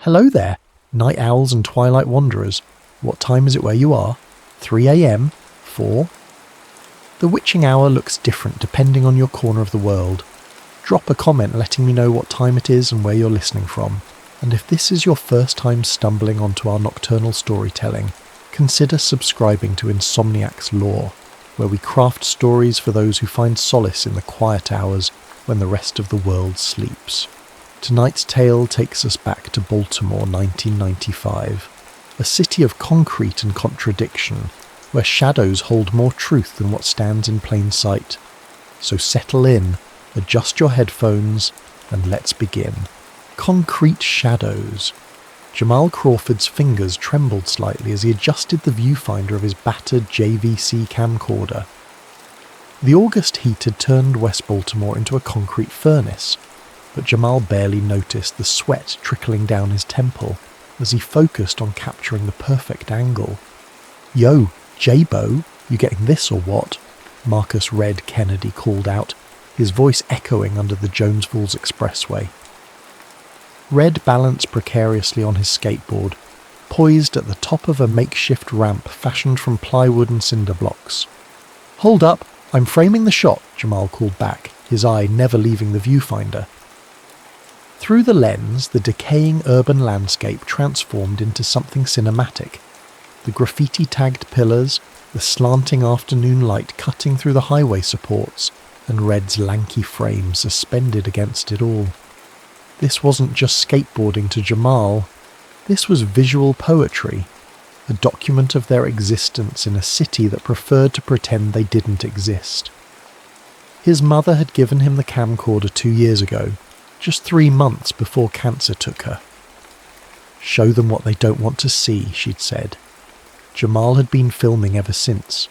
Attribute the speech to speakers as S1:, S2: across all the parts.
S1: Hello there, night owls and twilight wanderers. What time is it where you are? 3 a.m? 4? The witching hour looks different depending on your corner of the world. Drop a comment letting me know what time it is and where you're listening from. And if this is your first time stumbling onto our nocturnal storytelling, consider subscribing to Insomniac's Lore, where we craft stories for those who find solace in the quiet hours when the rest of the world sleeps. Tonight's tale takes us back to Baltimore 1995, a city of concrete and contradiction, where shadows hold more truth than what stands in plain sight. So settle in, adjust your headphones, and let's begin. Concrete shadows. Jamal Crawford's fingers trembled slightly as he adjusted the viewfinder of his battered JVC camcorder. The August heat had turned West Baltimore into a concrete furnace, but Jamal barely noticed the sweat trickling down his temple as he focused on capturing the perfect angle. "Yo, J-Bo, you getting this or what?" Marcus Red Kennedy called out, his voice echoing under the Jones Falls Expressway. Red balanced precariously on his skateboard, poised at the top of a makeshift ramp fashioned from plywood and cinder blocks. "Hold up, I'm framing the shot," Jamal called back, his eye never leaving the viewfinder. Through the lens, the decaying urban landscape transformed into something cinematic. The graffiti-tagged pillars, the slanting afternoon light cutting through the highway supports, and Red's lanky frame suspended against it all. This wasn't just skateboarding to Jamal, this was visual poetry, a document of their existence in a city that preferred to pretend they didn't exist. His mother had given him the camcorder 2 years ago, just 3 months before cancer took her. "Show them what they don't want to see," she'd said. Jamal had been filming ever since.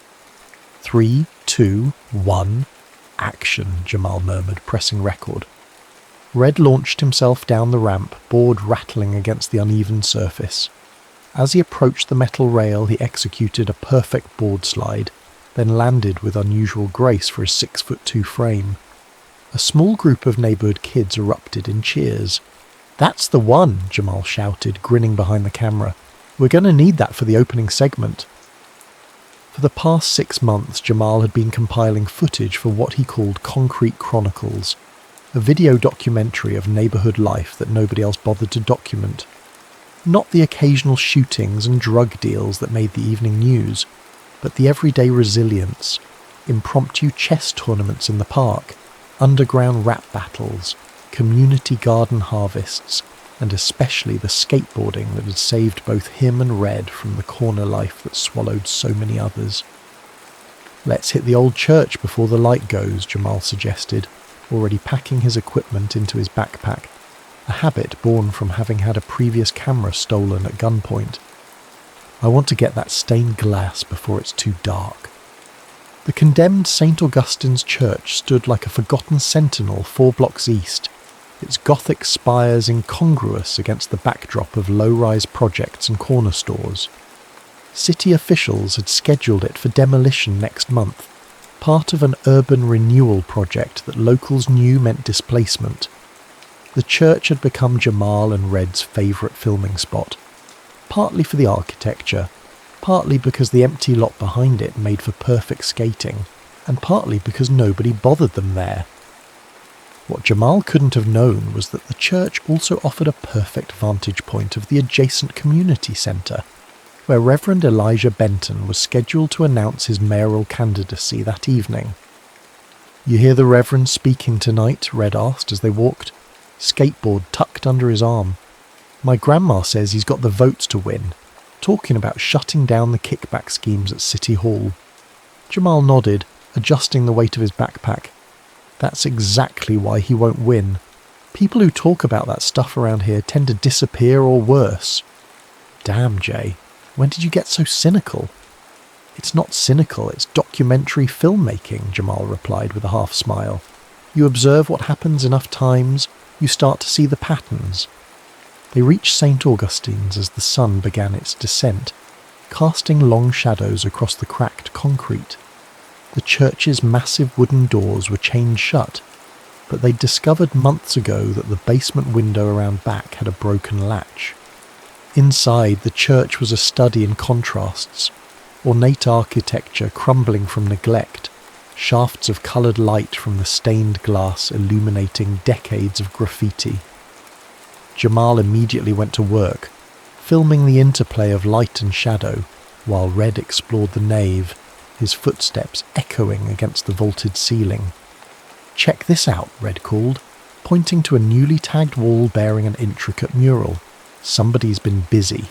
S1: 3, 2, 1, action, Jamal murmured, pressing record. Red launched himself down the ramp, board rattling against the uneven surface. As he approached the metal rail, he executed a perfect board slide, then landed with unusual grace for his 6'2" frame. A small group of neighbourhood kids erupted in cheers. "That's the one," Jamal shouted, grinning behind the camera. "We're going to need that for the opening segment." For the past 6 months, Jamal had been compiling footage for what he called Concrete Chronicles, a video documentary of neighbourhood life that nobody else bothered to document. Not the occasional shootings and drug deals that made the evening news, but the everyday resilience, impromptu chess tournaments in the park, underground rap battles, community garden harvests, and especially the skateboarding that had saved both him and Red from the corner life that swallowed so many others. "Let's hit the old church before the light goes," Jamal suggested, already packing his equipment into his backpack, a habit born from having had a previous camera stolen at gunpoint. "I want to get that stained glass before it's too dark." The condemned St. Augustine's Church stood like a forgotten sentinel 4 blocks east, its Gothic spires incongruous against the backdrop of low-rise projects and corner stores. City officials had scheduled it for demolition next month, part of an urban renewal project that locals knew meant displacement. The church had become Jamal and Red's favourite filming spot, partly for the architecture, partly because the empty lot behind it made for perfect skating, and partly because nobody bothered them there. What Jamal couldn't have known was that the church also offered a perfect vantage point of the adjacent community centre, where Reverend Elijah Benton was scheduled to announce his mayoral candidacy that evening. "You hear the Reverend speaking tonight?" Red asked as they walked, skateboard tucked under his arm. "My grandma says he's got the votes to win, talking about shutting down the kickback schemes at City Hall." Jamal nodded, adjusting the weight of his backpack. "That's exactly why he won't win. People who talk about that stuff around here tend to disappear or worse." "Damn, Jay, when did you get so cynical?" "It's not cynical, it's documentary filmmaking," Jamal replied with a half smile. "You observe what happens enough times, you start to see the patterns." They reached St. Augustine's as the sun began its descent, casting long shadows across the cracked concrete. The church's massive wooden doors were chained shut, but they'd discovered months ago that the basement window around back had a broken latch. Inside, the church was a study in contrasts, ornate architecture crumbling from neglect, shafts of coloured light from the stained glass illuminating decades of graffiti. Jamal immediately went to work, filming the interplay of light and shadow, while Red explored the nave, his footsteps echoing against the vaulted ceiling. "Check this out," Red called, pointing to a newly tagged wall bearing an intricate mural. "Somebody's been busy."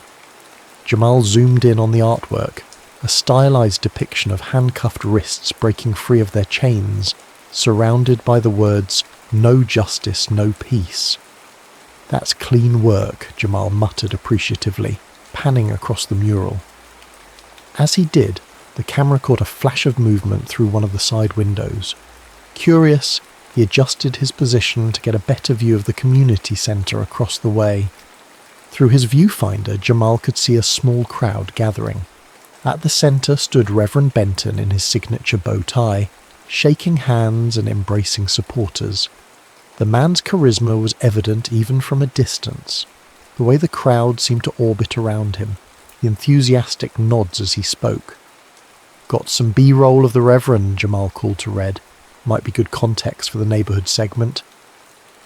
S1: Jamal zoomed in on the artwork, a stylized depiction of handcuffed wrists breaking free of their chains, surrounded by the words, "No justice, no peace." "That's clean work," Jamal muttered appreciatively, panning across the mural. As he did, the camera caught a flash of movement through one of the side windows. Curious, he adjusted his position to get a better view of the community centre across the way. Through his viewfinder, Jamal could see a small crowd gathering. At the centre stood Reverend Benton in his signature bow tie, shaking hands and embracing supporters. The man's charisma was evident even from a distance, the way the crowd seemed to orbit around him, the enthusiastic nods as he spoke. "Got some B-roll of the Reverend," Jamal called to Red. "Might be good context for the neighbourhood segment."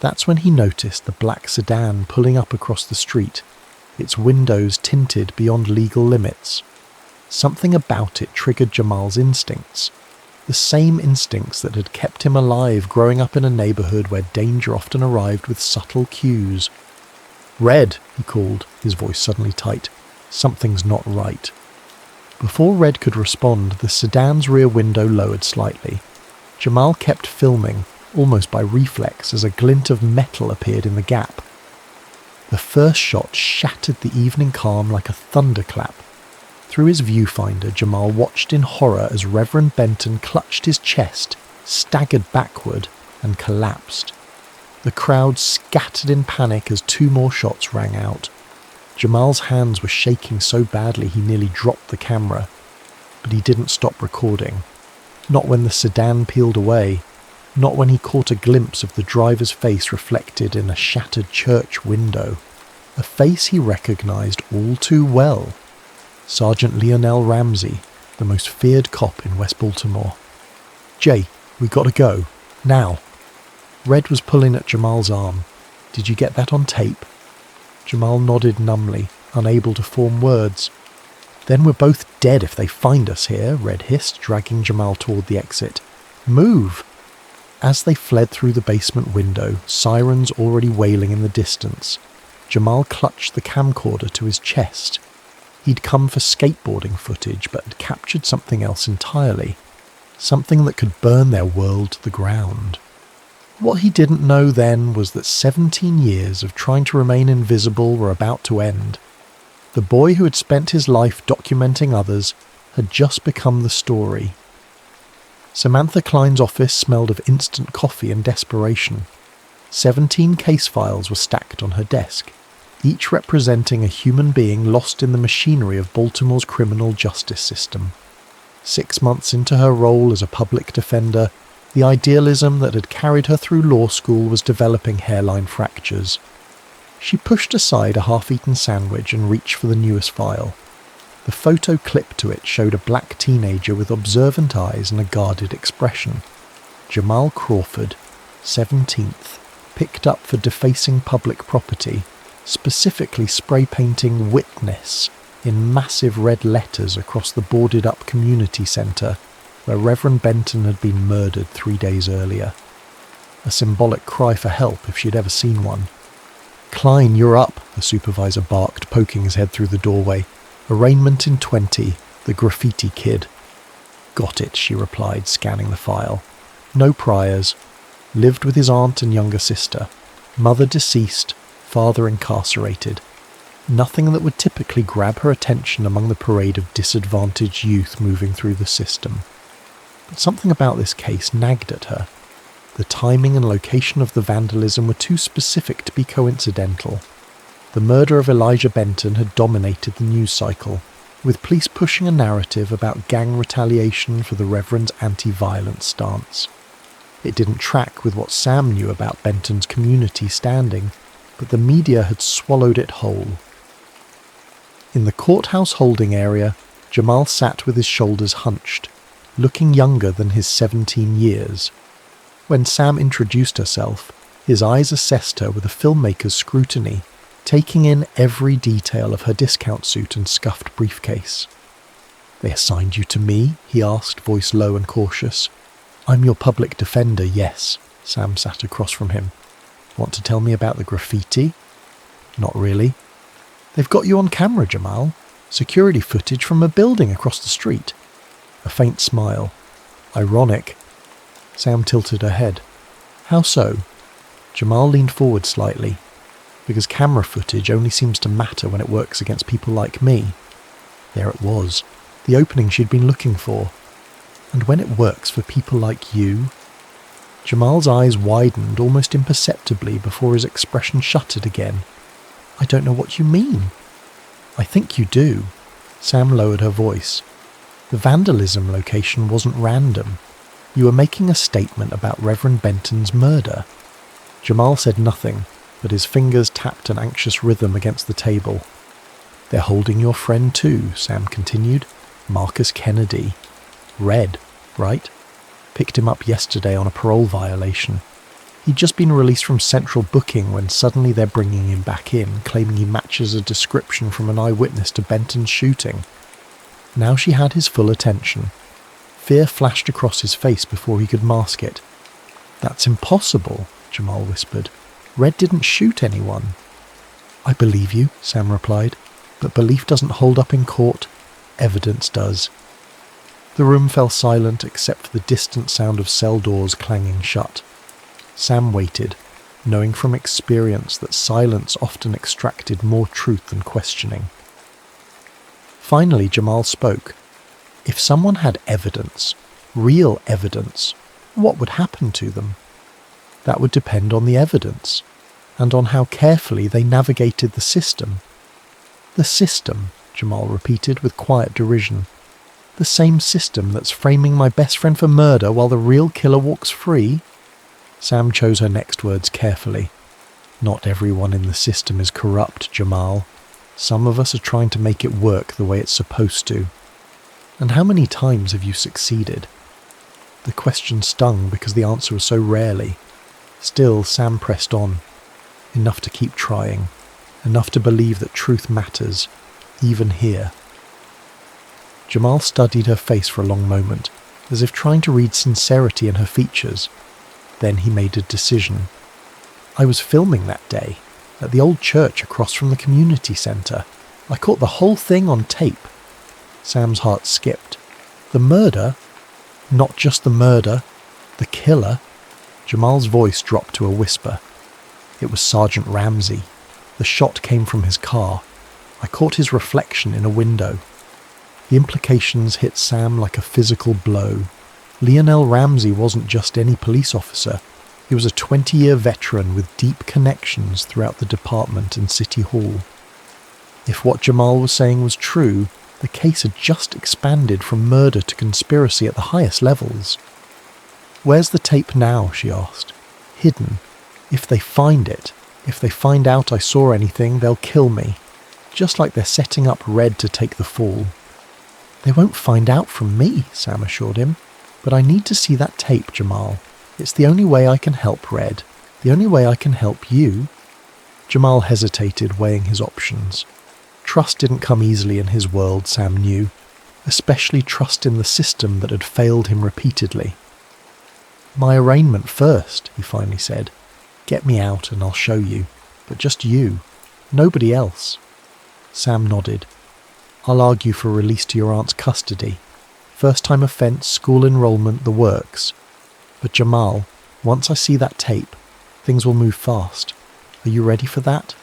S1: That's when he noticed the black sedan pulling up across the street, its windows tinted beyond legal limits. Something about it triggered Jamal's instincts, the same instincts that had kept him alive growing up in a neighbourhood where danger often arrived with subtle cues. "Red," he called, his voice suddenly tight. "Something's not right." Before Red could respond, the sedan's rear window lowered slightly. Jamal kept filming, almost by reflex, as a glint of metal appeared in the gap. The first shot shattered the evening calm like a thunderclap. Through his viewfinder, Jamal watched in horror as Reverend Benton clutched his chest, staggered backward, and collapsed. The crowd scattered in panic as two more shots rang out. Jamal's hands were shaking so badly he nearly dropped the camera, but he didn't stop recording. Not when the sedan peeled away, not when he caught a glimpse of the driver's face reflected in a shattered church window, a face he recognised all too well. Sergeant Lionel Ramsey, the most feared cop in West Baltimore. "Jay, we gotta go. Now." Red was pulling at Jamal's arm. "Did you get that on tape?" Jamal nodded numbly, unable to form words. "Then we're both dead if they find us here," Red hissed, dragging Jamal toward the exit. "Move!" As they fled through the basement window, sirens already wailing in the distance, Jamal clutched the camcorder to his chest. He'd come for skateboarding footage, but had captured something else entirely. Something that could burn their world to the ground. What he didn't know then was that 17 years of trying to remain invisible were about to end. The boy who had spent his life documenting others had just become the story. Samantha Klein's office smelled of instant coffee and desperation. 17 case files were stacked on her desk, each representing a human being lost in the machinery of Baltimore's criminal justice system. 6 months into her role as a public defender, the idealism that had carried her through law school was developing hairline fractures. She pushed aside a half-eaten sandwich and reached for the newest file. The photo clipped to it showed a black teenager with observant eyes and a guarded expression. Jamal Crawford, 17th, picked up for defacing public property, specifically spray-painting "Witness" in massive red letters across the boarded-up community centre where Reverend Benton had been murdered 3 days earlier. A symbolic cry for help if she had ever seen one. "Klein, you're up," the supervisor barked, poking his head through the doorway. "Arraignment in 20, the graffiti kid." "Got it," she replied, scanning the file. "No priors. Lived with his aunt and younger sister. Mother deceased, father incarcerated. Nothing that would typically grab her attention among the parade of disadvantaged youth moving through the system. But something about this case nagged at her. The timing and location of the vandalism were too specific to be coincidental. The murder of Elijah Benton had dominated the news cycle, with police pushing a narrative about gang retaliation for the Reverend's anti-violence stance. It didn't track with what Sam knew about Benton's community standing, but the media had swallowed it whole. In the courthouse holding area, Jamal sat with his shoulders hunched, looking younger than his 17 years. When Sam introduced herself, his eyes assessed her with a filmmaker's scrutiny, taking in every detail of her discount suit and scuffed briefcase. "They assigned you to me?" he asked, voice low and cautious. "I'm your public defender, yes." Sam sat across from him. "Want to tell me about the graffiti?" "Not really." "They've got you on camera, Jamal. Security footage from a building across the street." A faint smile. "Ironic." Sam tilted her head. "How so?" Jamal leaned forward slightly. "Because camera footage only seems to matter when it works against people like me." There it was, the opening she'd been looking for. "And when it works for people like you?" Jamal's eyes widened almost imperceptibly before his expression shuttered again. "I don't know what you mean." "I think you do." Sam lowered her voice. "The vandalism location wasn't random. You were making a statement about Reverend Benton's murder." Jamal said nothing, but his fingers tapped an anxious rhythm against the table. "They're holding your friend too," Sam continued. "Marcus Kennedy. Red, right? Picked him up yesterday on a parole violation. He'd just been released from central booking when suddenly they're bringing him back in, claiming he matches a description from an eyewitness to Benton's shooting." Now she had his full attention. Fear flashed across his face before he could mask it. "That's impossible," Jamal whispered. "Red didn't shoot anyone." "I believe you," Sam replied, "but belief doesn't hold up in court. Evidence does." The room fell silent except for the distant sound of cell doors clanging shut. Sam waited, knowing from experience that silence often extracted more truth than questioning. Finally, Jamal spoke. If someone had evidence, real evidence, what would happen to them? That would depend on the evidence, and on how carefully they navigated the system. "The system," Jamal repeated with quiet derision. "The same system that's framing my best friend for murder while the real killer walks free?" Sam chose her next words carefully. "Not everyone in the system is corrupt, Jamal. Some of us are trying to make it work the way it's supposed to." "And how many times have you succeeded?" The question stung because the answer was so rarely. Still, Sam pressed on. Enough to keep trying. Enough to believe that truth matters, even here. Jamal studied her face for a long moment, as if trying to read sincerity in her features. Then he made a decision. "I was filming that day, at the old church across from the community centre. I caught the whole thing on tape." Sam's heart skipped. "The murder? Not just the murder. The killer?" Jamal's voice dropped to a whisper. "It was Sergeant Ramsey. The shot came from his car. I caught his reflection in a window." The implications hit Sam like a physical blow. Lionel Ramsey wasn't just any police officer. He was a 20-year veteran with deep connections throughout the department and City Hall. If what Jamal was saying was true, the case had just expanded from murder to conspiracy at the highest levels. "Where's the tape now?" she asked. "Hidden. If they find it, if they find out I saw anything, they'll kill me. Just like they're setting up Red to take the fall." "They won't find out from me," Sam assured him. "But I need to see that tape, Jamal. It's the only way I can help Red. The only way I can help you." Jamal hesitated, weighing his options. Trust didn't come easily in his world, Sam knew. Especially trust in the system that had failed him repeatedly. "My arraignment first," he finally said. "Get me out and I'll show you. But just you. Nobody else." Sam nodded. "I'll argue for release to your aunt's custody. First-time offence, school enrolment, the works. But Jamal, once I see that tape, things will move fast. Are you ready for that?"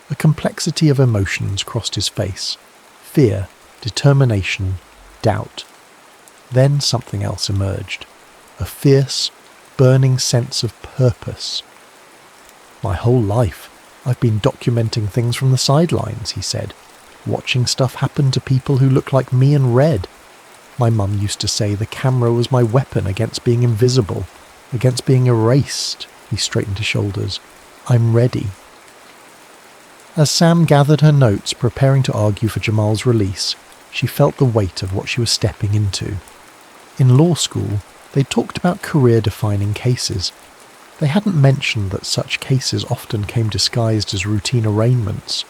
S1: A complexity of emotions crossed his face. Fear, determination, doubt. Then something else emerged. A fierce, burning sense of purpose. "My whole life, I've been documenting things from the sidelines," he said. "Watching stuff happen to people who look like me and Red. My mum used to say the camera was my weapon against being invisible, against being erased." He straightened his shoulders. "I'm ready." As Sam gathered her notes preparing to argue for Jamal's release, she felt the weight of what she was stepping into. In law school, they talked about career-defining cases. They hadn't mentioned that such cases often came disguised as routine arraignments,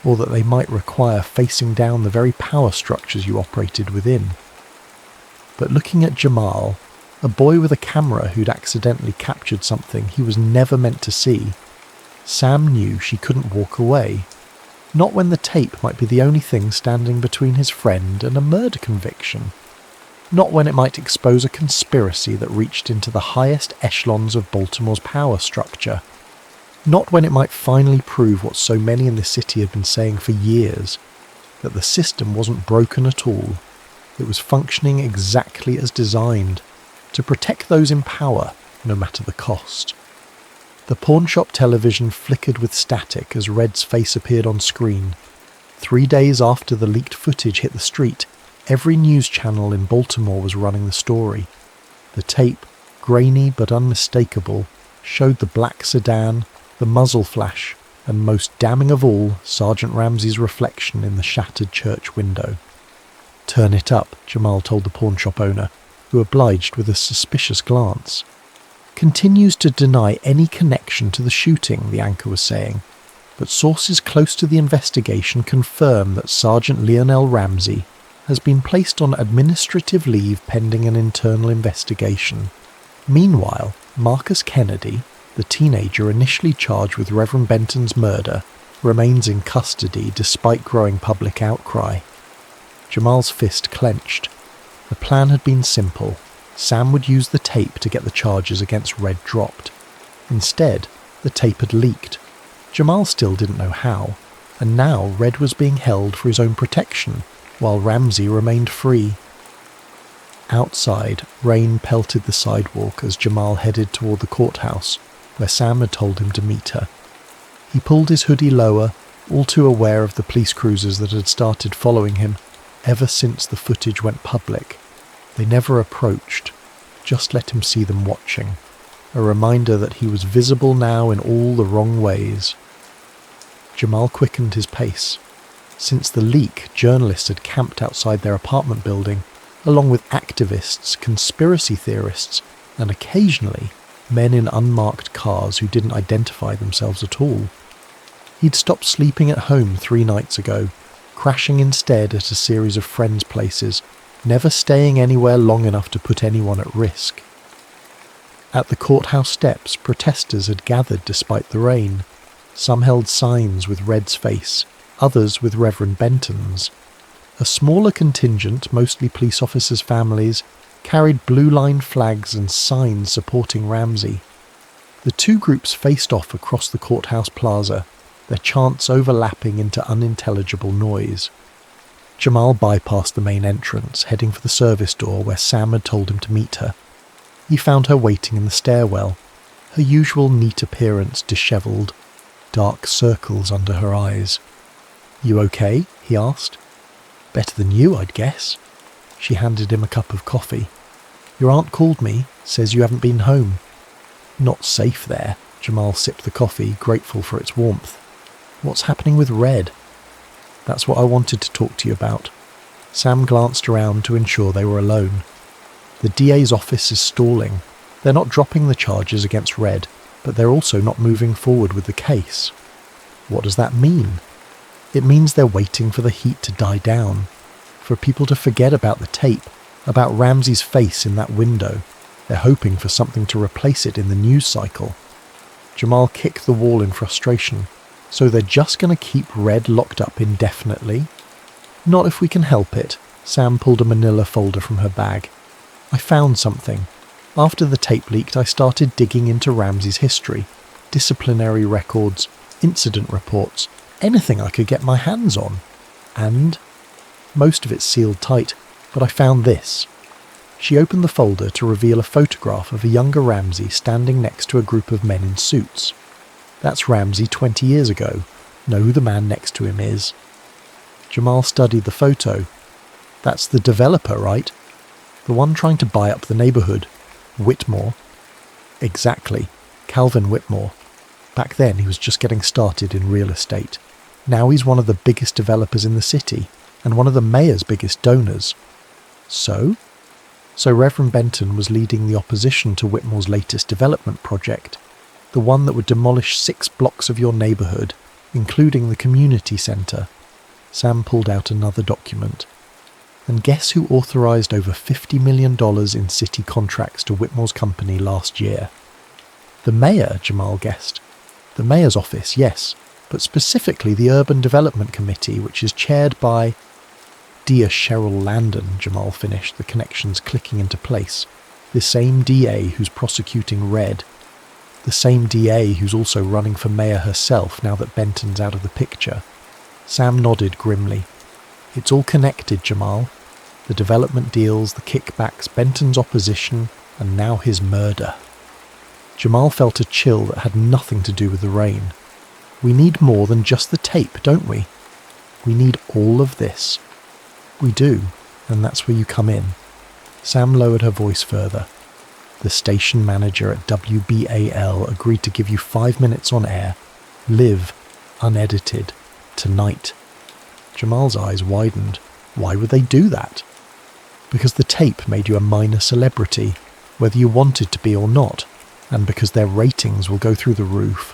S1: or that they might require facing down the very power structures you operated within. But looking at Jamal, a boy with a camera who'd accidentally captured something he was never meant to see, Sam knew she couldn't walk away. Not when the tape might be the only thing standing between his friend and a murder conviction. Not when it might expose a conspiracy that reached into the highest echelons of Baltimore's power structure. Not when it might finally prove what so many in the city had been saying for years, that the system wasn't broken at all. It was functioning exactly as designed, to protect those in power, no matter the cost. The pawnshop television flickered with static as Red's face appeared on screen. 3 days after the leaked footage hit the street, every news channel in Baltimore was running the story. The tape, grainy but unmistakable, showed the black sedan, the muzzle flash, and most damning of all, Sergeant Ramsey's reflection in the shattered church window. "Turn it up," Jamal told the pawnshop owner, who obliged with a suspicious glance. "Continues to deny any connection to the shooting," the anchor was saying, but sources close to the investigation confirm that Sergeant Lionel Ramsey has been placed on administrative leave pending an internal investigation. Meanwhile, Marcus Kennedy, the teenager initially charged with Reverend Benton's murder, remains in custody despite growing public outcry. Jamal's fist clenched. The plan had been simple. Sam would use the tape to get the charges against Red dropped. Instead, the tape had leaked. Jamal still didn't know how, and now Red was being held for his own protection, while Ramsey remained free. Outside, rain pelted the sidewalk as Jamal headed toward the courthouse, where Sam had told him to meet her. He pulled his hoodie lower, all too aware of the police cruisers that had started following him ever since the footage went public. They never approached, just let him see them watching, a reminder that he was visible now in all the wrong ways. Jamal quickened his pace. Since the leak, journalists had camped outside their apartment building, along with activists, conspiracy theorists, and occasionally men in unmarked cars who didn't identify themselves at all. He'd stopped sleeping at home 3 nights ago, crashing instead at a series of friends' places, never staying anywhere long enough to put anyone at risk. At the courthouse steps, protesters had gathered despite the rain. Some held signs with Red's face, others with Reverend Benton's. A smaller contingent, mostly police officers' families, carried blue line flags and signs supporting Ramsey. The two groups faced off across the courthouse plaza, their chants overlapping into unintelligible noise. Jamal bypassed the main entrance, heading for the service door where Sam had told him to meet her. He found her waiting in the stairwell, her usual neat appearance dishevelled, dark circles under her eyes. "You okay?" he asked. "Better than you, I'd guess." She handed him a cup of coffee. "Your aunt called me, says you haven't been home." "Not safe there." Jamal sipped the coffee, grateful for its warmth. "What's happening with Red?" "That's what I wanted to talk to you about." Sam glanced around to ensure they were alone. "The DA's office is stalling. They're not dropping the charges against Red, but they're also not moving forward with the case." "What does that mean?" "It means they're waiting for the heat to die down, for people to forget about the tape, about Ramsey's face in that window. They're hoping for something to replace it in the news cycle." Jamal kicked the wall in frustration. "So they're just going to keep Red locked up indefinitely?" "Not if we can help it." Sam pulled a manila folder from her bag. "I found something. After the tape leaked, I started digging into Ramsey's history. Disciplinary records, incident reports, anything I could get my hands on. And most of it's sealed tight, but I found this." She opened the folder to reveal a photograph of a younger Ramsey standing next to a group of men in suits. "That's Ramsey 20 years ago. Know who the man next to him is?" Jamal studied the photo. "That's the developer, right? The one trying to buy up the neighbourhood. Whitmore." "Exactly. Calvin Whitmore. Back then he was just getting started in real estate. Now he's one of the biggest developers in the city, and one of the mayor's biggest donors. So Reverend Benton was leading the opposition to Whitmore's latest development project, the one that would demolish 6 blocks of your neighbourhood, including the community centre. Sam pulled out another document. And guess who authorised over $50 million in city contracts to Whitmore's company last year? The mayor, Jamal guessed. The mayor's office, yes, but specifically the Urban Development Committee, which is chaired by... Dear Cheryl Landon, Jamal finished, the connections clicking into place. The same DA who's prosecuting Red. The same DA who's also running for mayor herself now that Benton's out of the picture. Sam nodded grimly. It's all connected, Jamal. The development deals, the kickbacks, Benton's opposition, and now his murder. Jamal felt a chill that had nothing to do with the rain. We need more than just the tape, don't we? We need all of this. We do, and that's where you come in. Sam lowered her voice further. The station manager at WBAL agreed to give you 5 minutes on air, live, unedited, tonight. Jamal's eyes widened. Why would they do that? Because the tape made you a minor celebrity, whether you wanted to be or not, and because their ratings will go through the roof.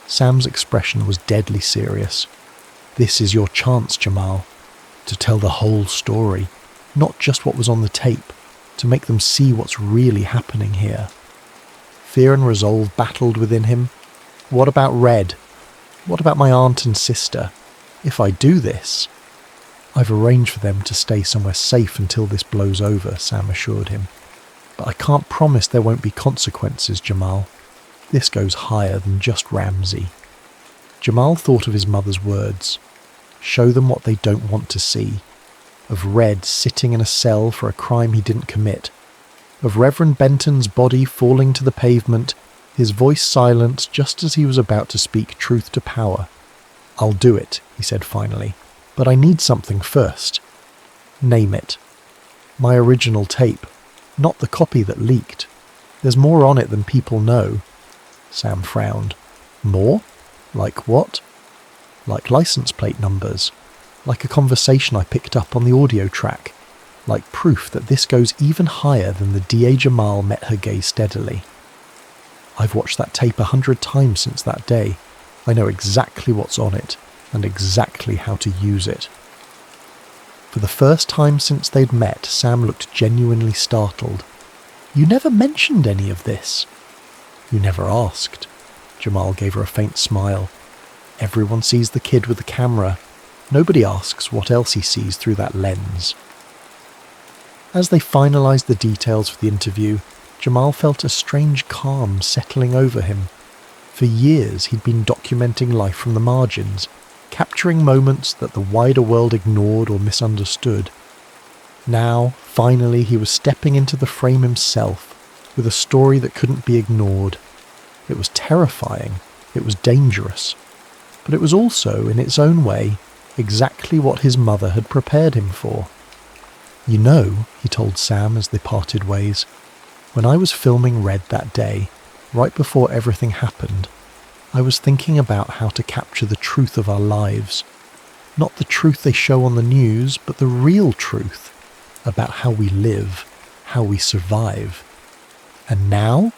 S1: Sam's expression was deadly serious. This is your chance, Jamal. To tell the whole story, not just what was on the tape, to make them see what's really happening here. Fear and resolve battled within him. What about Red? What about my aunt and sister? If I do this... I've arranged for them to stay somewhere safe until this blows over, Sam assured him. But I can't promise there won't be consequences, Jamal. This goes higher than just Ramsey. Jamal thought of his mother's words. Show them what they don't want to see. Of Red sitting in a cell for a crime he didn't commit. Of Reverend Benton's body falling to the pavement, his voice silenced just as he was about to speak truth to power. I'll do it, he said finally, but I need something first. Name it. My original tape, not the copy that leaked. There's more on it than people know. Sam frowned. More? Like what? Like license plate numbers, like a conversation I picked up on the audio track, like proof that this goes even higher than the DA Jamal met her gaze steadily. I've watched that tape 100 times since that day. I know exactly what's on it, and exactly how to use it. For the first time since they'd met, Sam looked genuinely startled. You never mentioned any of this. You never asked. Jamal gave her a faint smile. Everyone sees the kid with the camera. Nobody asks what else he sees through that lens. As they finalised the details for the interview, Jamal felt a strange calm settling over him. For years he'd been documenting life from the margins, capturing moments that the wider world ignored or misunderstood. Now, finally, he was stepping into the frame himself, with a story that couldn't be ignored. It was terrifying. It was dangerous. But it was also, in its own way, exactly what his mother had prepared him for. You know, he told Sam as they parted ways, when I was filming Red that day, right before everything happened, I was thinking about how to capture the truth of our lives. Not the truth they show on the news, but the real truth about how we live, how we survive. And now?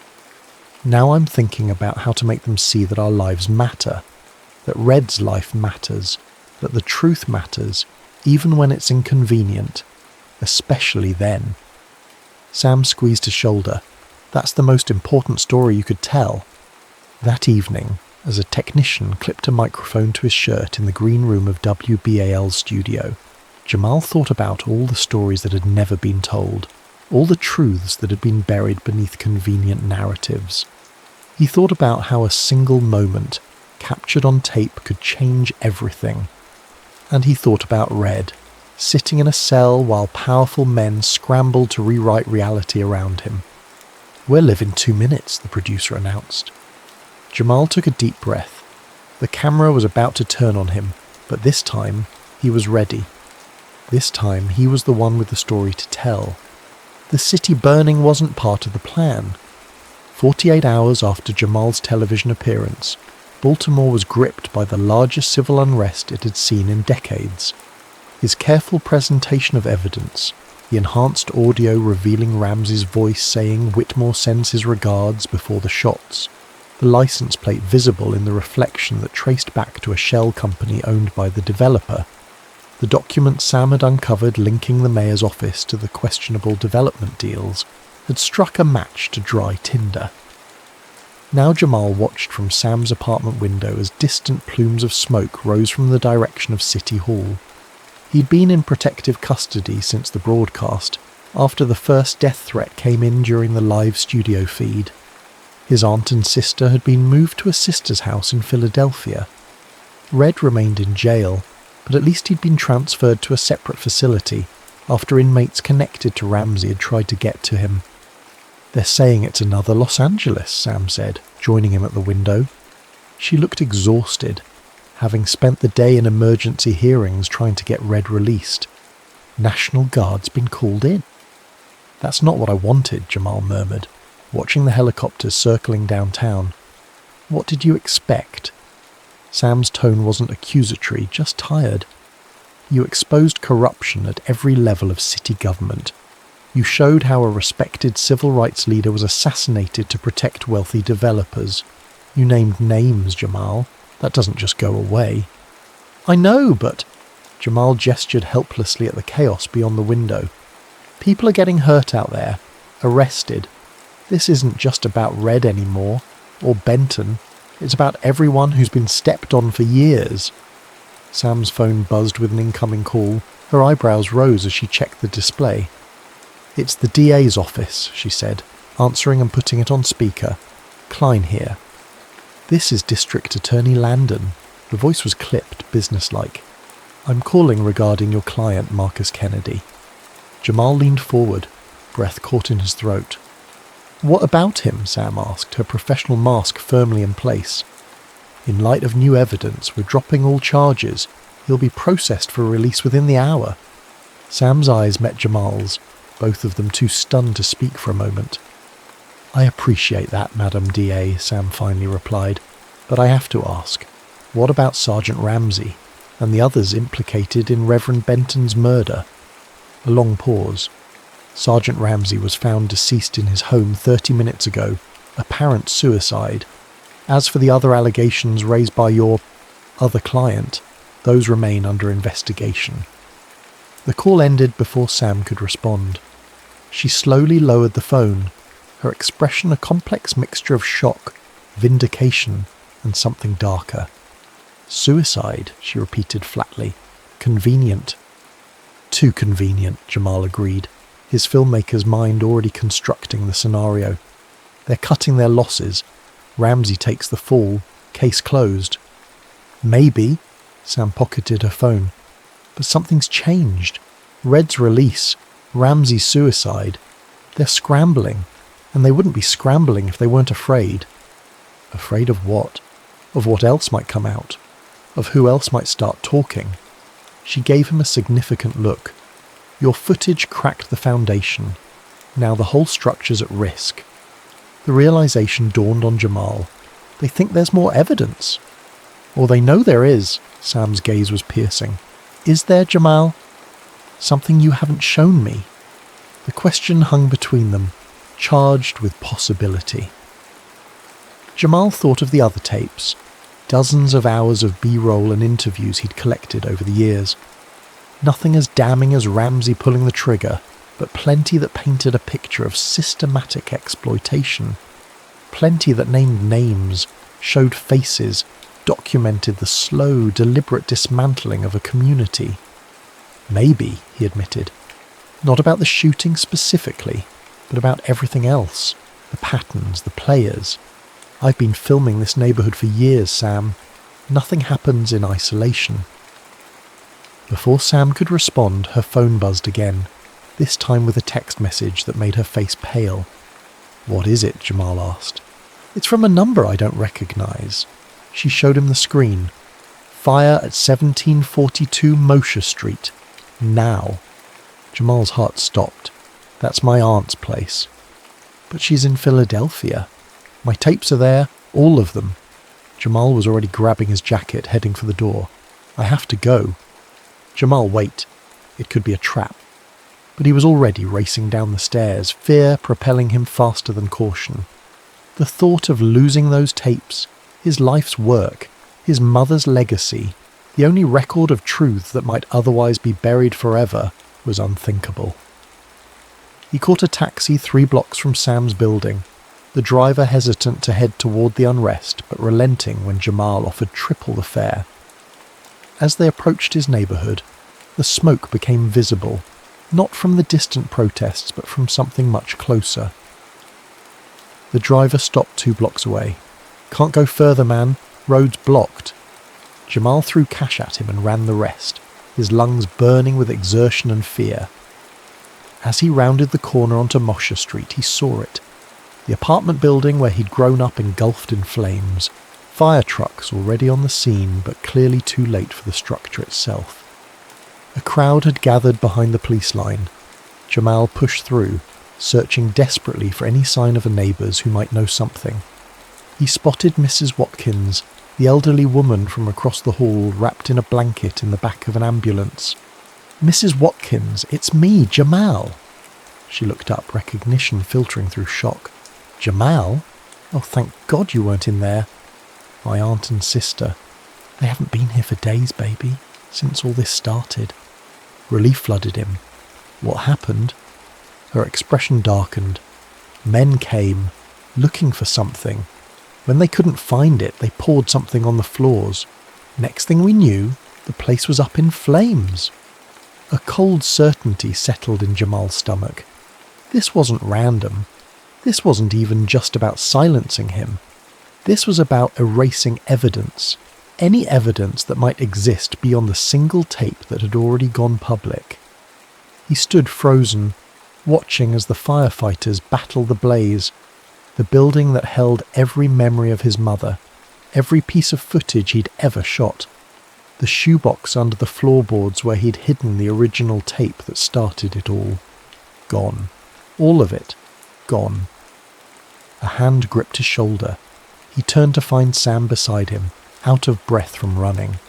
S1: Now I'm thinking about how to make them see that our lives matter, that Red's life matters, that the truth matters, even when it's inconvenient, especially then. Sam squeezed his shoulder. That's the most important story you could tell. That evening, as a technician clipped a microphone to his shirt in the green room of WBAL's studio, Jamal thought about all the stories that had never been told, all the truths that had been buried beneath convenient narratives. He thought about how a single moment, captured on tape, could change everything. And he thought about Red, sitting in a cell while powerful men scrambled to rewrite reality around him. We're live in 2 minutes, the producer announced. Jamal took a deep breath. The camera was about to turn on him, but this time he was ready. This time he was the one with the story to tell. The city burning wasn't part of the plan. 48 hours after Jamal's television appearance, Baltimore was gripped by the largest civil unrest it had seen in decades. His careful presentation of evidence, the enhanced audio revealing Ramsey's voice saying Whitmore sends his regards before the shots, the license plate visible in the reflection that traced back to a shell company owned by the developer, the documents Sam had uncovered linking the mayor's office to the questionable development deals, had struck a match to dry tinder. Now Jamal watched from Sam's apartment window as distant plumes of smoke rose from the direction of City Hall. He'd been in protective custody since the broadcast, after the first death threat came in during the live studio feed. His aunt and sister had been moved to a sister's house in Philadelphia. Red remained in jail, but at least he'd been transferred to a separate facility after inmates connected to Ramsey had tried to get to him. "They're saying it's another Los Angeles," Sam said, joining him at the window. She looked exhausted, having spent the day in emergency hearings trying to get Red released. National Guard's been called in. "That's not what I wanted," Jamal murmured, watching the helicopters circling downtown. "What did you expect?" Sam's tone wasn't accusatory, just tired. "You exposed corruption at every level of city government. You showed how a respected civil rights leader was assassinated to protect wealthy developers. You named names, Jamal. That doesn't just go away." "I know, but..." Jamal gestured helplessly at the chaos beyond the window. "People are getting hurt out there, arrested. This isn't just about Red anymore, or Benton. It's about everyone who's been stepped on for years." Sam's phone buzzed with an incoming call. Her eyebrows rose as she checked the display. "It's the DA's office," she said, answering and putting it on speaker. "Klein here." "This is District Attorney Landon." The voice was clipped, businesslike. "I'm calling regarding your client, Marcus Kennedy." Jamal leaned forward, breath caught in his throat. "What about him?" Sam asked, her professional mask firmly in place. "In light of new evidence, we're dropping all charges. He'll be processed for release within the hour." Sam's eyes met Jamal's, both of them too stunned to speak for a moment. "I appreciate that, Madam DA," Sam finally replied, "but I have to ask, what about Sergeant Ramsey and the others implicated in Reverend Benton's murder?" A long pause. "Sergeant Ramsey was found deceased in his home 30 minutes ago, apparent suicide. As for the other allegations raised by your other client, those remain under investigation." The call ended before Sam could respond. She slowly lowered the phone, her expression a complex mixture of shock, vindication, and something darker. "Suicide," she repeated flatly. "Convenient." "Too convenient," Jamal agreed, his filmmaker's mind already constructing the scenario. "They're cutting their losses. Ramsey takes the fall. Case closed." "Maybe," Sam pocketed her phone. "But something's changed. Red's release, Ramsey's suicide. They're scrambling, and they wouldn't be scrambling if they weren't afraid." Afraid of what? Of what else might come out? Of who else might start talking? She gave him a significant look. "Your footage cracked the foundation. Now the whole structure's at risk." The realization dawned on Jamal. They think there's more evidence. Or they know there is. Sam's gaze was piercing. "Is there, Jamal? Something you haven't shown me?" The question hung between them, charged with possibility. Jamal thought of the other tapes, dozens of hours of B-roll and interviews he'd collected over the years. Nothing as damning as Ramsey pulling the trigger, but plenty that painted a picture of systematic exploitation. Plenty that named names, showed faces, documented the slow, deliberate dismantling of a community. "Maybe," he admitted. "Not about the shooting specifically, but about everything else. The patterns, the players. I've been filming this neighborhood for years, Sam. Nothing happens in isolation." Before Sam could respond, her phone buzzed again, this time with a text message that made her face pale. "What is it?" Jamal asked. "It's from a number I don't recognize." She showed him the screen. "Fire at 1742 Mosher Street. Now." Jamal's heart stopped. "That's my aunt's place." "But she's in Philadelphia. My tapes are there, all of them." Jamal was already grabbing his jacket, heading for the door. "I have to go." "Jamal, wait. It could be a trap." But he was already racing down the stairs, fear propelling him faster than caution. The thought of losing those tapes, his life's work, his mother's legacy, the only record of truth that might otherwise be buried forever, was unthinkable. He caught a taxi 3 blocks from Sam's building, the driver hesitant to head toward the unrest but relenting when Jamal offered triple the fare. As they approached his neighbourhood, the smoke became visible, not from the distant protests but from something much closer. The driver stopped 2 blocks away. "Can't go further, man. Road's blocked." Jamal threw cash at him and ran the rest, his lungs burning with exertion and fear. As he rounded the corner onto Mosher Street, he saw it. The apartment building where he'd grown up engulfed in flames. Fire trucks already on the scene, but clearly too late for the structure itself. A crowd had gathered behind the police line. Jamal pushed through, searching desperately for any sign of a neighbours who might know something. He spotted Mrs. Watkins, the elderly woman from across the hall, wrapped in a blanket in the back of an ambulance. "Mrs. Watkins, it's me, Jamal." She looked up, recognition filtering through shock. "Jamal? Oh, thank God you weren't in there." "My aunt and sister. They haven't been here for days, baby, since all this started." Relief flooded him. What happened? Her expression darkened. Men came, looking for something. When they couldn't find it, they poured something on the floors. Next thing we knew, the place was up in flames. A cold certainty settled in Jamal's stomach. This wasn't random. This wasn't even just about silencing him. This was about erasing evidence. Any evidence that might exist beyond the single tape that had already gone public. He stood frozen, watching as the firefighters battled the blaze, the building that held every memory of his mother, every piece of footage he'd ever shot, the shoebox under the floorboards where he'd hidden the original tape that started it all. Gone. All of it. Gone. A hand gripped his shoulder. He turned to find Sam beside him, out of breath from running.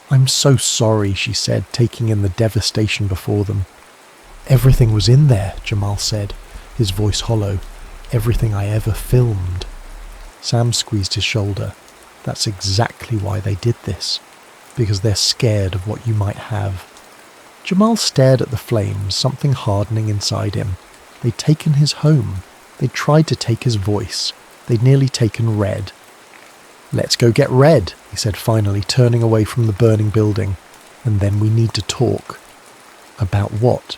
S1: "I'm so sorry," she said, taking in the devastation before them. "Everything was in there," Jamal said, his voice hollow. "Everything I ever filmed." Sam squeezed his shoulder. "That's exactly why they did this. Because they're scared of what you might have." Jamal stared at the flames, something hardening inside him. They'd taken his home. They'd tried to take his voice. They'd nearly taken Red. "Let's go get Red," he said finally, turning away from the burning building. "And then we need to talk." "About what?"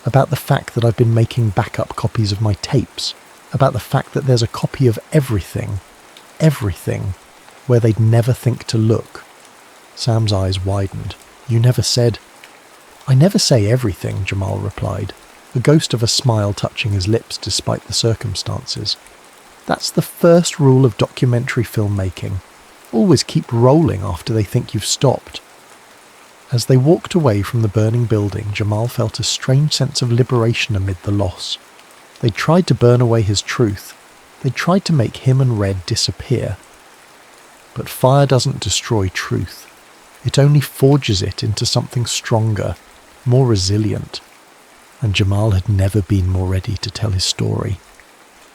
S1: "About the fact that I've been making backup copies of my tapes. About the fact that there's a copy of everything, where they'd never think to look." Sam's eyes widened. "You never said—" "I never say everything," Jamal replied, the ghost of a smile touching his lips despite the circumstances. "That's the first rule of documentary filmmaking. Always keep rolling after they think you've stopped." As they walked away from the burning building, Jamal felt a strange sense of liberation amid the loss. They tried to burn away his truth. They tried to make him and Red disappear. But fire doesn't destroy truth. It only forges it into something stronger, more resilient. And Jamal had never been more ready to tell his story.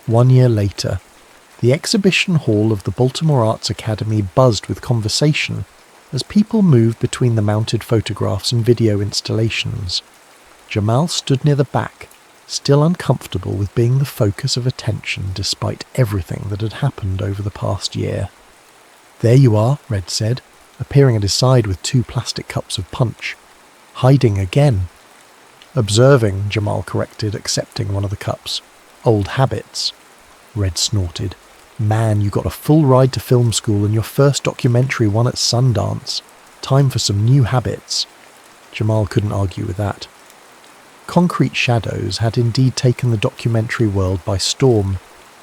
S1: 1 year later, the exhibition hall of the Baltimore Arts Academy buzzed with conversation as people moved between the mounted photographs and video installations. Jamal stood near the back, still uncomfortable with being the focus of attention despite everything that had happened over the past year. "There you are," Red said, appearing at his side with 2 plastic cups of punch. "Hiding again." "Observing," Jamal corrected, accepting one of the cups. "Old habits." Red snorted. "Man, you got a full ride to film school and your first documentary won at Sundance. Time for some new habits." Jamal couldn't argue with that. Concrete Shadows had indeed taken the documentary world by storm,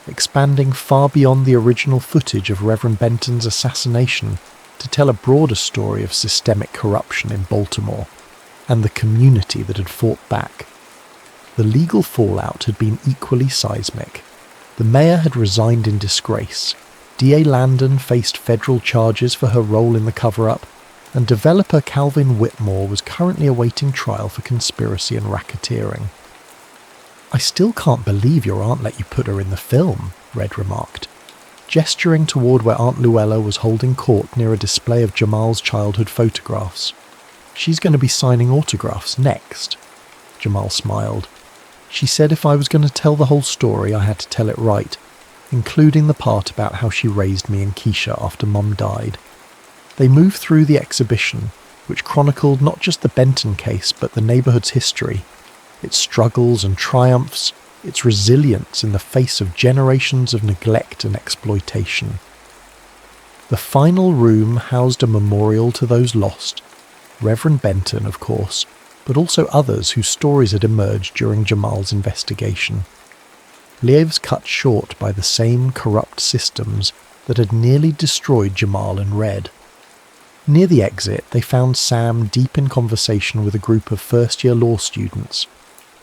S1: expanding far beyond the original footage of Reverend Benton's assassination to tell a broader story of systemic corruption in Baltimore and the community that had fought back. The legal fallout had been equally seismic. The mayor had resigned in disgrace. DA Landon faced federal charges for her role in the cover-up, and developer Calvin Whitmore was currently awaiting trial for conspiracy and racketeering. "I still can't believe your aunt let you put her in the film," Red remarked, gesturing toward where Aunt Luella was holding court near a display of Jamal's childhood photographs. "She's going to be signing autographs next." Jamal smiled. "She said if I was going to tell the whole story, I had to tell it right, including the part about how she raised me and Keisha after Mum died." They moved through the exhibition, which chronicled not just the Benton case but the neighbourhood's history, its struggles and triumphs, its resilience in the face of generations of neglect and exploitation. The final room housed a memorial to those lost, Reverend Benton, of course, but also others whose stories had emerged during Jamal's investigation. Lives cut short by the same corrupt systems that had nearly destroyed Jamal and Red. Near the exit, they found Sam deep in conversation with a group of first-year law students.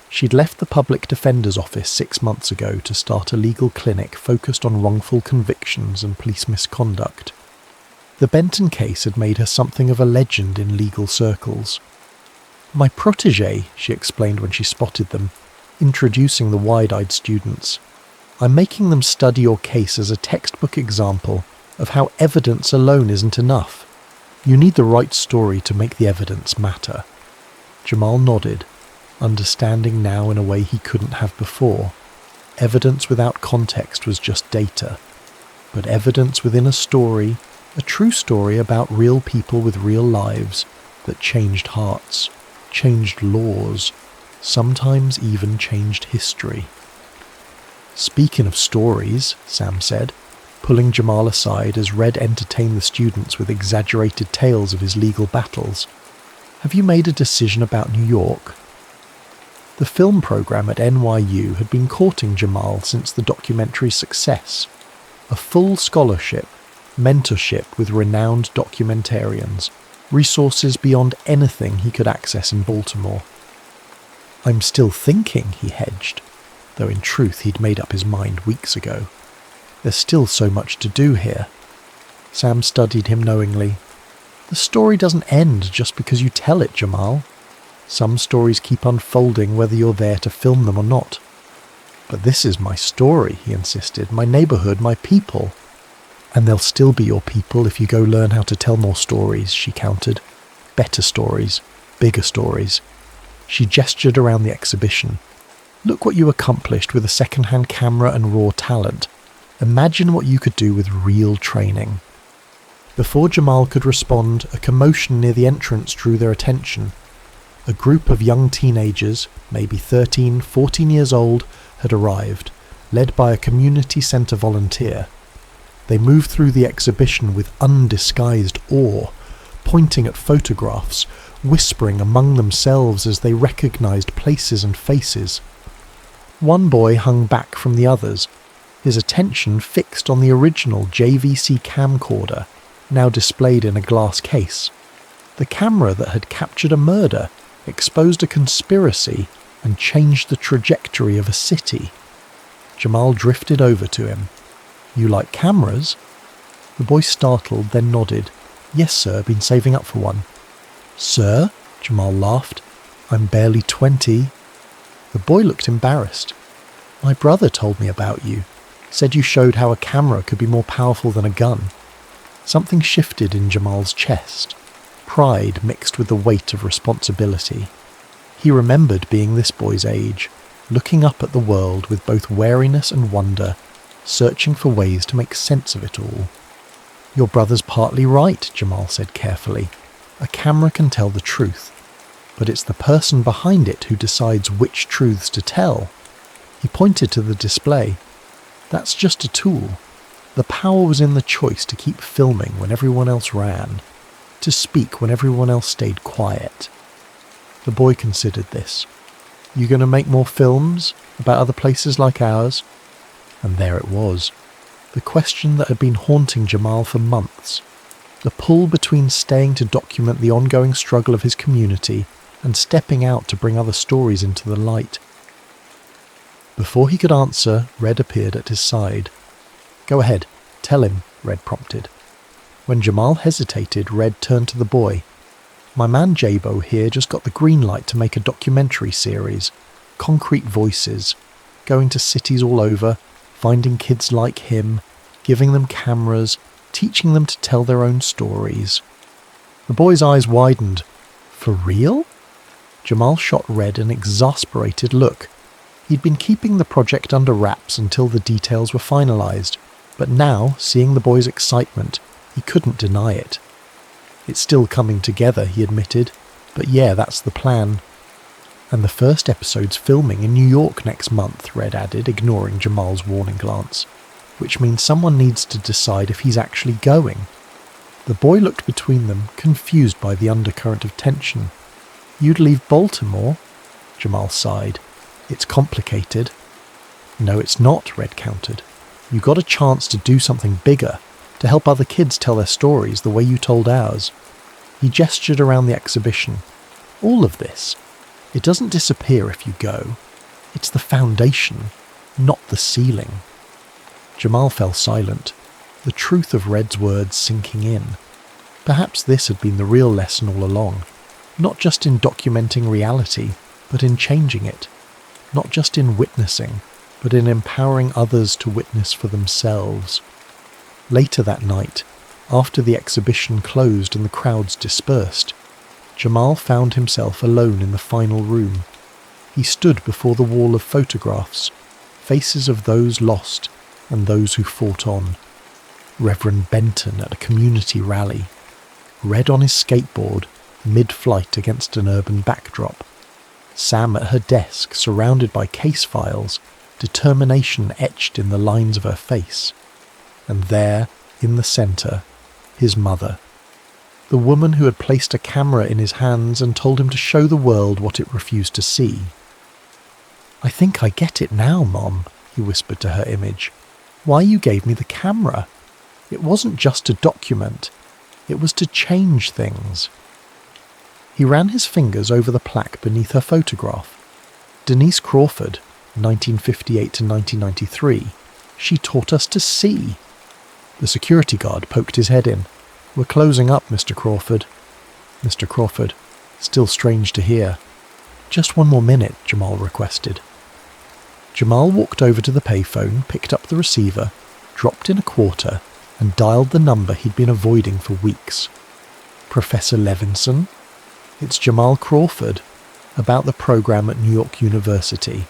S1: She'd left the public defender's office 6 months ago to start a legal clinic focused on wrongful convictions and police misconduct. The Benton case had made her something of a legend in legal circles. "My protégé," she explained when she spotted them, introducing the wide-eyed students. "I'm making them study your case as a textbook example of how evidence alone isn't enough. You need the right story to make the evidence matter." Jamal nodded, understanding now in a way he couldn't have before. Evidence without context was just data. But evidence within a story, a true story about real people with real lives that changed hearts, changed laws, sometimes even changed history. "Speaking of stories," Sam said, pulling Jamal aside as Red entertained the students with exaggerated tales of his legal battles, "have you made a decision about New York?" The film program at NYU had been courting Jamal since the documentary's success. A full scholarship, mentorship with renowned documentarians, resources beyond anything he could access in Baltimore. "I'm still thinking," he hedged, though in truth he'd made up his mind weeks ago. "There's still so much to do here." Sam studied him knowingly. "The story doesn't end just because you tell it, Jamal. Some stories keep unfolding whether you're there to film them or not." "But this is my story," he insisted, "my neighbourhood, my people." "And they'll still be your people if you go learn how to tell more stories," she countered. "Better stories, bigger stories." She gestured around the exhibition. "Look what you accomplished with a second-hand camera and raw talent. Imagine what you could do with real training." Before Jamal could respond, a commotion near the entrance drew their attention. A group of young teenagers, maybe 13, 14 years old, had arrived, led by a community centre volunteer. They moved through the exhibition with undisguised awe, pointing at photographs, whispering among themselves as they recognised places and faces. One boy hung back from the others, his attention fixed on the original JVC camcorder, now displayed in a glass case. The camera that had captured a murder, exposed a conspiracy, and changed the trajectory of a city. Jamal drifted over to him. "You like cameras?" The boy startled, then nodded. "Yes, sir, been saving up for one." "Sir?" Jamal laughed. "I'm barely 20. The boy looked embarrassed. "My brother told me about you. Said you showed how a camera could be more powerful than a gun." Something shifted in Jamal's chest. Pride mixed with the weight of responsibility. He remembered being this boy's age, looking up at the world with both wariness and wonder, searching for ways to make sense of it all. "Your brother's partly right," Jamal said carefully. "A camera can tell the truth, but it's the person behind it who decides which truths to tell." He pointed to the display. "That's just a tool. The power was in the choice to keep filming when everyone else ran, to speak when everyone else stayed quiet." The boy considered this. "You going to make more films about other places like ours?" And there it was. The question that had been haunting Jamal for months. The pull between staying to document the ongoing struggle of his community and stepping out to bring other stories into the light. Before he could answer, Red appeared at his side. "Go ahead. Tell him, Red prompted. When Jamal hesitated, Red turned to the boy. My man Jabo here just got the green light to make a documentary series. Concrete voices. Going to cities all over, finding kids like him, giving them cameras, teaching them to tell their own stories. The boy's eyes widened. For real? Jamal shot Red an exasperated look. He'd been keeping the project under wraps until the details were finalised, but now, seeing the boy's excitement, he couldn't deny it. It's still coming together, he admitted, but yeah, that's the plan. And the first episode's filming in New York next month, Red added, ignoring Jamal's warning glance, which means someone needs to decide if he's actually going. The boy looked between them, confused by the undercurrent of tension. You'd leave Baltimore? Jamal sighed. It's complicated. No, it's not, Red countered. You got a chance to do something bigger, to help other kids tell their stories the way you told ours. He gestured around the exhibition. All of this. It doesn't disappear if you go. It's the foundation, not the ceiling. Jamal fell silent, the truth of Red's words sinking in. Perhaps this had been the real lesson all along. Not just in documenting reality, but in changing it. Not just in witnessing, but in empowering others to witness for themselves. Later that night, after the exhibition closed and the crowds dispersed, Jamal found himself alone in the final room. He stood before the wall of photographs, faces of those lost and those who fought on. Reverend Benton at a community rally, Red on his skateboard, mid-flight against an urban backdrop. Sam at her desk, surrounded by case files, determination etched in the lines of her face. And there, in the centre, his mother. The woman who had placed a camera in his hands and told him to show the world what it refused to see. I think I get it now, Mom, he whispered to her image. Why you gave me the camera. It wasn't just to document. It was to change things. He ran his fingers over the plaque beneath her photograph. Denise Crawford, 1958 to 1993. She taught us to see. The security guard poked his head in. We're closing up, Mr. Crawford. Mr. Crawford, still strange to hear. Just one more minute, Jamal requested. Jamal walked over to the payphone, picked up the receiver, dropped in a quarter, and dialed the number he'd been avoiding for weeks. Professor Levinson? It's Jamal Crawford, about the program at New York University.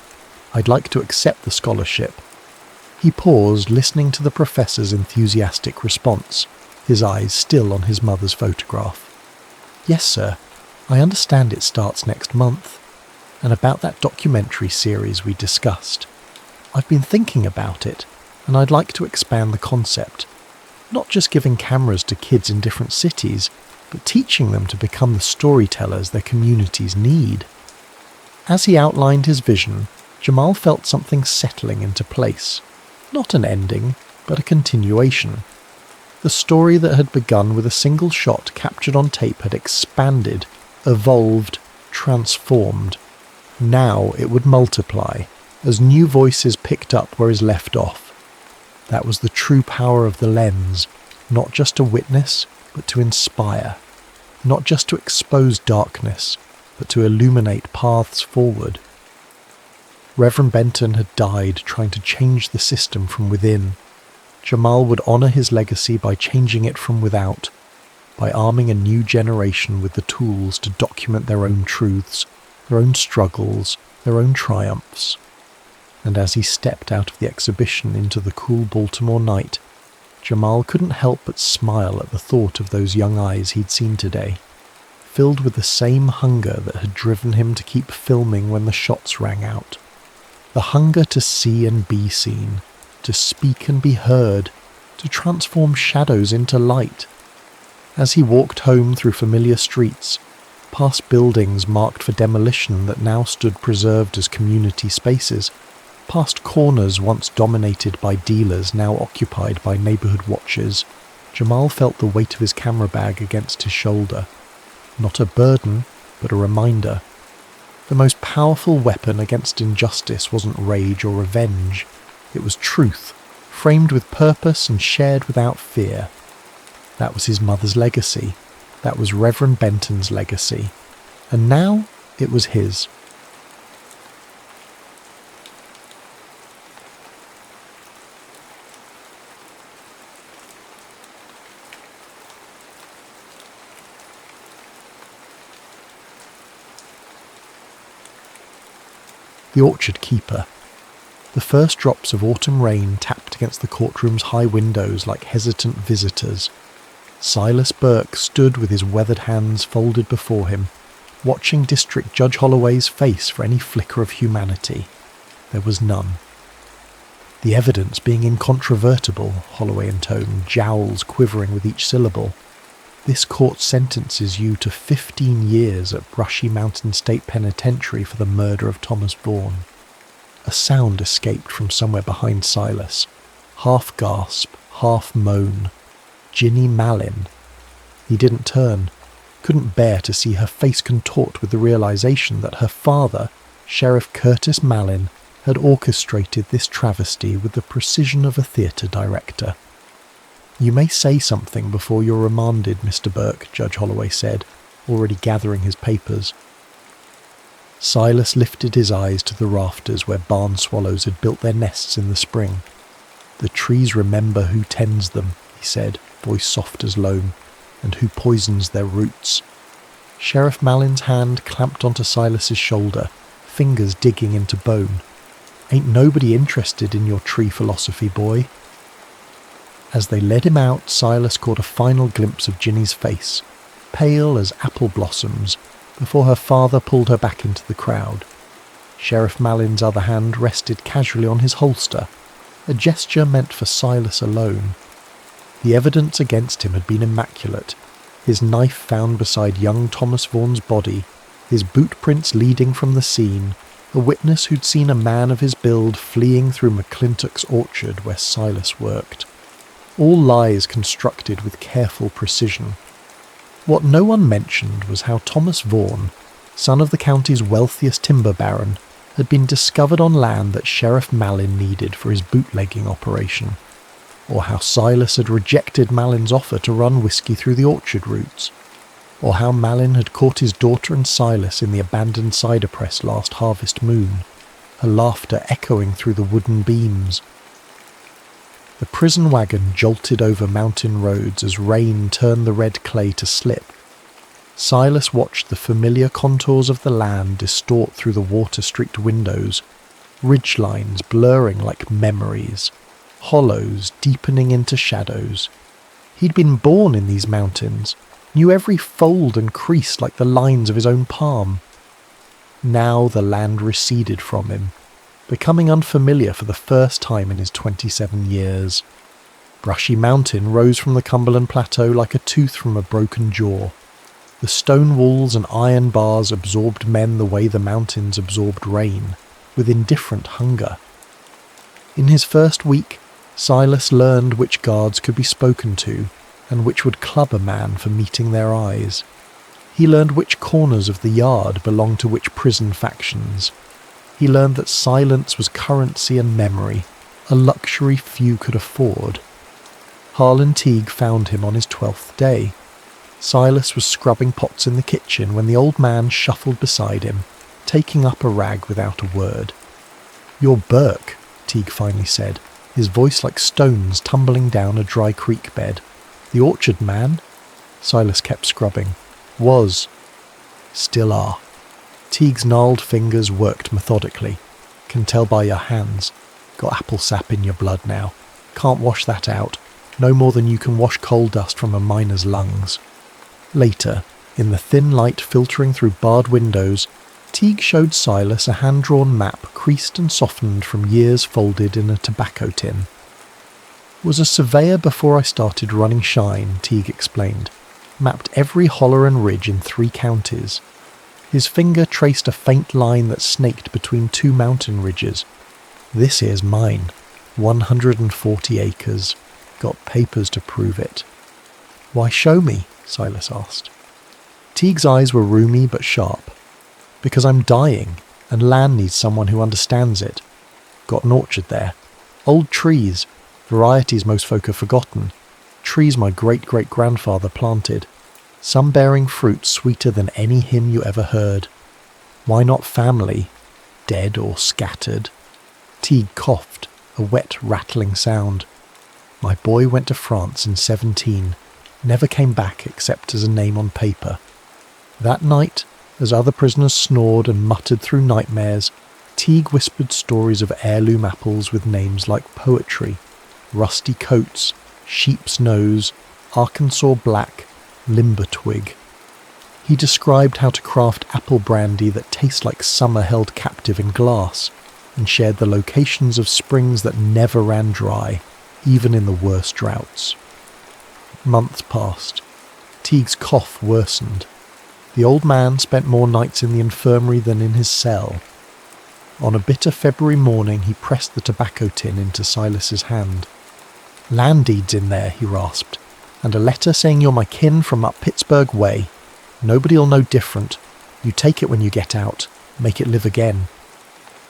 S1: I'd like to accept the scholarship. He paused, listening to the professor's enthusiastic response, his eyes still on his mother's photograph. Yes, sir. I understand it starts next month. And about that documentary series we discussed. I've been thinking about it, and I'd like to expand the concept. Not just giving cameras to kids in different cities, but teaching them to become the storytellers their communities need. As he outlined his vision, Jamal felt something settling into place. Not an ending, but a continuation. The story that had begun with a single shot captured on tape had expanded, evolved, transformed. Now it would multiply, as new voices picked up where his left off. That was the true power of the lens, not just to witness, but to inspire. Not just to expose darkness, but to illuminate paths forward. Reverend Benton had died trying to change the system from within. Jamal would honour his legacy by changing it from without, by arming a new generation with the tools to document their own truths, their own struggles, their own triumphs. And as he stepped out of the exhibition into the cool Baltimore night, Jamal couldn't help but smile at the thought of those young eyes he'd seen today, filled with the same hunger that had driven him to keep filming when the shots rang out. The hunger to see and be seen, to speak and be heard, to transform shadows into light. As he walked home through familiar streets, past buildings marked for demolition that now stood preserved as community spaces, past corners once dominated by dealers now occupied by neighbourhood watchers, Jamal felt the weight of his camera bag against his shoulder. Not a burden, but a reminder. The most powerful weapon against injustice wasn't rage or revenge. It was truth. framed with purpose and shared without fear. That was his mother's legacy. That was Reverend Benton's legacy. And now it was his. The orchard keeper. The first drops of autumn rain tapped against the courtroom's high windows like hesitant visitors. Silas Burke stood with his weathered hands folded before him, watching District Judge Holloway's face for any flicker of humanity. There was none. The evidence being incontrovertible, Holloway intoned, jowls quivering with each syllable. This court sentences you to 15 years at Brushy Mountain State Penitentiary for the murder of Thomas Vaughan. A sound escaped from somewhere behind Silas. Half gasp, half moan. Ginny Mallin. He didn't turn. Couldn't bear to see her face contort with the realization that her father, Sheriff Curtis Mallin, had orchestrated this travesty with the precision of a theatre director. "You may say something before you're remanded, Mr. Burke," Judge Holloway said, already gathering his papers. Silas lifted his eyes to the rafters where barn swallows had built their nests in the spring. "The trees remember who tends them," he said, voice soft as loam, "and who poisons their roots." Sheriff Mallin's hand clamped onto Silas's shoulder, fingers digging into bone. "Ain't nobody interested in your tree philosophy, boy." As they led him out, Silas caught a final glimpse of Ginny's face, pale as apple blossoms, before her father pulled her back into the crowd. Sheriff Mallin's other hand rested casually on his holster, a gesture meant for Silas alone. The evidence against him had been immaculate. His knife found beside young Thomas Vaughan's body, his boot prints leading from the scene, a witness who'd seen a man of his build fleeing through McClintock's orchard where Silas worked. All lies constructed with careful precision. What no one mentioned was how Thomas Vaughan, son of the county's wealthiest timber baron, had been discovered on land that Sheriff Mallin needed for his bootlegging operation, or how Silas had rejected Mallin's offer to run whiskey through the orchard routes, or how Mallin had caught his daughter and Silas in the abandoned cider press last harvest moon, her laughter echoing through the wooden beams. The prison wagon jolted over mountain roads as rain turned the red clay to slip. Silas watched the familiar contours of the land distort through the water-streaked windows, ridgelines blurring like memories, hollows deepening into shadows. He'd been born in these mountains, knew every fold and crease like the lines of his own palm. Now the land receded from him, becoming unfamiliar for the first time in his 27 years. Brushy Mountain rose from the Cumberland Plateau like a tooth from a broken jaw. The stone walls and iron bars absorbed men the way the mountains absorbed rain, with indifferent hunger. In his first week, Silas learned which guards could be spoken to, and which would club a man for meeting their eyes. He learned which corners of the yard belonged to which prison factions. He learned that silence was currency and memory, a luxury few could afford. Harlan Teague found him on his 12th day. Silas was scrubbing pots in the kitchen when the old man shuffled beside him, taking up a rag without a word. "You're Burke," Teague finally said, his voice like stones tumbling down a dry creek bed. "The orchard man?" Silas kept scrubbing. "Was. Still are." Teague's gnarled fingers worked methodically. "Can tell by your hands. Got apple sap in your blood now. Can't wash that out. No more than you can wash coal dust from a miner's lungs." Later, in the thin light filtering through barred windows, Teague showed Silas a hand-drawn map creased and softened from years folded in a tobacco tin. "Was a surveyor before I started running shine," Teague explained. "Mapped every holler and ridge in 3 counties. His finger traced a faint line that snaked between 2 mountain ridges. This here's mine. 140 acres. Got papers to prove it." "Why show me?" Silas asked. Teague's eyes were roomy but sharp. "Because I'm dying, and land needs someone who understands it. Got an orchard there. Old trees, Varieties most folk have forgotten. Trees my great-great-grandfather planted. Some bearing fruit sweeter than any hymn you ever heard. Why not family, dead or scattered? Teague coughed, a wet, rattling sound. My boy went to France in 17, never came back except as a name on paper. That night, as other prisoners snored and muttered through nightmares, Teague whispered stories of heirloom apples with names like poetry, rusty coats, sheep's nose, Arkansas black, limber twig. He described how to craft apple brandy that tastes like summer held captive in glass, and shared the locations of springs that never ran dry, even in the worst droughts. Months passed. Teague's cough worsened. The old man spent more nights in the infirmary than in his cell. On a bitter February morning he pressed the tobacco tin into Silas's hand. "Land deeds in there," he rasped, "and a letter saying you're my kin from up Pittsburgh way. Nobody'll know different. You take it when you get out. Make it live again."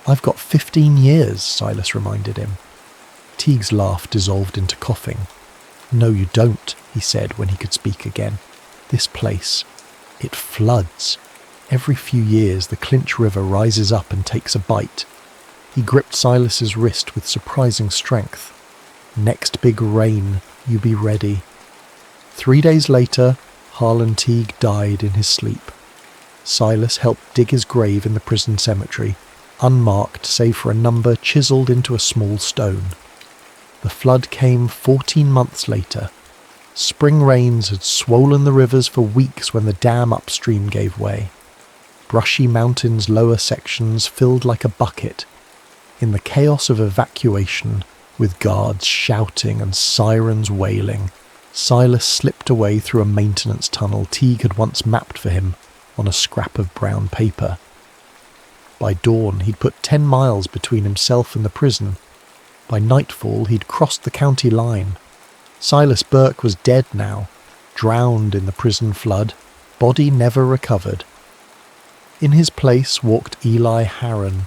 S1: "I've got 15 years, Silas reminded him. Teague's laugh dissolved into coughing. "No, you don't," he said when he could speak again. "This place, it floods. Every few years the Clinch River rises up and takes a bite." He gripped Silas's wrist with surprising strength. "Next big rain, you be ready." 3 days later, Harlan Teague died in his sleep. Silas helped dig his grave in the prison cemetery, unmarked save for a number chiselled into a small stone. The flood came 14 months later. Spring rains had swollen the rivers for weeks when the dam upstream gave way. Brushy mountains' lower sections filled like a bucket. In the chaos of evacuation, with guards shouting and sirens wailing, Silas slipped away through a maintenance tunnel Teague had once mapped for him on a scrap of brown paper. By dawn he'd put 10 miles between himself and the prison. By nightfall he'd crossed the county line. Silas Burke was dead now, drowned in the prison flood, body never recovered. In his place walked Eli Harron,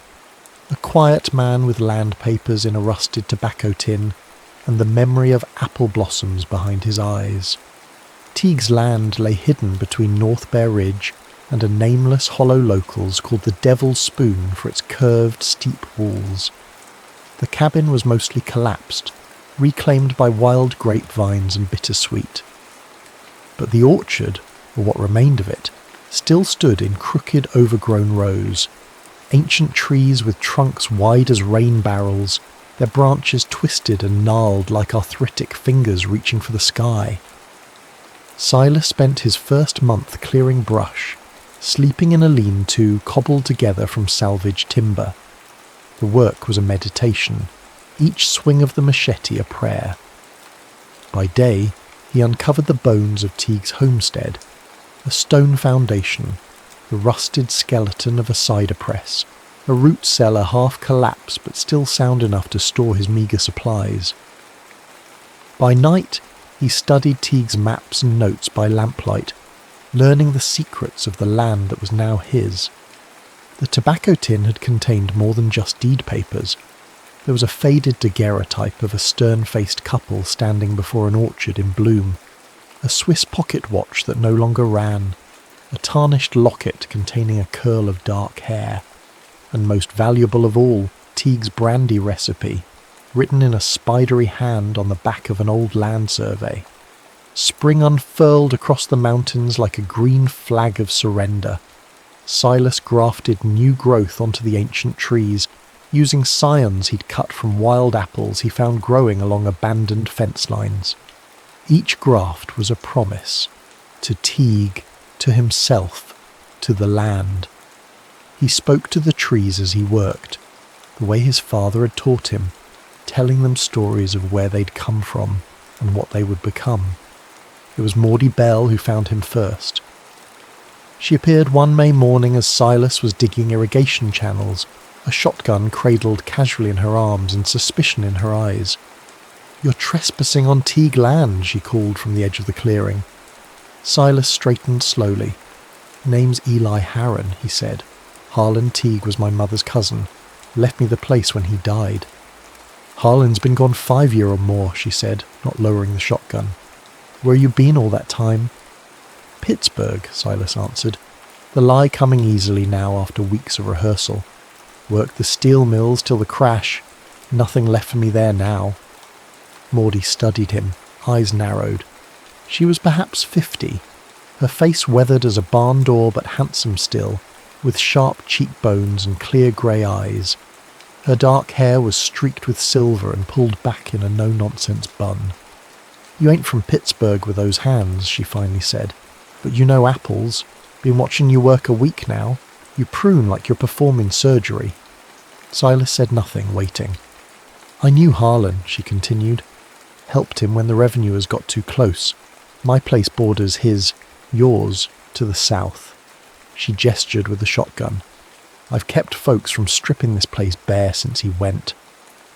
S1: a quiet man with land papers in a rusted tobacco tin, and the memory of apple blossoms behind his eyes. Teague's land lay hidden between North Bear Ridge and a nameless hollow locals called the Devil's Spoon for its curved, steep walls. The cabin was mostly collapsed, reclaimed by wild grapevines and bittersweet. But the orchard, or what remained of it, still stood in crooked, overgrown rows. Ancient trees with trunks wide as rain barrels, their branches twisted and gnarled like arthritic fingers reaching for the sky. Silas spent his first month clearing brush, sleeping in a lean-to cobbled together from salvaged timber. The work was a meditation, each swing of the machete a prayer. By day, he uncovered the bones of Teague's homestead, a stone foundation, the rusted skeleton of a cider press, a root cellar half collapsed but still sound enough to store his meagre supplies. By night, he studied Teague's maps and notes by lamplight, learning the secrets of the land that was now his. The tobacco tin had contained more than just deed papers. There was a faded daguerreotype of a stern-faced couple standing before an orchard in bloom, a Swiss pocket watch that no longer ran, a tarnished locket containing a curl of dark hair, and most valuable of all, Teague's brandy recipe, written in a spidery hand on the back of an old land survey. Spring unfurled across the mountains like a green flag of surrender. Silas grafted new growth onto the ancient trees, using scions he'd cut from wild apples he found growing along abandoned fence lines. Each graft was a promise, to Teague, to himself, to the land. He spoke to the trees as he worked, the way his father had taught him, telling them stories of where they'd come from and what they would become. It was Maudie Bell who found him first. She appeared one May morning as Silas was digging irrigation channels, a shotgun cradled casually in her arms and suspicion in her eyes. "You're trespassing on Teague land," she called from the edge of the clearing. Silas straightened slowly. "Name's Eli Harron," he said. "Harlan Teague was my mother's cousin. Left me the place when he died." "Harlan's been gone 5 years or more," she said, not lowering the shotgun. "Where you been all that time?" "Pittsburgh," Silas answered, the lie coming easily now after weeks of rehearsal. "Worked the steel mills till the crash. Nothing left for me there now." Maudie studied him, eyes narrowed. She was perhaps 50, her face weathered as a barn door but handsome still, with sharp cheekbones and clear grey eyes. Her dark hair was streaked with silver and pulled back in a no-nonsense bun. "You ain't from Pittsburgh with those hands," she finally said, "but you know apples. Been watching you work a week now. You prune like you're performing surgery." Silas said nothing, waiting. "I knew Harlan," she continued. "Helped him when the revenuers got too close. My place borders yours, to the south." She gestured with the shotgun. "I've kept folks from stripping this place bare since he went.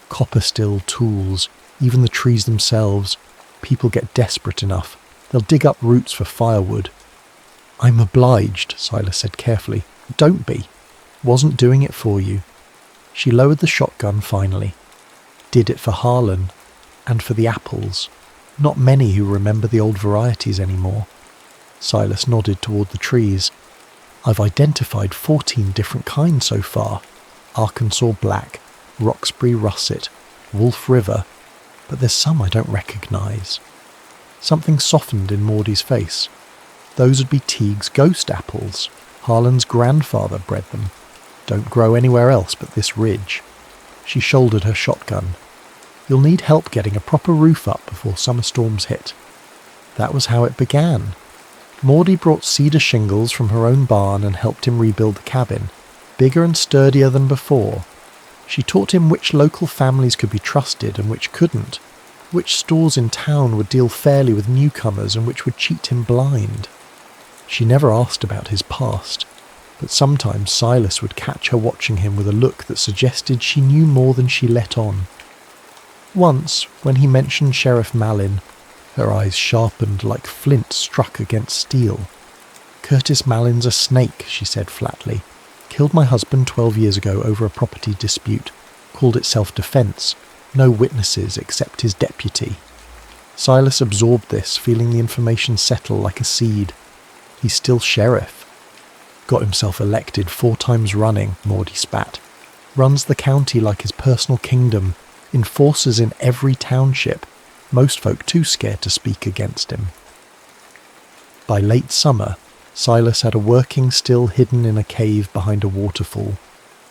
S1: Copper still, tools, even the trees themselves. People get desperate enough. They'll dig up roots for firewood." "I'm obliged," Silas said carefully. "Don't be. Wasn't doing it for you." She lowered the shotgun finally. "Did it for Harlan. And for the apples. Not many who remember the old varieties anymore." Silas nodded toward the trees. "I've identified 14 different kinds so far. Arkansas Black, Roxbury Russet, Wolf River, but there's some I don't recognise." Something softened in Maudie's face. "Those would be Teague's ghost apples. Harlan's grandfather bred them. Don't grow anywhere else but this ridge." She shouldered her shotgun. "You'll need help getting a proper roof up before summer storms hit." That was how it began. Maudie brought cedar shingles from her own barn and helped him rebuild the cabin, bigger and sturdier than before. She taught him which local families could be trusted and which couldn't, which stores in town would deal fairly with newcomers and which would cheat him blind. She never asked about his past, but sometimes Silas would catch her watching him with a look that suggested she knew more than she let on. Once, when he mentioned Sheriff Malin, her eyes sharpened like flint struck against steel. "Curtis Malin's a snake," she said flatly. "Killed my husband 12 years ago over a property dispute. Called it self-defense. No witnesses except his deputy." Silas absorbed this, feeling the information settle like a seed. He's still sheriff. Got himself elected 4 times running, Maudie spat. Runs the county like his personal kingdom. Enforcers in every township. Most folk too scared to speak against him. By late summer, Silas had a working still hidden in a cave behind a waterfall,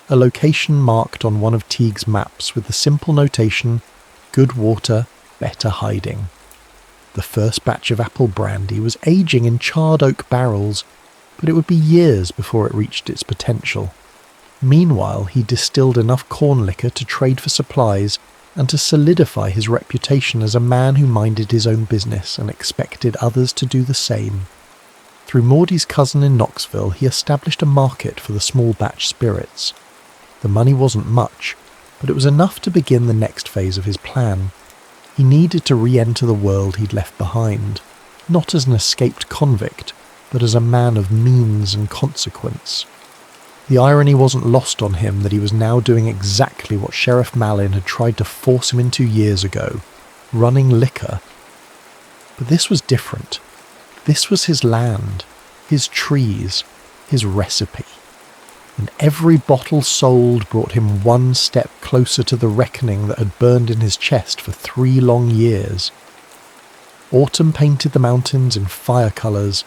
S1: a location marked on one of Teague's maps with the simple notation, "Good water, better hiding." The first batch of apple brandy was aging in charred oak barrels, but it would be years before it reached its potential. Meanwhile, he distilled enough corn liquor to trade for supplies and to solidify his reputation as a man who minded his own business and expected others to do the same. Through Maudie's cousin in Knoxville, he established a market for the small batch spirits. The money wasn't much, but it was enough to begin the next phase of his plan. He needed to re-enter the world he'd left behind, not as an escaped convict, but as a man of means and consequence. The irony wasn't lost on him that he was now doing exactly what Sheriff Malin had tried to force him into years ago, running liquor. But this was different. This was his land, his trees, his recipe. And every bottle sold brought him one step closer to the reckoning that had burned in his chest for 3 long years. Autumn painted the mountains in fire colours.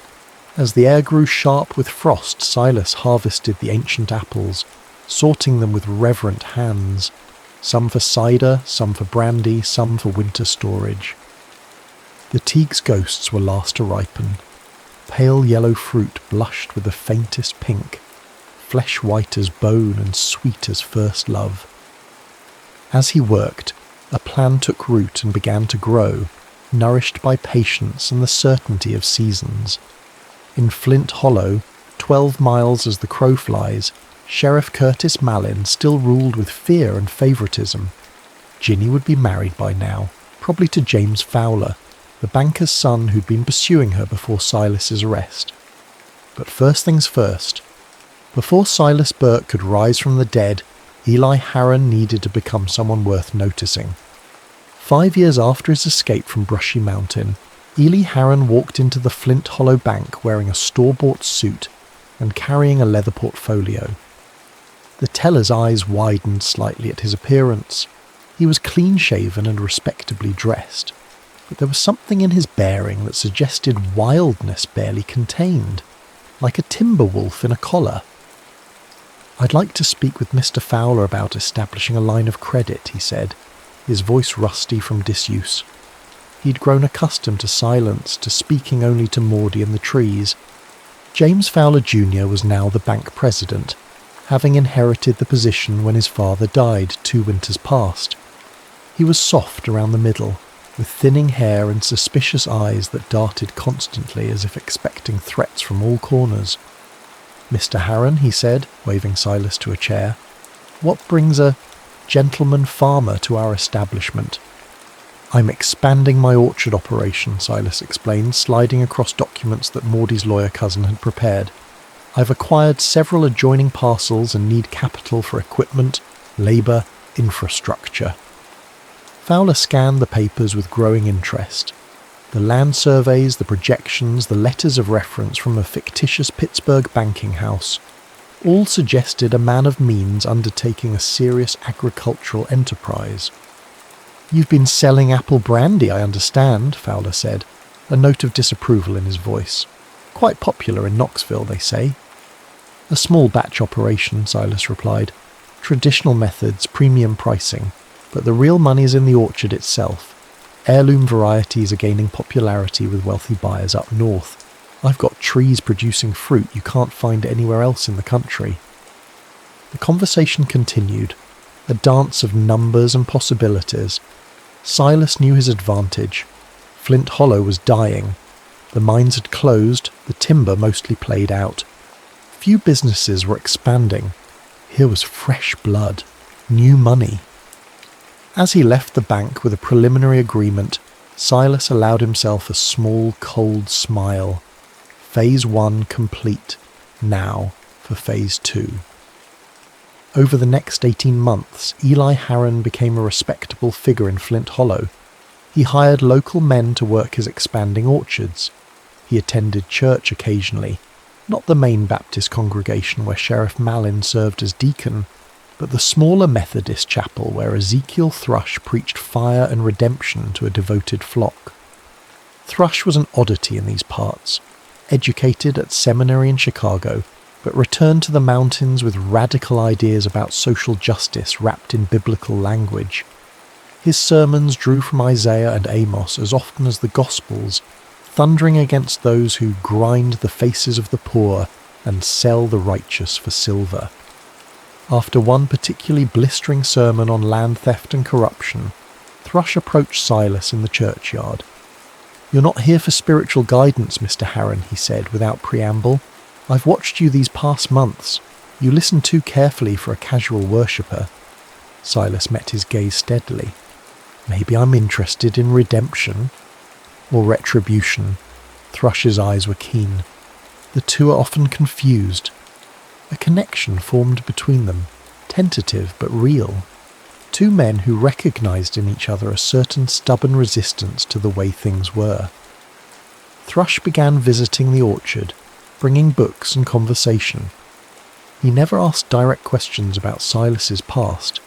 S1: As the air grew sharp with frost, Silas harvested the ancient apples, sorting them with reverent hands, some for cider, some for brandy, some for winter storage. The Teague's ghosts were last to ripen. Pale yellow fruit blushed with the faintest pink, flesh white as bone and sweet as first love. As he worked, a plan took root and began to grow, nourished by patience and the certainty of seasons. In Flint Hollow, 12 miles as the crow flies, Sheriff Curtis Malin still ruled with fear and favouritism. Ginny would be married by now, probably to James Fowler, the banker's son who'd been pursuing her before Silas's arrest. But first things first. Before Silas Burke could rise from the dead, Eli Harron needed to become someone worth noticing. 5 years after his escape from Brushy Mountain, Eli Harron walked into the Flint Hollow Bank wearing a store-bought suit and carrying a leather portfolio. The teller's eyes widened slightly at his appearance. He was clean-shaven and respectably dressed, but there was something in his bearing that suggested wildness barely contained, like a timber wolf in a collar. "I'd like to speak with Mr. Fowler about establishing a line of credit," he said, his voice rusty from disuse. He'd grown accustomed to silence, to speaking only to Maudie and the trees. James Fowler Jr. was now the bank president, having inherited the position when his father died 2 winters past. He was soft around the middle, with thinning hair and suspicious eyes that darted constantly as if expecting threats from all corners. "Mr. Harron," he said, waving Silas to a chair, "what brings a gentleman farmer to our establishment?" "I'm expanding my orchard operation," Silas explained, sliding across documents that Maudie's lawyer cousin had prepared. "I've acquired several adjoining parcels and need capital for equipment, labour, infrastructure." Fowler scanned the papers with growing interest. The land surveys, the projections, the letters of reference from a fictitious Pittsburgh banking house all suggested a man of means undertaking a serious agricultural enterprise. "You've been selling apple brandy, I understand," Fowler said, a note of disapproval in his voice. "Quite popular in Knoxville, they say." "A small batch operation," Silas replied. "Traditional methods, premium pricing, but the real money's in the orchard itself. Heirloom varieties are gaining popularity with wealthy buyers up north. I've got trees producing fruit you can't find anywhere else in the country." The conversation continued, a dance of numbers and possibilities. Silas knew his advantage. Flint Hollow was dying. The mines had closed, the timber mostly played out. Few businesses were expanding. Here was fresh blood, new money. As he left the bank with a preliminary agreement, Silas allowed himself a small, cold smile. Phase 1 complete. Now for Phase 2. Over the next 18 months, Eli Harron became a respectable figure in Flint Hollow. He hired local men to work his expanding orchards. He attended church occasionally, not the main Baptist congregation where Sheriff Mallin served as deacon, but the smaller Methodist chapel where Ezekiel Thrush preached fire and redemption to a devoted flock. Thrush was an oddity in these parts, educated at seminary in Chicago, but returned to the mountains with radical ideas about social justice wrapped in biblical language. His sermons drew from Isaiah and Amos as often as the Gospels, thundering against those who grind the faces of the poor and sell the righteous for silver. After one particularly blistering sermon on land theft and corruption, Thrush approached Silas in the churchyard. "You're not here for spiritual guidance, Mr. Harron," he said without preamble. "I've watched you these past months. You listen too carefully for a casual worshipper." Silas met his gaze steadily. "Maybe I'm interested in redemption or retribution." Thrush's eyes were keen. The two are often confused. A connection formed between them, tentative but real. Two men who recognized in each other a certain stubborn resistance to the way things were. Thrush began visiting the orchard, bringing books and conversation. He never asked direct questions about Silas's past,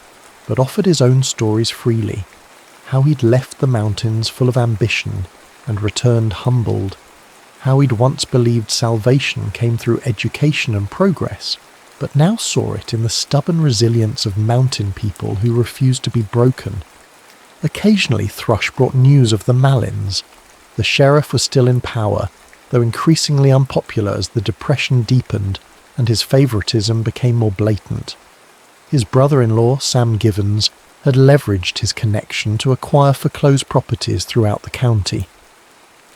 S1: but offered his own stories freely, how he'd left the mountains full of ambition and returned humbled, how he'd once believed salvation came through education and progress, but now saw it in the stubborn resilience of mountain people who refused to be broken. Occasionally Thrush brought news of the Mallins. The sheriff was still in power, though increasingly unpopular as the Depression deepened and his favouritism became more blatant. His brother-in-law, Sam Givens, had leveraged his connection to acquire foreclosed properties throughout the county.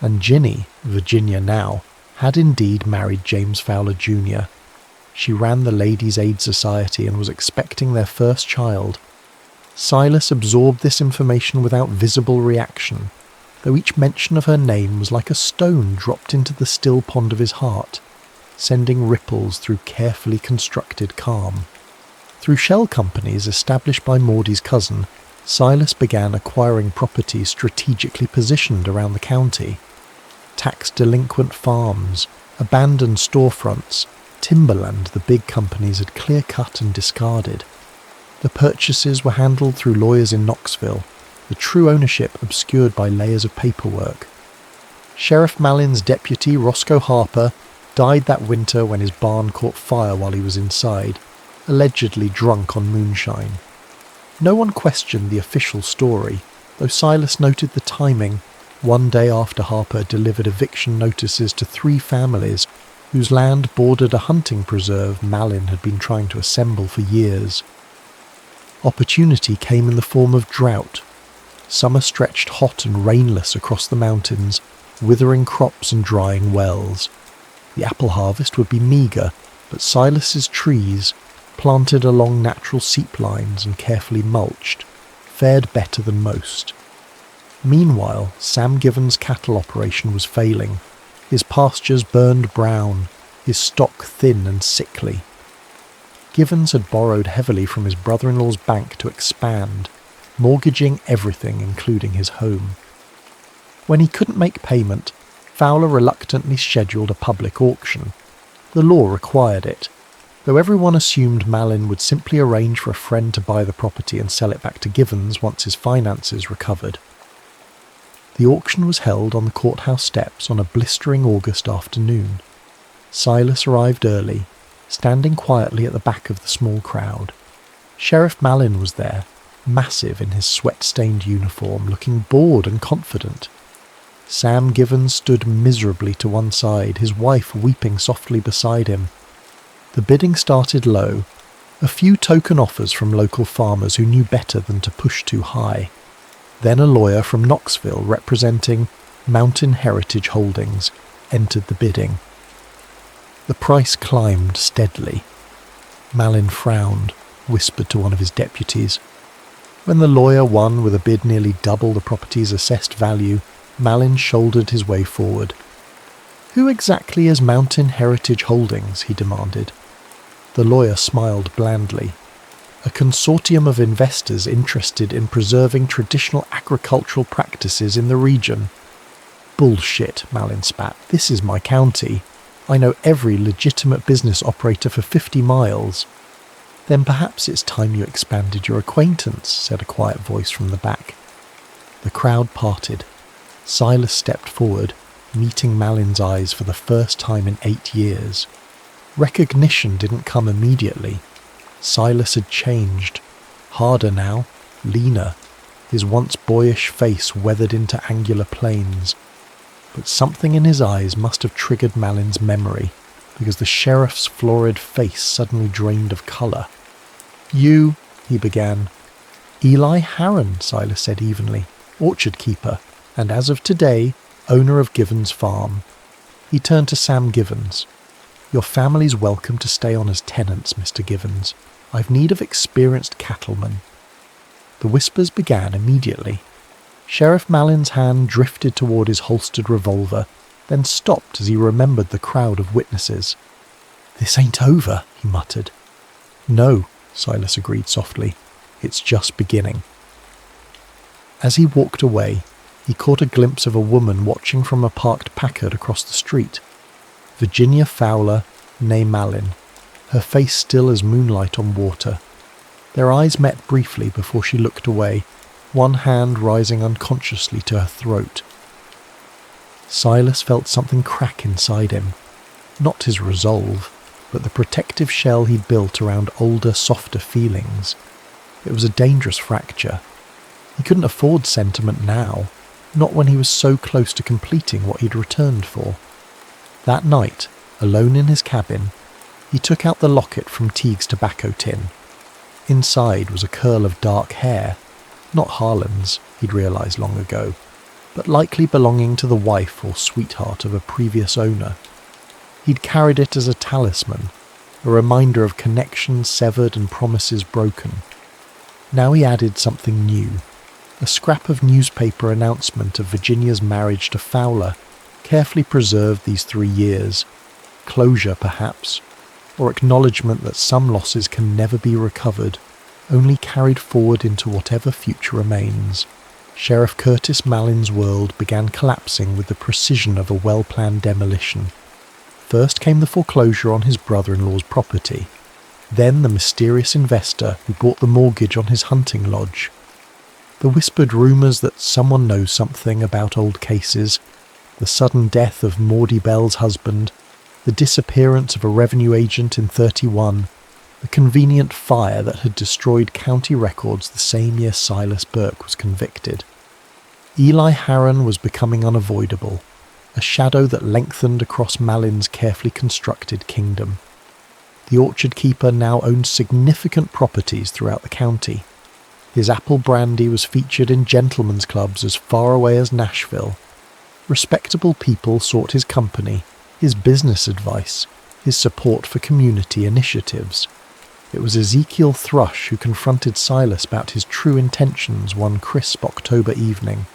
S1: And Ginny, Virginia now, had indeed married James Fowler Jr. She ran the Ladies' Aid Society and was expecting their first child. Silas absorbed this information without visible reaction, though each mention of her name was like a stone dropped into the still pond of his heart, sending ripples through carefully constructed calm. Through shell companies established by Maudie's cousin, Silas began acquiring properties strategically positioned around the county. Tax-delinquent farms, abandoned storefronts, timberland the big companies had clear-cut and discarded. The purchases were handled through lawyers in Knoxville, the true ownership obscured by layers of paperwork. Sheriff Malin's deputy, Roscoe Harper, died that winter when his barn caught fire while he was inside, allegedly drunk on moonshine. No one questioned the official story, though Silas noted the timing, one day after Harper delivered eviction notices to 3 families whose land bordered a hunting preserve Malin had been trying to assemble for years. Opportunity came in the form of drought. Summer stretched hot and rainless across the mountains, withering crops and drying wells. The apple harvest would be meagre, but Silas's trees, planted along natural seep lines and carefully mulched, fared better than most. Meanwhile, Sam Given's cattle operation was failing. His pastures burned brown, his stock thin and sickly. Givens had borrowed heavily from his brother-in-law's bank to expand, mortgaging everything including his home. When he couldn't make payment, Fowler reluctantly scheduled a public auction. The law required it, though everyone assumed Malin would simply arrange for a friend to buy the property and sell it back to Givens once his finances recovered. The auction was held on the courthouse steps on a blistering August afternoon. Silas arrived early, standing quietly at the back of the small crowd. Sheriff Malin was there, massive in his sweat-stained uniform, looking bored and confident. Sam Givens stood miserably to one side, his wife weeping softly beside him. The bidding started low, a few token offers from local farmers who knew better than to push too high. Then a lawyer from Knoxville representing Mountain Heritage Holdings entered the bidding. The price climbed steadily. Malin frowned, whispered to one of his deputies. When the lawyer won with a bid nearly double the property's assessed value, Malin shouldered his way forward. "Who exactly is Mountain Heritage Holdings?" he demanded. The lawyer smiled blandly. "A consortium of investors interested in preserving traditional agricultural practices in the region." "Bullshit," Malin spat. "This is my county. I know every legitimate business operator for 50 miles. "Then perhaps it's time you expanded your acquaintance," said a quiet voice from the back. The crowd parted. Silas stepped forward, meeting Malin's eyes for the first time in 8 years. Recognition didn't come immediately. Silas had changed. Harder now, leaner, his once boyish face weathered into angular planes. But something in his eyes must have triggered Malin's memory, because the sheriff's florid face suddenly drained of colour. "You," he began. "Eli Harron," Silas said evenly, "orchard keeper, and as of today, owner of Givens Farm." He turned to Sam Givens. "Your family's welcome to stay on as tenants, Mr. Givens. I've need of experienced cattlemen." The whispers began immediately. Sheriff Malin's hand drifted toward his holstered revolver, then stopped as he remembered the crowd of witnesses. "This ain't over," he muttered. "No," Silas agreed softly. "It's just beginning." As he walked away, he caught a glimpse of a woman watching from a parked Packard across the street. Virginia Fowler, née Malin, her face still as moonlight on water. Their eyes met briefly before she looked away, one hand rising unconsciously to her throat. Silas felt something crack inside him. Not his resolve, but the protective shell he'd built around older, softer feelings. It was a dangerous fracture. He couldn't afford sentiment now, not when he was so close to completing what he'd returned for. That night, alone in his cabin, he took out the locket from Teague's tobacco tin. Inside was a curl of dark hair, not Harlan's, he'd realised long ago, but likely belonging to the wife or sweetheart of a previous owner. He'd carried it as a talisman, a reminder of connections severed and promises broken. Now he added something new, a scrap of newspaper announcement of Virginia's marriage to Fowler, carefully preserved these 3 years. Closure, perhaps. or acknowledgement that some losses can never be recovered, only carried forward into whatever future remains. Sheriff Curtis Mallin's world began collapsing with the precision of a well-planned demolition. First came the foreclosure on his brother-in-law's property, then the mysterious investor who bought the mortgage on his hunting lodge. The whispered rumours that someone knows something about old cases, the sudden death of Maudie Bell's husband, the disappearance of a revenue agent in 31, the convenient fire that had destroyed county records the same year Silas Burke was convicted. Eli Harron was becoming unavoidable, a shadow that lengthened across Mallin's carefully constructed kingdom. The orchard keeper now owned significant properties throughout the county. His apple brandy was featured in gentlemen's clubs as far away as Nashville. Respectable people sought his company, his business advice, his support for community initiatives. It was Ezekiel Thrush who confronted Silas about his true intentions one crisp October evening.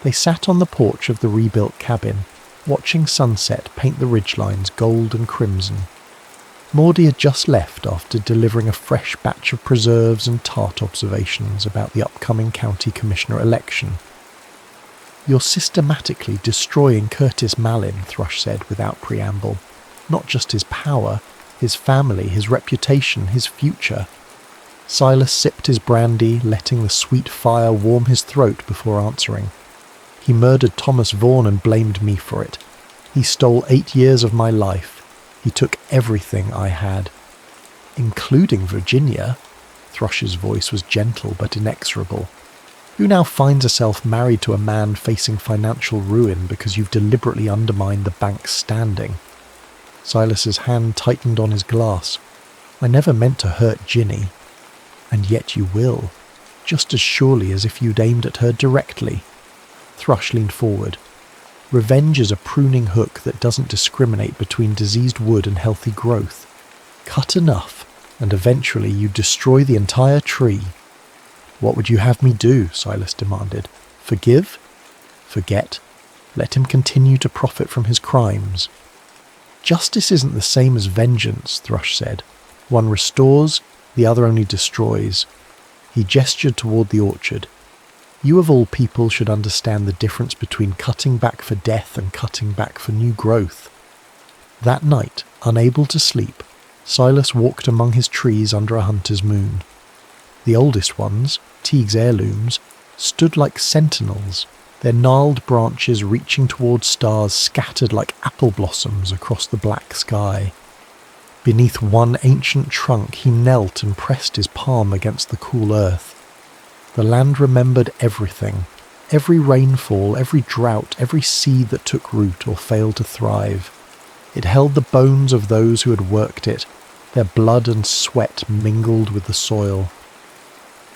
S1: They sat on the porch of the rebuilt cabin, watching sunset paint the ridgelines gold and crimson. Maudie had just left after delivering a fresh batch of preserves and tart observations about the upcoming county commissioner election. "You're systematically destroying Curtis Mallin," Thrush said without preamble. "Not just his power, his family, his reputation, his future." Silas sipped his brandy, letting the sweet fire warm his throat before answering. "He murdered Thomas Vaughan and blamed me for it. He stole 8 years of my life. He took everything I had." "Including Virginia?" Thrush's voice was gentle but inexorable. "Who now finds herself married to a man facing financial ruin because you've deliberately undermined the bank's standing?" Silas's hand tightened on his glass. "I never meant to hurt Ginny." "And yet you will, just as surely as if you'd aimed at her directly." Thrush leaned forward. "Revenge is a pruning hook that doesn't discriminate between diseased wood and healthy growth. Cut enough, and eventually you destroy the entire tree." "What would you have me do?" Silas demanded. "Forgive? Forget? Let him continue to profit from his crimes?" "Justice isn't the same as vengeance," Thrush said. "One restores, the other only destroys." He gestured toward the orchard. "You of all people should understand the difference between cutting back for death and cutting back for new growth." That night, unable to sleep, Silas walked among his trees under a hunter's moon. The oldest ones, Teague's heirlooms, stood like sentinels, their gnarled branches reaching toward stars scattered like apple blossoms across the black sky. Beneath one ancient trunk he knelt and pressed his palm against the cool earth. The land remembered everything, every rainfall, every drought, every seed that took root or failed to thrive. It held the bones of those who had worked it, their blood and sweat mingled with the soil.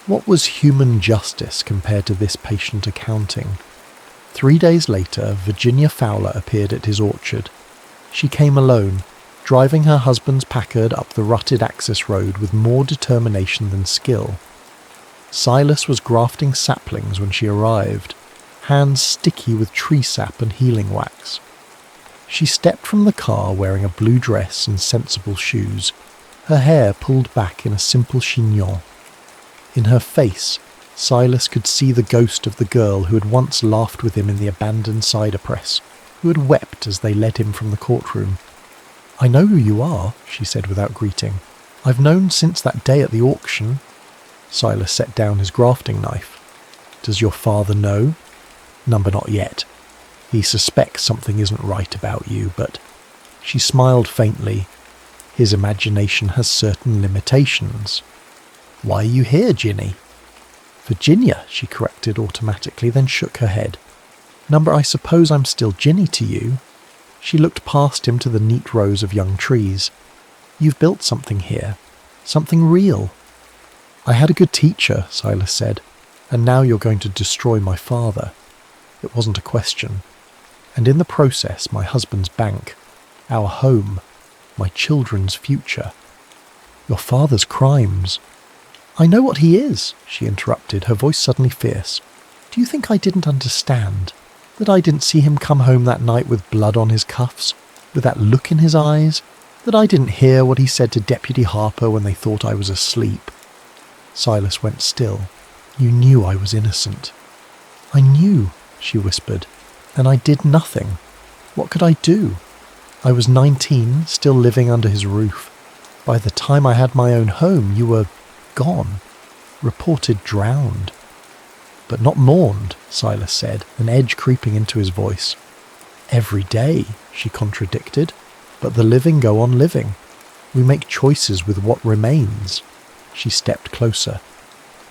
S1: What was human justice compared to this patient accounting? 3 days later, Virginia Fowler appeared at his orchard. She came alone, driving her husband's Packard up the rutted access road with more determination than skill. Silas was grafting saplings when she arrived, hands sticky with tree sap and healing wax. She stepped from the car wearing a blue dress and sensible shoes, her hair pulled back in a simple chignon. In her face, Silas could see the ghost of the girl who had once laughed with him in the abandoned cider press, who had wept as they led him from the courtroom. "I know who you are," she said without greeting. "I've known since that day at the auction." Silas set down his grafting knife. "Does your father know?" "Number not yet. He suspects something isn't right about you, but..." She smiled faintly. "His imagination has certain limitations." "Why are you here, Ginny?" "Virginia," she corrected automatically, then shook her head. "Number, I suppose I'm still Ginny to you." She looked past him to the neat rows of young trees. "You've built something here. Something real." "I had a good teacher," Silas said, "and now you're going to destroy my father." It wasn't a question. "And in the process, my husband's bank, our home, my children's future." "Your father's crimes." "I know what he is," she interrupted, her voice suddenly fierce. "Do you think I didn't understand? That I didn't see him come home that night with blood on his cuffs, with that look in his eyes, That I didn't hear what he said to Deputy Harper when they thought I was asleep. Silas went still. You knew I was innocent. I knew, she whispered, and I did nothing. What could I do? I was 19, still living under his roof. By the time I had my own home, you were gone, reported drowned. But not mourned, Silas said, an edge creeping into his voice. Every day, she contradicted, but the living go on living. We make choices with what remains. She stepped closer.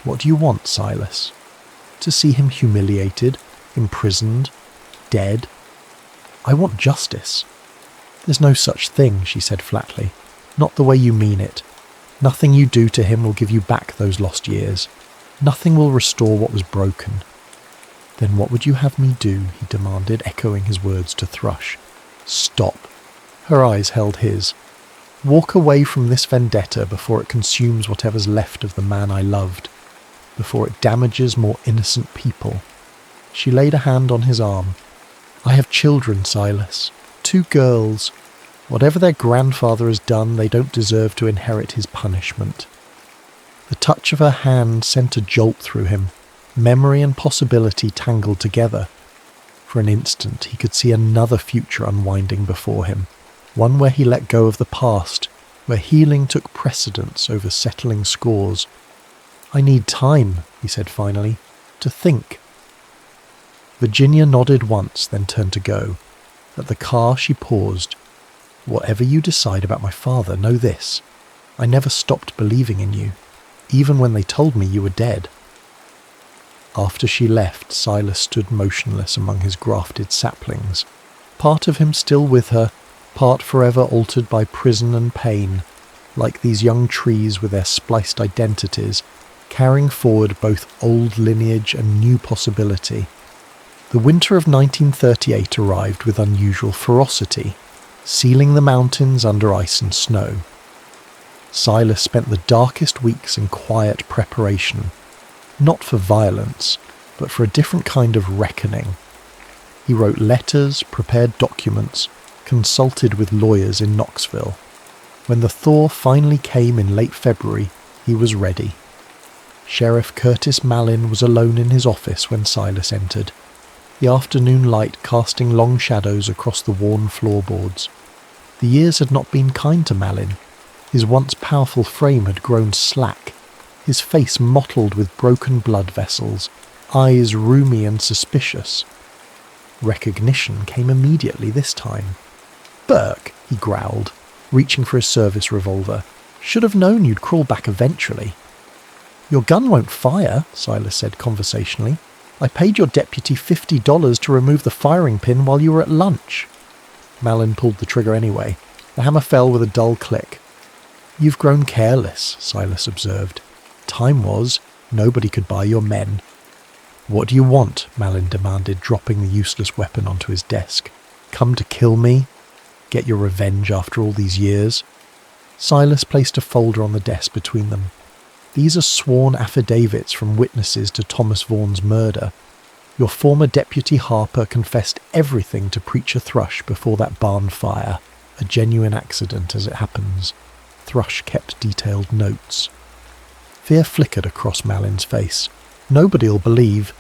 S1: What do you want, Silas? To see him humiliated, imprisoned, dead? I want justice. There's no such thing, she said flatly. Not the way you mean it. Nothing you do to him will give you back those lost years. Nothing will restore what was broken. Then what would you have me do? He demanded, echoing his words to Thrush. Stop. Her eyes held his. Walk away from this vendetta before it consumes whatever's left of the man I loved, before it damages more innocent people. She laid a hand on his arm. I have children, Silas. 2 girls. Whatever their grandfather has done, they don't deserve to inherit his punishment. The touch of her hand sent a jolt through him, memory and possibility tangled together. For an instant he could see another future unwinding before him, one where he let go of the past, where healing took precedence over settling scores. I need time, he said finally, to think. Virginia nodded once, then turned to go. At the car she paused. Whatever you decide about my father, know this. I never stopped believing in you, even when they told me you were dead. After she left, Silas stood motionless among his grafted saplings, part of him still with her, part forever altered by prison and pain, like these young trees with their spliced identities, carrying forward both old lineage and new possibility. The winter of 1938 arrived with unusual ferocity, sealing the mountains under ice and snow. Silas spent the darkest weeks in quiet preparation, not for violence, but for a different kind of reckoning. He wrote letters, prepared documents, consulted with lawyers in Knoxville. When the thaw finally came in late February, he was ready. Sheriff Curtis Mallin was alone in his office when Silas entered, the afternoon light casting long shadows across the worn floorboards. The years had not been kind to Mallin. His once powerful frame had grown slack, his face mottled with broken blood vessels, eyes rheumy and suspicious. Recognition came immediately this time. "Burke," he growled, reaching for his service revolver. "Should have known you'd crawl back eventually." "Your gun won't fire," Silas said conversationally. "I paid your deputy $50 to remove the firing pin while you were at lunch." Mallin pulled the trigger anyway. The hammer fell with a dull click. "You've grown careless," Silas observed. "Time was, nobody could buy your men." "What do you want?" Mallin demanded, dropping the useless weapon onto his desk. "Come to kill me? Get your revenge after all these years?" Silas placed a folder on the desk between them. "These are sworn affidavits from witnesses to Thomas Vaughan's murder. Your former deputy Harper confessed everything to Preacher Thrush before that barn fire, a genuine accident as it happens." Thrush kept detailed notes. Fear flickered across Mallin's face. "Nobody'll believe."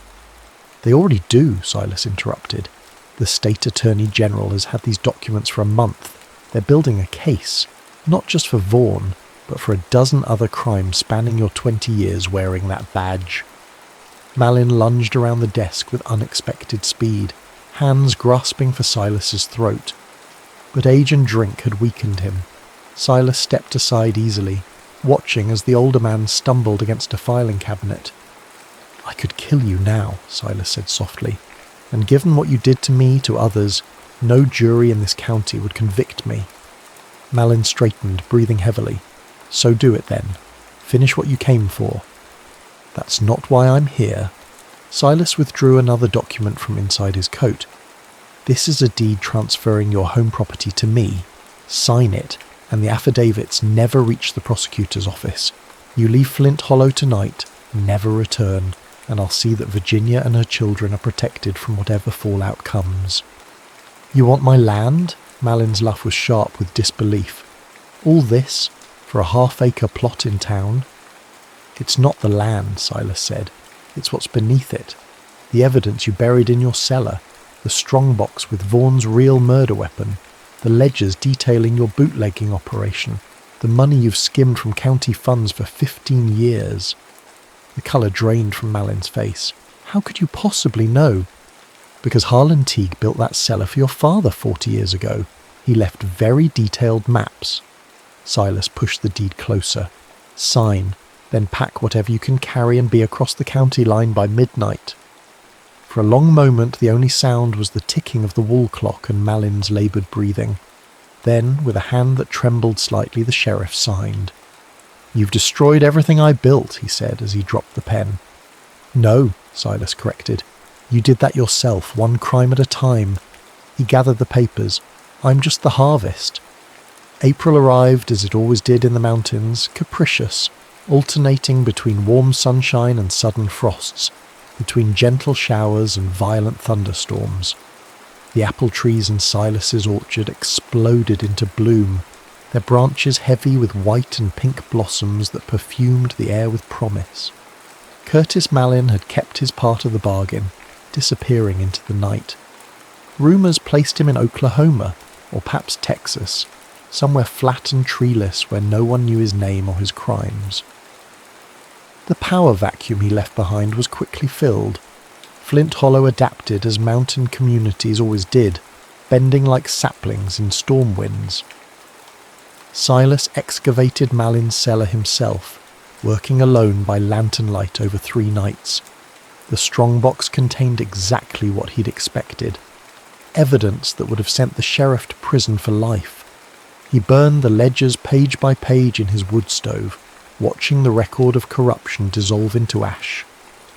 S1: "They already do," Silas interrupted. "The state attorney general has had these documents for a month. They're building a case, not just for Vaughan, but for a dozen other crimes spanning your 20 years wearing that badge." Mallin lunged around the desk with unexpected speed, hands grasping for Silas's throat. But age and drink had weakened him. Silas stepped aside easily, watching as the older man stumbled against a filing cabinet. "I could kill you now," Silas said softly, "and given what you did to me, to others, no jury in this county would convict me." Mallin straightened, breathing heavily. "So do it then. Finish what you came for." "That's not why I'm here." Silas withdrew another document from inside his coat. "This is a deed transferring your home property to me. Sign it, and the affidavits never reach the prosecutor's office. You leave Flint Hollow tonight, never return, and I'll see that Virginia and her children are protected from whatever fallout comes." "You want my land?" Mallin's laugh was sharp with disbelief. All this for a half-acre plot in town? It's not the land, Silas said. It's what's beneath it. The evidence you buried in your cellar, the strongbox with Vaughan's real murder weapon, the ledgers detailing your bootlegging operation, the money you've skimmed from county funds for 15 years. The colour drained from Malin's face. How could you possibly know? Because Harlan Teague built that cellar for your father 40 years ago. He left very detailed maps. Silas pushed the deed closer. Sign, then pack whatever you can carry and be across the county line by midnight. For a long moment the only sound was the ticking of the wall clock and Malin's laboured breathing. Then, with a hand that trembled slightly, the sheriff signed. "You've destroyed everything I built," he said as he dropped the pen. "No," Silas corrected. "You did that yourself, one crime at a time." He gathered the papers. "I'm just the harvest." April arrived as it always did in the mountains, capricious, alternating between warm sunshine and sudden frosts, between gentle showers and violent thunderstorms. The apple trees in Silas's orchard exploded into bloom, their branches heavy with white and pink blossoms that perfumed the air with promise. Curtis Malin had kept his part of the bargain, disappearing into the night. Rumours placed him in Oklahoma, or perhaps Texas, somewhere flat and treeless where no one knew his name or his crimes. The power vacuum he left behind was quickly filled. Flint Hollow adapted as mountain communities always did, bending like saplings in storm winds. Silas excavated Malin's cellar himself, working alone by lantern light over 3 nights. The strongbox contained exactly what he'd expected. Evidence that would have sent the sheriff to prison for life. He burned the ledgers page by page in his wood stove, watching the record of corruption dissolve into ash.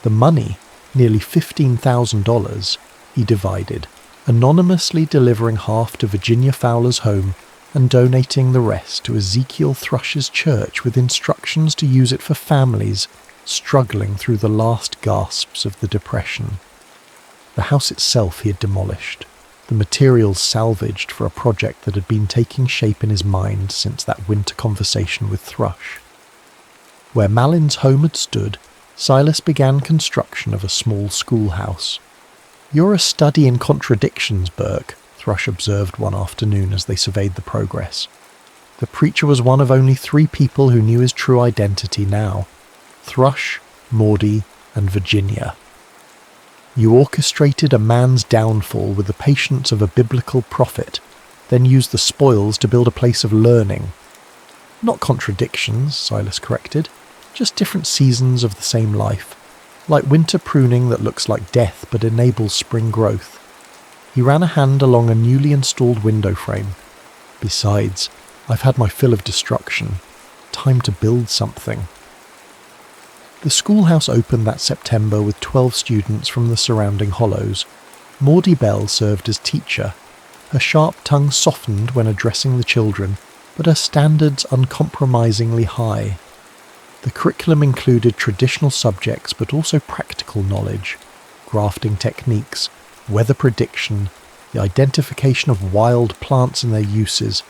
S1: The money, nearly $15,000, he divided, anonymously delivering half to Virginia Fowler's home and donating the rest to Ezekiel Thrush's church with instructions to use it for families struggling through the last gasps of the Depression. The house itself he had demolished, the materials salvaged for a project that had been taking shape in his mind since that winter conversation with Thrush. Where Malin's home had stood, Silas began construction of a small schoolhouse. "You're a study in contradictions, Burke," Thrush observed one afternoon as they surveyed the progress. The preacher was one of only 3 people who knew his true identity now: Thrush, Maudie, and Virginia. "You orchestrated a man's downfall with the patience of a biblical prophet, then used the spoils to build a place of learning." "Not contradictions," Silas corrected, "just different seasons of the same life, like winter pruning that looks like death but enables spring growth." He ran a hand along a newly installed window frame. "Besides, I've had my fill of destruction. Time to build something." The schoolhouse opened that September with 12 students from the surrounding hollows. Maudie Bell served as teacher. Her sharp tongue softened when addressing the children, but her standards uncompromisingly high. The curriculum included traditional subjects but also practical knowledge, grafting techniques, weather prediction, the identification of wild plants and their uses,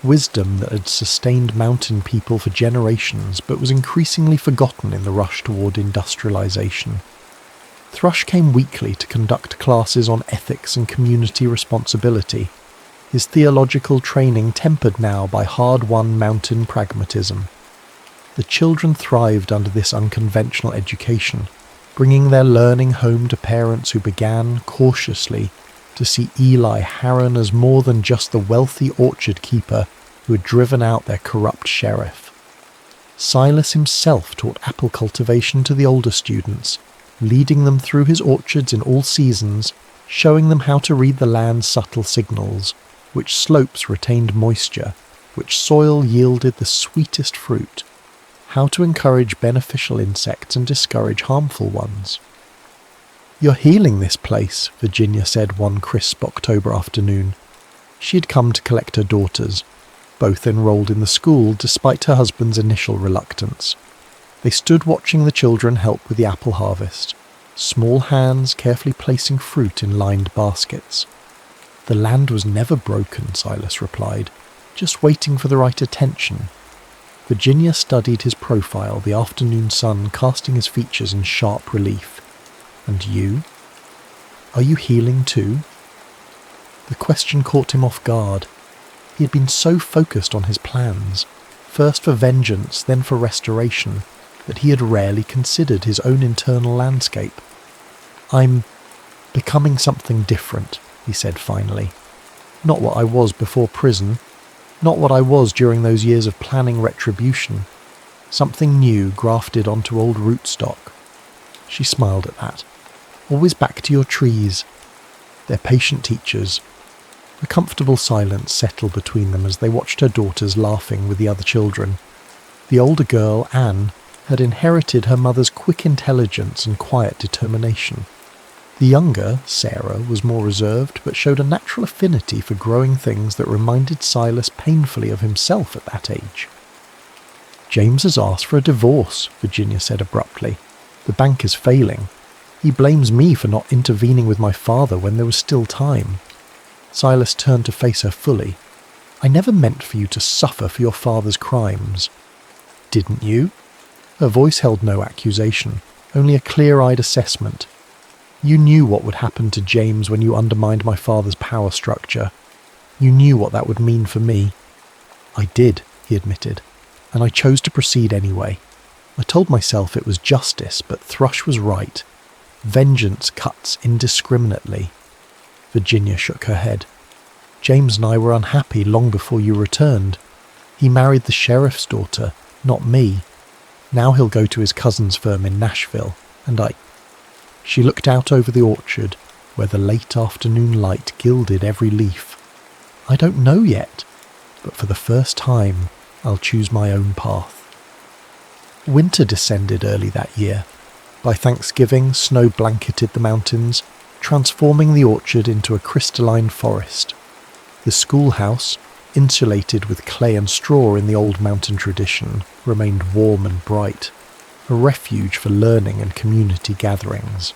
S1: wisdom that had sustained mountain people for generations but was increasingly forgotten in the rush toward industrialization. Thrush came weekly to conduct classes on ethics and community responsibility, his theological training tempered now by hard-won mountain pragmatism. The children thrived under this unconventional education, bringing their learning home to parents who began, cautiously, to see Eli Harron as more than just the wealthy orchard keeper who had driven out their corrupt sheriff. Silas himself taught apple cultivation to the older students, leading them through his orchards in all seasons, showing them how to read the land's subtle signals, which slopes retained moisture, which soil yielded the sweetest fruit, how to encourage beneficial insects and discourage harmful ones. "You're healing this place," Virginia said one crisp October afternoon. She had come to collect her daughters, both enrolled in the school despite her husband's initial reluctance. They stood watching the children help with the apple harvest, small hands carefully placing fruit in lined baskets. "The land was never broken," Silas replied, just waiting for the right attention. Virginia studied his profile, the afternoon sun casting his features in sharp relief. And you? Are you healing too? The question caught him off guard. He had been so focused on his plans, first for vengeance, then for restoration, that he had rarely considered his own internal landscape. I'm becoming something different, he said finally. Not what I was before prison, not what I was during those years of planning retribution. Something new grafted onto old rootstock. She smiled at that. Always back to your trees. They're patient teachers. A comfortable silence settled between them as they watched her daughters laughing with the other children. The older girl, Anne, had inherited her mother's quick intelligence and quiet determination. The younger, Sarah, was more reserved but showed a natural affinity for growing things that reminded Silas painfully of himself at that age. James has asked for a divorce, Virginia said abruptly. The bank is failing. He blames me for not intervening with my father when there was still time. Silas turned to face her fully. I never meant for you to suffer for your father's crimes. Didn't you? Her voice held no accusation, only a clear-eyed assessment. You knew what would happen to James when you undermined my father's power structure. You knew what that would mean for me. I did, he admitted, and I chose to proceed anyway. I told myself it was justice, but Thrush was right. Vengeance cuts indiscriminately. Virginia shook her head. James and I were unhappy long before you returned. He married the sheriff's daughter, not me. Now he'll go to his cousin's firm in Nashville, and She looked out over the orchard, where the late afternoon light gilded every leaf. I don't know yet, but for the first time, I'll choose my own path. Winter descended early that year. By Thanksgiving, snow blanketed the mountains, transforming the orchard into a crystalline forest. The schoolhouse, insulated with clay and straw in the old mountain tradition, remained warm and bright, a refuge for learning and community gatherings.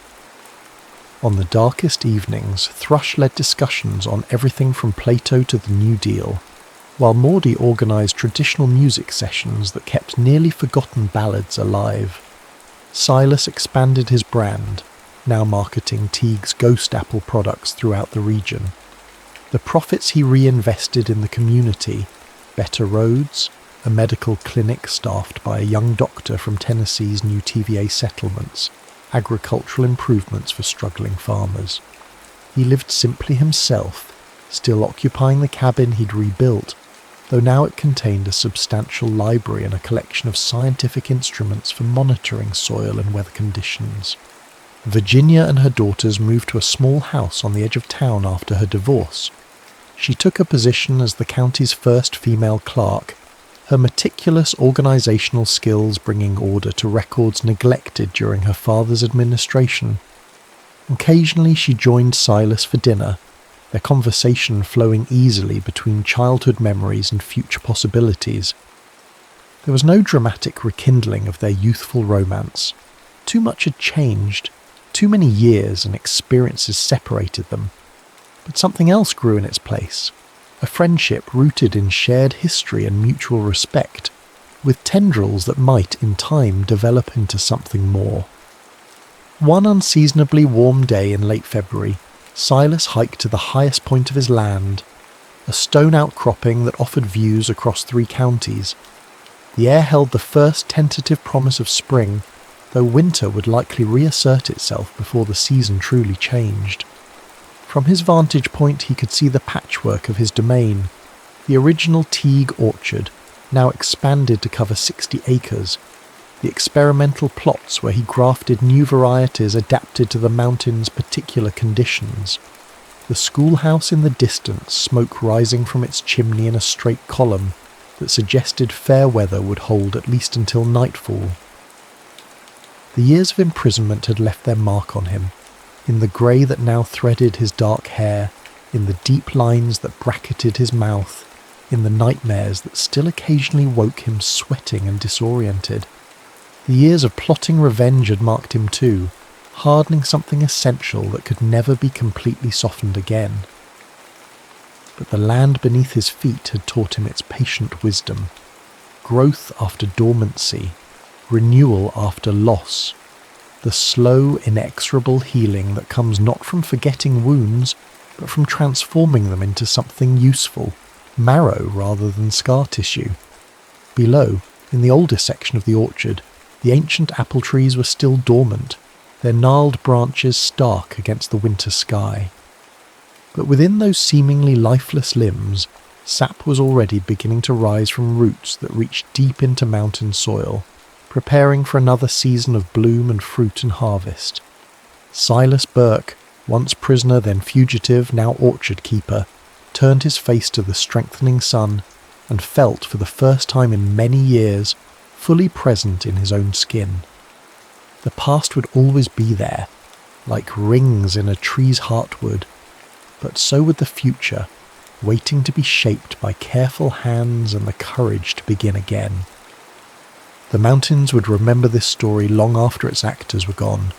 S1: On the darkest evenings, Thrush led discussions on everything from Plato to the New Deal, while Maudie organised traditional music sessions that kept nearly forgotten ballads alive. Silas expanded his brand, now marketing Teague's Ghost Apple products throughout the region. The profits he reinvested in the community, better roads, a medical clinic staffed by a young doctor from Tennessee's new TVA settlements, agricultural improvements for struggling farmers. He lived simply himself, still occupying the cabin he'd rebuilt, though now it contained a substantial library and a collection of scientific instruments for monitoring soil and weather conditions. Virginia and her daughters moved to a small house on the edge of town after her divorce. She took a position as the county's first female clerk, her meticulous organisational skills bringing order to records neglected during her father's administration. Occasionally she joined Silas for dinner, their conversation flowing easily between childhood memories and future possibilities. There was no dramatic rekindling of their youthful romance. Too much had changed. Too many years and experiences separated them. But something else grew in its place, a friendship rooted in shared history and mutual respect, with tendrils that might, in time, develop into something more. One unseasonably warm day in late February, Silas hiked to the highest point of his land, a stone outcropping that offered views across 3 counties. The air held the first tentative promise of spring, though winter would likely reassert itself before the season truly changed. From his vantage point he could see the patchwork of his domain, the original Teague orchard, now expanded to cover 60 acres, the experimental plots where he grafted new varieties adapted to the mountain's particular conditions, the schoolhouse in the distance, smoke rising from its chimney in a straight column that suggested fair weather would hold at least until nightfall. The years of imprisonment had left their mark on him, in the grey that now threaded his dark hair, in the deep lines that bracketed his mouth, in the nightmares that still occasionally woke him sweating and disoriented. The years of plotting revenge had marked him too, hardening something essential that could never be completely softened again. but the land beneath his feet had taught him its patient wisdom. Growth after dormancy, renewal after loss, the slow, inexorable healing that comes not from forgetting wounds, but from transforming them into something useful, marrow rather than scar tissue. Below, in the older section of the orchard, the ancient apple trees were still dormant, their gnarled branches stark against the winter sky. But within those seemingly lifeless limbs, sap was already beginning to rise from roots that reached deep into mountain soil, preparing for another season of bloom and fruit and harvest. Silas Burke, once prisoner then fugitive, now orchard keeper, turned his face to the strengthening sun and felt for the first time in many years fully present in his own skin. The past would always be there, like rings in a tree's heartwood, but so would the future, waiting to be shaped by careful hands and the courage to begin again. The mountains would remember this story long after its actors were gone.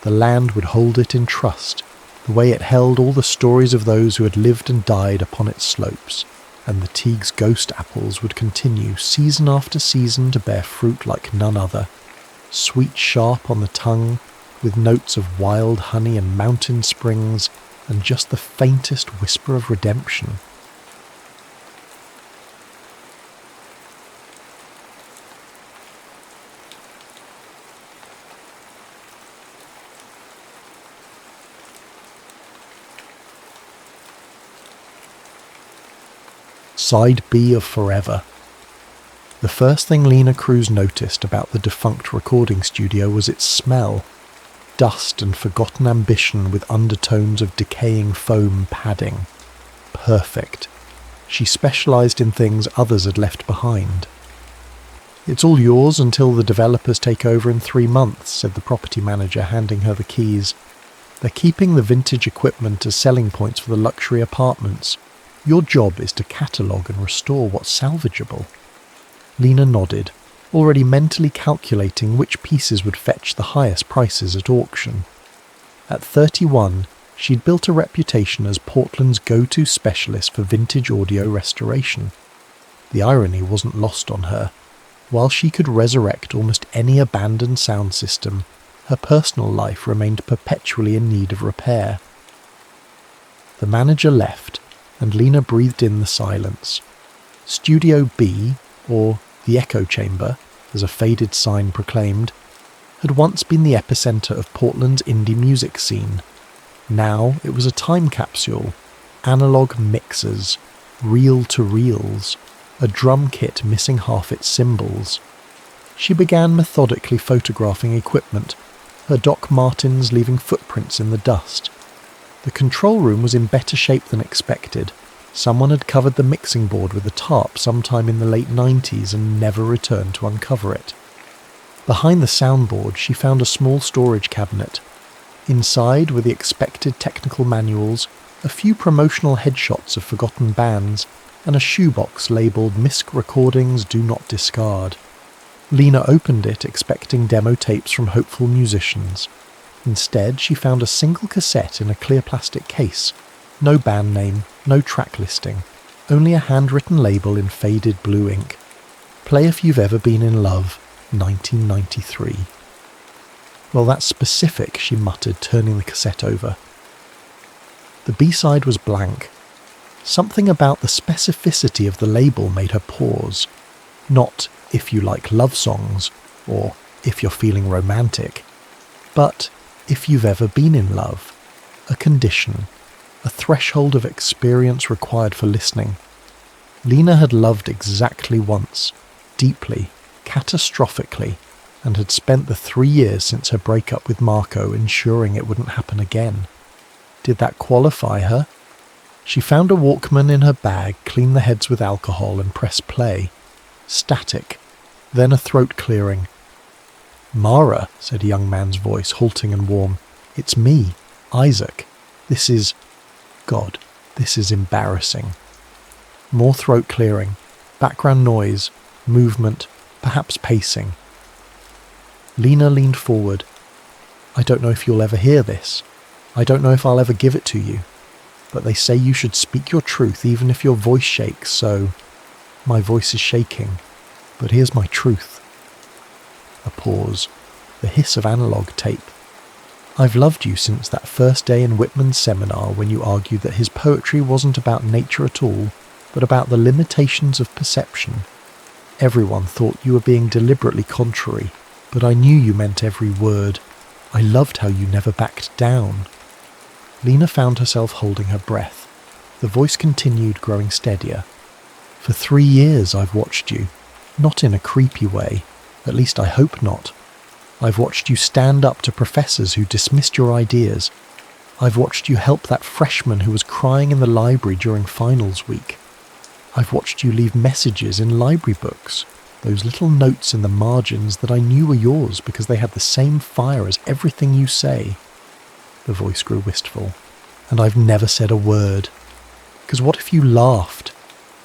S1: The land would hold it in trust, the way it held all the stories of those who had lived and died upon its slopes, and the Teague's ghost apples would continue season after season to bear fruit like none other, sweet sharp on the tongue, with notes of wild honey and mountain springs, and just the faintest whisper of redemption. Side B of Forever. The first thing Lena Cruz noticed about the defunct recording studio was its smell. Dust and forgotten ambition with undertones of decaying foam padding. Perfect. She specialised in things others had left behind. "It's all yours until the developers take over in 3 months," said the property manager, handing her the keys. "They're keeping the vintage equipment as selling points for the luxury apartments. Your job is to catalogue and restore what's salvageable." Lena nodded, already mentally calculating which pieces would fetch the highest prices at auction. At 31, she'd built a reputation as Portland's go-to specialist for vintage audio restoration. The irony wasn't lost on her. While she could resurrect almost any abandoned sound system, her personal life remained perpetually in need of repair. The manager left, and Lena breathed in the silence. Studio B, or the Echo Chamber, as a faded sign proclaimed, had once been the epicentre of Portland's indie music scene. Now it was a time capsule, analogue mixers, reel-to-reels, a drum kit missing half its cymbals. She began methodically photographing equipment, her Doc Martens leaving footprints in the dust. The control room was in better shape than expected. Someone had covered the mixing board with a tarp sometime in the late 90s and never returned to uncover it. Behind the soundboard, she found a small storage cabinet. Inside were the expected technical manuals, a few promotional headshots of forgotten bands, and a shoebox labelled "Misc Recordings Do Not Discard." Lena opened it expecting demo tapes from hopeful musicians. Instead, she found a single cassette in a clear plastic case. No band name, no track listing, only a handwritten label in faded blue ink. "Play If You've Ever Been in Love, 1993. "Well, that's specific," she muttered, turning the cassette over. The B-side was blank. Something about the specificity of the label made her pause. Not "if you like love songs," or "if you're feeling romantic," but "if you've ever been in love," a condition, a threshold of experience required for listening. Lena had loved exactly once, deeply, catastrophically, and had spent the 3 years since her breakup with Marco ensuring it wouldn't happen again. Did that qualify her? She found a Walkman in her bag, cleaned the heads with alcohol and pressed play. Static, then a throat clearing. "Mara," said a young man's voice, halting and warm. "It's me, Isaac. This is... God, this is embarrassing." More throat clearing, background noise, movement, perhaps pacing. Lena leaned forward. "I don't know if you'll ever hear this. I don't know if I'll ever give it to you." but they say you should speak your truth even if your voice shakes, so my voice is shaking, but here's my truth. A pause, the hiss of analog tape. I've loved you since that first day in Whitman's seminar when you argued that his poetry wasn't about nature at all, but about the limitations of perception. Everyone thought you were being deliberately contrary, but I knew you meant every word. I loved how you never backed down. Lena found herself holding her breath. The voice continued, growing steadier. For 3 years I've watched you, not in a creepy way, at least I hope not. I've watched you stand up to professors who dismissed your ideas. I've watched you help that freshman who was crying in the library during finals week. I've watched you leave messages in library books, those little notes in the margins that I knew were yours because they had the same fire as everything you say. The voice grew wistful. And I've never said a word. Because what if you laughed?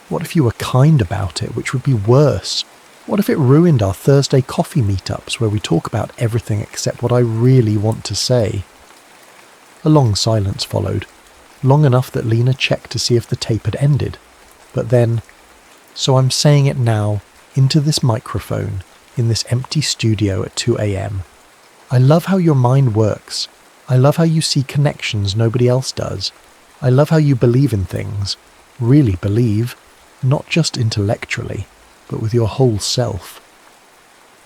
S1: What if you were kind about it, which would be worse? What if it ruined our Thursday coffee meetups where we talk about everything except what I really want to say? A long silence followed, long enough that Lena checked to see if the tape had ended. But then, so I'm saying it now, into this microphone, in this empty studio at 2 a.m. I love how your mind works. I love how you see connections nobody else does. I love how you believe in things, really believe, not just intellectually, but with your whole self.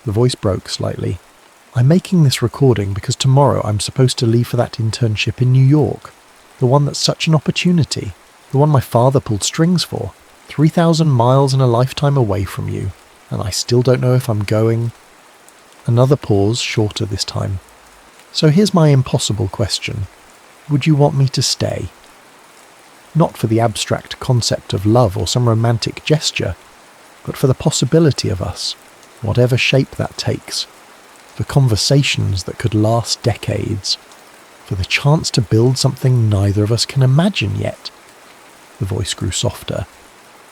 S1: The voice broke slightly. I'm making this recording because tomorrow I'm supposed to leave for that internship in New York, the one that's such an opportunity, the one my father pulled strings for, 3,000 miles in a lifetime away from you, and I still don't know if I'm going. Another pause, shorter this time. So here's my impossible question. Would you want me to stay? Not for the abstract concept of love or some romantic gesture, but for the possibility of us, whatever shape that takes, for conversations that could last decades, for the chance to build something neither of us can imagine yet. The voice grew softer.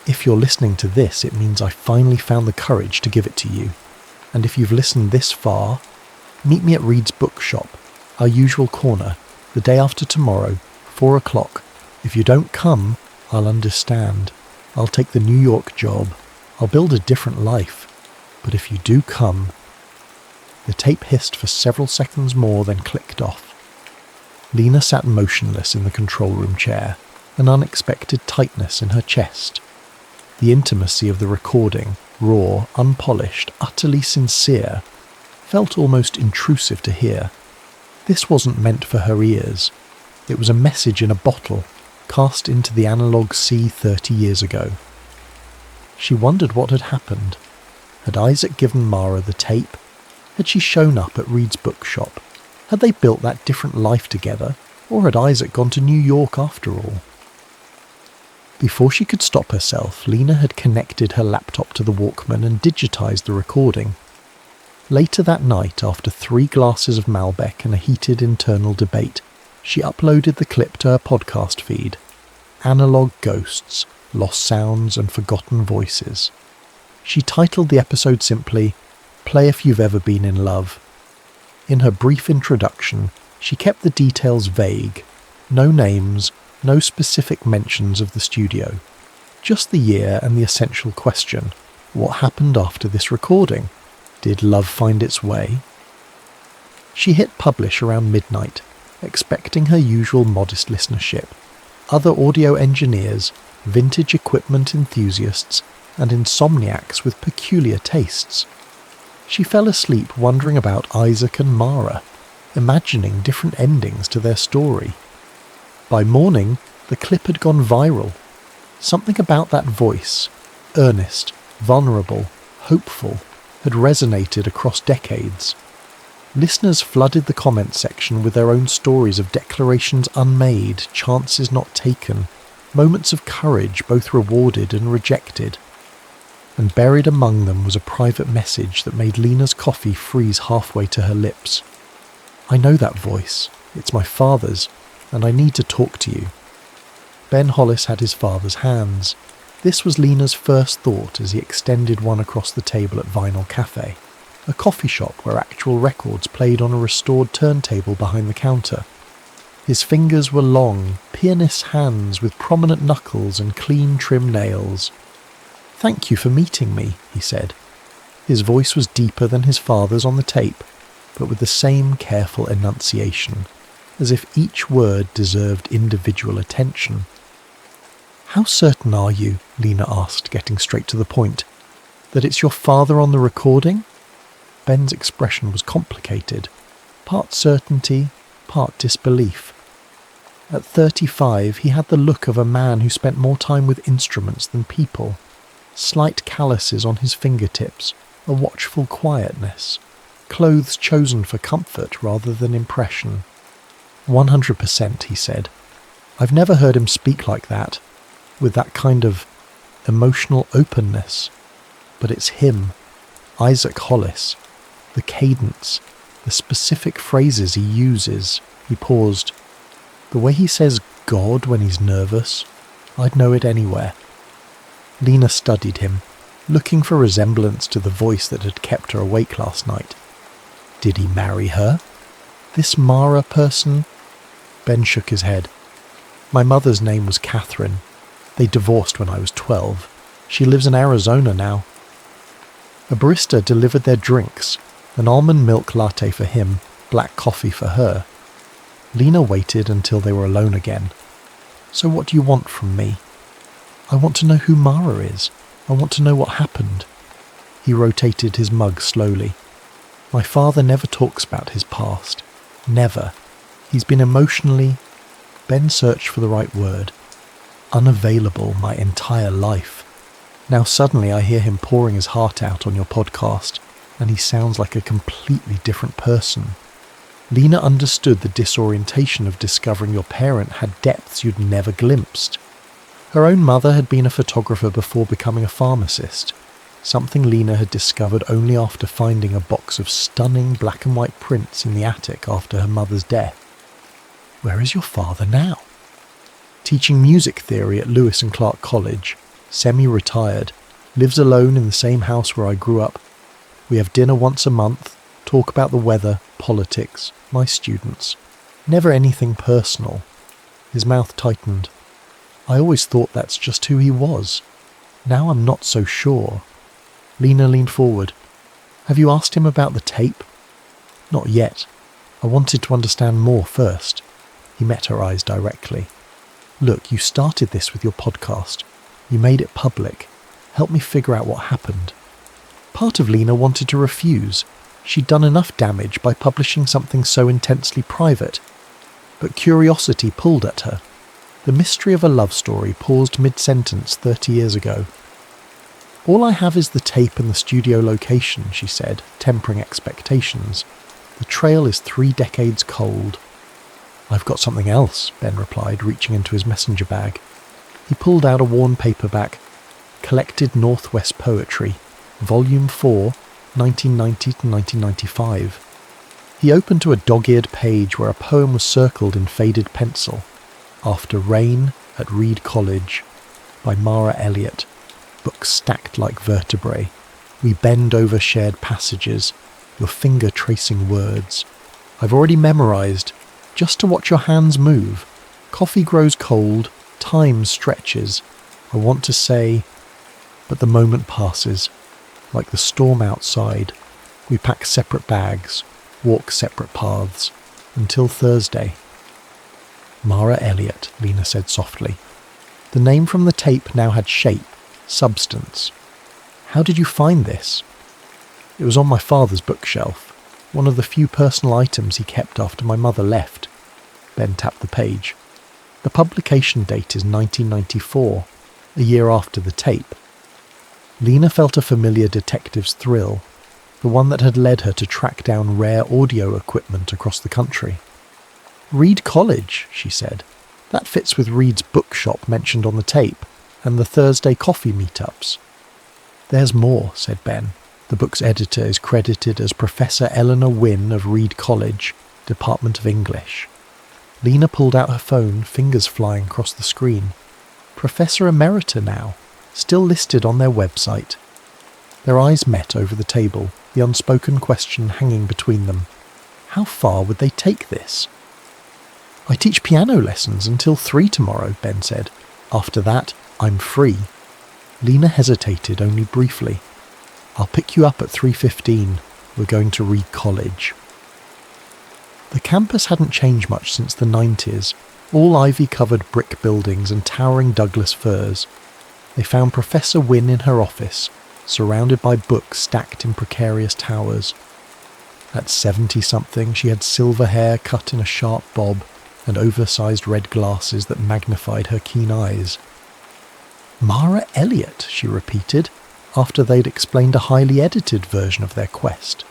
S1: If you're listening to this, it means I finally found the courage to give it to you. And if you've listened this far, meet me at Reed's bookshop, our usual corner, the day after tomorrow, 4 o'clock. If you don't come, I'll understand. I'll take the New York job. I'll build a different life. But if you do come... The tape hissed for several seconds more, then clicked off. Lena sat motionless in the control room chair, an unexpected tightness in her chest. The intimacy of the recording, raw, unpolished, utterly sincere, felt almost intrusive to hear. This wasn't meant for her ears. It was a message in a bottle, cast into the analog sea 30 years ago. She wondered what had happened. Had Isaac given Mara the tape? Had she shown up at Reed's bookshop? Had they built that different life together? Or had Isaac gone to New York after all? Before she could stop herself, Lena had connected her laptop to the Walkman and digitized the recording. Later that night, after 3 glasses of Malbec and a heated internal debate, she uploaded the clip to her podcast feed. Analog Ghosts, Lost Sounds and Forgotten Voices. She titled the episode simply, Play If You've Ever Been in Love. In her brief introduction, she kept the details vague. No names, no specific mentions of the studio. Just the year and the essential question, what happened after this recording? Did love find its way? She hit publish around midnight, expecting her usual modest listenership. Other audio engineers, vintage equipment enthusiasts, and insomniacs with peculiar tastes. She fell asleep wondering about Isaac and Mara, imagining different endings to their story. By morning, the clip had gone viral. Something about that voice, earnest, vulnerable, hopeful, had resonated across decades. Listeners flooded the comment section with their own stories of declarations unmade, chances not taken, moments of courage both rewarded and rejected. And buried among them was a private message that made Lena's coffee freeze halfway to her lips. I know that voice. It's my father's, and I need to talk to you. Ben Hollis had his father's hands. This was Lena's first thought as he extended one across the table at Vinyl Cafe, a coffee shop where actual records played on a restored turntable behind the counter. His fingers were long, pianist's hands with prominent knuckles and clean trim nails. "Thank you for meeting me," he said. His voice was deeper than his father's on the tape, but with the same careful enunciation, as if each word deserved individual attention. "How certain are you," Lena asked, getting straight to the point, "that it's your father on the recording?" Ben's expression was complicated, part certainty, part disbelief. At 35, he had the look of a man who spent more time with instruments than people. Slight calluses on his fingertips, a watchful quietness, clothes chosen for comfort rather than impression. 100%, he said. I've never heard him speak like that, with that kind of emotional openness. But it's him, Isaac Hollis. The cadence, the specific phrases he uses. He paused. The way he says God when he's nervous, I'd know it anywhere. Lena studied him, looking for resemblance to the voice that had kept her awake last night. Did he marry her? This Mara person? Ben shook his head. My mother's name was Catherine. They divorced when I was 12. She lives in Arizona now. A barista delivered their drinks, an almond milk latte for him, black coffee for her. Lena waited until they were alone again. So what do you want from me? I want to know who Mara is. I want to know what happened. He rotated his mug slowly. My father never talks about his past. Never. He's been emotionally, Ben searched for the right word, unavailable my entire life. Now suddenly I hear him pouring his heart out on your podcast, and he sounds like a completely different person. Lena understood the disorientation of discovering your parent had depths you'd never glimpsed. Her own mother had been a photographer before becoming a pharmacist, something Lena had discovered only after finding a box of stunning black and white prints in the attic after her mother's death. Where is your father now? Teaching music theory at Lewis and Clark College, semi-retired, lives alone in the same house where I grew up. We have dinner once a month, talk about the weather, politics, my students. Never anything personal. His mouth tightened. I always thought that's just who he was. Now I'm not so sure. Lena leaned forward. Have you asked him about the tape? Not yet. I wanted to understand more first. He met her eyes directly. Look, you started this with your podcast. You made it public. Help me figure out what happened. Part of Lena wanted to refuse. She'd done enough damage by publishing something so intensely private. But curiosity pulled at her. The mystery of a love story paused mid-sentence 30 years ago. All I have is the tape and the studio location, she said, tempering expectations. The trail is 3 decades cold. I've got something else, Ben replied, reaching into his messenger bag. He pulled out a worn paperback, Collected Northwest Poetry, Volume 4, 1990 to 1995. He opened to a dog-eared page where a poem was circled in faded pencil. After Rain at Reed College, by Mara Elliott. Books stacked like vertebrae. We bend over shared passages, your finger tracing words. I've already memorized, just to watch your hands move. Coffee grows cold, time stretches. I want to say, but the moment passes. Like the storm outside, we pack separate bags, walk separate paths, until Thursday. Mara Elliott, Lena said softly. The name from the tape now had shape, substance. How did you find this? It was on my father's bookshelf, one of the few personal items he kept after my mother left. Ben tapped the page. The publication date is 1994, a year after the tape. Lena felt a familiar detective's thrill, the one that had led her to track down rare audio equipment across the country. Reed College, she said. That fits with Reed's bookshop mentioned on the tape, and the Thursday coffee meetups. There's more, said Ben. The book's editor is credited as Professor Eleanor Wynne of Reed College, Department of English. Lena pulled out her phone, fingers flying across the screen. Professor Emerita now, still listed on their website. Their eyes met over the table, the unspoken question hanging between them. How far would they take this? I teach piano lessons until 3 tomorrow, Ben said. After that, I'm free. Lena hesitated only briefly. I'll pick you up at 3:15. We're going to Reed College. The campus hadn't changed much since the 90s, all ivy-covered brick buildings and towering Douglas firs. They found Professor Wynne in her office, surrounded by books stacked in precarious towers. At 70-something, she had silver hair cut in a sharp bob and oversized red glasses that magnified her keen eyes. Mara Elliott, she repeated, after they'd explained a highly edited version of their quest.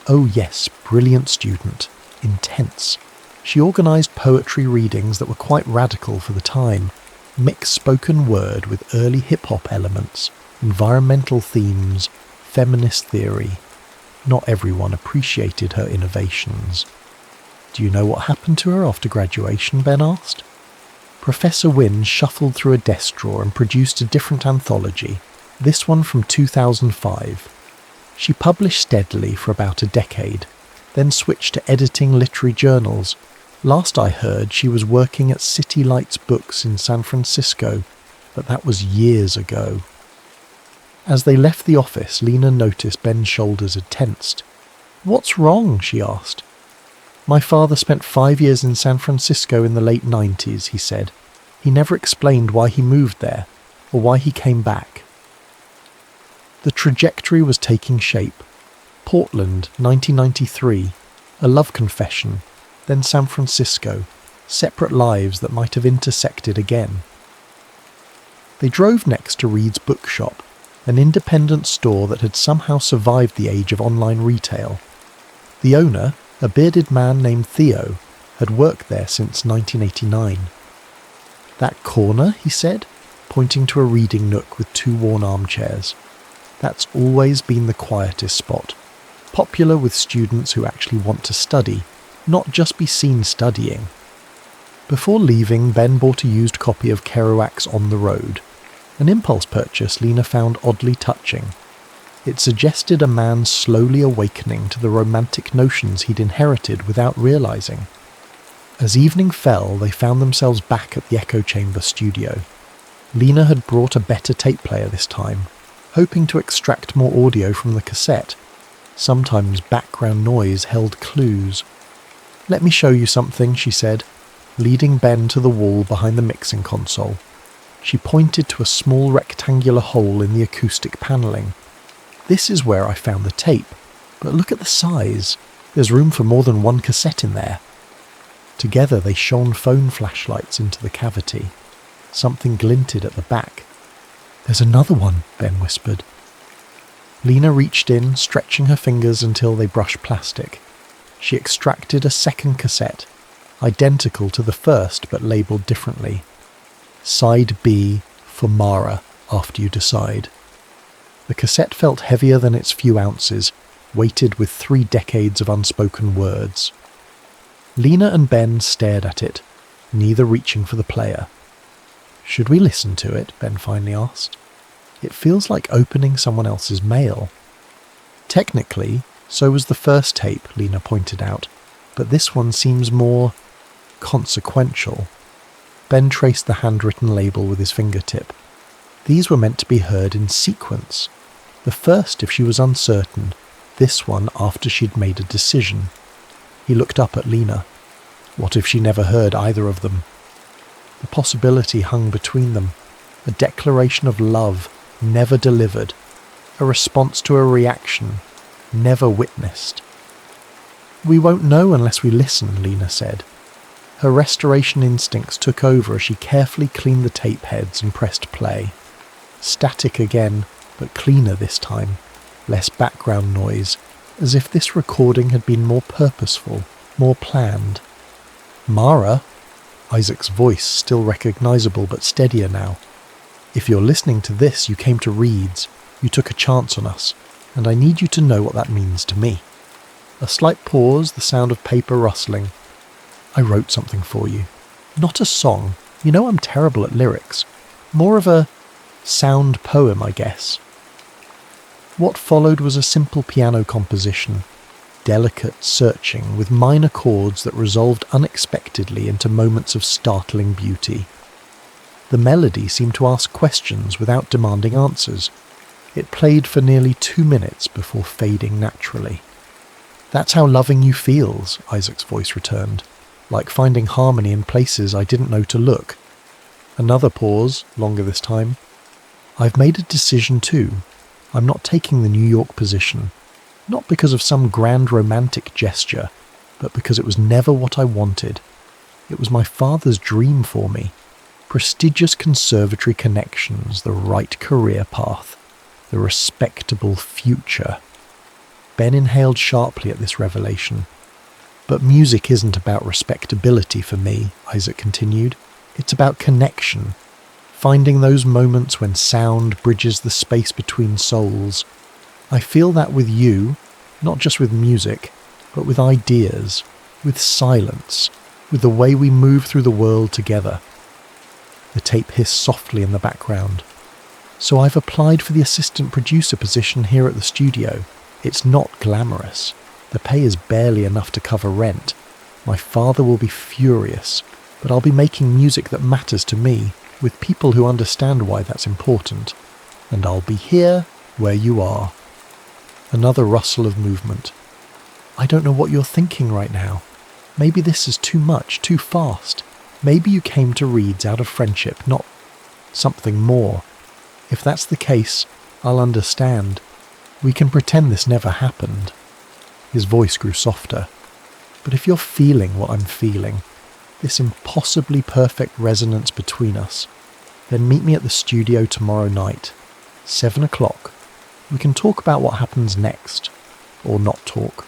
S1: Oh yes, brilliant student. Intense. She organised poetry readings that were quite radical for the time, mixed spoken word with early hip-hop elements, environmental themes, feminist theory. Not everyone appreciated her innovations. Do you know what happened to her after graduation? Ben asked. Professor Wynne shuffled through a desk drawer and produced a different anthology, this one from 2005. She published steadily for about a decade, then switched to editing literary journals. Last I heard, she was working at City Lights Books in San Francisco, but that was years ago. As they left the office, Lena noticed Ben's shoulders had tensed. What's wrong? She asked. My father spent 5 years in San Francisco in the late 90s, he said. He never explained why he moved there, or why he came back. The trajectory was taking shape. Portland, 1993, a love confession, then San Francisco, separate lives that might have intersected again. They drove next to Reed's Bookshop, an independent store that had somehow survived the age of online retail. The owner, a bearded man named Theo, had worked there since 1989. That corner, he said, pointing to a reading nook with 2 worn armchairs. That's always been the quietest spot, popular with students who actually want to study, not just be seen studying. Before leaving, Ben bought a used copy of Kerouac's On the Road, an impulse purchase Lena found oddly touching. It suggested a man slowly awakening to the romantic notions he'd inherited without realising. As evening fell, they found themselves back at the echo chamber studio. Lena had brought a better tape player this time, hoping to extract more audio from the cassette. Sometimes background noise held clues. Let me show you something, she said, leading Ben to the wall behind the mixing console. She pointed to a small rectangular hole in the acoustic panelling. This is where I found the tape, but look at the size. There's room for more than one cassette in there. Together they shone phone flashlights into the cavity. Something glinted at the back. There's another one, Ben whispered. Lena reached in, stretching her fingers until they brushed plastic. She extracted a second cassette, identical to the first but labelled differently. Side B for Mara, after you decide. The cassette felt heavier than its few ounces, weighted with 3 decades of unspoken words. Lena and Ben stared at it, neither reaching for the player. Should we listen to it? Ben finally asked. It feels like opening someone else's mail. Technically, so was the first tape, Lena pointed out, but this one seems more consequential. Ben traced the handwritten label with his fingertip. These were meant to be heard in sequence. The first if she was uncertain, this one after she'd made a decision. He looked up at Lena. What if she never heard either of them? The possibility hung between them. A declaration of love, never delivered. A response to a reaction, never witnessed. We won't know unless we listen, Lena said. Her restoration instincts took over as she carefully cleaned the tape heads and pressed play. Static again, but cleaner this time. Less background noise, as if this recording had been more purposeful, more planned. Mara? Isaac's voice, still recognisable but steadier now. If you're listening to this, you came to Reed's. You took a chance on us, and I need you to know what that means to me. A slight pause, the sound of paper rustling. I wrote something for you. Not a song. You know I'm terrible at lyrics. More of a sound poem, I guess. What followed was a simple piano composition. delicate searching with minor chords that resolved unexpectedly into moments of startling beauty. The melody seemed to ask questions without demanding answers. It played for nearly 2 minutes before fading naturally. "That's how loving you feels," Isaac's voice returned, "like finding harmony in places I didn't know to look." Another pause, longer this time. "I've made a decision too. I'm not taking the New York position. Not because of some grand romantic gesture, but because it was never what I wanted. It was my father's dream for me. Prestigious conservatory connections, the right career path, the respectable future." Ben inhaled sharply at this revelation. "But music isn't about respectability for me," Isaac continued. "It's about connection. Finding those moments when sound bridges the space between souls. I feel that with you, not just with music, but with ideas, with silence, with the way we move through the world together." The tape hissed softly in the background. "So I've applied for the assistant producer position here at the studio. It's not glamorous. The pay is barely enough to cover rent. My father will be furious, but I'll be making music that matters to me, with people who understand why that's important. And I'll be here where you are." Another rustle of movement. "I don't know what you're thinking right now. Maybe this is too much, too fast. Maybe you came to Reed's out of friendship, not something more. If that's the case, I'll understand. We can pretend this never happened." His voice grew softer. "But if you're feeling what I'm feeling, this impossibly perfect resonance between us, then meet me at the studio tomorrow night, 7 o'clock. We can talk about what happens next. Or not talk.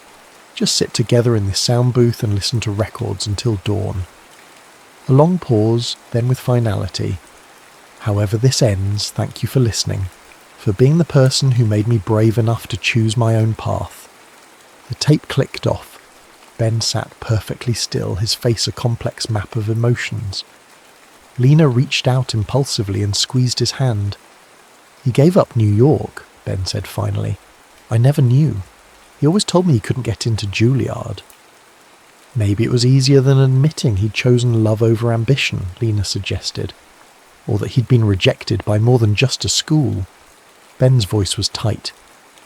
S1: Just sit together in this sound booth and listen to records until dawn." A long pause, then with finality. "However this ends, thank you for listening, for being the person who made me brave enough to choose my own path." The tape clicked off. Ben sat perfectly still, his face a complex map of emotions. Lena reached out impulsively and squeezed his hand. "He gave up New York," Ben said finally. "I never knew. He always told me he couldn't get into Juilliard." "Maybe it was easier than admitting he'd chosen love over ambition," Lena suggested. "Or that he'd been rejected by more than just a school." Ben's voice was tight.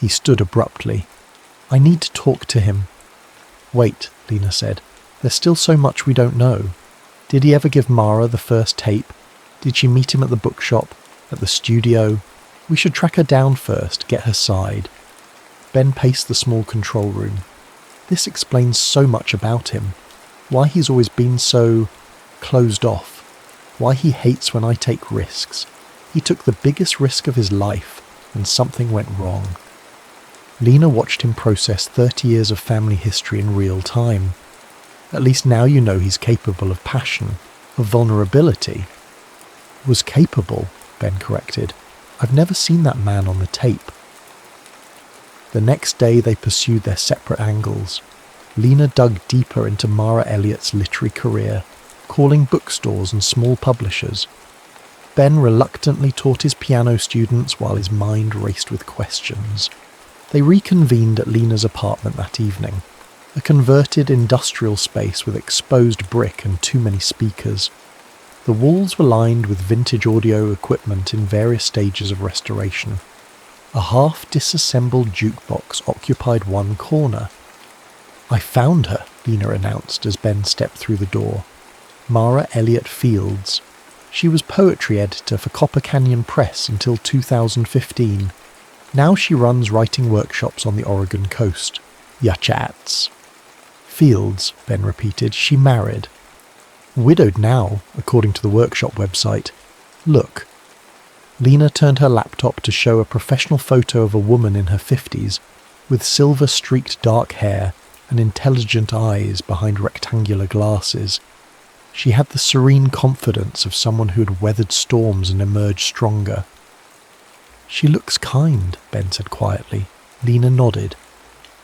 S1: He stood abruptly. "I need to talk to him." "Wait," Lena said. "There's still so much we don't know. Did he ever give Mara the first tape? Did she meet him at the bookshop? At the studio? We should track her down first, get her side." Ben paced the small control room. "This explains so much about him. Why he's always been so closed off. Why he hates when I take risks. He took the biggest risk of his life, and something went wrong." Lena watched him process 30 years of family history in real time. "At least now you know he's capable of passion, of vulnerability." "Was capable," Ben corrected. "I've never seen that man on the tape." The next day they pursued their separate angles. Lena dug deeper into Mara Elliott's literary career, calling bookstores and small publishers. Ben reluctantly taught his piano students while his mind raced with questions. They reconvened at Lena's apartment that evening, a converted industrial space with exposed brick and too many speakers. The walls were lined with vintage audio equipment in various stages of restoration. A half-disassembled jukebox occupied one corner. "I found her," Lena announced as Ben stepped through the door. "Mara Elliott Fields. She was poetry editor for Copper Canyon Press until 2015. Now she runs writing workshops on the Oregon coast. Yachats." "Fields," Ben repeated. "She married." "Widowed now, according to the workshop website. Look." Lena turned her laptop to show a professional photo of a woman in her 50s, with silver-streaked dark hair and intelligent eyes behind rectangular glasses. She had the serene confidence of someone who had weathered storms and emerged stronger. "She looks kind," Ben said quietly. Lena nodded.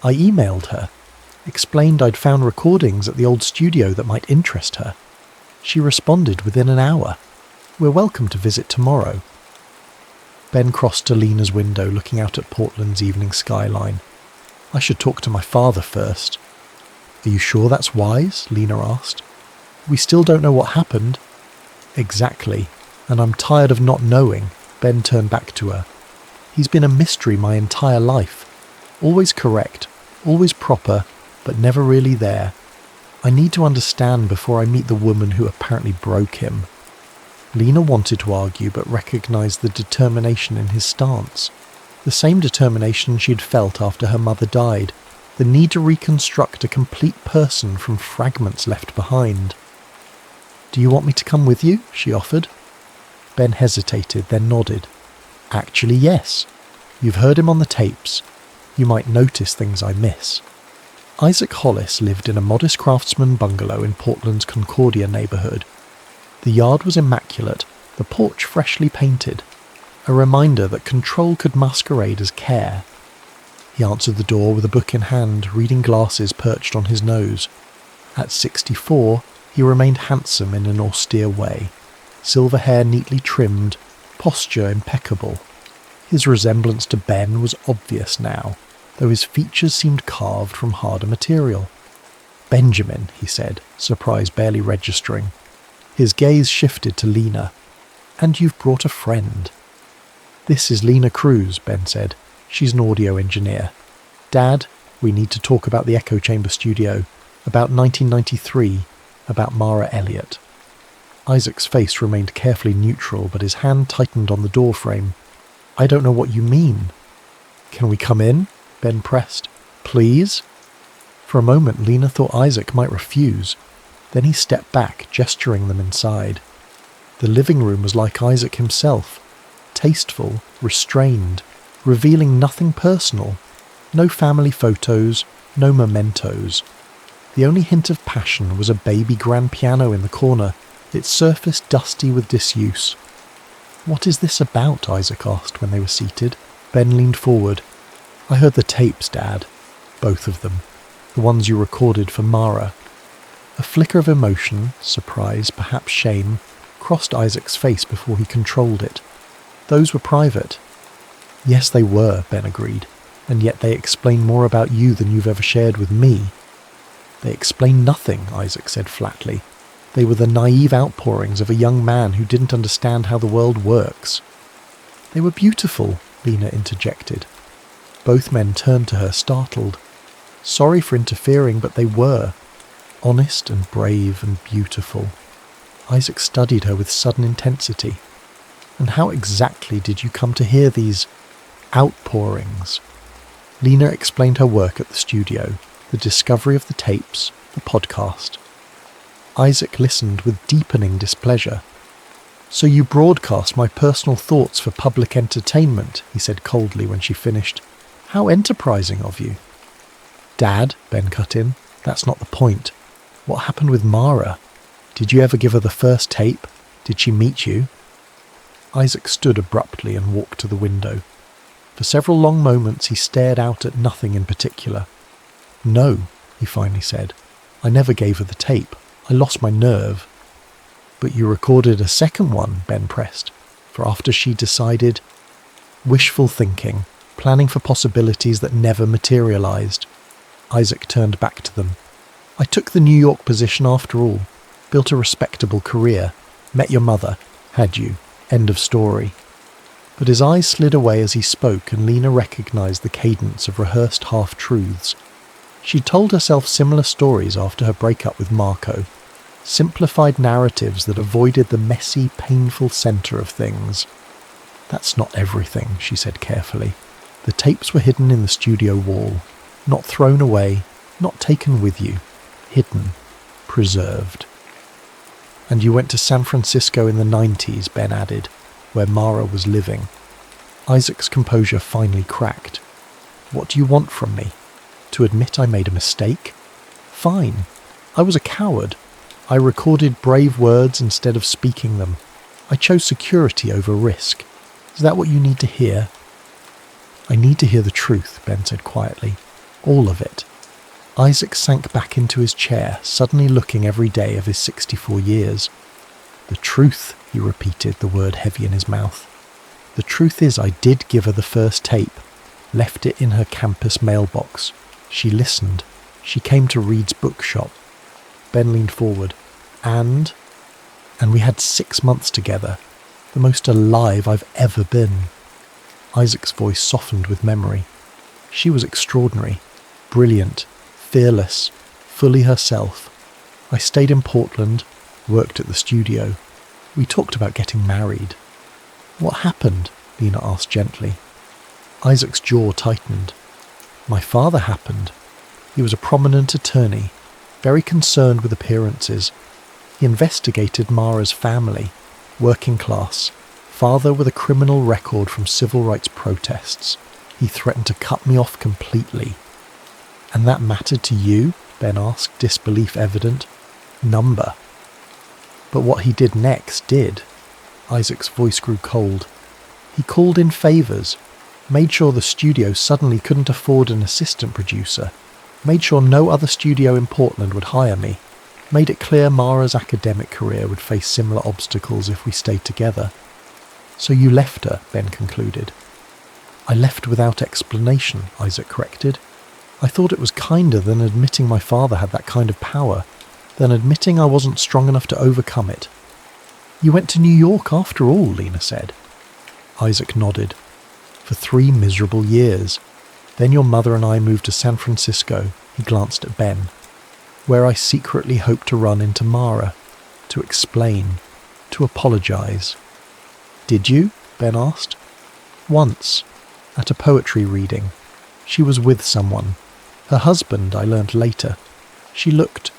S1: "I emailed her. Explained I'd found recordings at the old studio that might interest her. She responded within an hour. We're welcome to visit tomorrow." Ben crossed to Lena's window, looking out at Portland's evening skyline. I should talk to my father first. Are you sure that's wise? Lena asked. We still don't know what happened. Exactly, and I'm tired of not knowing, Ben turned back to her. He's been a mystery my entire life. Always correct, always proper, but never really there. I need to understand before I meet the woman who apparently broke him. Lena wanted to argue but recognised the determination in his stance. The same determination she'd felt after her mother died, the need to reconstruct a complete person from fragments left behind. Do you want me to come with you? She offered. Ben hesitated, then nodded. Actually, yes. You've heard him on the tapes. You might notice things I miss. Isaac Hollis lived in a modest craftsman bungalow in Portland's Concordia neighbourhood. The yard was immaculate, the porch freshly painted, a reminder that control could masquerade as care. He answered the door with a book in hand, reading glasses perched on his nose. At 64, he remained handsome in an austere way, silver hair neatly trimmed, posture impeccable. His resemblance to Ben was obvious now, though his features seemed carved from harder material. Benjamin, he said, surprise barely registering. His gaze shifted to Lena. And you've brought a friend. This is Lena Cruz, Ben said. She's an audio engineer. Dad, we need to talk about the echo chamber studio, about 1993, about Mara Elliott. Isaac's face remained carefully neutral, but his hand tightened on the door frame. I don't know what you mean. Can we come in? Ben pressed. Please? For a moment, Lena thought Isaac might refuse. Then he stepped back, gesturing them inside. The living room was like Isaac himself, tasteful, restrained, revealing nothing personal. No family photos, no mementos. The only hint of passion was a baby grand piano in the corner, its surface dusty with disuse. What is this about? Isaac asked when they were seated. Ben leaned forward. I heard the tapes, Dad. Both of them. The ones you recorded for Mara. A flicker of emotion, surprise, perhaps shame, crossed Isaac's face before he controlled it. Those were private. Yes, they were, Ben agreed, and yet they explain more about you than you've ever shared with me. They explain nothing, Isaac said flatly. They were the naive outpourings of a young man who didn't understand how the world works. They were beautiful, Lena interjected. Both men turned to her, startled. Sorry for interfering, but they were. Honest and brave and beautiful. Isaac studied her with sudden intensity. And how exactly did you come to hear these outpourings? Lena explained her work at the studio, the discovery of the tapes, the podcast. Isaac listened with deepening displeasure. So you broadcast my personal thoughts for public entertainment, he said coldly when she finished. How enterprising of you. Dad, Ben cut in, that's not the point. What happened with Mara? Did you ever give her the first tape? Did she meet you? Isaac stood abruptly and walked to the window. For several long moments he stared out at nothing in particular. No, he finally said. I never gave her the tape. I lost my nerve. But you recorded a second one, Ben pressed, for after she decided... Wishful thinking, planning for possibilities that never materialised. Isaac turned back to them. I took the New York position after all, built a respectable career, met your mother, had you, end of story. But his eyes slid away as he spoke, and Lena recognised the cadence of rehearsed half-truths. She'd told herself similar stories after her breakup with Marco, simplified narratives that avoided the messy, painful centre of things. That's not everything, she said carefully. The tapes were hidden in the studio wall, not thrown away, not taken with you, hidden, preserved. And you went to San Francisco in the 90s, Ben added, where Mara was living. Isaac's composure finally cracked. What do you want from me? To admit I made a mistake? Fine. I was a coward. I recorded brave words instead of speaking them. I chose security over risk. Is that what you need to hear? I need to hear the truth, Ben said quietly. All of it. Isaac sank back into his chair, suddenly looking every day of his 64 years. The truth, he repeated, the word heavy in his mouth. The truth is I did give her the first tape. left it in her campus mailbox. She listened. She came to Reed's bookshop. Ben leaned forward. And we had 6 months together. The most alive I've ever been. Isaac's voice softened with memory. She was extraordinary, brilliant, fearless, fully herself. I stayed in Portland, worked at the studio. We talked about getting married. What happened? Lena asked gently. Isaac's jaw tightened. My father happened. He was a prominent attorney, very concerned with appearances. He investigated Mara's family, working class, father with a criminal record from civil rights protests. He threatened to cut me off completely. And that mattered to you? Ben asked, disbelief evident. Number. But what he did next did. Isaac's voice grew cold. He called in favours, made sure the studio suddenly couldn't afford an assistant producer, made sure no other studio in Portland would hire me, made it clear Mara's academic career would face similar obstacles if we stayed together. So you left her, Ben concluded. I left without explanation, Isaac corrected. I thought it was kinder than admitting my father had that kind of power, than admitting I wasn't strong enough to overcome it. You went to New York after all, Lena said. Isaac nodded. For 3 miserable years. Then your mother and I moved to San Francisco, he glanced at Ben, where I secretly hoped to run into Mara, to explain, to apologise. Did you? Ben asked. Once, at a poetry reading. She was with someone. Her husband, I learnt later. She looked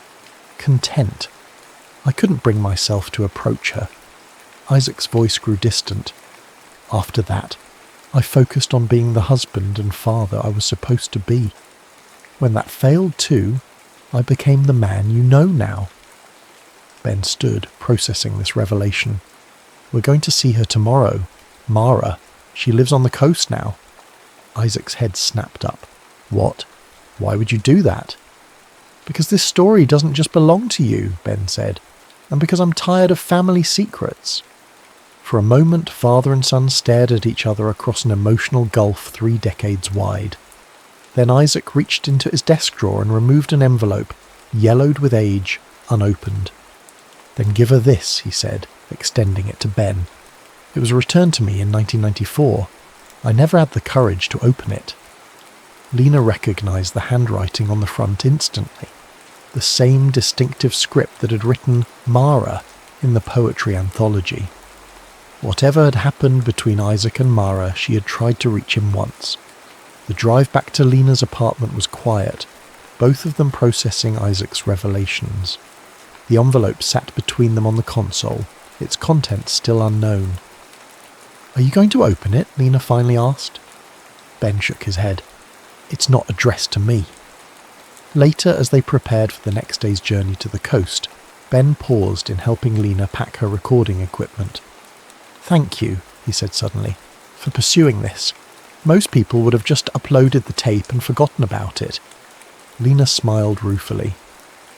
S1: content. I couldn't bring myself to approach her. Isaac's voice grew distant. After that, I focused on being the husband and father I was supposed to be. When that failed too, I became the man you know now. Ben stood, processing this revelation. We're going to see her tomorrow. Mara. She lives on the coast now. Isaac's head snapped up. What? Why would you do that? Because this story doesn't just belong to you, Ben said, and because I'm tired of family secrets. For a moment, father and son stared at each other across an emotional gulf 3 decades wide. Then Isaac reached into his desk drawer and removed an envelope, yellowed with age, unopened. Then give her this, he said, extending it to Ben. It was returned to me in 1994. I never had the courage to open it. Lena recognised the handwriting on the front instantly. The same distinctive script that had written Mara in the poetry anthology. Whatever had happened between Isaac and Mara, she had tried to reach him once. The drive back to Lena's apartment was quiet, both of them processing Isaac's revelations. The envelope sat between them on the console, its contents still unknown. Are you going to open it? Lena finally asked. Ben shook his head. It's not addressed to me. Later, as they prepared for the next day's journey to the coast, Ben paused in helping Lena pack her recording equipment. Thank you, he said suddenly, for pursuing this. Most people would have just uploaded the tape and forgotten about it. Lena smiled ruefully.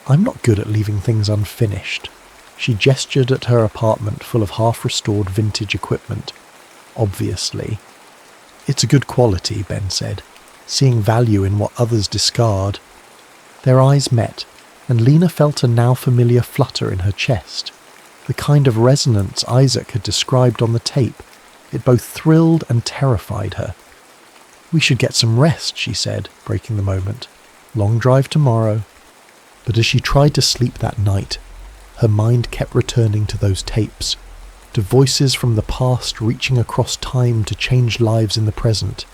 S1: I'm not good at leaving things unfinished. She gestured at her apartment full of half-restored vintage equipment. Obviously. It's a good quality, Ben said, seeing value in what others discard. Their eyes met, and Lena felt a now familiar flutter in her chest. The kind of resonance Isaac had described on the tape. It both thrilled and terrified her. We should get some rest, she said, breaking the moment. Long drive tomorrow. But as she tried to sleep that night, her mind kept returning to those tapes, to voices from the past reaching across time to change lives in the present,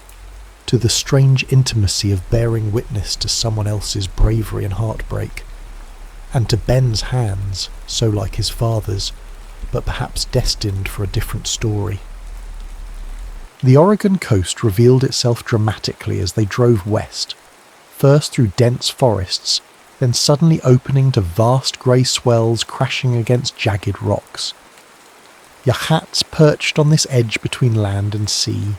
S1: to the strange intimacy of bearing witness to someone else's bravery and heartbreak, and to Ben's hands, so like his father's, but perhaps destined for a different story. The Oregon coast revealed itself dramatically as they drove west, first through dense forests, then suddenly opening to vast grey swells crashing against jagged rocks. Yachats perched on this edge between land and sea,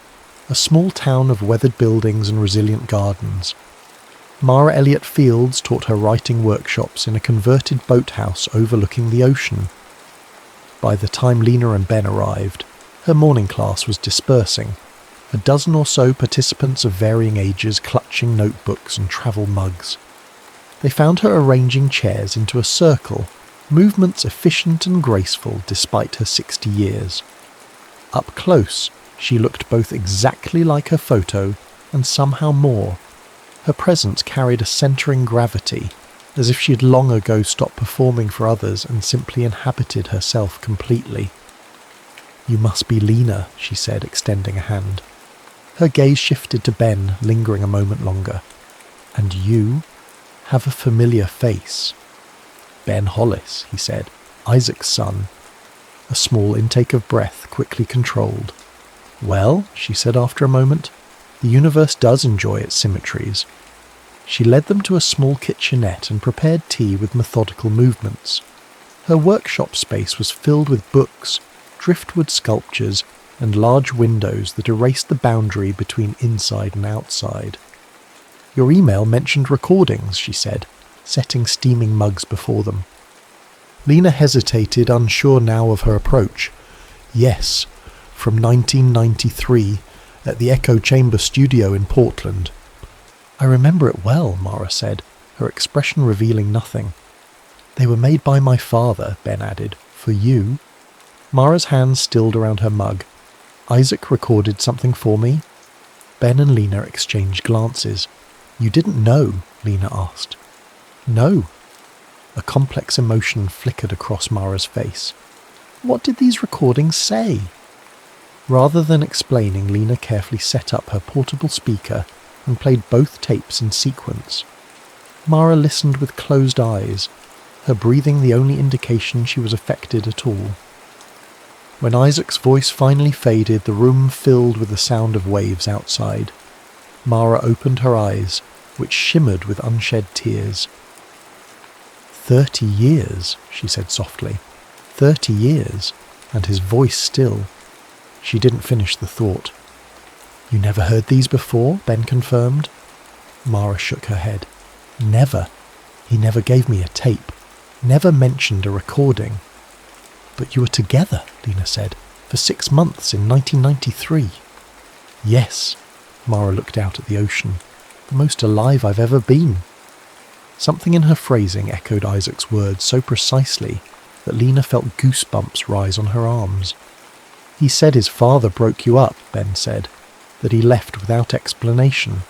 S1: a small town of weathered buildings and resilient gardens. Mara Elliott Fields taught her writing workshops in a converted boathouse overlooking the ocean. By the time Lena and Ben arrived, her morning class was dispersing. A dozen or so participants of varying ages clutching notebooks and travel mugs. They found her arranging chairs into a circle, movements efficient and graceful despite her 60 years. Up close, she looked both exactly like her photo and somehow more. Her presence carried a centering gravity, as if she had long ago stopped performing for others and simply inhabited herself completely. "You must be Lena," she said, extending a hand. Her gaze shifted to Ben, lingering a moment longer. "And you have a familiar face." "Ben Hollis," he said, "Isaac's son." A small intake of breath, quickly controlled. "Well," she said after a moment, "the universe does enjoy its symmetries." She led them to a small kitchenette and prepared tea with methodical movements. Her workshop space was filled with books, driftwood sculptures, and large windows that erased the boundary between inside and outside. "Your email mentioned recordings," she said, setting steaming mugs before them. Lena hesitated, unsure now of her approach. "Yes, from 1993, at the Echo Chamber studio in Portland." "I remember it well," Mara said, her expression revealing nothing. "They were made by my father," Ben added, "for you." Mara's hands stilled around her mug. "Isaac recorded something for me?" Ben and Lena exchanged glances. "You didn't know?" Lena asked. "No." A complex emotion flickered across Mara's face. What did these recordings say? Rather than explaining, Lena carefully set up her portable speaker and played both tapes in sequence. Mara listened with closed eyes, her breathing the only indication she was affected at all. When Isaac's voice finally faded, the room filled with the sound of waves outside. Mara opened her eyes, which shimmered with unshed tears. 30 years, she said softly. 30 years, and his voice still. She didn't finish the thought. "You never heard these before?" Ben confirmed. Mara shook her head. "Never. He never gave me a tape. Never mentioned a recording." "But you were together," Lena said, "for 6 months in 1993. "Yes." Mara looked out at the ocean. "The most alive I've ever been." Something in her phrasing echoed Isaac's words so precisely that Lena felt goosebumps rise on her arms. "He said his father broke you up," Ben said, "that he left without explanation."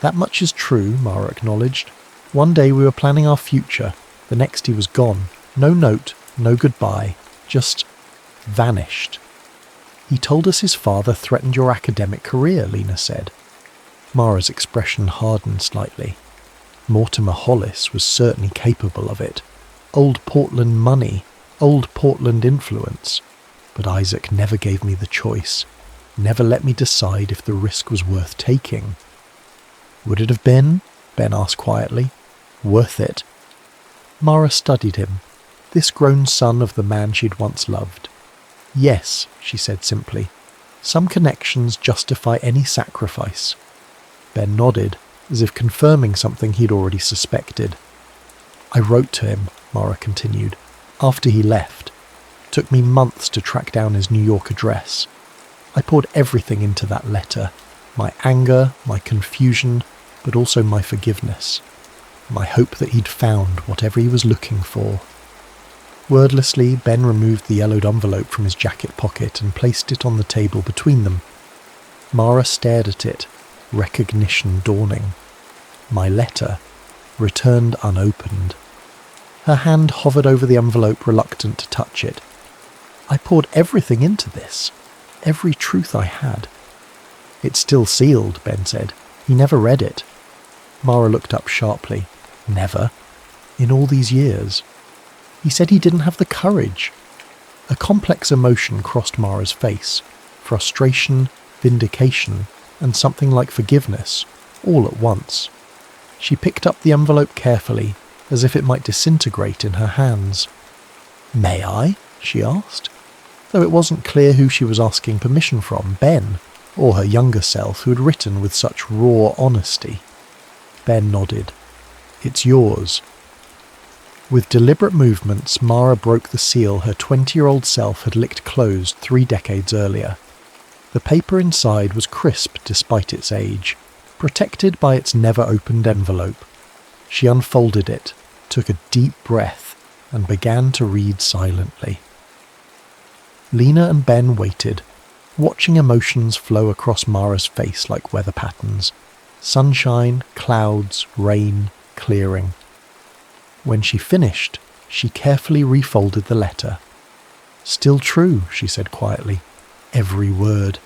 S1: "That much is true," Mara acknowledged. "One day we were planning our future, the next he was gone. No note, no goodbye, just vanished." "He told us his father threatened your academic career," Lena said. Mara's expression hardened slightly. Mortimer Hollis was certainly capable of it. Old Portland money, old Portland influence. But Isaac never gave me the choice, never let me decide if the risk was worth taking. "Would it have been?" Ben asked quietly. "Worth it?" Mara studied him, this grown son of the man she'd once loved. "Yes," she said simply. "Some connections justify any sacrifice." Ben nodded, as if confirming something he'd already suspected. "I wrote to him," Mara continued, "after he left. Took me months to track down his New York address. I poured everything into that letter, my anger, my confusion, but also my forgiveness. My hope that he'd found whatever he was looking for." Wordlessly, Ben removed the yellowed envelope from his jacket pocket and placed it on the table between them. Mara stared at it, recognition dawning. My letter, returned unopened. Her hand hovered over the envelope, reluctant to touch it. "I poured everything into this, every truth I had." "It's still sealed," Ben said. "He never read it." Mara looked up sharply. "Never? In all these years?" "He said he didn't have the courage." A complex emotion crossed Mara's face. Frustration, vindication, and something like forgiveness, all at once. She picked up the envelope carefully, as if it might disintegrate in her hands. "May I?" she asked, though it wasn't clear who she was asking permission from, Ben, or her younger self who had written with such raw honesty. Ben nodded. "It's yours." With deliberate movements, Mara broke the seal her 20-year-old self had licked closed 3 decades earlier. The paper inside was crisp despite its age, protected by its never-opened envelope. She unfolded it, took a deep breath, and began to read silently. Lena and Ben waited, watching emotions flow across Mara's face like weather patterns. Sunshine, clouds, rain, clearing. When she finished, she carefully refolded the letter. "Still true," she said quietly. "Every word."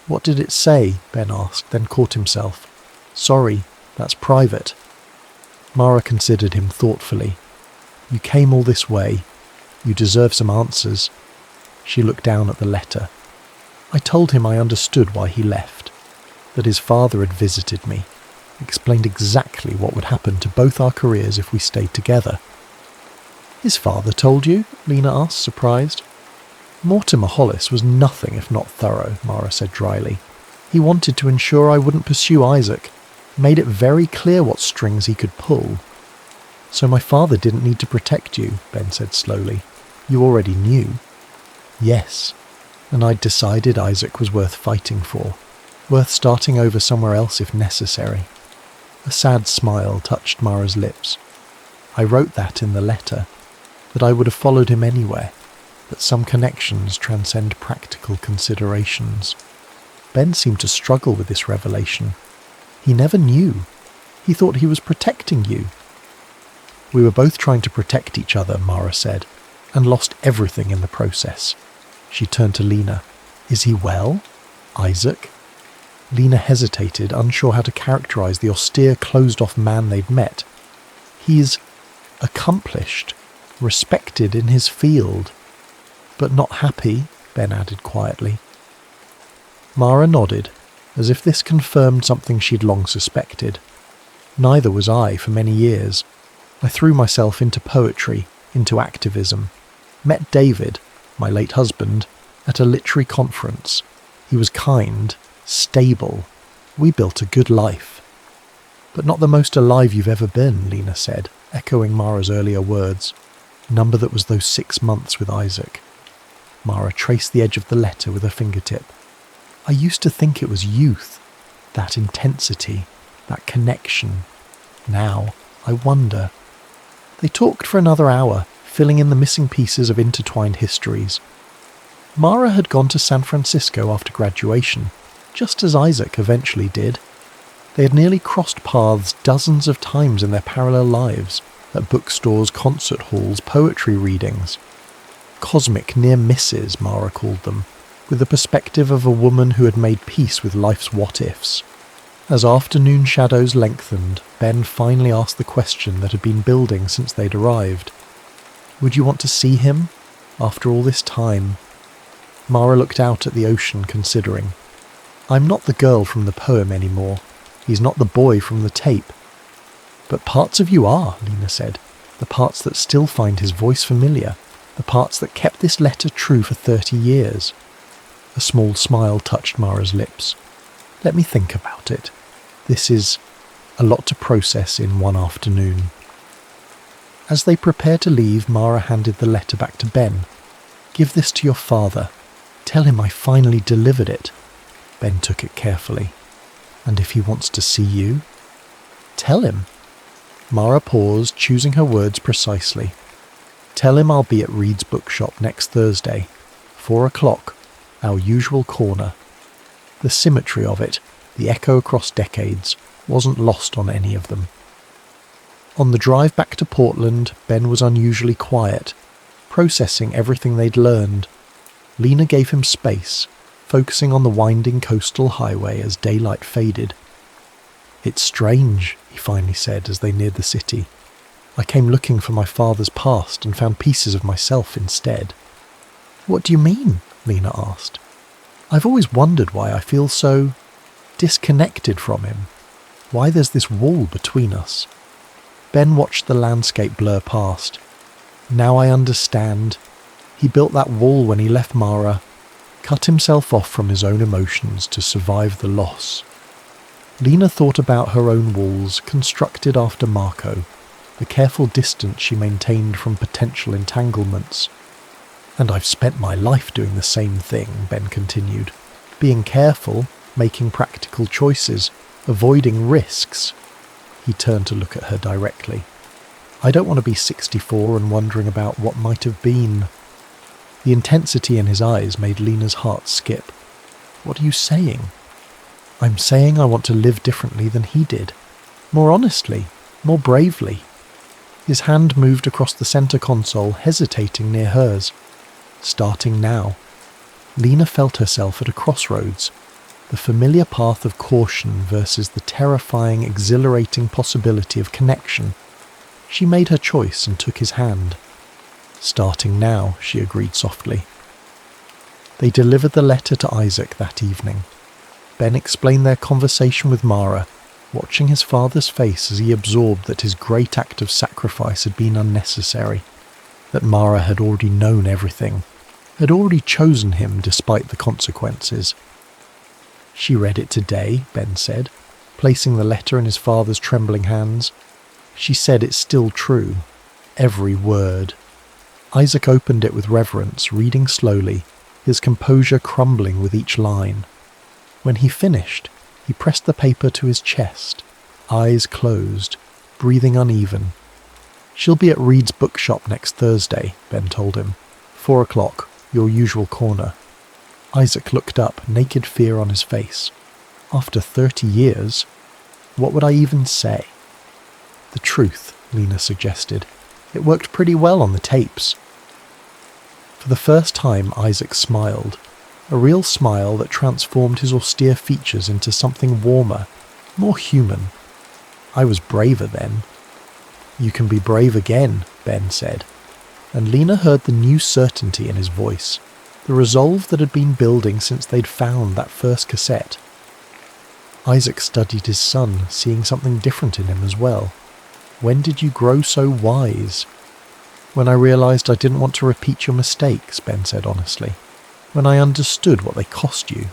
S1: "What did it say?" Ben asked, then caught himself. "Sorry, that's private." Mara considered him thoughtfully. "You came all this way. You deserve some answers." She looked down at the letter. "I told him I understood why he left, that his father had visited me, explained exactly what would happen to both our careers if we stayed together." "His father told you?" Lena asked, surprised. "Mortimer Hollis was nothing if not thorough," Mara said dryly. "He wanted to ensure I wouldn't pursue Isaac, made it very clear what strings he could pull." "So my father didn't need to protect you," Ben said slowly. "You already knew." "Yes, and I'd decided Isaac was worth fighting for, worth starting over somewhere else if necessary." A sad smile touched Mara's lips. "I wrote that in the letter, that I would have followed him anywhere, that some connections transcend practical considerations." Ben seemed to struggle with this revelation. He never knew. He thought he was protecting you. "We were both trying to protect each other," Mara said, "and lost everything in the process." She turned to Lena. "Is he well? Isaac?" Lena hesitated, unsure how to characterize the austere, closed-off man they'd met. "He's accomplished, respected in his field, but not happy," Ben added quietly. Mara nodded, as if this confirmed something she'd long suspected. "Neither was I for many years. I threw myself into poetry, into activism. Met David, my late husband, at a literary conference. He was kind, stable. We built a good life." "But not the most alive you've ever been," Lena said, echoing Mara's earlier words. "Number that was those 6 months with Isaac." Mara traced the edge of the letter with her fingertip. "I used to think it was youth, that intensity, that connection. Now, I wonder." They talked for another hour, filling in the missing pieces of intertwined histories. Mara had gone to San Francisco after graduation, just as Isaac eventually did. They had nearly crossed paths dozens of times in their parallel lives, at bookstores, concert halls, poetry readings. Cosmic near misses, Mara called them, with the perspective of a woman who had made peace with life's what-ifs. As afternoon shadows lengthened, Ben finally asked the question that had been building since they'd arrived. "Would you want to see him? After all this time?" Mara looked out at the ocean, considering. "I'm not the girl from the poem anymore. He's not the boy from the tape." "But parts of you are," Lena said. "The parts that still find his voice familiar. The parts that kept this letter true for 30 years. A small smile touched Mara's lips. "Let me think about it. This is a lot to process in one afternoon." As they prepared to leave, Mara handed the letter back to Ben. "Give this to your father. Tell him I finally delivered it." Ben took it carefully. "And if he wants to see you?" "Tell him." Mara paused, choosing her words precisely. "Tell him I'll be at Reed's bookshop next Thursday, 4 o'clock, our usual corner." The symmetry of it, the echo across decades, wasn't lost on any of them. On the drive back to Portland, Ben was unusually quiet, processing everything they'd learned. Lena gave him space, focusing on the winding coastal highway as daylight faded. "It's strange," he finally said as they neared the city. "I came looking for my father's past and found pieces of myself instead." "What do you mean?" Lena asked. "I've always wondered why I feel so disconnected from him. Why there's this wall between us." Ben watched the landscape blur past. "Now I understand. He built that wall when he left Mara, cut himself off from his own emotions to survive the loss." Lena thought about her own walls, constructed after Marco, the careful distance she maintained from potential entanglements. "And I've spent my life doing the same thing," Ben continued. Being careful, making practical choices, avoiding risks. He turned to look at her directly. I don't want to be 64 and wondering about what might have been. The intensity in his eyes made Lena's heart skip. What are you saying? I'm saying I want to live differently than he did. More honestly, more bravely. His hand moved across the centre console, hesitating near hers. Starting now. Lena felt herself at a crossroads. The familiar path of caution versus the terrifying, exhilarating possibility of connection. She made her choice and took his hand. Starting now, she agreed softly. They delivered the letter to Isaac that evening. Ben explained their conversation with Mara, watching his father's face as he absorbed that his great act of sacrifice had been unnecessary, that Mara had already known everything, had already chosen him despite the consequences. She read it today, Ben said, placing the letter in his father's trembling hands. She said it's still true, every word. Isaac opened it with reverence, reading slowly, his composure crumbling with each line. When he finished, he pressed the paper to his chest, eyes closed, breathing uneven. She'll be at Reed's bookshop next Thursday, Ben told him. 4 o'clock, your usual corner. Isaac looked up, naked fear on his face. After 30 years, what would I even say? The truth, Lena suggested. It worked pretty well on the tapes. For the first time, Isaac smiled. A real smile that transformed his austere features into something warmer, more human. I was braver then. You can be brave again, Ben said. And Lena heard the new certainty in his voice, the resolve that had been building since they'd found that first cassette. Isaac studied his son, seeing something different in him as well. When did you grow so wise? When I realised I didn't want to repeat your mistakes, Ben said honestly. When I understood what they cost you.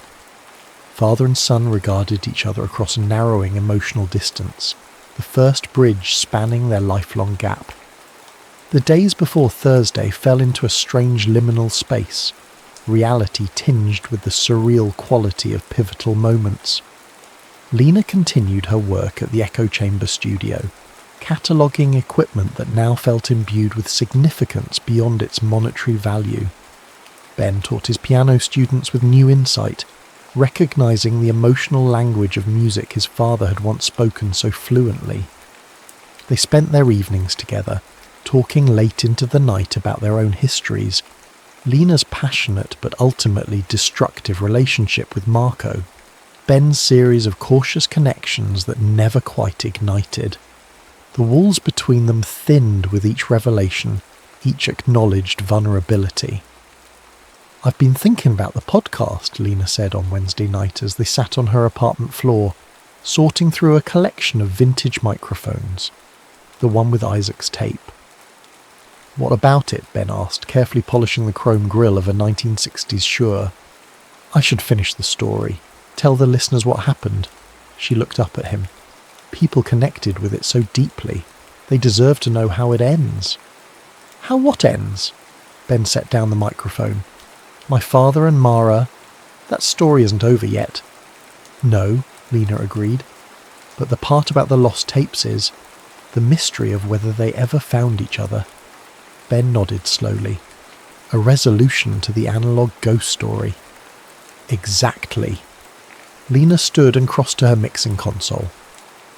S1: Father and son regarded each other across a narrowing emotional distance, the first bridge spanning their lifelong gap. The days before Thursday fell into a strange liminal space, reality tinged with the surreal quality of pivotal moments. Lena continued her work at the echo chamber studio, cataloguing equipment that now felt imbued with significance beyond its monetary value. Ben taught his piano students with new insight, recognizing the emotional language of music his father had once spoken so fluently. They spent their evenings together, talking late into the night about their own histories, Lena's passionate but ultimately destructive relationship with Marco, Ben's series of cautious connections that never quite ignited. The walls between them thinned with each revelation, each acknowledged vulnerability. I've been thinking about the podcast, Lena said on Wednesday night as they sat on her apartment floor, sorting through a collection of vintage microphones, the one with Isaac's tape. What about it? Ben asked, carefully polishing the chrome grille of a 1960s Shure. I should finish the story, tell the listeners what happened. She looked up at him. People connected with it so deeply. They deserve to know how it ends. How what ends? Ben set down the microphone. My father and Mara, that story isn't over yet. No, Lena agreed. But the part about the lost tapes is the mystery of whether they ever found each other. Ben nodded slowly. A resolution to the analog ghost story. Exactly. Lena stood and crossed to her mixing console.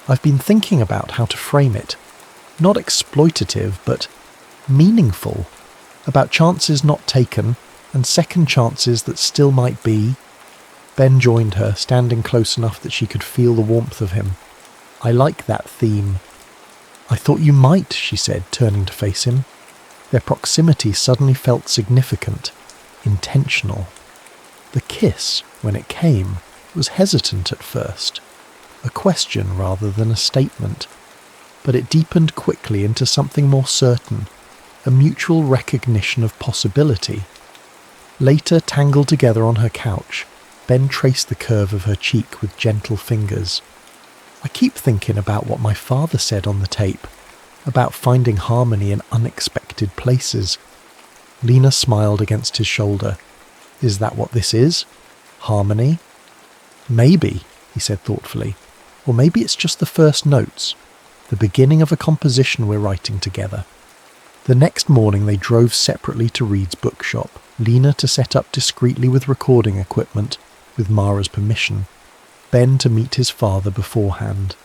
S1: I've been thinking about how to frame it. Not exploitative, but meaningful. About chances not taken, and second chances that still might be. Ben joined her, standing close enough that she could feel the warmth of him. I like that theme. I thought you might, she said, turning to face him. Their proximity suddenly felt significant, intentional. The kiss, when it came, was hesitant at first. A question rather than a statement. But it deepened quickly into something more certain, a mutual recognition of possibility. Later, tangled together on her couch, Ben traced the curve of her cheek with gentle fingers. I keep thinking about what my father said on the tape, about finding harmony in unexpected places. Lena smiled against his shoulder. Is that what this is? Harmony? Maybe, he said thoughtfully, or maybe it's just the first notes, the beginning of a composition we're writing together. The next morning they drove separately to Reed's bookshop, Lena to set up discreetly with recording equipment, with Mara's permission, Ben to meet his father beforehand.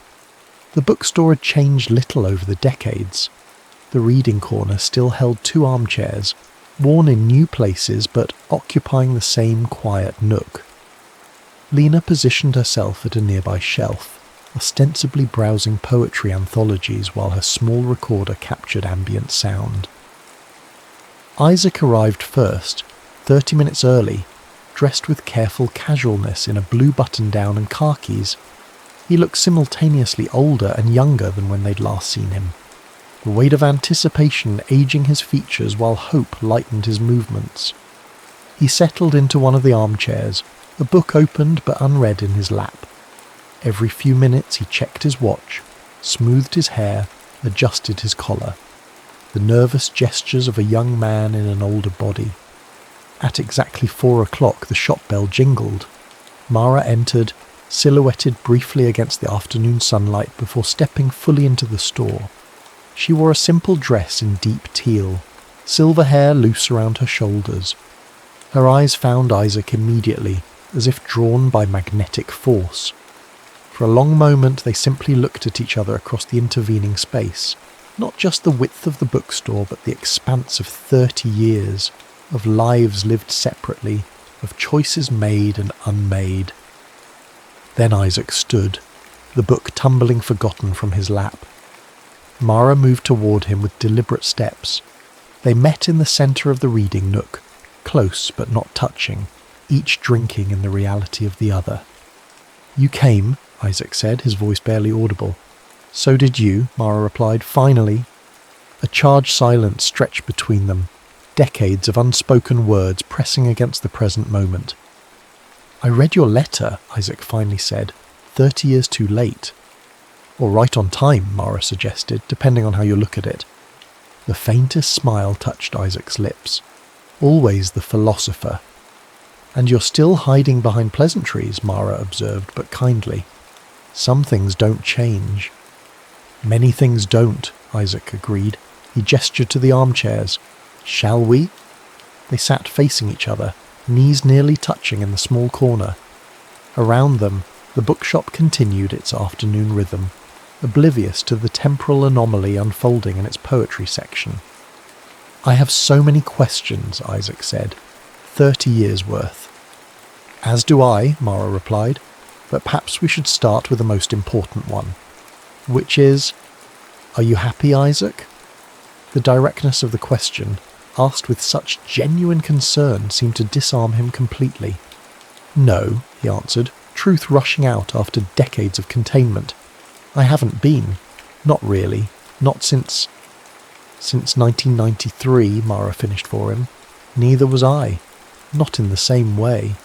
S1: The bookstore had changed little over the decades. The reading corner still held 2 armchairs, worn in new places but occupying the same quiet nook. Lena positioned herself at a nearby shelf, ostensibly browsing poetry anthologies while her small recorder captured ambient sound. Isaac arrived first, 30 minutes early, dressed with careful casualness in a blue button-down and khakis. He looked simultaneously older and younger than when they'd last seen him, the weight of anticipation aging his features while hope lightened his movements. He settled into one of the armchairs, a book opened but unread in his lap. Every few minutes he checked his watch, smoothed his hair, adjusted his collar. The nervous gestures of a young man in an older body. At exactly 4 o'clock the shop bell jingled. Mara entered, silhouetted briefly against the afternoon sunlight before stepping fully into the store. She wore a simple dress in deep teal, silver hair loose around her shoulders. Her eyes found Isaac immediately, as if drawn by magnetic force. For a long moment they simply looked at each other across the intervening space, not just the width of the bookstore but the expanse of 30 years, of lives lived separately, of choices made and unmade. Then Isaac stood, the book tumbling forgotten from his lap. Mara moved toward him with deliberate steps. They met in the centre of the reading nook, close but not touching, each drinking in the reality of the other. "You came," Isaac said, his voice barely audible. "So did you," Mara replied, "finally." A charged silence stretched between them, decades of unspoken words pressing against the present moment. "I read your letter," Isaac finally said, 30 years too late. "Or right on time," Mara suggested, depending on how you look at it. The faintest smile touched Isaac's lips. Always the philosopher. "And you're still hiding behind pleasantries," Mara observed, but kindly. "Some things don't change." "Many things don't," Isaac agreed. He gestured to the armchairs. "Shall we?" They sat facing each other, knees nearly touching in the small corner. Around them, the bookshop continued its afternoon rhythm, oblivious to the temporal anomaly unfolding in its poetry section. "I have so many questions," Isaac said. 30 years' worth. "As do I," Mara replied, "but perhaps we should start with the most important one. Which is, are you happy, Isaac?" The directness of the question, asked with such genuine concern, seemed to disarm him completely. "No," he answered, truth rushing out after decades of containment. "I haven't been. Not really. Not since 1993, Mara finished for him. Neither was I. Not in the same way.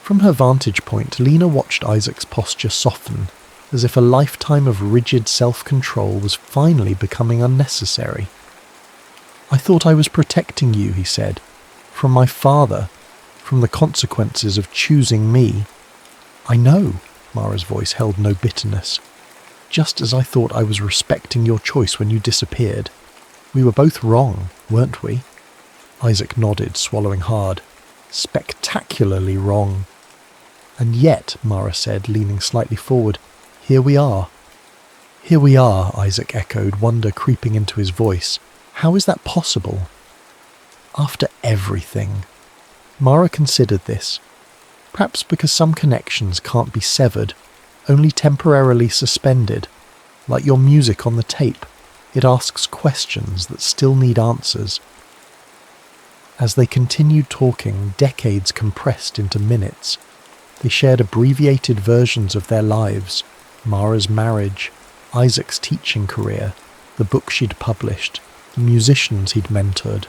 S1: From her vantage point, Lena watched Isaac's posture soften, as if a lifetime of rigid self-control was finally becoming unnecessary. "I thought I was protecting you," he said. "From my father. From the consequences of choosing me." "I know," Mara's voice held no bitterness. "Just as I thought I was respecting your choice when you disappeared. We were both wrong, weren't we?" Isaac nodded, swallowing hard. "Spectacularly wrong." "And yet," Mara said, leaning slightly forward, "here we are." "Here we are," Isaac echoed, wonder creeping into his voice. "How is that possible?" "After everything." Mara considered this. Perhaps because some connections can't be severed, only temporarily suspended. Like your music on the tape, it asks questions that still need answers. As they continued talking, decades compressed into minutes. They shared abbreviated versions of their lives, Mara's marriage, Isaac's teaching career, the book she'd published, the musicians he'd mentored.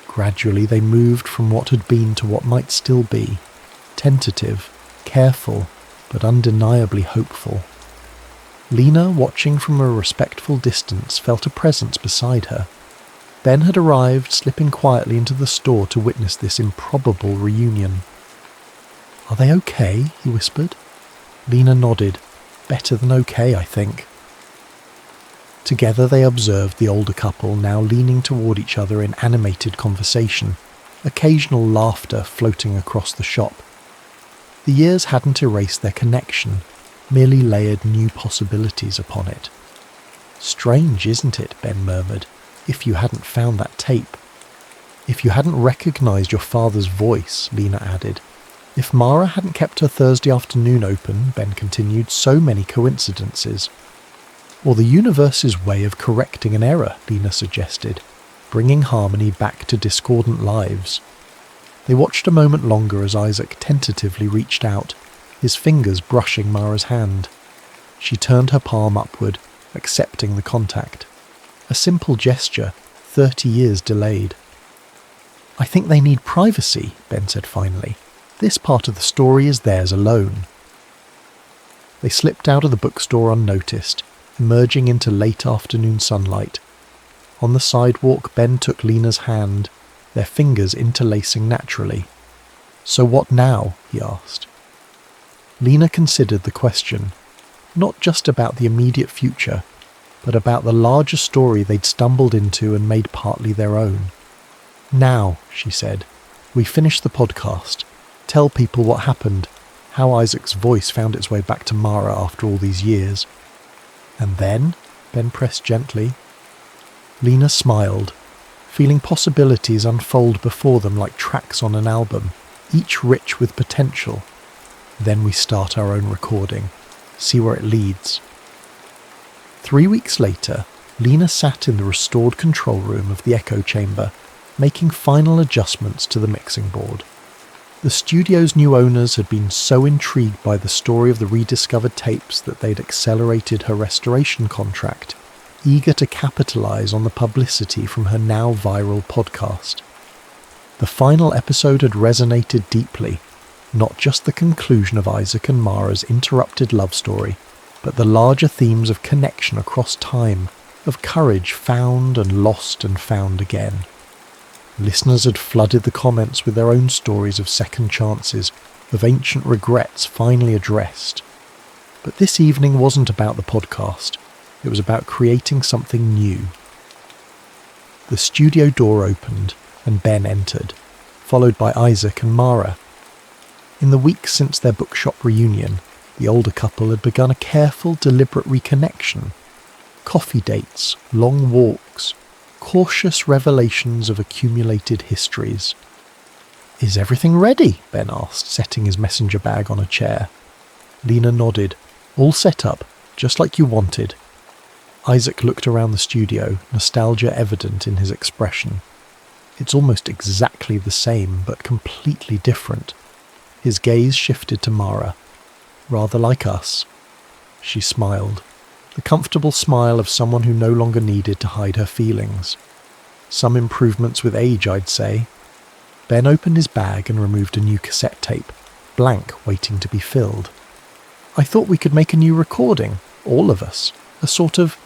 S1: Gradually they moved from what had been to what might still be, tentative, careful, but undeniably hopeful. Lena, watching from a respectful distance, felt a presence beside her. Ben had arrived, slipping quietly into the store to witness this improbable reunion. "Are they okay?" he whispered. Lena nodded. "Better than okay, I think." Together they observed the older couple now leaning toward each other in animated conversation, occasional laughter floating across the shop. The years hadn't erased their connection, merely layered new possibilities upon it. "Strange, isn't it?" Ben murmured, "if you hadn't found that tape." "If you hadn't recognised your father's voice," Lena added. "If Mara hadn't kept her Thursday afternoon open," Ben continued, "so many coincidences." "Or the universe's way of correcting an error," Lena suggested, bringing harmony back to discordant lives. They watched a moment longer as Isaac tentatively reached out, his fingers brushing Mara's hand. She turned her palm upward, accepting the contact. A simple gesture, 30 years delayed. "I think they need privacy," Ben said finally. "This part of the story is theirs alone." They slipped out of the bookstore unnoticed, emerging into late afternoon sunlight. On the sidewalk, Ben took Lena's hand, their fingers interlacing naturally. "So what now?" he asked. Lena considered the question, not just about the immediate future, but about the larger story they'd stumbled into and made partly their own. "Now," she said, "we finish the podcast, tell people what happened, how Isaac's voice found its way back to Mara after all these years." "And then?" Ben pressed gently. Lena smiled, feeling possibilities unfold before them like tracks on an album, each rich with potential. "Then we start our own recording, see where it leads." 3 weeks later, Lena sat in the restored control room of the echo chamber, making final adjustments to the mixing board. The studio's new owners had been so intrigued by the story of the rediscovered tapes that they'd accelerated her restoration contract, eager to capitalize on the publicity from her now viral podcast. The final episode had resonated deeply, not just the conclusion of Isaac and Mara's interrupted love story, but the larger themes of connection across time, of courage found and lost and found again. Listeners had flooded the comments with their own stories of second chances, of ancient regrets finally addressed. But this evening wasn't about the podcast. It was about creating something new. The studio door opened and Ben entered, followed by Isaac and Mara. In the weeks since their bookshop reunion, the older couple had begun a careful, deliberate reconnection. Coffee dates, long walks, cautious revelations of accumulated histories. "Is everything ready?" Ben asked, setting his messenger bag on a chair. Lena nodded. "All set up, just like you wanted." Isaac looked around the studio, nostalgia evident in his expression. "It's almost exactly the same, but completely different." His gaze shifted to Mara. "Rather like us." She smiled, the comfortable smile of someone who no longer needed to hide her feelings. "Some improvements with age, I'd say." Ben opened his bag and removed a new cassette tape, blank, waiting to be filled. "I thought we could make a new recording, all of us, a sort of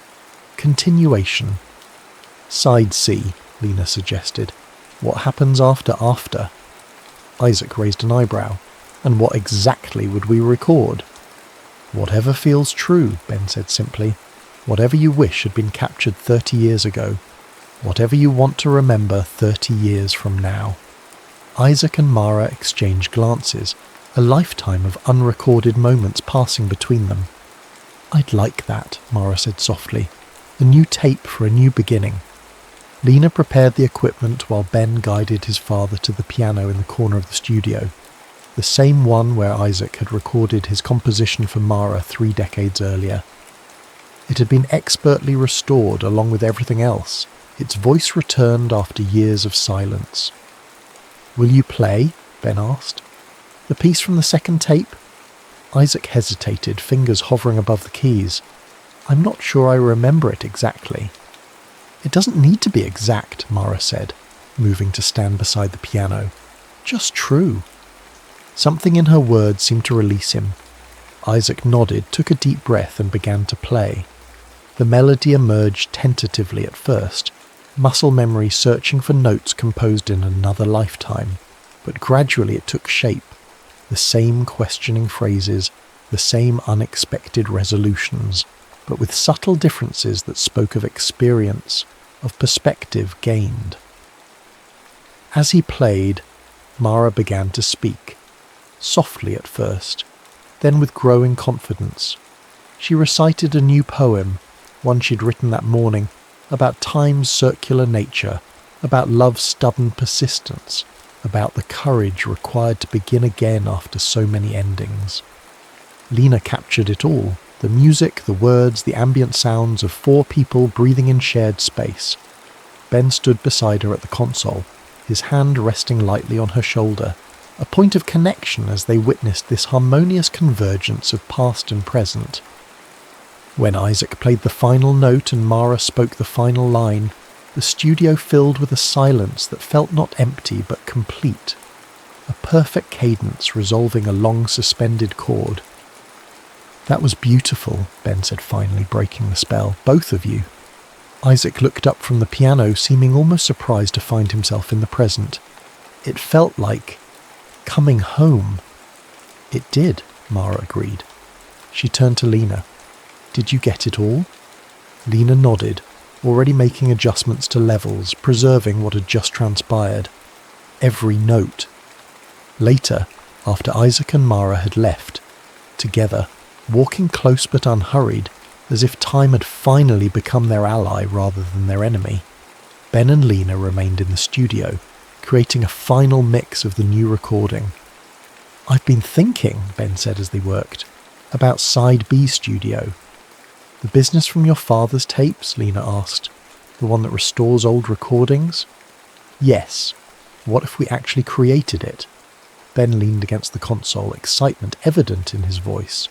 S1: continuation." "Side C," Lena suggested. "What happens after?" Isaac raised an eyebrow. "And what exactly would we record?" "Whatever feels true," Ben said simply. "Whatever you wish had been captured 30 years ago. Whatever you want to remember 30 years from now." Isaac and Mara exchanged glances, a lifetime of unrecorded moments passing between them. "I'd like that," Mara said softly. "A new tape for a new beginning." Lena prepared the equipment while Ben guided his father to the piano in the corner of the studio, the same one where Isaac had recorded his composition for Mara 3 decades earlier. It had been expertly restored along with everything else. Its voice returned after years of silence. "Will you play?" Ben asked. "The piece from the second tape?" Isaac hesitated, fingers hovering above the keys. "I'm not sure I remember it exactly." "It doesn't need to be exact," Mara said, moving to stand beside the piano. "Just true." Something in her words seemed to release him. Isaac nodded, took a deep breath and began to play. The melody emerged tentatively at first, muscle memory searching for notes composed in another lifetime, but gradually it took shape. the same questioning phrases, the same unexpected resolutions, but with subtle differences that spoke of experience, of perspective gained. As he played, Mara began to speak, softly at first, then with growing confidence. She recited a new poem, one she'd written that morning, about time's circular nature, about love's stubborn persistence, about the courage required to begin again after so many endings. Lena captured it all, the music, the words, the ambient sounds of 4 people breathing in shared space. Ben stood beside her at the console, his hand resting lightly on her shoulder, a point of connection as they witnessed this harmonious convergence of past and present. When Isaac played the final note and Mara spoke the final line, the studio filled with a silence that felt not empty but complete, a perfect cadence resolving a long suspended chord. "That was beautiful," Ben said finally, breaking the spell. "Both of you." Isaac looked up from the piano, seeming almost surprised to find himself in the present. It felt like coming home. "It did," Mara agreed. She turned to Lena. "Did you get it all?" Lena nodded, already making adjustments to levels, preserving what had just transpired. Every note. Later, after Isaac and Mara had left, together, walking close but unhurried, as if time had finally become their ally rather than their enemy, Ben and Lena remained in the studio, creating a final mix of the new recording. "I've been thinking," Ben said as they worked, "about Side B Studio." "The business from your father's tapes?" Lena asked. "The one that restores old recordings?" "Yes. What if we actually created it?" Ben leaned against the console, excitement evident in his voice.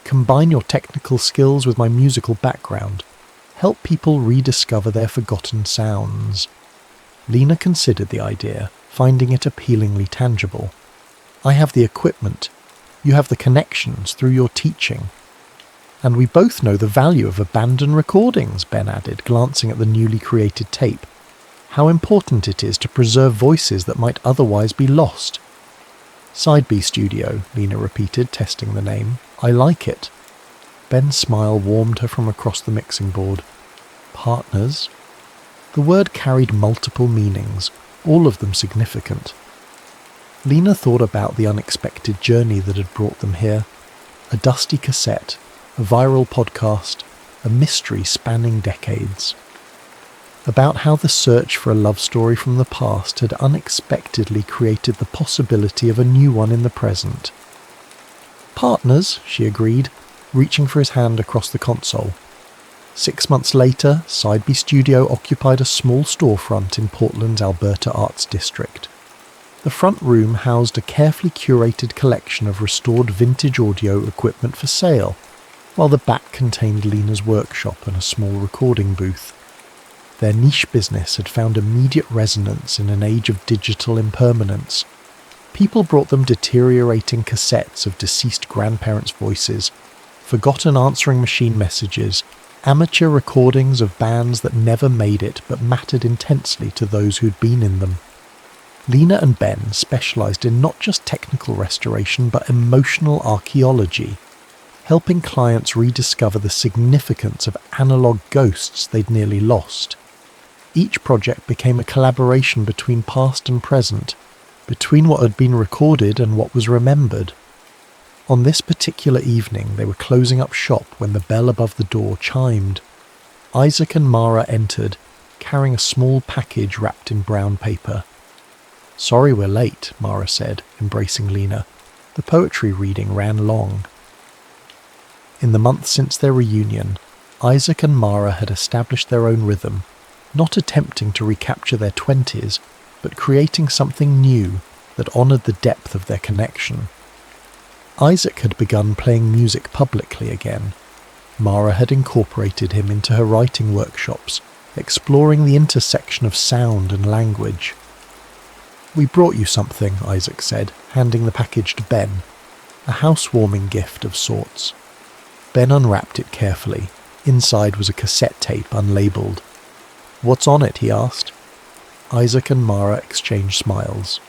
S1: "Combine your technical skills with my musical background. Help people rediscover their forgotten sounds." Lena considered the idea, finding it appealingly tangible. "I have the equipment. You have the connections through your teaching. And we both know the value of abandoned recordings," Ben added, glancing at the newly created tape. "How important it is to preserve voices that might otherwise be lost." "Side B Studio," Lena repeated, testing the name. "I like it." Ben's smile warmed her from across the mixing board. "Partners?" The word carried multiple meanings, all of them significant. Lena thought about the unexpected journey that had brought them here. A dusty cassette, a viral podcast, a mystery spanning decades. About how the search for a love story from the past had unexpectedly created the possibility of a new one in the present. "Partners," she agreed, reaching for his hand across the console. 6 months later, Side B Studio occupied a small storefront in Portland's Alberta Arts District. The front room housed a carefully curated collection of restored vintage audio equipment for sale, while the back contained Lena's workshop and a small recording booth. Their niche business had found immediate resonance in an age of digital impermanence. People brought them deteriorating cassettes of deceased grandparents' voices, forgotten answering machine messages, amateur recordings of bands that never made it but mattered intensely to those who'd been in them. Lena and Ben specialised in not just technical restoration but emotional archaeology, helping clients rediscover the significance of analogue ghosts they'd nearly lost. Each project became a collaboration between past and present, between what had been recorded and what was remembered. On this particular evening, they were closing up shop when the bell above the door chimed. Isaac and Mara entered, carrying a small package wrapped in brown paper. "Sorry we're late," Mara said, embracing Lena. The poetry reading ran long. In the months since their reunion, Isaac and Mara had established their own rhythm, not attempting to recapture their 20s, but creating something new that honoured the depth of their connection. Isaac had begun playing music publicly again. Mara had incorporated him into her writing workshops, exploring the intersection of sound and language. "We brought you something," Isaac said, handing the package to Ben. A housewarming gift of sorts. Ben unwrapped it carefully. Inside was a cassette tape unlabelled. "What's on it?" he asked. Isaac and Mara exchanged smiles.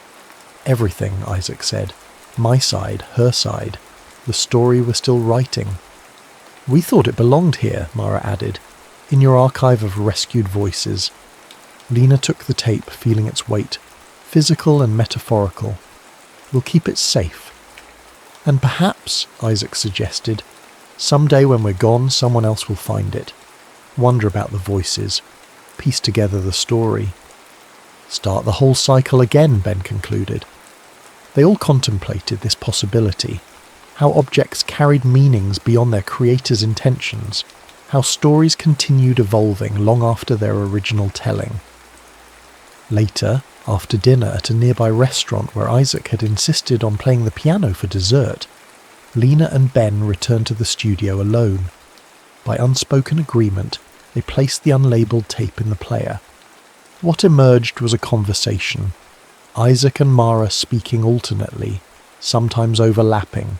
S1: "Everything," Isaac said. My side, her side. The story we're still writing. We thought it belonged here, Mara added, in your archive of rescued voices. Lena took the tape, feeling its weight, physical and metaphorical. We'll keep it safe. And perhaps, Isaac suggested, someday when we're gone, someone else will find it. Wonder about the voices. Piece together the story. Start the whole cycle again, Ben concluded. They all contemplated this possibility. How objects carried meanings beyond their creator's intentions. How stories continued evolving long after their original telling. Later, after dinner at a nearby restaurant where Isaac had insisted on playing the piano for dessert, Lena and Ben returned to the studio alone. By unspoken agreement, they placed the unlabelled tape in the player. What emerged was a conversation, Isaac and Mara speaking alternately, sometimes overlapping,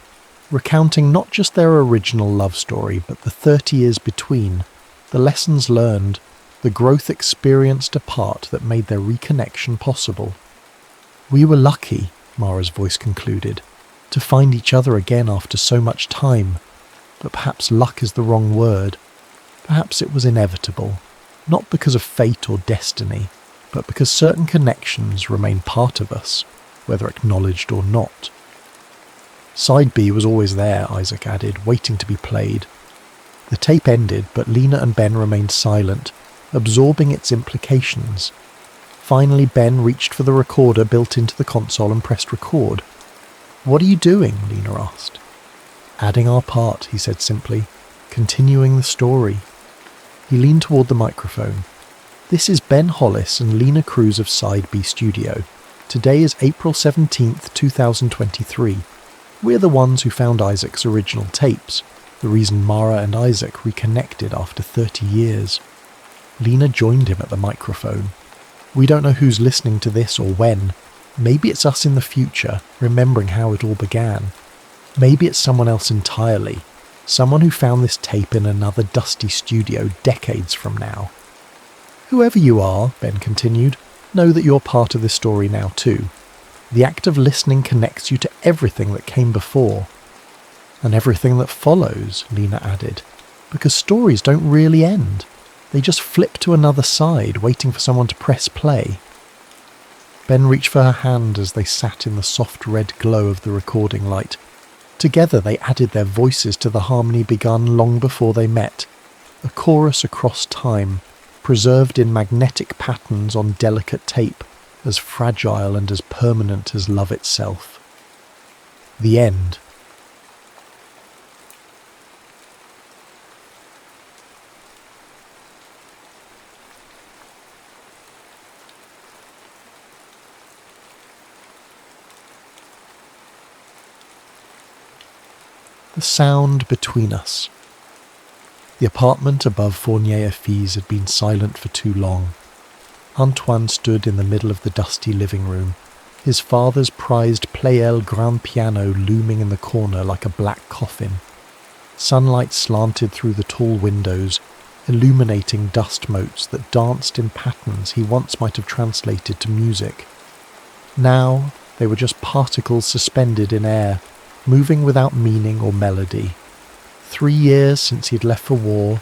S1: recounting not just their original love story, but the 30 years between, the lessons learned, the growth experienced apart that made their reconnection possible. We were lucky, Mara's voice concluded, to find each other again after so much time, but perhaps luck is the wrong word. Perhaps it was inevitable, not because of fate or destiny, but because certain connections remain part of us, whether acknowledged or not. Side B was always there, Isaac added, waiting to be played. The tape ended, but Lena and Ben remained silent, absorbing its implications. Finally, Ben reached for the recorder built into the console and pressed record. "What are you doing?" Lena asked. "Adding our part," he said simply, "continuing the story." He leaned toward the microphone. "This is Ben Hollis and Lena Cruz of Side B Studio. Today is April 17th, 2023. We're the ones who found Isaac's original tapes, the reason Mara and Isaac reconnected after 30 years. Lena joined him at the microphone. We don't know who's listening to this or when. Maybe it's us in the future, remembering how it all began. Maybe it's someone else entirely, someone who found this tape in another dusty studio decades from now. Whoever you are, Ben continued, know that you're part of this story now too. The act of listening connects you to everything that came before. And everything that follows, Lena added, because stories don't really end. They just flip to another side, waiting for someone to press play. Ben reached for her hand as they sat in the soft red glow of the recording light. Together they added their voices to the harmony begun long before they met, a chorus across time, preserved in magnetic patterns on delicate tape, as fragile and as permanent as love itself. The end. The sound between us. The apartment above Fournier Effys had been silent for too long. Antoine stood in the middle of the dusty living room, his father's prized Pleyel grand piano looming in the corner like a black coffin. Sunlight slanted through the tall windows, illuminating dust motes that danced in patterns he once might have translated to music. Now they were just particles suspended in air, moving without meaning or melody. 3 years since he'd left for war,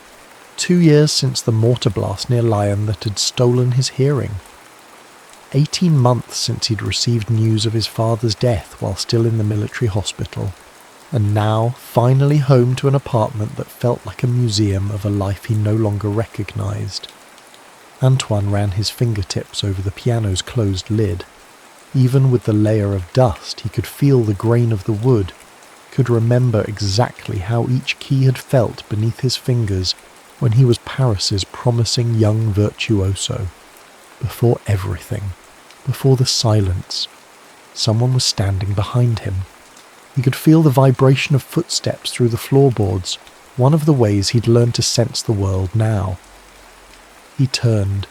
S1: 2 years since the mortar blast near Lyon that had stolen his hearing. 18 months since he'd received news of his father's death while still in the military hospital, and now finally home to an apartment that felt like a museum of a life he no longer recognised. Antoine ran his fingertips over the piano's closed lid. Even with the layer of dust, he could feel the grain of the wood, could remember exactly how each key had felt beneath his fingers when he was Paris's promising young virtuoso. Before everything, before the silence, someone was standing behind him. He could feel the vibration of footsteps through the floorboards, one of the ways he'd learned to sense the world now. He turned.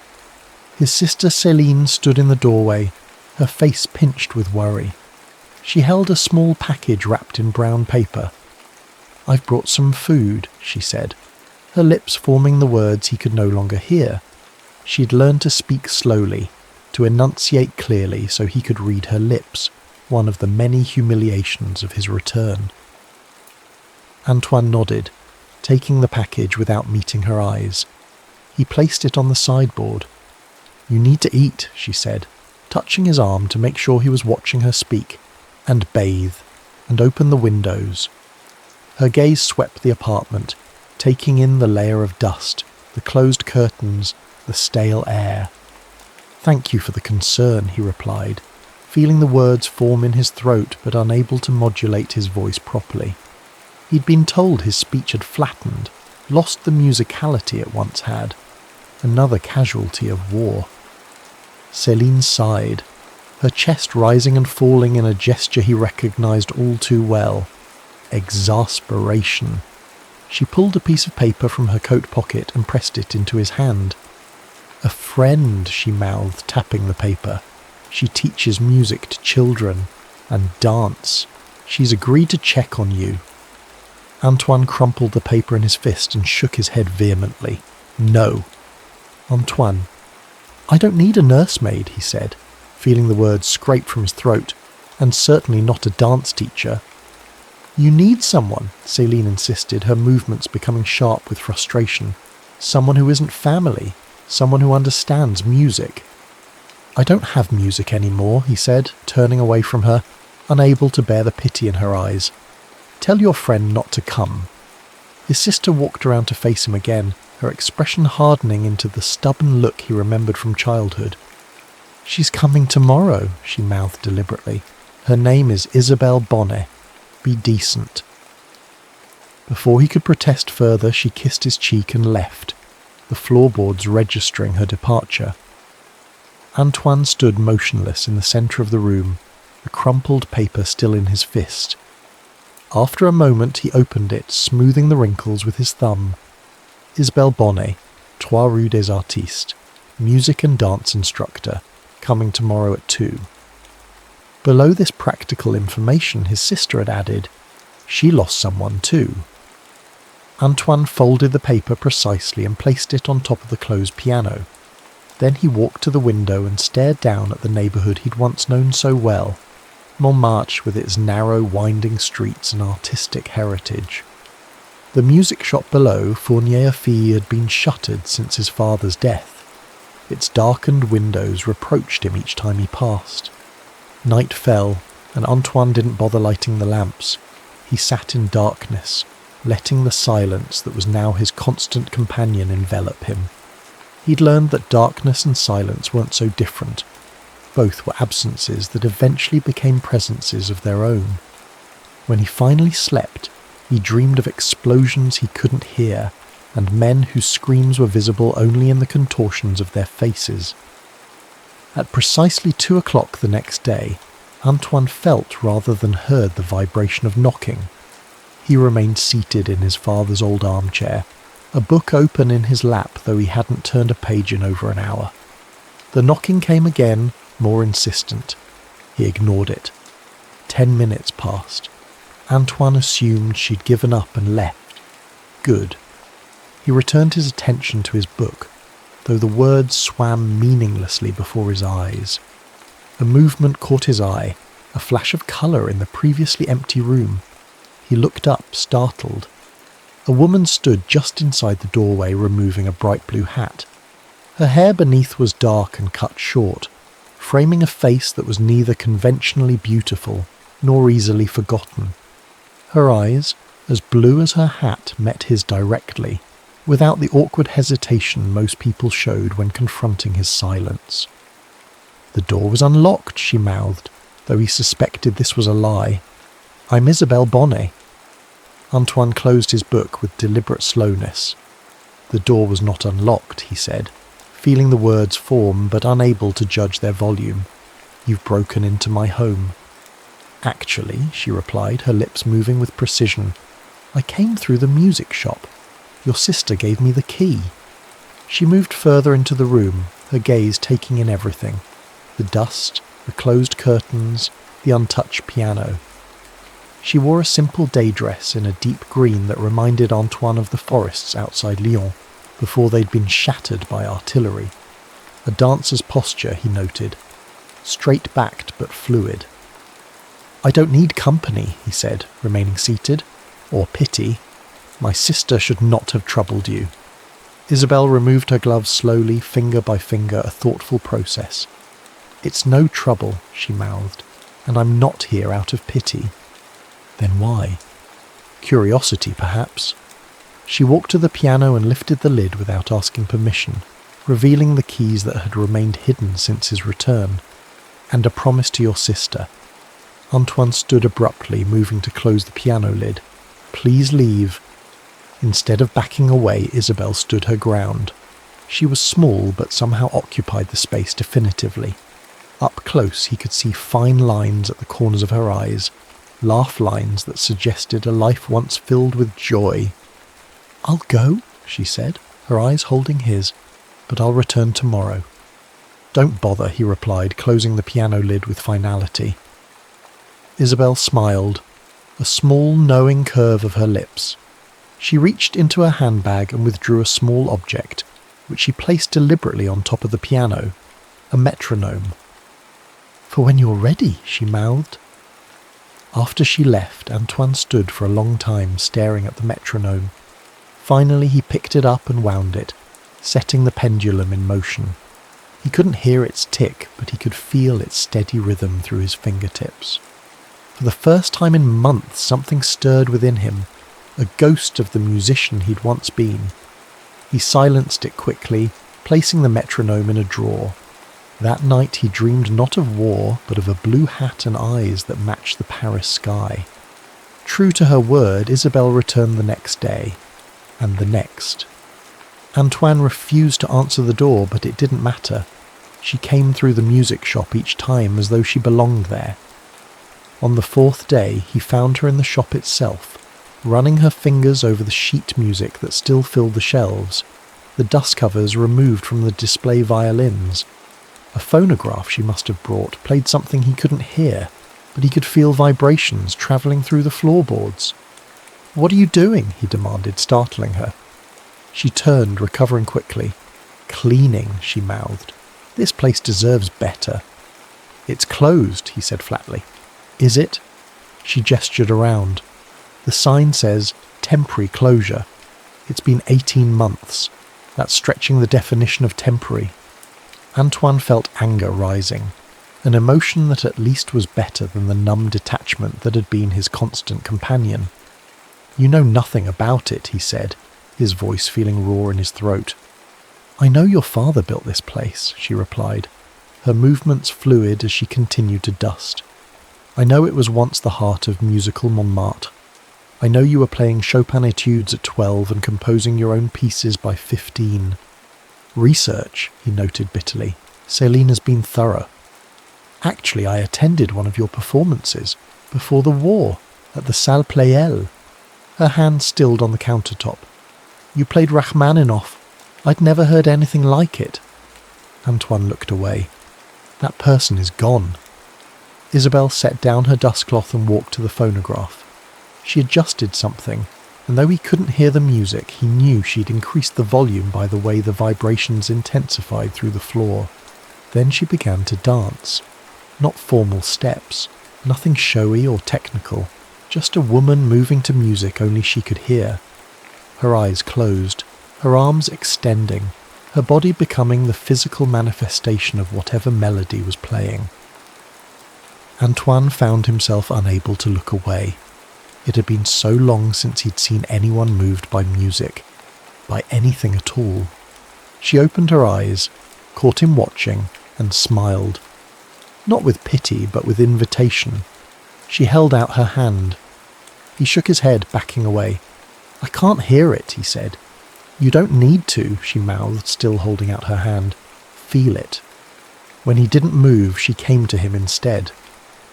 S1: His sister Céline stood in the doorway, her face pinched with worry. She held a small package wrapped in brown paper. "I've brought some food," she said, her lips forming the words he could no longer hear. She'd learned to speak slowly, to enunciate clearly so he could read her lips, one of the many humiliations of his return. Antoine nodded, taking the package without meeting her eyes. He placed it on the sideboard. "You need to eat," she said, touching his arm to make sure he was watching her speak, "and bathe, and open the windows." Her gaze swept the apartment, taking in the layer of dust, the closed curtains, the stale air. "Thank you for the concern," he replied, feeling the words form in his throat but unable to modulate his voice properly. He'd been told his speech had flattened, lost the musicality it once had. Another casualty of war. Céline sighed, her chest rising and falling in a gesture he recognised all too well. Exasperation. She pulled a piece of paper from her coat pocket and pressed it into his hand. "A friend," she mouthed, tapping the paper. "She teaches music to children, and dance. She's agreed to check on you." Antoine crumpled the paper in his fist and shook his head vehemently. "No." "Antoine, I don't need a nursemaid," he said, feeling the words scrape from his throat, "and certainly not a dance teacher." "You need someone," Céline insisted, her movements becoming sharp with frustration. "Someone who isn't family, someone who understands music." "I don't have music anymore," he said, turning away from her, unable to bear the pity in her eyes. "Tell your friend not to come." His sister walked around to face him again, her expression hardening into the stubborn look he remembered from childhood. "She's coming tomorrow," she mouthed deliberately. "Her name is Isabelle Bonnet. Be decent." Before he could protest further, she kissed his cheek and left, the floorboards registering her departure. Antoine stood motionless in the centre of the room, the crumpled paper still in his fist. After a moment he opened it, smoothing the wrinkles with his thumb. Isabelle Bonnet, 3 Rue des Artistes, music and dance instructor, coming tomorrow at 2. Below this practical information his sister had added, "She lost someone too." Antoine folded the paper precisely and placed it on top of the closed piano. Then he walked to the window and stared down at the neighbourhood he'd once known so well, Montmartre with its narrow winding streets and artistic heritage. The music shop below, Fournier Fille, had been shuttered since his father's death. Its darkened windows reproached him each time he passed. Night fell, and Antoine didn't bother lighting the lamps. He sat in darkness, letting the silence that was now his constant companion envelop him. He'd learned that darkness and silence weren't so different. Both were absences that eventually became presences of their own. When he finally slept, he dreamed of explosions he couldn't hear, and men whose screams were visible only in the contortions of their faces. At precisely 2 o'clock the next day, Antoine felt rather than heard the vibration of knocking. He remained seated in his father's old armchair, a book open in his lap though he hadn't turned a page in over an hour. The knocking came again, more insistent. He ignored it. 10 minutes passed. Antoine assumed she'd given up and left. Good. He returned his attention to his book, though the words swam meaninglessly before his eyes. A movement caught his eye, a flash of colour in the previously empty room. He looked up, startled. A woman stood just inside the doorway, removing a bright blue hat. Her hair beneath was dark and cut short, framing a face that was neither conventionally beautiful nor easily forgotten. Her eyes, as blue as her hat, met his directly, without the awkward hesitation most people showed when confronting his silence. "The door was unlocked," she mouthed, though he suspected this was a lie. "I'm Isabelle Bonnet." Antoine closed his book with deliberate slowness. "The door was not unlocked," he said, feeling the words form but unable to judge their volume. "You've broken into my home." "Actually," she replied, her lips moving with precision, "I came through the music shop. Your sister gave me the key." She moved further into the room, her gaze taking in everything. The dust, the closed curtains, the untouched piano. She wore a simple day dress in a deep green that reminded Antoine of the forests outside Lyon, before they'd been shattered by artillery. A dancer's posture, he noted, straight-backed but fluid. "I don't need company," he said, remaining seated. "Or pity. My sister should not have troubled you." Isabel removed her gloves slowly, finger by finger, a thoughtful process. "It's no trouble," she mouthed, "and I'm not here out of pity." Then why? Curiosity, perhaps. She walked to the piano and lifted the lid without asking permission, revealing the keys that had remained hidden since his return. "And a promise to your sister." Antoine stood abruptly, moving to close the piano lid. "Please leave." Instead of backing away, Isabel stood her ground. She was small, but somehow occupied the space definitively. Up close he could see fine lines at the corners of her eyes, laugh lines that suggested a life once filled with joy. "I'll go," she said, her eyes holding his, "but I'll return tomorrow." "Don't bother," he replied, closing the piano lid with finality. Isabel smiled, a small knowing curve of her lips. She reached into her handbag and withdrew a small object, which she placed deliberately on top of the piano, a metronome. "For when you're ready," she mouthed. After she left, Antoine stood for a long time staring at the metronome. Finally he picked it up and wound it, setting the pendulum in motion. He couldn't hear its tick, but he could feel its steady rhythm through his fingertips. For the first time in months, something stirred within him, a ghost of the musician he'd once been. He silenced it quickly, placing the metronome in a drawer. That night he dreamed not of war, but of a blue hat and eyes that matched the Paris sky. True to her word, Isabel returned the next day, and the next. Antoine refused to answer the door, but it didn't matter. She came through the music shop each time as though she belonged there. On the fourth day, he found her in the shop itself, running her fingers over the sheet music that still filled the shelves, the dust covers removed from the display violins. A phonograph she must have brought played something he couldn't hear, but he could feel vibrations travelling through the floorboards. "What are you doing?" he demanded, startling her. She turned, recovering quickly. "Cleaning," she mouthed. "This place deserves better." "It's closed," he said flatly. "Is it?" She gestured around. "The sign says, temporary closure. It's been 18 months. That's stretching the definition of temporary." Antoine felt anger rising, an emotion that at least was better than the numb detachment that had been his constant companion. "You know nothing about it," he said, his voice feeling raw in his throat. "I know your father built this place," she replied, her movements fluid as she continued to dust. "I know it was once the heart of musical Montmartre. I know you were playing Chopin etudes at 12 and composing your own pieces by 15. Research," he noted bitterly. "Céline has been thorough. Actually, I attended one of your performances, before the war, at the Salle Pleyel." Her hand stilled on the countertop. "You played Rachmaninoff. I'd never heard anything like it." Antoine looked away. "That person is gone." Isabel set down her dustcloth and walked to the phonograph. She adjusted something, and though he couldn't hear the music, he knew she'd increased the volume by the way the vibrations intensified through the floor. Then she began to dance. Not formal steps, nothing showy or technical, just a woman moving to music only she could hear. Her eyes closed, her arms extending, her body becoming the physical manifestation of whatever melody was playing. Antoine found himself unable to look away. It had been so long since he'd seen anyone moved by music, by anything at all. She opened her eyes, caught him watching, and smiled. Not with pity, but with invitation. She held out her hand. He shook his head, backing away. "I can't hear it," he said. "You don't need to," she mouthed, still holding out her hand. "Feel it." When he didn't move, she came to him instead.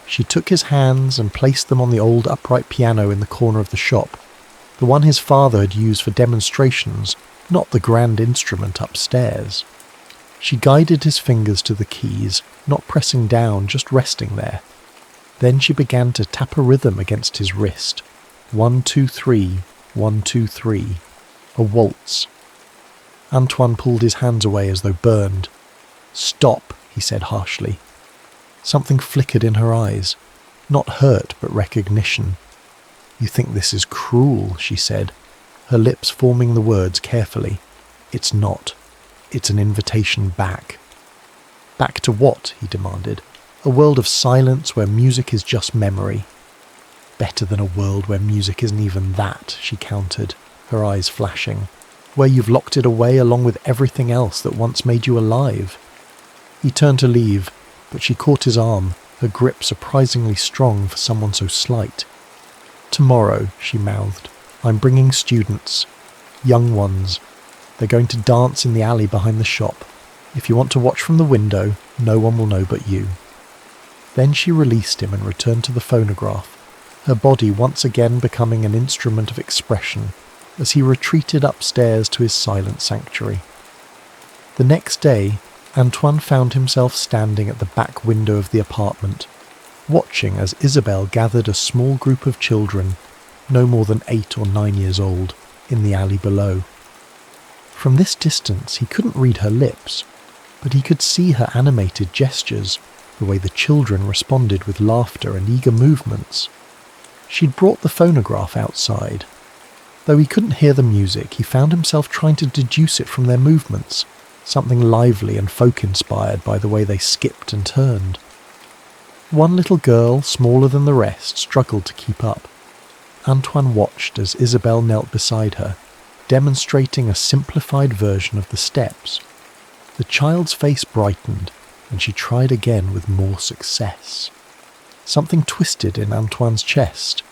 S1: She took his hands and placed them on the old upright piano in the corner of the shop, the one his father had used for demonstrations, not the grand instrument upstairs. She guided his fingers to the keys, not pressing down, just resting there. Then she began to tap a rhythm against his wrist. 1, 2, 3, 1, 2, 3. A waltz. Antoine pulled his hands away as though burned. "Stop," he said harshly. Something flickered in her eyes. Not hurt, but recognition. "You think this is cruel," she said, her lips forming the words carefully. "It's not. It's an invitation back." "Back to what?" he demanded. "A world of silence where music is just memory." "Better than a world where music isn't even that," she countered, her eyes flashing. "Where you've locked it away along with everything else that once made you alive." He turned to leave, but she caught his arm, her grip surprisingly strong for someone so slight. "Tomorrow," she mouthed, "I'm bringing students. Young ones. They're going to dance in the alley behind the shop. If you want to watch from the window, no one will know but you." Then she released him and returned to the phonograph, her body once again becoming an instrument of expression as he retreated upstairs to his silent sanctuary. The next day, Antoine found himself standing at the back window of the apartment, watching as Isabelle gathered a small group of children, no more than 8 or 9 years old, in the alley below. From this distance he couldn't read her lips, but he could see her animated gestures, the way the children responded with laughter and eager movements. She'd brought the phonograph outside. Though he couldn't hear the music, he found himself trying to deduce it from their movements, something lively and folk-inspired by the way they skipped and turned. One little girl, smaller than the rest, struggled to keep up. Antoine watched as Isabelle knelt beside her, demonstrating a simplified version of the steps. The child's face brightened, and she tried again with more success. Something twisted in Antoine's chest,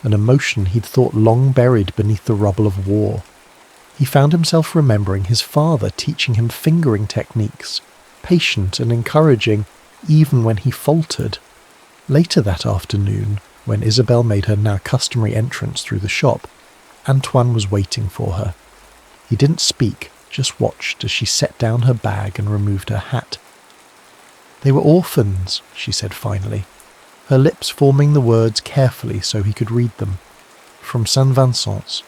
S1: an emotion he'd thought long buried beneath the rubble of war. He found himself remembering his father teaching him fingering techniques, patient and encouraging even when he faltered. Later that afternoon, when Isabelle made her now customary entrance through the shop, Antoine was waiting for her. He didn't speak, just watched as she set down her bag and removed her hat. "They were orphans," she said finally, her lips forming the words carefully so he could read them. "From St. Vincent's.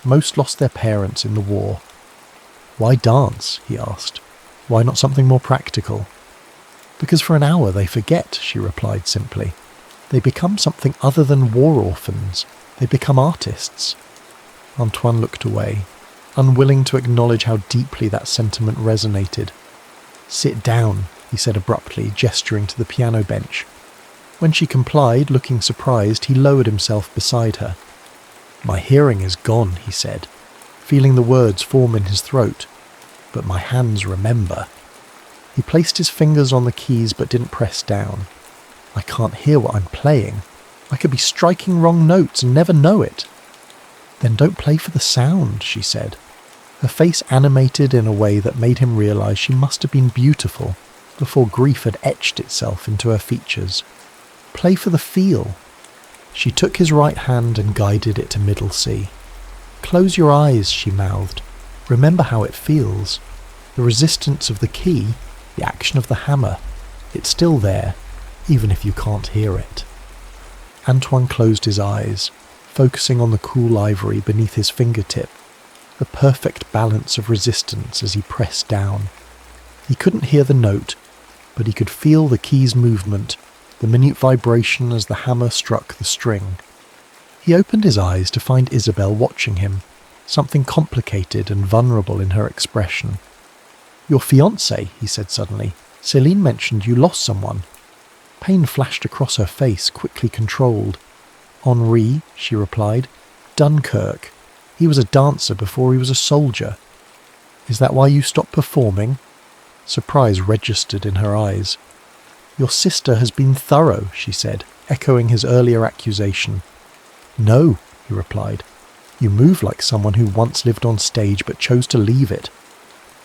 S1: Most lost their parents in the war." "Why dance?" he asked. "Why not something more practical?" "Because for an hour they forget," she replied simply. "They become something other than war orphans. They become artists." Antoine looked away, unwilling to acknowledge how deeply that sentiment resonated. "Sit down," he said abruptly, gesturing to the piano bench. When she complied, looking surprised, he lowered himself beside her. "My hearing is gone," he said, feeling the words form in his throat. "But my hands remember." He placed his fingers on the keys but didn't press down. "I can't hear what I'm playing. I could be striking wrong notes and never know it." "Then don't play for the sound," she said, her face animated in a way that made him realize she must have been beautiful before grief had etched itself into her features. "Play for the feel." She took his right hand and guided it to middle C. "Close your eyes," she mouthed. "Remember how it feels. The resistance of the key, the action of the hammer, it's still there, even if you can't hear it." Antoine closed his eyes, focusing on the cool ivory beneath his fingertip, the perfect balance of resistance as he pressed down. He couldn't hear the note, but he could feel the key's movement, the minute vibration as the hammer struck the string. He opened his eyes to find Isabelle watching him, something complicated and vulnerable in her expression. "Your fiancé," he said suddenly. "Céline mentioned you lost someone." Pain flashed across her face, quickly controlled. "Henri," she replied. "Dunkirk. He was a dancer before he was a soldier." "Is that why you stopped performing?" Surprise registered in her eyes. "Your sister has been thorough," she said, echoing his earlier accusation. "No," he replied. "You move like someone who once lived on stage but chose to leave it."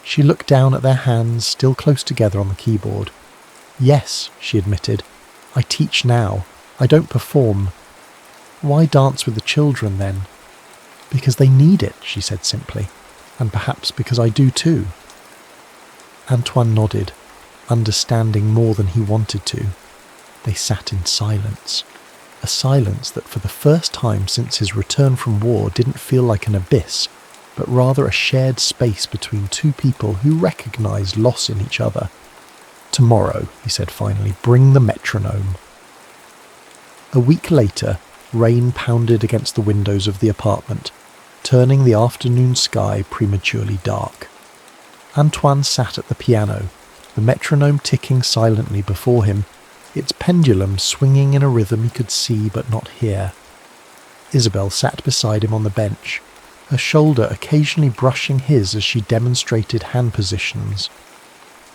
S1: She looked down at their hands, still close together on the keyboard. "Yes," she admitted. "I teach now. I don't perform." "Why dance with the children, then?" "Because they need it," she said simply. "And perhaps because I do too." Antoine nodded, understanding more than he wanted to. They sat in silence. A silence that for the first time since his return from war didn't feel like an abyss, but rather a shared space between two people who recognized loss in each other. "Tomorrow," he said finally, "bring the metronome." A week later, rain pounded against the windows of the apartment, turning the afternoon sky prematurely dark. Antoine sat at the piano, the metronome ticking silently before him, its pendulum swinging in a rhythm he could see but not hear. Isabel sat beside him on the bench, her shoulder occasionally brushing his as she demonstrated hand positions.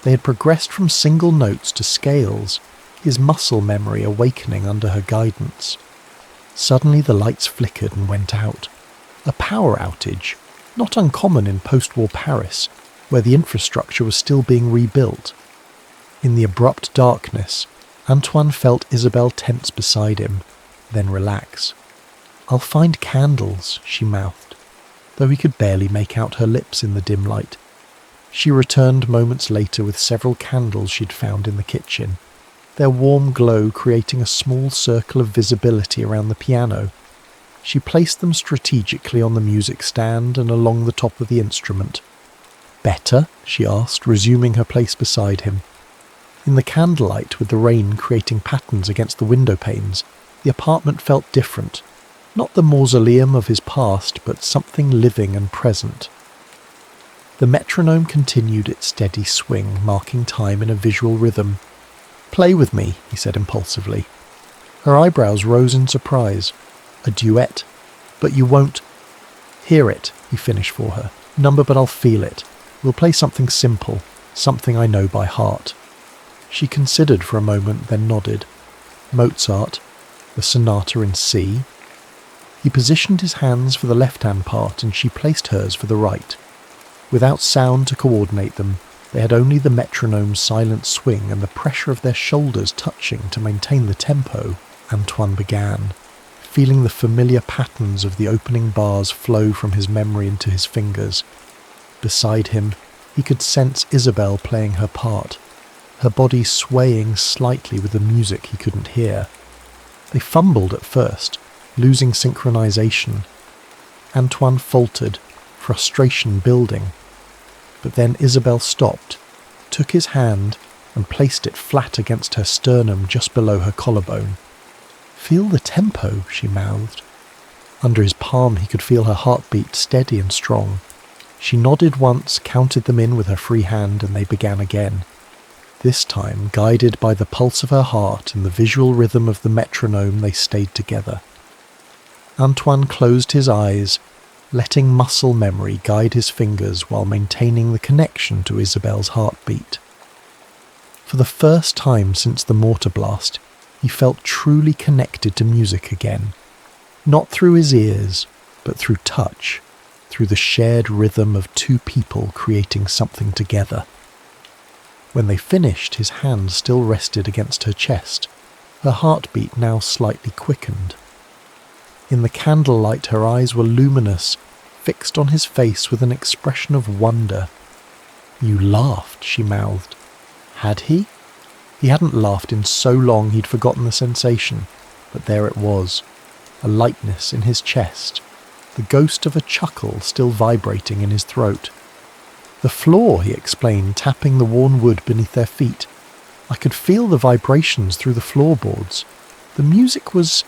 S1: They had progressed from single notes to scales, his muscle memory awakening under her guidance. Suddenly the lights flickered and went out. A power outage, not uncommon in post-war Paris, where the infrastructure was still being rebuilt. In the abrupt darkness, Antoine felt Isabel tense beside him, then relax. "I'll find candles," she mouthed, though he could barely make out her lips in the dim light. She returned moments later with several candles she'd found in the kitchen, their warm glow creating a small circle of visibility around the piano. She placed them strategically on the music stand and along the top of the instrument. "Better?" she asked, resuming her place beside him. In the candlelight, with the rain creating patterns against the window panes, the apartment felt different. Not the mausoleum of his past, but something living and present. The metronome continued its steady swing, marking time in a visual rhythm. "Play with me," he said impulsively. Her eyebrows rose in surprise. "A duet? But you won't—" "Hear it," he finished for her. "Number, but I'll feel it. We'll play something simple, something I know by heart." She considered for a moment, then nodded. "Mozart, the Sonata in C." He positioned his hands for the left-hand part and she placed hers for the right. Without sound to coordinate them, they had only the metronome's silent swing and the pressure of their shoulders touching to maintain the tempo. Antoine began, feeling the familiar patterns of the opening bars flow from his memory into his fingers. Beside him, he could sense Isabel playing her part, her body swaying slightly with the music he couldn't hear. They fumbled at first, losing synchronization. Antoine faltered, frustration building. But then Isabel stopped, took his hand and placed it flat against her sternum just below her collarbone. "Feel the tempo," she mouthed. Under his palm he could feel her heartbeat steady and strong. She nodded once, counted them in with her free hand, and they began again. This time, guided by the pulse of her heart and the visual rhythm of the metronome, they stayed together. Antoine closed his eyes, letting muscle memory guide his fingers while maintaining the connection to Isabel's heartbeat. For the first time since the mortar blast, he felt truly connected to music again. Not through his ears, but through touch, through the shared rhythm of two people creating something together. When they finished, his hand still rested against her chest, her heartbeat now slightly quickened. In the candlelight her eyes were luminous, fixed on his face with an expression of wonder. "You laughed," she mouthed. Had he? He hadn't laughed in so long he'd forgotten the sensation, but there it was, a lightness in his chest, the ghost of a chuckle still vibrating in his throat. "The floor," he explained, tapping the worn wood beneath their feet. "I could feel the vibrations through the floorboards. The music was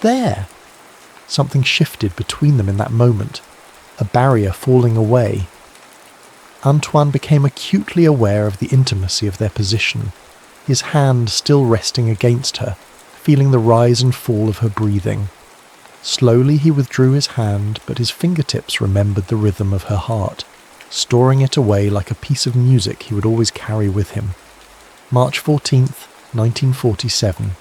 S1: there." Something shifted between them in that moment, a barrier falling away. Antoine became acutely aware of the intimacy of their position, his hand still resting against her, feeling the rise and fall of her breathing. Slowly he withdrew his hand, but his fingertips remembered the rhythm of her heart, storing it away like a piece of music he would always carry with him. March 14th, 1947.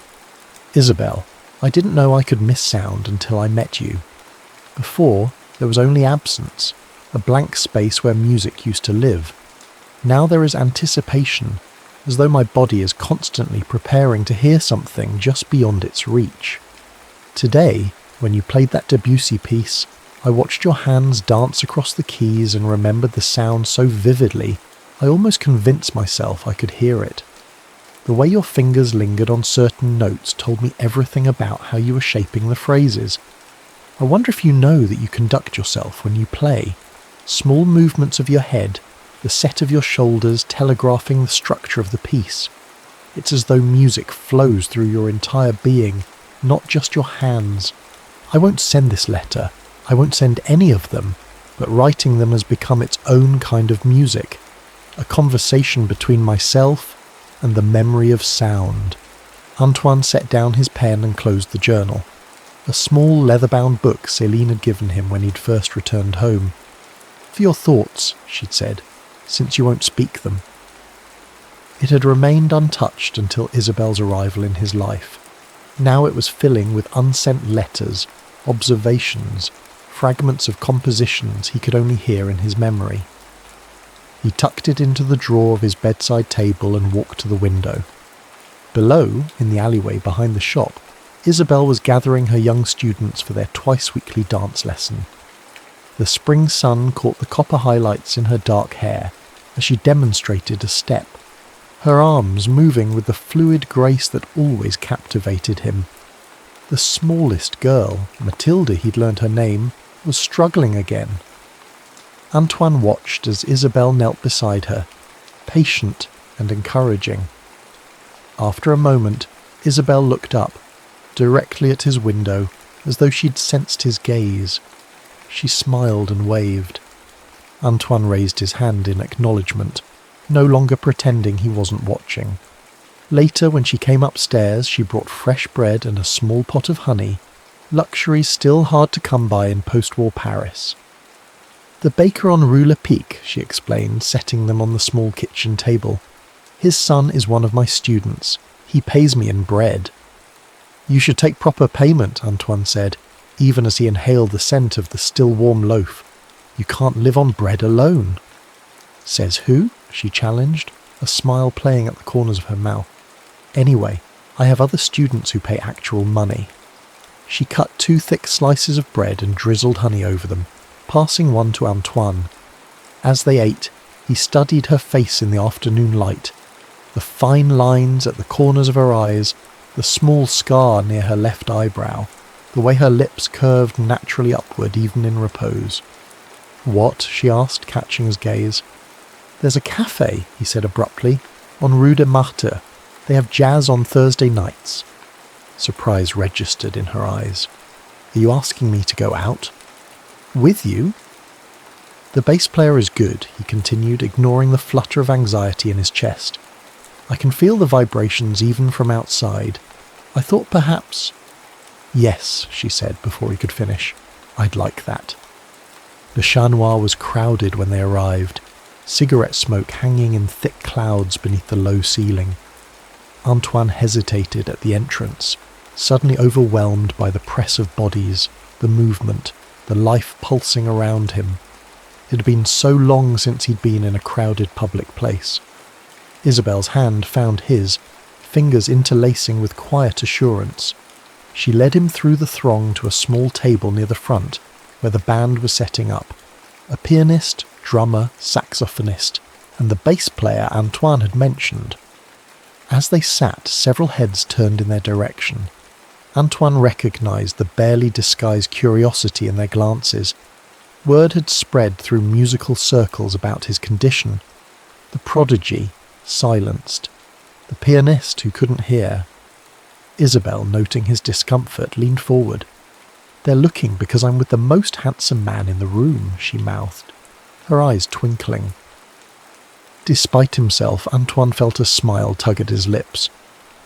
S1: Isabel, I didn't know I could miss sound until I met you. Before, there was only absence, a blank space where music used to live. Now there is anticipation, as though my body is constantly preparing to hear something just beyond its reach. Today, when you played that Debussy piece, I watched your hands dance across the keys and remembered the sound so vividly, I almost convinced myself I could hear it. The way your fingers lingered on certain notes told me everything about how you were shaping the phrases. I wonder if you know that you conduct yourself when you play. Small movements of your head, the set of your shoulders telegraphing the structure of the piece. It's as though music flows through your entire being, not just your hands. I won't send this letter. I won't send any of them, but writing them has become its own kind of music, a conversation between myself and the memory of sound. Antoine set down his pen and closed the journal, a small leather-bound book Céline had given him when he'd first returned home. "For your thoughts," she'd said, "since you won't speak them." It had remained untouched until Isabel's arrival in his life. Now it was filling with unsent letters, observations, fragments of compositions he could only hear in his memory. He tucked it into the drawer of his bedside table and walked to the window. Below, in the alleyway behind the shop, Isabel was gathering her young students for their twice-weekly dance lesson. The spring sun caught the copper highlights in her dark hair as she demonstrated a step, her arms moving with the fluid grace that always captivated him. The smallest girl, Matilda he'd learned her name, was struggling again. Antoine watched as Isabel knelt beside her, patient and encouraging. After a moment, Isabel looked up, directly at his window, as though she'd sensed his gaze. She smiled and waved. Antoine raised his hand in acknowledgement, no longer pretending he wasn't watching. Later, when she came upstairs, she brought fresh bread and a small pot of honey, luxuries still hard to come by in post-war Paris. "The baker on Rue Lepic," she explained, setting them on the small kitchen table. "His son is one of my students. He pays me in bread." "You should take proper payment," Antoine said, even as he inhaled the scent of the still warm loaf. "You can't live on bread alone." "Says who?" she challenged, a smile playing at the corners of her mouth. "Anyway, I have other students who pay actual money." She cut 2 thick slices of bread and drizzled honey over them, passing one to Antoine. As they ate, he studied her face in the afternoon light, the fine lines at the corners of her eyes, the small scar near her left eyebrow, the way her lips curved naturally upward even in repose. "What?" she asked, catching his gaze. "There's a cafe," he said abruptly, "on Rue de Martyrs. They have jazz on Thursday nights." Surprise registered in her eyes. "Are you asking me to go out?" "With you?" "The bass player is good," he continued, ignoring the flutter of anxiety in his chest. "I can feel the vibrations even from outside. I thought perhaps—" "Yes," she said before he could finish. "I'd like that." The Chat Noir was crowded when they arrived, cigarette smoke hanging in thick clouds beneath the low ceiling. Antoine hesitated at the entrance, suddenly overwhelmed by the press of bodies, the movement, the life pulsing around him. It had been so long since he'd been in a crowded public place. Isabel's hand found his, fingers interlacing with quiet assurance. She led him through the throng to a small table near the front, where the band was setting up. A pianist, drummer, saxophonist, and the bass player Antoine had mentioned. As they sat, several heads turned in their direction. Antoine recognised the barely disguised curiosity in their glances. Word had spread through musical circles about his condition. The prodigy, silenced. The pianist, who couldn't hear. Isabel, noting his discomfort, leaned forward. "They're looking because I'm with the most handsome man in the room," she mouthed, her eyes twinkling. Despite himself, Antoine felt a smile tug at his lips.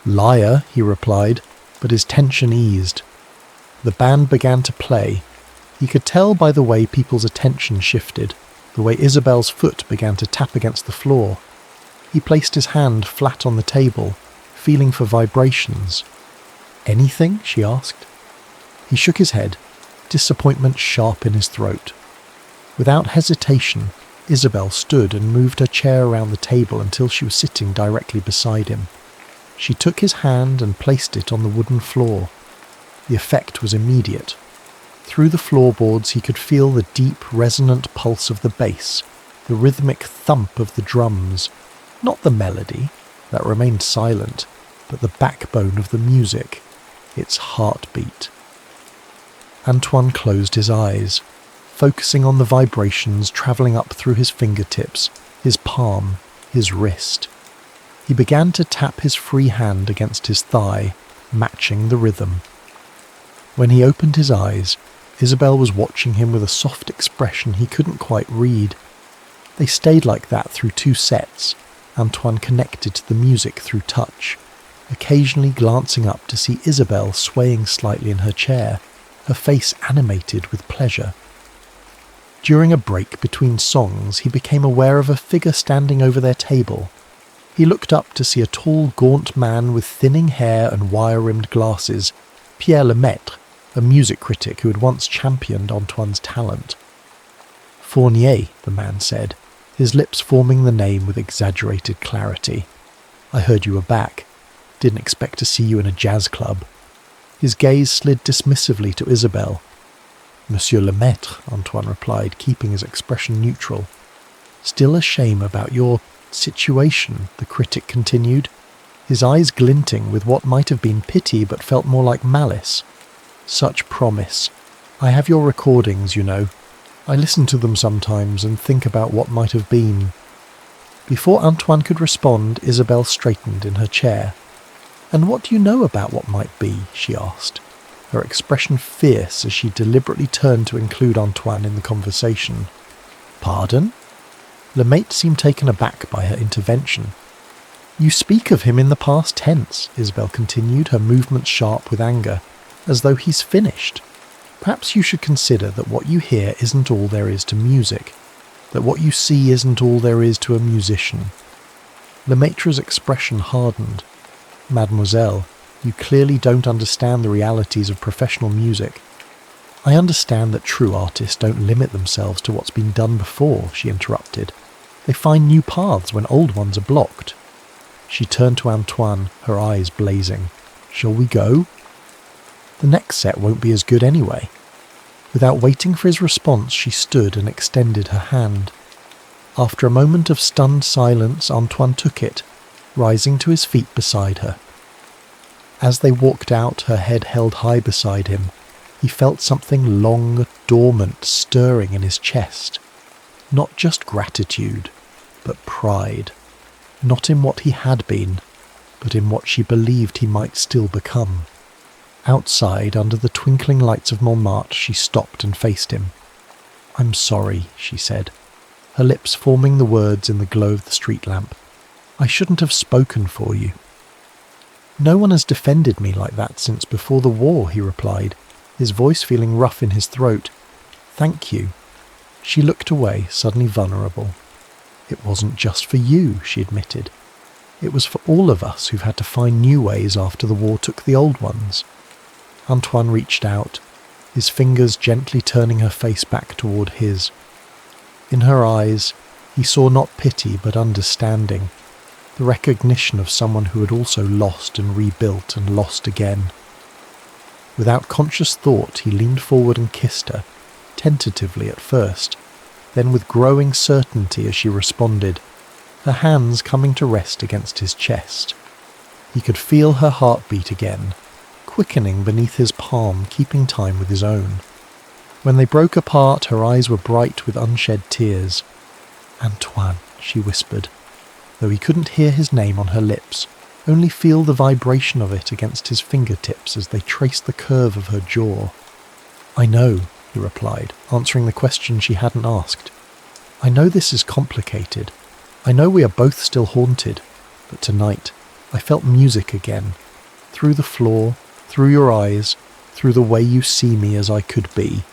S1: "Liar," he replied, but his tension eased. The band began to play. He could tell by the way people's attention shifted, the way Isabel's foot began to tap against the floor. He placed his hand flat on the table, feeling for vibrations. "Anything?" she asked. He shook his head, disappointment sharp in his throat. Without hesitation, Isabel stood and moved her chair around the table until she was sitting directly beside him. She took his hand and placed it on the wooden floor. The effect was immediate. Through the floorboards he could feel the deep, resonant pulse of the bass, the rhythmic thump of the drums, not the melody, that remained silent, but the backbone of the music, its heartbeat. Antoine closed his eyes, focusing on the vibrations travelling up through his fingertips, his palm, his wrist. He began to tap his free hand against his thigh, matching the rhythm. When he opened his eyes, Isabel was watching him with a soft expression he couldn't quite read. They stayed like that through 2 sets. Antoine connected to the music through touch, occasionally glancing up to see Isabel swaying slightly in her chair, her face animated with pleasure. During a break between songs, he became aware of a figure standing over their table. He looked up to see a tall, gaunt man with thinning hair and wire-rimmed glasses, Pierre Lemaitre, a music critic who had once championed Antoine's talent. Fournier, the man said, his lips forming the name with exaggerated clarity. I heard you were back. Didn't expect to see you in a jazz club. His gaze slid dismissively to Isabel. Monsieur Lemaitre, Antoine replied, keeping his expression neutral. Still a shame about your situation, the critic continued, his eyes glinting with what might have been pity but felt more like malice. Such promise. I have your recordings, you know. I listen to them sometimes and think about what might have been. Before Antoine could respond, Isabel straightened in her chair. And what do you know about what might be? She asked, her expression fierce as she deliberately turned to include Antoine in the conversation. Pardon? Lemaitre seemed taken aback by her intervention. You speak of him in the past tense, Isabel continued, her movements sharp with anger, as though he's finished. Perhaps you should consider that what you hear isn't all there is to music, that what you see isn't all there is to a musician. Lemaitre's expression hardened. Mademoiselle, you clearly don't understand the realities of professional music. I understand that true artists don't limit themselves to what's been done before, she interrupted. They find new paths when old ones are blocked. She turned to Antoine, her eyes blazing. Shall we go? The next set won't be as good anyway. Without waiting for his response, she stood and extended her hand. After a moment of stunned silence, Antoine took it, rising to his feet beside her. As they walked out, her head held high beside him, he felt something long, dormant, stirring in his chest. Not just gratitude, but pride. Not in what he had been, but in what she believed he might still become. Outside, under the twinkling lights of Montmartre, she stopped and faced him. I'm sorry, she said, her lips forming the words in the glow of the street lamp. I shouldn't have spoken for you. No one has defended me like that since before the war, he replied, his voice feeling rough in his throat. Thank you. She looked away, suddenly vulnerable. It wasn't just for you, she admitted. It was for all of us who've had to find new ways after the war took the old ones. Antoine reached out, his fingers gently turning her face back toward his. In her eyes, he saw not pity but understanding, the recognition of someone who had also lost and rebuilt and lost again. Without conscious thought, he leaned forward and kissed her, tentatively at first, then with growing certainty as she responded, her hands coming to rest against his chest. He could feel her heartbeat again, quickening beneath his palm, keeping time with his own. When they broke apart, her eyes were bright with unshed tears. Antoine, she whispered, though he couldn't hear his name on her lips, only feel the vibration of it against his fingertips as they traced the curve of her jaw. I know, he replied, answering the question she hadn't asked. I know this is complicated. I know we are both still haunted, but tonight I felt music again, through the floor, through your eyes, through the way you see me as I could be,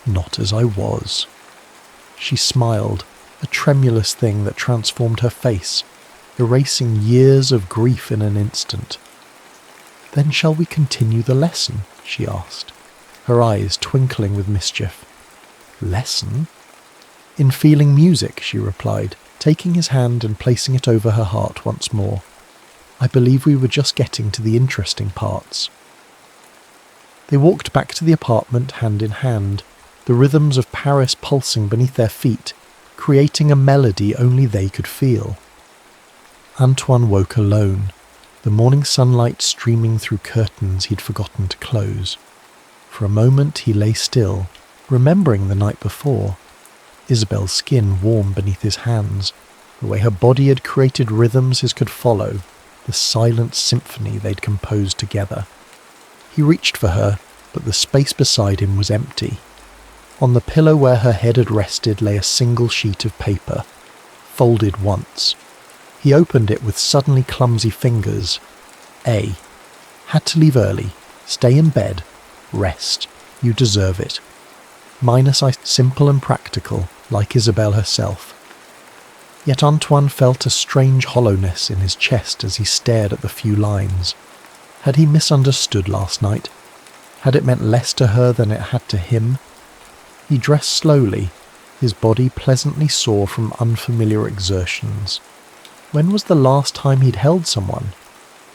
S1: not as I was. She smiled, a tremulous thing that transformed her face, erasing years of grief in an instant. Then shall we continue the lesson? She asked, her eyes twinkling with mischief. Lesson? In feeling music, she replied, taking his hand and placing it over her heart once more. I believe we were just getting to the interesting parts. They walked back to the apartment hand in hand, the rhythms of Paris pulsing beneath their feet, creating a melody only they could feel. Antoine woke alone, the morning sunlight streaming through curtains he'd forgotten to close. For a moment he lay still, remembering the night before. Isabel's skin warm beneath his hands, the way her body had created rhythms his could follow, the silent symphony they'd composed together. He reached for her, but the space beside him was empty. On the pillow where her head had rested lay a single sheet of paper, folded once. He opened it with suddenly clumsy fingers. A. Had to leave early. Stay in bed. Rest. You deserve it. Minus I, simple and practical, like Isabel herself. Yet Antoine felt a strange hollowness in his chest as he stared at the few lines. Had he misunderstood last night? Had it meant less to her than it had to him? He dressed slowly, his body pleasantly sore from unfamiliar exertions. When was the last time he'd held someone?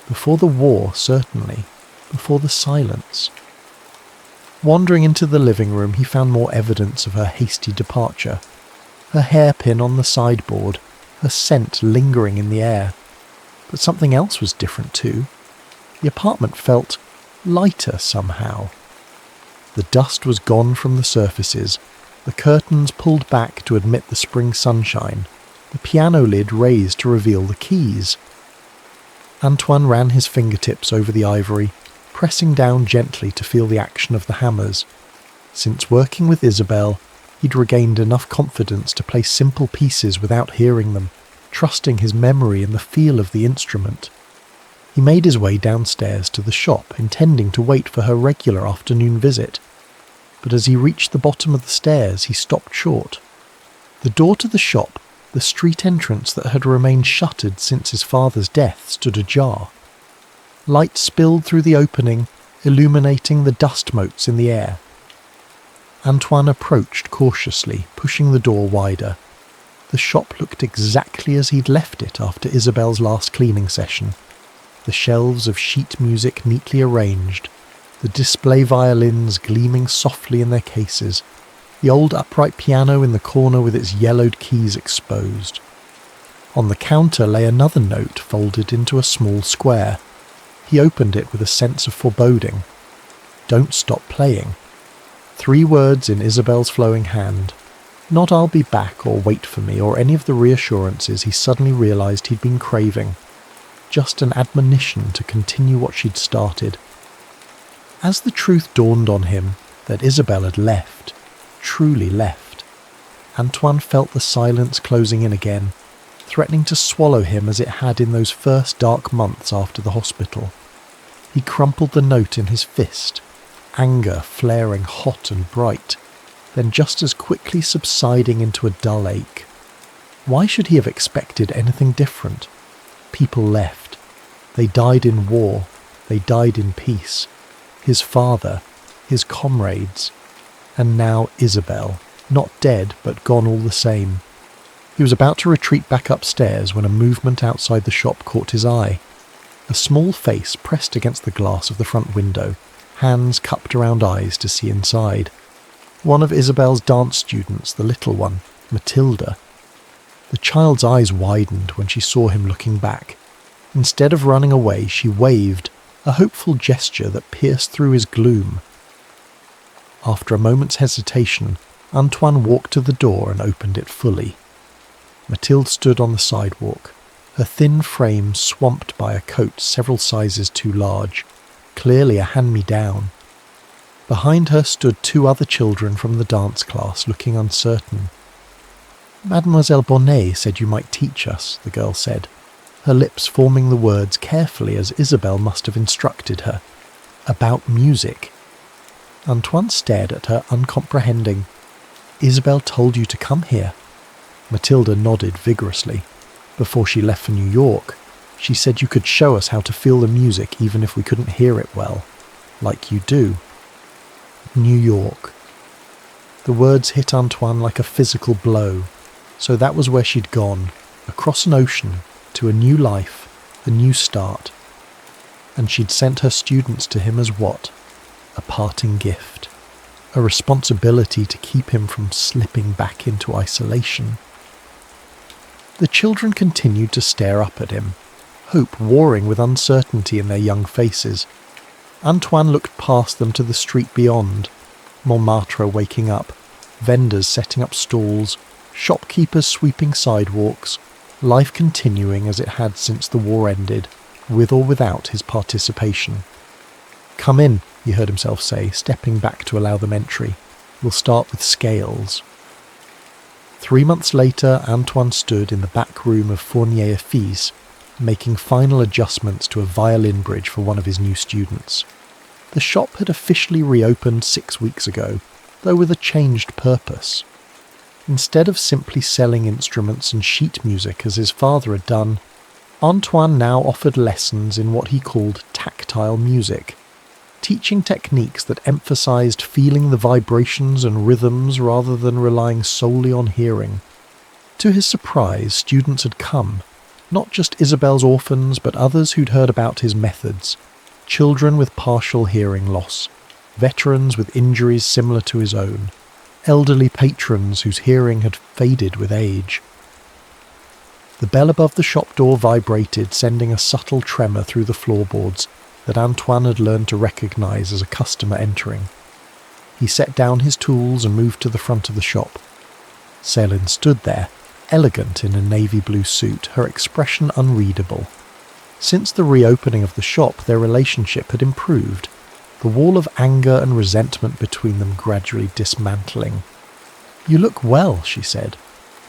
S1: Before the war, certainly. Before the silence. Wandering into the living room, he found more evidence of her hasty departure. Her hairpin on the sideboard, her scent lingering in the air. But something else was different too. The apartment felt lighter somehow. The dust was gone from the surfaces, the curtains pulled back to admit the spring sunshine, the piano lid raised to reveal the keys. Antoine ran his fingertips over the ivory, pressing down gently to feel the action of the hammers. Since working with Isabel, he'd regained enough confidence to play simple pieces without hearing them, trusting his memory and the feel of the instrument. He made his way downstairs to the shop, intending to wait for her regular afternoon visit. But as he reached the bottom of the stairs, he stopped short. The door to the shop, the street entrance that had remained shuttered since his father's death, stood ajar. Light spilled through the opening, illuminating the dust motes in the air. Antoine approached cautiously, pushing the door wider. The shop looked exactly as he'd left it after Isabel's last cleaning session. The shelves of sheet music neatly arranged, the display violins gleaming softly in their cases, the old upright piano in the corner with its yellowed keys exposed. On the counter lay another note folded into a small square. He opened it with a sense of foreboding. Don't stop playing. 3 words in Isabel's flowing hand. Not I'll be back or wait for me or any of the reassurances he suddenly realised he'd been craving. Just an admonition to continue what she'd started. As the truth dawned on him that Isabel had left, truly left, Antoine felt the silence closing in again, threatening to swallow him as it had in those first dark months after the hospital. He crumpled the note in his fist, anger flaring hot and bright, then just as quickly subsiding into a dull ache. Why should he have expected anything different? People left. They died in war. They died in peace. His father, his comrades, and now Isabel, not dead but gone all the same. He was about to retreat back upstairs when a movement outside the shop caught his eye. A small face pressed against the glass of the front window, hands cupped around eyes to see inside. One of Isabel's dance students, the little one, Matilda. The child's eyes widened when she saw him looking back. Instead of running away, she waved, a hopeful gesture that pierced through his gloom. After a moment's hesitation, Antoine walked to the door and opened it fully. Mathilde stood on the sidewalk, her thin frame swamped by a coat several sizes too large, clearly a hand-me-down. Behind her stood 2 other children from the dance class, looking uncertain. "Mademoiselle Bonnet said you might teach us," the girl said, her lips forming the words carefully as Isabel must have instructed her. "About music." Antoine stared at her, uncomprehending. "Isabel told you to come here?" Matilda nodded vigorously. "Before she left for New York, she said you could show us how to feel the music even if we couldn't hear it well. Like you do." New York. The words hit Antoine like a physical blow. So that was where she'd gone, across an ocean, to a new life, a new start. And she'd sent her students to him as what? A parting gift. A responsibility to keep him from slipping back into isolation. The children continued to stare up at him, hope warring with uncertainty in their young faces. Antoine looked past them to the street beyond, Montmartre waking up, vendors setting up stalls, shopkeepers sweeping sidewalks, life continuing as it had since the war ended, with or without his participation. "Come in," he heard himself say, stepping back to allow them entry. "We'll start with scales." 3 months later, Antoine stood in the back room of Fournier Fils, making final adjustments to a violin bridge for one of his new students. The shop had officially reopened 6 weeks ago, though with a changed purpose. Instead of simply selling instruments and sheet music as his father had done, Antoine now offered lessons in what he called tactile music, teaching techniques that emphasized feeling the vibrations and rhythms rather than relying solely on hearing. To his surprise, students had come, not just Isabel's orphans, but others who'd heard about his methods, children with partial hearing loss, veterans with injuries similar to his own, elderly patrons whose hearing had faded with age. The bell above the shop door vibrated, sending a subtle tremor through the floorboards that Antoine had learned to recognise as a customer entering. He set down his tools and moved to the front of the shop. Céline stood there, elegant in a navy blue suit, her expression unreadable. Since the reopening of the shop, their relationship had improved, the wall of anger and resentment between them gradually dismantling. "You look well," she said,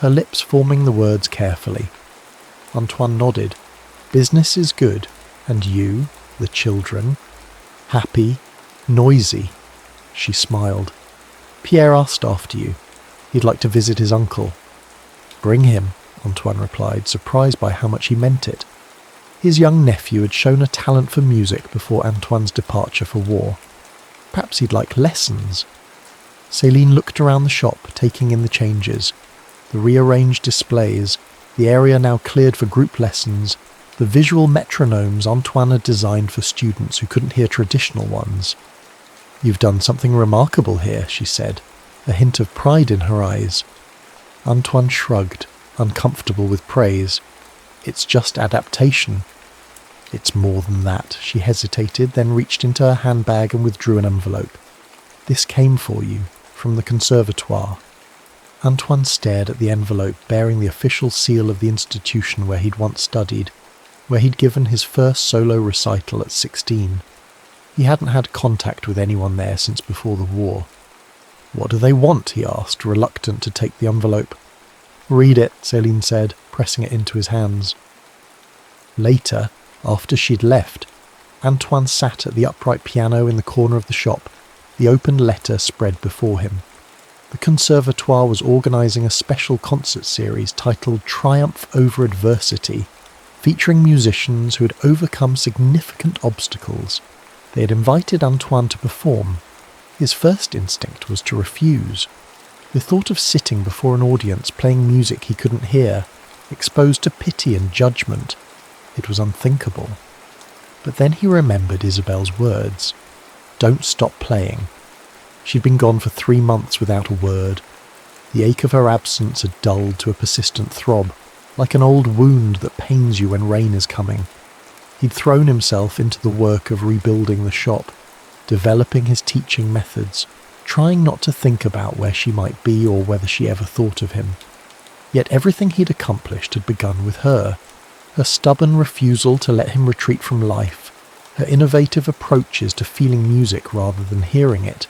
S1: her lips forming the words carefully. Antoine nodded. "Business is good. And you, the children?" "Happy, noisy." She smiled. "Pierre asked after you. He'd like to visit his uncle." "Bring him," Antoine replied, surprised by how much he meant it. His young nephew had shown a talent for music before Antoine's departure for war. Perhaps he'd like lessons. Céline looked around the shop, taking in the changes, the rearranged displays, the area now cleared for group lessons, the visual metronomes Antoine had designed for students who couldn't hear traditional ones. "You've done something remarkable here," she said, a hint of pride in her eyes. Antoine shrugged, uncomfortable with praise. "It's just adaptation." "It's more than that." She hesitated, then reached into her handbag and withdrew an envelope. "This came for you, from the conservatoire." Antoine stared at the envelope bearing the official seal of the institution where he'd once studied, where he'd given his first solo recital at 16. He hadn't had contact with anyone there since before the war. "What do they want?" he asked, reluctant to take the envelope. "Read it," Céline said, pressing it into his hands. Later, after she'd left, Antoine sat at the upright piano in the corner of the shop, the opened letter spread before him. The Conservatoire was organising a special concert series titled Triumph Over Adversity, featuring musicians who had overcome significant obstacles. They had invited Antoine to perform. His first instinct was to refuse. The thought of sitting before an audience playing music he couldn't hear, exposed to pity and judgment, it was unthinkable. But then he remembered Isabel's words. "Don't stop playing." She'd been gone for 3 months without a word. The ache of her absence had dulled to a persistent throb, like an old wound that pains you when rain is coming. He'd thrown himself into the work of rebuilding the shop, developing his teaching methods, trying not to think about where she might be or whether she ever thought of him. Yet everything he'd accomplished had begun with her. Her stubborn refusal to let him retreat from life, her innovative approaches to feeling music rather than hearing it,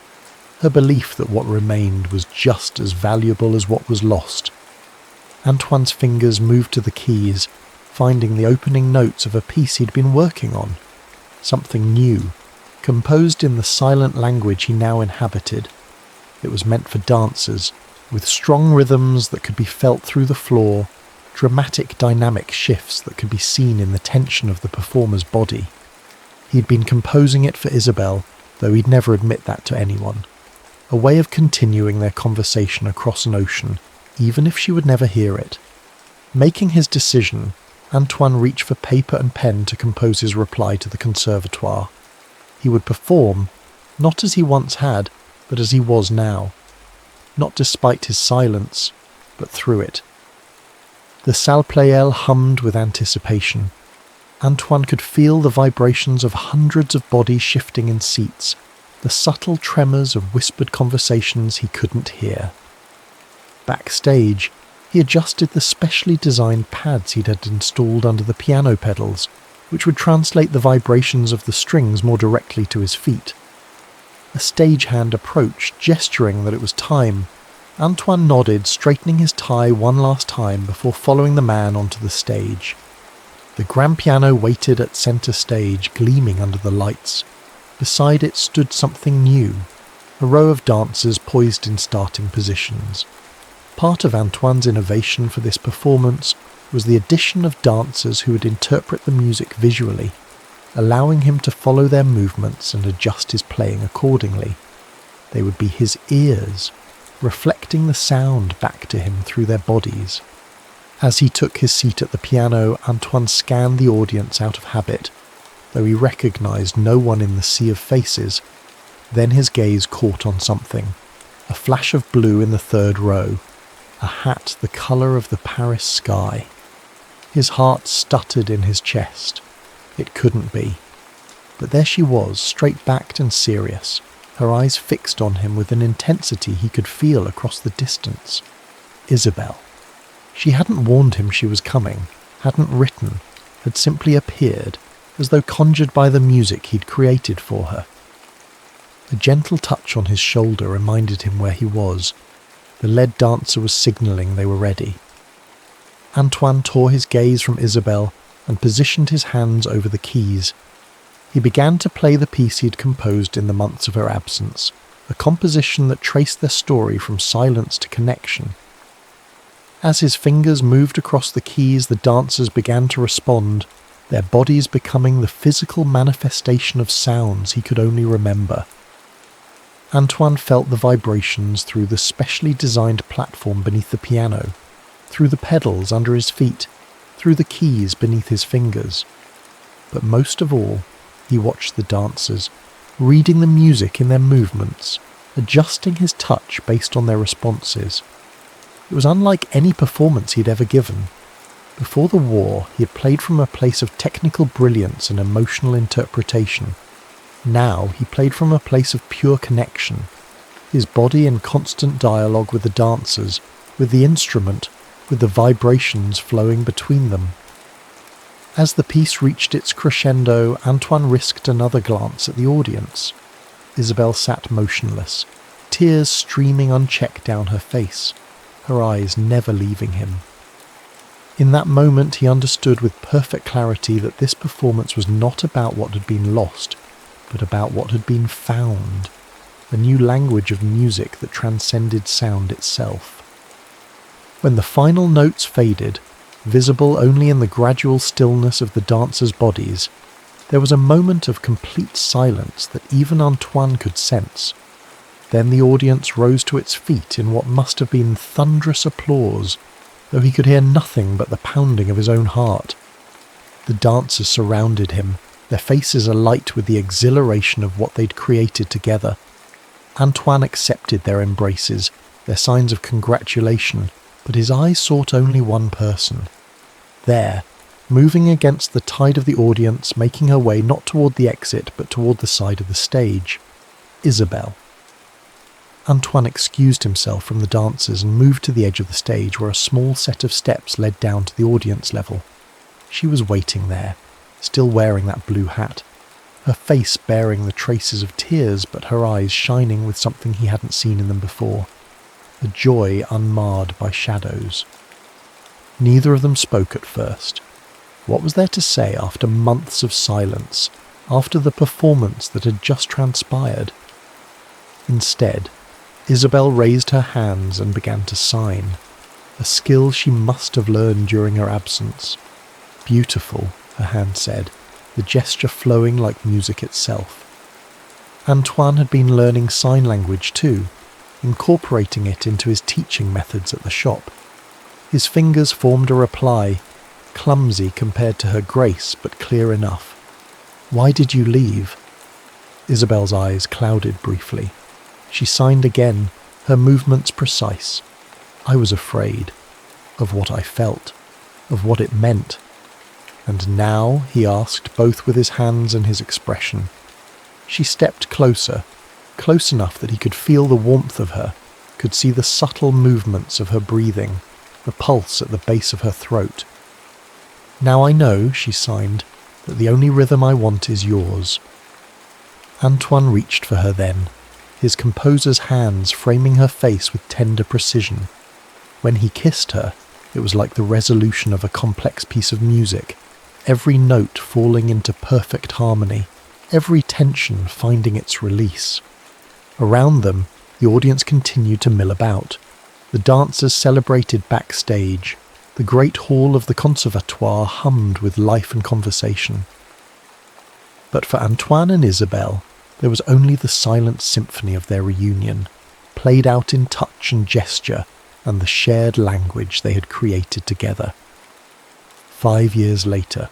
S1: her belief that what remained was just as valuable as what was lost. Antoine's fingers moved to the keys, finding the opening notes of a piece he'd been working on. Something new, composed in the silent language he now inhabited. It was meant for dancers, with strong rhythms that could be felt through the floor, dramatic dynamic shifts that could be seen in the tension of the performer's body. He'd been composing it for Isabel, though he'd never admit that to anyone. A way of continuing their conversation across an ocean, even if she would never hear it. Making his decision, Antoine reached for paper and pen to compose his reply to the Conservatoire. He would perform, not as he once had, but as he was now. Not despite his silence, but through it. The Salle Pleyel hummed with anticipation. Antoine could feel the vibrations of hundreds of bodies shifting in seats, the subtle tremors of whispered conversations he couldn't hear. Backstage, he adjusted the specially designed pads he'd had installed under the piano pedals, which would translate the vibrations of the strings more directly to his feet. A stagehand approached, gesturing that it was time. Antoine nodded, straightening his tie one last time before following the man onto the stage. The grand piano waited at centre stage, gleaming under the lights. Beside it stood something new, a row of dancers poised in starting positions. Part of Antoine's innovation for this performance was the addition of dancers who would interpret the music visually, allowing him to follow their movements and adjust his playing accordingly. They would be his ears, reflecting the sound back to him through their bodies. As he took his seat at the piano, Antoine scanned the audience out of habit, though he recognised no one in the sea of faces. Then his gaze caught on something, a flash of blue in the third row, a hat the colour of the Paris sky. His heart stuttered in his chest. It couldn't be. But there she was, straight-backed and serious, her eyes fixed on him with an intensity he could feel across the distance. Isabelle. She hadn't warned him she was coming, hadn't written, had simply appeared, as though conjured by the music he'd created for her. A gentle touch on his shoulder reminded him where he was. The lead dancer was signalling they were ready. Antoine tore his gaze from Isabelle and positioned his hands over the keys. He began to play the piece he had composed in the months of her absence, a composition that traced their story from silence to connection. As his fingers moved across the keys, the dancers began to respond, their bodies becoming the physical manifestation of sounds he could only remember. Antoine felt the vibrations through the specially designed platform beneath the piano, through the pedals under his feet, through the keys beneath his fingers. But most of all, he watched the dancers, reading the music in their movements, adjusting his touch based on their responses. It was unlike any performance he'd ever given. Before the war, he had played from a place of technical brilliance and emotional interpretation. Now he played from a place of pure connection, his body in constant dialogue with the dancers, with the instrument, with the vibrations flowing between them. As the piece reached its crescendo, Antoine risked another glance at the audience. Isabelle sat motionless, tears streaming unchecked down her face, her eyes never leaving him. In that moment he understood with perfect clarity that this performance was not about what had been lost, but about what had been found, a new language of music that transcended sound itself. When the final notes faded, visible only in the gradual stillness of the dancers' bodies, there was a moment of complete silence that even Antoine could sense. Then the audience rose to its feet in what must have been thunderous applause, though he could hear nothing but the pounding of his own heart. The dancers surrounded him, their faces alight with the exhilaration of what they'd created together. Antoine accepted their embraces, their signs of congratulation, but his eyes sought only one person. There, moving against the tide of the audience, making her way not toward the exit but toward the side of the stage. Isabelle. Antoine excused himself from the dancers and moved to the edge of the stage where a small set of steps led down to the audience level. She was waiting there, still wearing that blue hat, her face bearing the traces of tears but her eyes shining with something he hadn't seen in them before, a joy unmarred by shadows. Neither of them spoke at first. What was there to say after months of silence, after the performance that had just transpired? Instead, Isabelle raised her hands and began to sign, a skill she must have learned during her absence. Beautiful, her hand said, the gesture flowing like music itself. Antoine had been learning sign language too, incorporating it into his teaching methods at the shop. His fingers formed a reply, clumsy compared to her grace but clear enough. "Why did you leave?" Isabelle's eyes clouded briefly. She signed again, her movements precise. "I was afraid. Of what I felt. Of what it meant." "And now?" he asked, both with his hands and his expression. She stepped closer, close enough that he could feel the warmth of her, could see the subtle movements of her breathing, the pulse at the base of her throat. "Now I know," she signed, "that the only rhythm I want is yours." Antoine reached for her then, his composer's hands framing her face with tender precision. When he kissed her, it was like the resolution of a complex piece of music, every note falling into perfect harmony, every tension finding its release. Around them, the audience continued to mill about. The dancers celebrated backstage. The great hall of the conservatoire hummed with life and conversation. But for Antoine and Isabelle, there was only the silent symphony of their reunion, played out in touch and gesture and the shared language they had created together. 5 years later.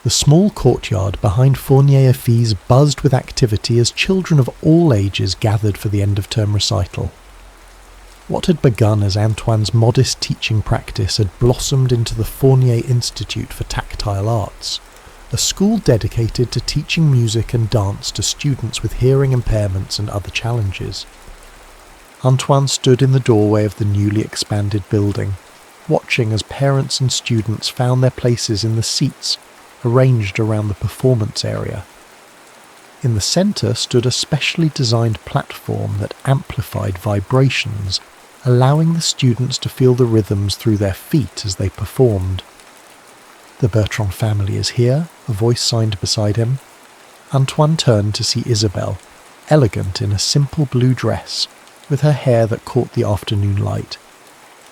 S1: The small courtyard behind Fournier-Effys buzzed with activity as children of all ages gathered for the end-of-term recital. What had begun as Antoine's modest teaching practice had blossomed into the Fournier Institute for Tactile Arts, a school dedicated to teaching music and dance to students with hearing impairments and other challenges. Antoine stood in the doorway of the newly expanded building, watching as parents and students found their places in the seats arranged around the performance area. In the centre stood a specially designed platform that amplified vibrations, allowing the students to feel the rhythms through their feet as they performed. "The Bertrand family is here," a voice signed beside him. Antoine turned to see Isabelle, elegant in a simple blue dress, with her hair that caught the afternoon light.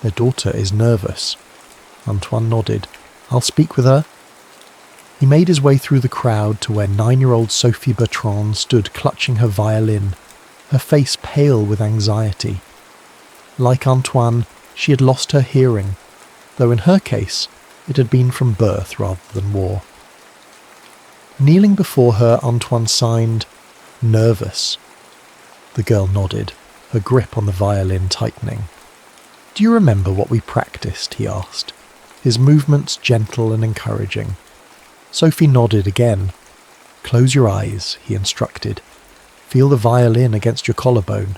S1: "Their daughter is nervous." Antoine nodded. "I'll speak with her." He made his way through the crowd to where 9-year-old Sophie Bertrand stood clutching her violin, her face pale with anxiety. Like Antoine, she had lost her hearing, though in her case it had been from birth rather than war. Kneeling before her, Antoine signed, "Nervous." The girl nodded, her grip on the violin tightening. "Do you remember what we practiced?" he asked, his movements gentle and encouraging. Sophie nodded again. "Close your eyes," he instructed. "Feel the violin against your collarbone.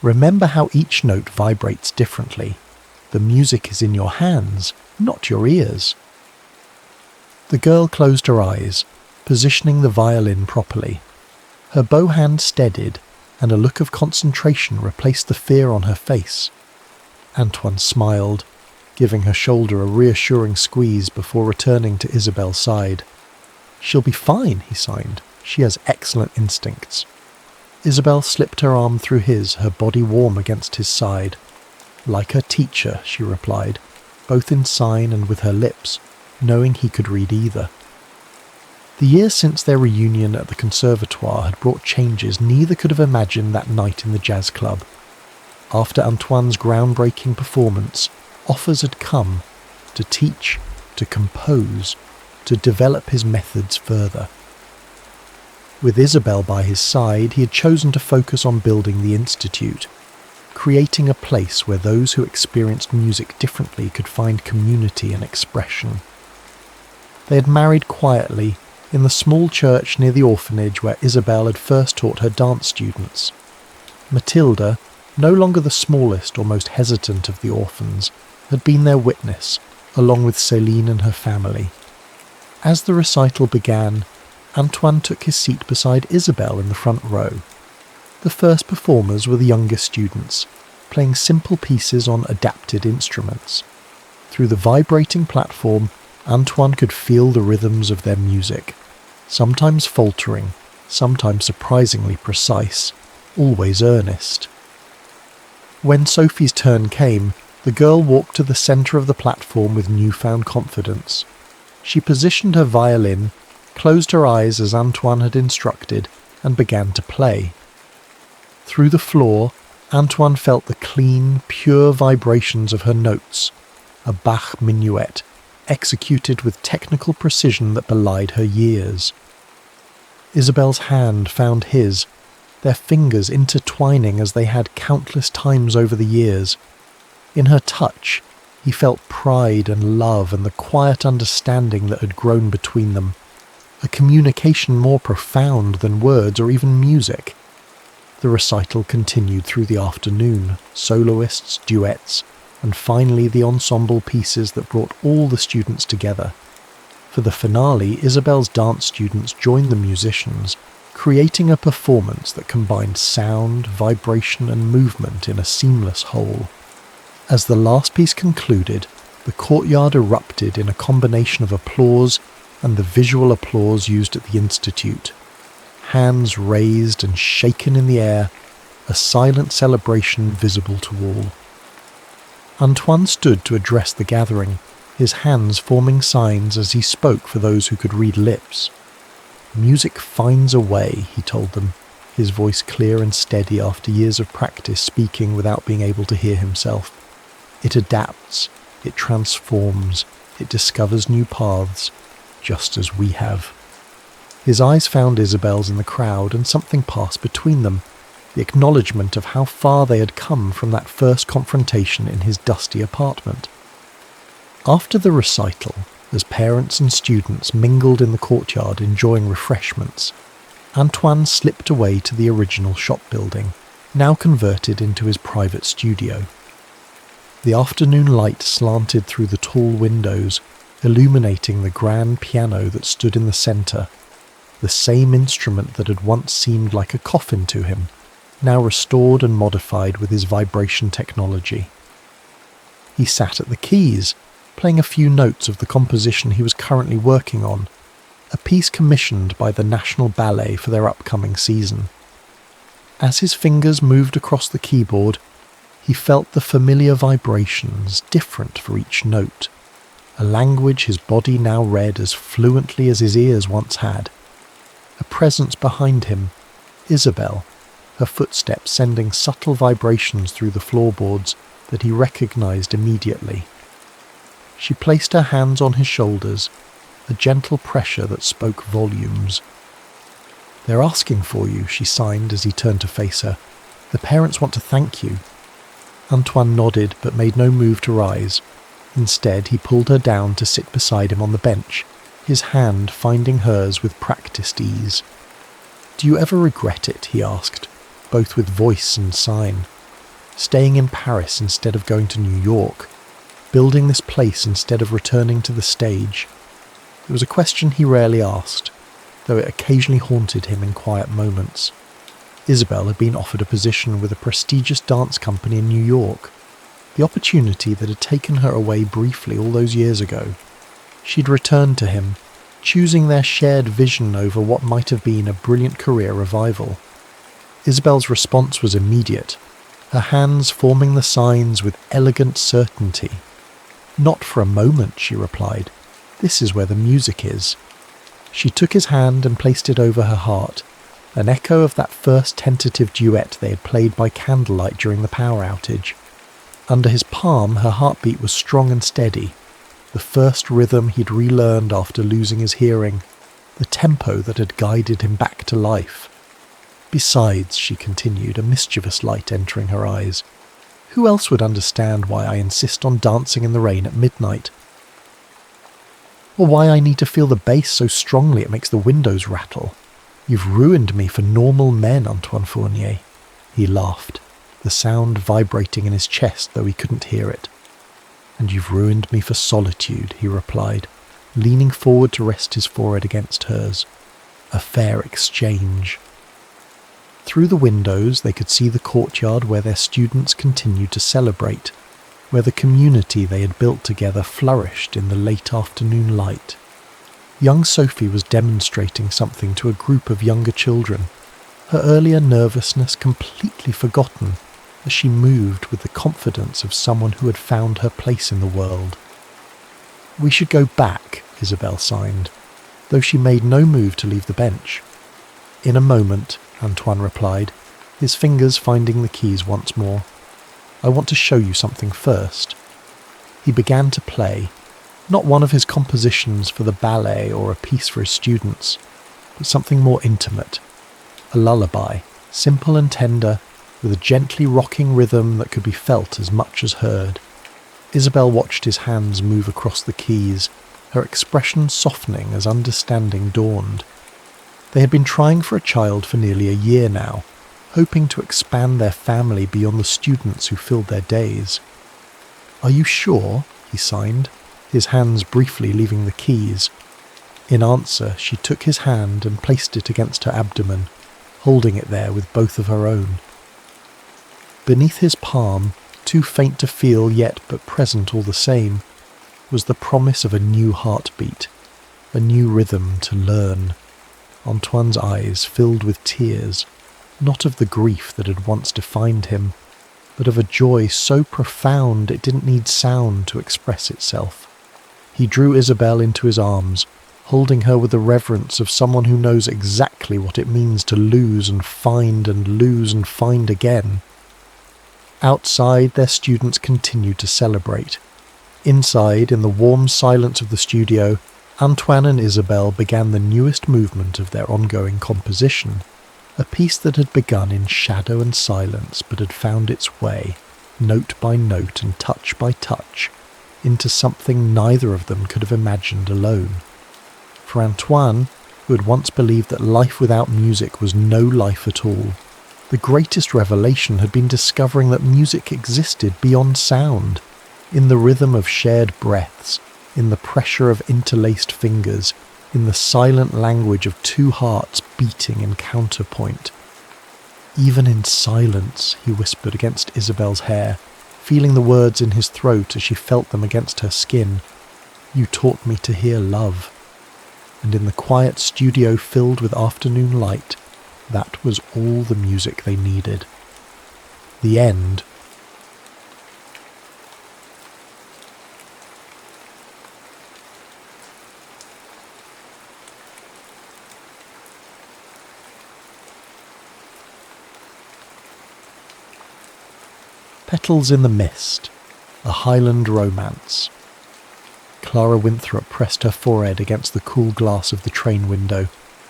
S1: Remember how each note vibrates differently. The music is in your hands, not your ears." The girl closed her eyes, positioning the violin properly. Her bow hand steadied, and a look of concentration replaced the fear on her face. Antoine smiled, giving her shoulder a reassuring squeeze before returning to Isabelle's side. "She'll be fine," he signed. "She has excellent instincts." Isabelle slipped her arm through his, her body warm against his side. "Like her teacher," she replied, both in sign and with her lips, knowing he could read either. The years since their reunion at the conservatoire had brought changes neither could have imagined that night in the jazz club. After Antoine's groundbreaking performance, offers had come to teach, to compose, to develop his methods further. With Isabelle by his side, he had chosen to focus on building the institute, creating a place where those who experienced music differently could find community and expression. They had married quietly in the small church near the orphanage where Isabelle had first taught her dance students. Matilda, no longer the smallest or most hesitant of the orphans, had been their witness, along with Céline and her family. As the recital began, Antoine took his seat beside Isabelle in the front row. The first performers were the younger students, playing simple pieces on adapted instruments. Through the vibrating platform, Antoine could feel the rhythms of their music, sometimes faltering, sometimes surprisingly precise, always earnest. When Sophie's turn came, the girl walked to the centre of the platform with newfound confidence. She positioned her violin, closed her eyes as Antoine had instructed, and began to play. Through the floor, Antoine felt the clean, pure vibrations of her notes, a Bach minuet, executed with technical precision that belied her years. Isabelle's hand found his, their fingers intertwining as they had countless times over the years. In her touch, he felt pride and love and the quiet understanding that had grown between them, a communication more profound than words or even music. The recital continued through the afternoon, soloists, duets, and finally the ensemble pieces that brought all the students together. For the finale, Isabelle's dance students joined the musicians, creating a performance that combined sound, vibration and movement in a seamless whole. As the last piece concluded, the courtyard erupted in a combination of applause and the visual applause used at the Institute. Hands raised and shaken in the air, a silent celebration visible to all. Antoine stood to address the gathering, his hands forming signs as he spoke for those who could read lips. "Music finds a way," he told them, his voice clear and steady after years of practice speaking without being able to hear himself. "It adapts, it transforms, it discovers new paths, just as we have." His eyes found Isabel's in the crowd, and something passed between them, the acknowledgement of how far they had come from that first confrontation in his dusty apartment. After the recital, as parents and students mingled in the courtyard enjoying refreshments, Antoine slipped away to the original shop building, now converted into his private studio. The afternoon light slanted through the tall windows, illuminating the grand piano that stood in the centre, the same instrument that had once seemed like a coffin to him, now restored and modified with his vibration technology. He sat at the keys, playing a few notes of the composition he was currently working on, a piece commissioned by the National Ballet for their upcoming season. As his fingers moved across the keyboard, he felt the familiar vibrations, different for each note, a language his body now read as fluently as his ears once had. A presence behind him, Isabel, her footsteps sending subtle vibrations through the floorboards that he recognized immediately. She placed her hands on his shoulders, a gentle pressure that spoke volumes. "They're asking for you," she signed as he turned to face her. "The parents want to thank you." Antoine nodded but made no move to rise. Instead, he pulled her down to sit beside him on the bench, his hand finding hers with practiced ease. "Do you ever regret it?" he asked, both with voice and sign. "Staying in Paris instead of going to New York? Building this place instead of returning to the stage?" It was a question he rarely asked, though it occasionally haunted him in quiet moments. Isabel had been offered a position with a prestigious dance company in New York, the opportunity that had taken her away briefly all those years ago. She'd returned to him, choosing their shared vision over what might have been a brilliant career revival. Isabel's response was immediate, her hands forming the signs with elegant certainty. "Not for a moment," she replied. "This is where the music is." She took his hand and placed it over her heart, an echo of that first tentative duet they had played by candlelight during the power outage. Under his palm, her heartbeat was strong and steady, the first rhythm he'd relearned after losing his hearing, the tempo that had guided him back to life. "Besides," she continued, a mischievous light entering her eyes, "who else would understand why I insist on dancing in the rain at midnight? Or why I need to feel the bass so strongly it makes the windows rattle? You've ruined me for normal men, Antoine Fournier." He laughed, the sound vibrating in his chest though he couldn't hear it. "And you've ruined me for solitude," he replied, leaning forward to rest his forehead against hers. A fair exchange. Through the windows they could see the courtyard where their students continued to celebrate, where the community they had built together flourished in the late afternoon light. Young Sophie was demonstrating something to a group of younger children, her earlier nervousness completely forgotten as she moved with the confidence of someone who had found her place in the world. "We should go back," Isabel signed, though she made no move to leave the bench. "In a moment," Antoine replied, his fingers finding the keys once more. "I want to show you something first." He began to play, not one of his compositions for the ballet or a piece for his students, but something more intimate, a lullaby, simple and tender, with a gently rocking rhythm that could be felt as much as heard. Isabel watched his hands move across the keys, her expression softening as understanding dawned. They had been trying for a child for nearly a year now, hoping to expand their family beyond the students who filled their days. "Are you sure?" he signed, his hands briefly leaving the keys. In answer, she took his hand and placed it against her abdomen, holding it there with both of her own. Beneath his palm, too faint to feel yet but present all the same, was the promise of a new heartbeat, a new rhythm to learn. Antoine's eyes filled with tears, not of the grief that had once defined him, but of a joy so profound it didn't need sound to express itself. He drew Isabelle into his arms, holding her with the reverence of someone who knows exactly what it means to lose and lose and find again. Outside, their students continued to celebrate. Inside, in the warm silence of the studio, Antoine and Isabelle began the newest movement of their ongoing composition, a piece that had begun in shadow and silence but had found its way, note by note and touch by touch, into something neither of them could have imagined alone. For Antoine, who had once believed that life without music was no life at all, the greatest revelation had been discovering that music existed beyond sound, in the rhythm of shared breaths, in the pressure of interlaced fingers, in the silent language of two hearts beating in counterpoint. Even in silence, he whispered against Isabelle's hair, feeling the words in his throat as she felt them against her skin. You taught me to hear love. And in the quiet studio filled with afternoon light, that was all the music they needed. The end. Petals in the Mist, a Highland romance. Clara Winthrop pressed her forehead against the cool glass of the train window,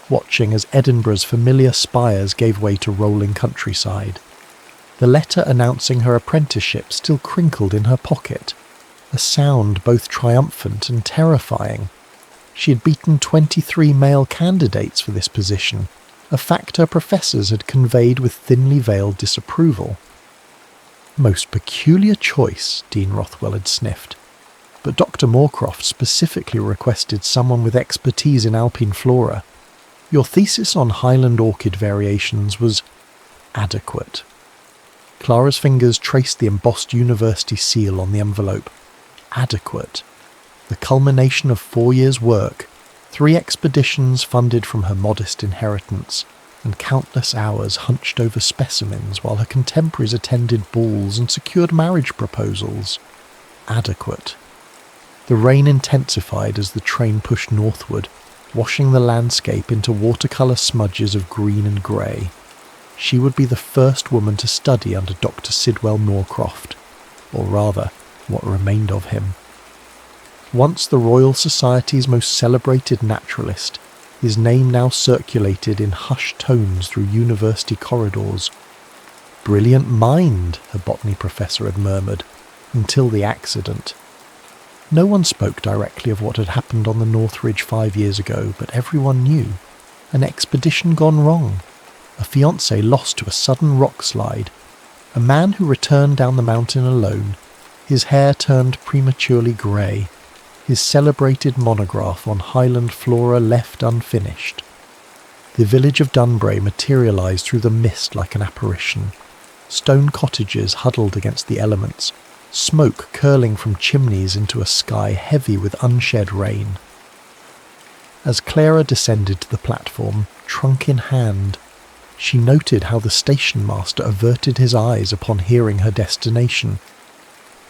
S1: watching as Edinburgh's familiar spires gave way to rolling countryside. The letter announcing her apprenticeship still crinkled in her pocket, a sound both triumphant and terrifying. She had beaten 23 male candidates for this position, a fact her professors had conveyed with thinly veiled disapproval. Most peculiar choice, Dean Rothwell had sniffed, but Dr. Moorcroft specifically requested someone with expertise in alpine flora. Your thesis on Highland orchid variations was adequate. Clara's fingers traced the embossed university seal on the envelope. Adequate. The culmination of 4 years' work, 3 expeditions funded from her modest inheritance, and countless hours hunched over specimens while her contemporaries attended balls and secured marriage proposals. Adequate. The rain intensified as the train pushed northward, washing the landscape into watercolour smudges of green and grey. She would be the first woman to study under Dr. Sidwell Moorcroft, or rather, what remained of him. Once the Royal Society's most celebrated naturalist, his name now circulated in hushed tones through university corridors. Brilliant mind, her botany professor had murmured, until the accident. No one spoke directly of what had happened on the North Ridge 5 years ago, but everyone knew. An expedition gone wrong. A fiancé lost to a sudden rock slide. A man who returned down the mountain alone, his hair turned prematurely grey. His celebrated monograph on Highland flora left unfinished. The village of Dunbray materialised through the mist like an apparition. Stone cottages huddled against the elements, smoke curling from chimneys into a sky heavy with unshed rain. As Clara descended to the platform, trunk in hand, she noted how the station master averted his eyes upon hearing her destination.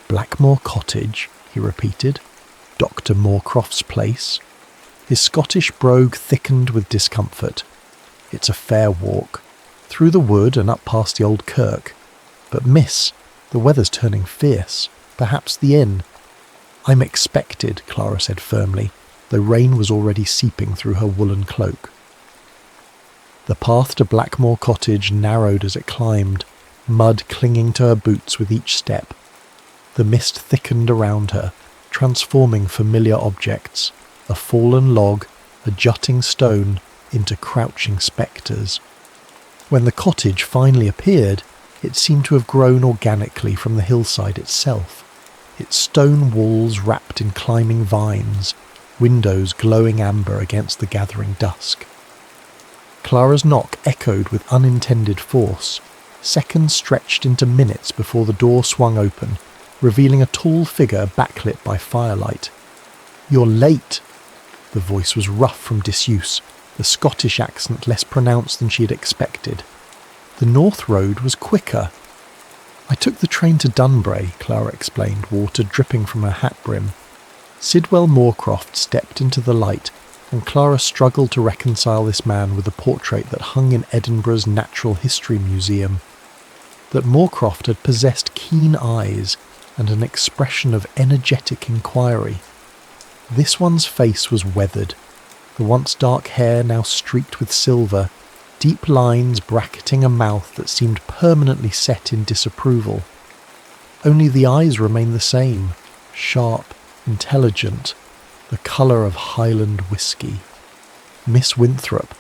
S1: Blackmore Cottage, he repeated. Dr. Moorcroft's place. His Scottish brogue thickened with discomfort. It's a fair walk, through the wood and up past the old kirk. But miss, the weather's turning fierce. Perhaps the inn. I'm expected, Clara said firmly, though rain was already seeping through her woolen cloak. The path to Blackmore Cottage narrowed as it climbed, mud clinging to her boots with each step. The mist thickened around her, transforming familiar objects, a fallen log, a jutting stone, into crouching spectres. When the cottage finally appeared, it seemed to have grown organically from the hillside itself, its stone walls wrapped in climbing vines, windows glowing amber against the gathering dusk. Clara's knock echoed with unintended force. Seconds stretched into minutes before the door swung open, revealing a tall figure backlit by firelight. "You're late." The voice was rough from disuse, the Scottish accent less pronounced than she had expected. The North Road was quicker. "I took the train to Dunbury," Clara explained, water dripping from her hat brim. Sidwell Moorcroft stepped into the light, and Clara struggled to reconcile this man with the portrait that hung in Edinburgh's Natural History Museum. That Moorcroft had possessed keen eyes and an expression of energetic inquiry. This one's face was weathered, the once dark hair now streaked with silver, deep lines bracketing a mouth that seemed permanently set in disapproval. Only the eyes remained the same, sharp, intelligent, the colour of Highland whiskey. "Miss Winthrop."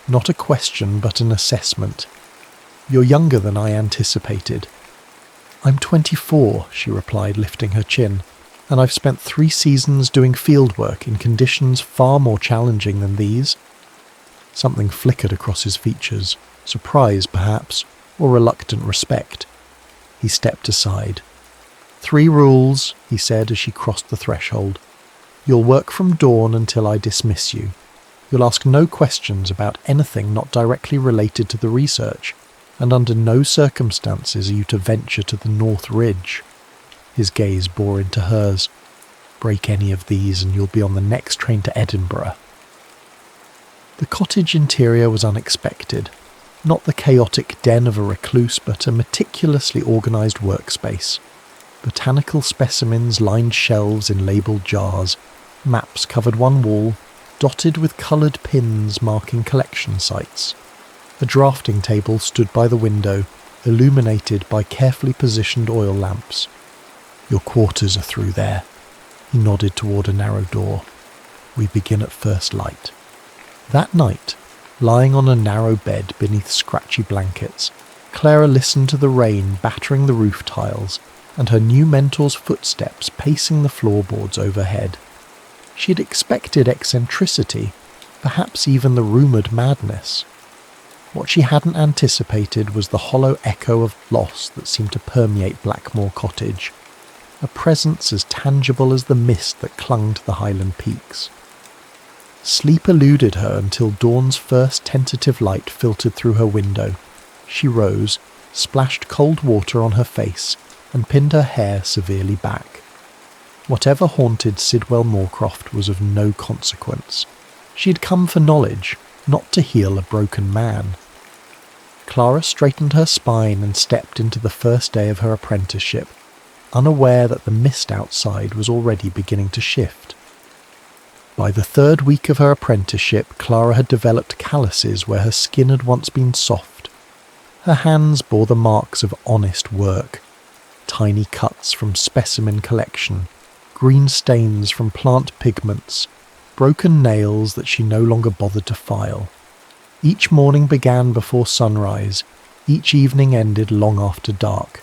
S1: Not a question, but an assessment. "You're younger than I anticipated." "I'm 24, she replied, lifting her chin, "and I've spent 3 seasons doing fieldwork in conditions far more challenging than these." Something flickered across his features, surprise perhaps, or reluctant respect. He stepped aside. "3 rules," he said as she crossed the threshold. "You'll work from dawn until I dismiss you. You'll ask no questions about anything not directly related to the research, and under no circumstances are you to venture to the North Ridge." His gaze bore into hers. "Break any of these and you'll be on the next train to Edinburgh." The cottage interior was unexpected. Not the chaotic den of a recluse, but a meticulously organised workspace. Botanical specimens lined shelves in labelled jars. Maps covered one wall, dotted with coloured pins marking collection sites. A drafting table stood by the window, illuminated by carefully positioned oil lamps. "Your quarters are through there." He nodded toward a narrow door. "We begin at first light." That night, lying on a narrow bed beneath scratchy blankets, Clara listened to the rain battering the roof tiles and her new mentor's footsteps pacing the floorboards overhead. She had expected eccentricity, perhaps even the rumoured madness. What she hadn't anticipated was the hollow echo of loss that seemed to permeate Blackmore Cottage, a presence as tangible as the mist that clung to the Highland peaks. Sleep eluded her until dawn's first tentative light filtered through her window. She rose, splashed cold water on her face, and pinned her hair severely back. Whatever haunted Sidwell Moorcroft was of no consequence. She had come for knowledge, not to heal a broken man. Clara straightened her spine and stepped into the first day of her apprenticeship, unaware that the mist outside was already beginning to shift. By the 3rd week of her apprenticeship, Clara had developed calluses where her skin had once been soft. Her hands bore the marks of honest work, tiny cuts from specimen collection, green stains from plant pigments, broken nails that she no longer bothered to file. Each morning began before sunrise, each evening ended long after dark.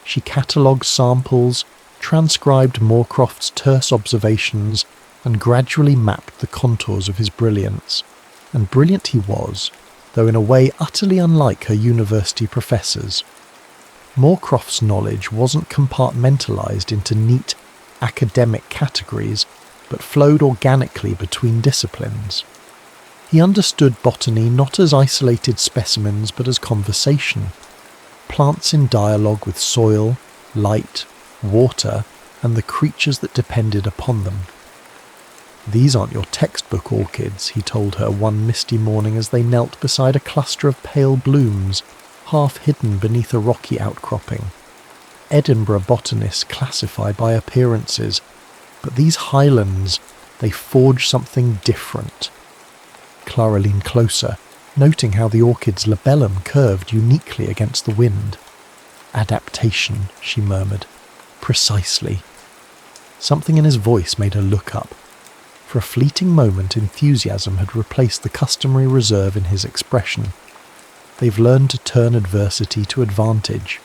S1: She catalogued samples, transcribed Moorcroft's terse observations, and gradually mapped the contours of his brilliance. And brilliant he was, though in a way utterly unlike her university professors. Moorcroft's knowledge wasn't compartmentalised into neat academic categories, but flowed organically between disciplines. He understood botany not as isolated specimens but as conversation, plants in dialogue with soil, light, water, and the creatures that depended upon them. "These aren't your textbook orchids," he told her one misty morning as they knelt beside a cluster of pale blooms, half hidden beneath a rocky outcropping. "Edinburgh botanists classify by appearances, but these Highlands, they forge something different." Clara leaned closer, noting how the orchid's labellum curved uniquely against the wind. "Adaptation," she murmured. "Precisely." Something in his voice made her look up. For a fleeting moment, enthusiasm had replaced the customary reserve in his expression. "They've learned to turn adversity to advantage."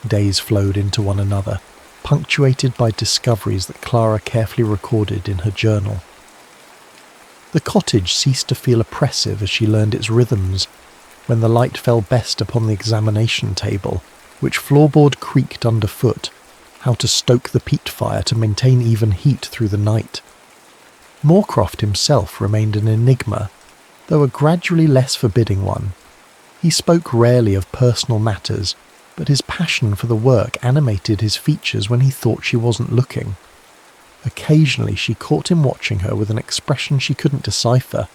S1: Days flowed into one another, punctuated by discoveries that Clara carefully recorded in her journal. The cottage ceased to feel oppressive as she learned its rhythms, when the light fell best upon the examination table, which floorboard creaked underfoot, how to stoke the peat fire to maintain even heat through the night. Moorcroft himself remained an enigma, though a gradually less forbidding one. He spoke rarely of personal matters, but his passion for the work animated his features when he thought she wasn't looking. Occasionally she caught him watching her with an expression she couldn't decipher,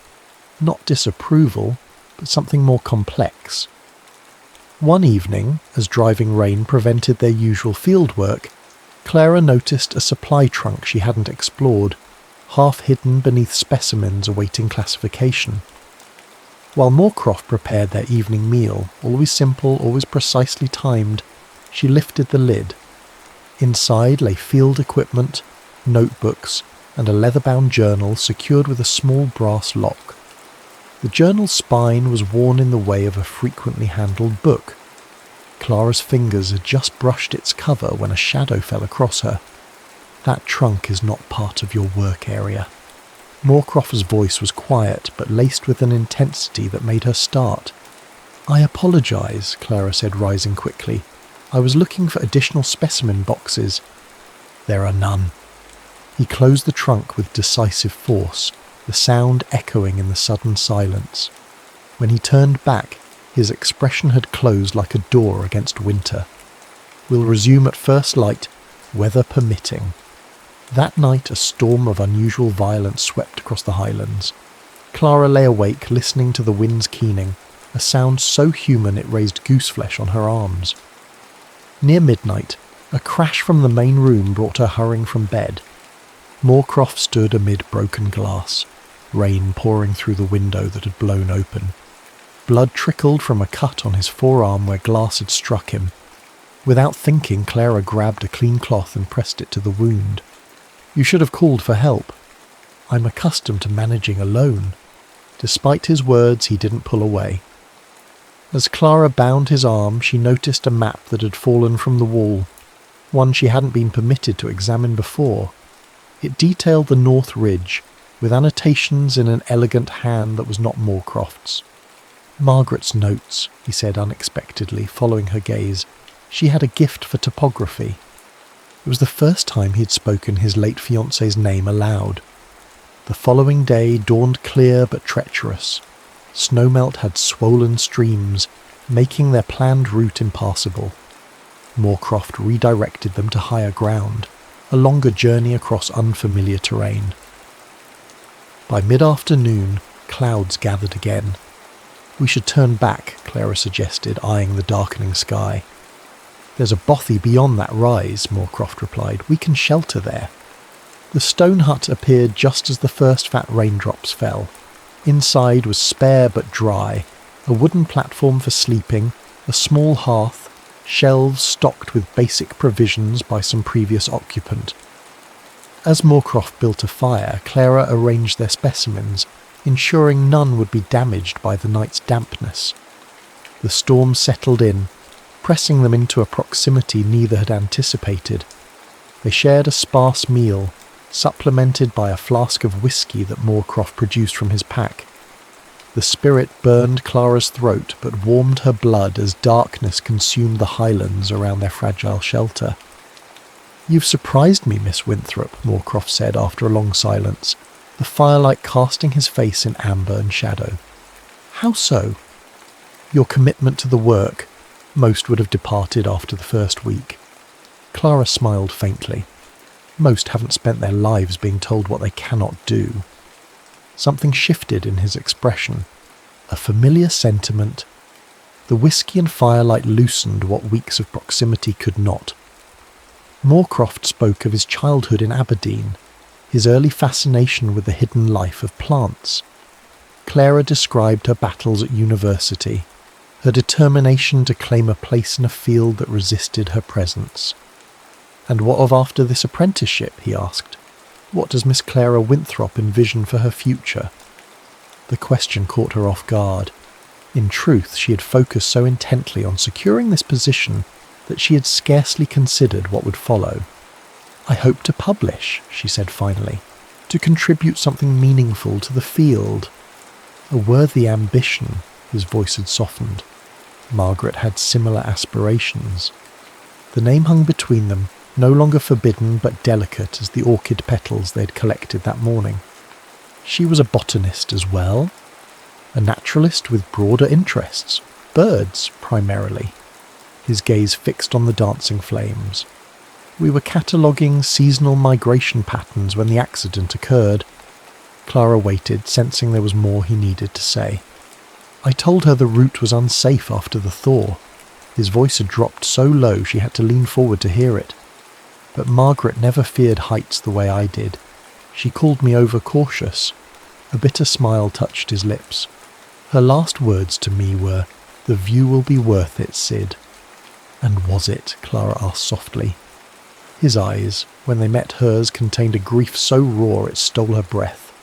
S1: not disapproval, but something more complex. One evening, as driving rain prevented their usual field work, Clara noticed a supply trunk she hadn't explored, half hidden beneath specimens awaiting classification. While Moorcroft prepared their evening meal, always simple, always precisely timed, she lifted the lid. Inside lay field equipment, notebooks, and a leather-bound journal secured with a small brass lock. The journal's spine was worn in the way of a frequently handled book. Clara's fingers had just brushed its cover when a shadow fell across her. "That trunk is not part of your work area." Moorcroft's voice was quiet, but laced with an intensity that made her start. "I apologise," Clara said, rising quickly. "I was looking for additional specimen boxes." "There are none." He closed the trunk with decisive force, the sound echoing in the sudden silence. When he turned back, his expression had closed like a door against winter. "We'll resume at first light, weather permitting." That night a storm of unusual violence swept across the Highlands. Clara lay awake, listening to the wind's keening, a sound so human it raised gooseflesh on her arms. Near midnight, a crash from the main room brought her hurrying from bed. Moorcroft stood amid broken glass, rain pouring through the window that had blown open. Blood trickled from a cut on his forearm where glass had struck him. Without thinking, Clara grabbed a clean cloth and pressed it to the wound. "You should have called for help." "I'm accustomed to managing alone." Despite his words, he didn't pull away. As Clara bound his arm, she noticed a map that had fallen from the wall, one she hadn't been permitted to examine before. It detailed the North Ridge, with annotations in an elegant hand that was not Moorcroft's. "Margaret's notes," he said unexpectedly, following her gaze. She had a gift for topography. It was the first time he had spoken his late fiancée's name aloud. The following day dawned clear but treacherous. Snowmelt had swollen streams, making their planned route impassable. Moorcroft redirected them to higher ground, a longer journey across unfamiliar terrain. By mid-afternoon, clouds gathered again. "We should turn back," Clara suggested, eyeing the darkening sky. "There's a bothy beyond that rise," Moorcroft replied. "We can shelter there." The stone hut appeared just as the first fat raindrops fell. Inside was spare but dry, a wooden platform for sleeping, a small hearth, shelves stocked with basic provisions by some previous occupant. As Moorcroft built a fire, Clara arranged their specimens, ensuring none would be damaged by the night's dampness. The storm settled in, pressing them into a proximity neither had anticipated. They shared a sparse meal, supplemented by a flask of whiskey that Moorcroft produced from his pack. The spirit burned Clara's throat but warmed her blood as darkness consumed the Highlands around their fragile shelter. "You've surprised me, Miss Winthrop," Moorcroft said after a long silence, the firelight casting his face in amber and shadow. "How so?" "Your commitment to the work. Most would have departed after the first week." Clara smiled faintly. "Most haven't spent their lives being told what they cannot do." Something shifted in his expression. A familiar sentiment. The whiskey and firelight loosened what weeks of proximity could not. Moorcroft spoke of his childhood in Aberdeen, his early fascination with the hidden life of plants. Clara described her battles at university, her determination to claim a place in a field that resisted her presence. "And what of after this apprenticeship?" he asked. "What does Miss Clara Winthrop envision for her future?" The question caught her off guard. In truth, she had focused so intently on securing this position that she had scarcely considered what would follow. "I hope to publish," she said finally, to contribute something meaningful to the field. A worthy ambition, his voice had softened. Margaret had similar aspirations. The name hung between them, no longer forbidden but delicate as the orchid petals they'd collected that morning. She was a botanist as well, a naturalist with broader interests, birds primarily. His gaze fixed on the dancing flames. We were cataloguing seasonal migration patterns when the accident occurred. Clara waited, sensing there was more he needed to say. I told her the route was unsafe after the thaw. His voice had dropped so low she had to lean forward to hear it. But Margaret never feared heights the way I did. She called me overcautious. A bitter smile touched his lips. Her last words to me were, "The view will be worth it, Sid." And was it? Clara asked softly. His eyes, when they met hers, contained a grief so raw it stole her breath.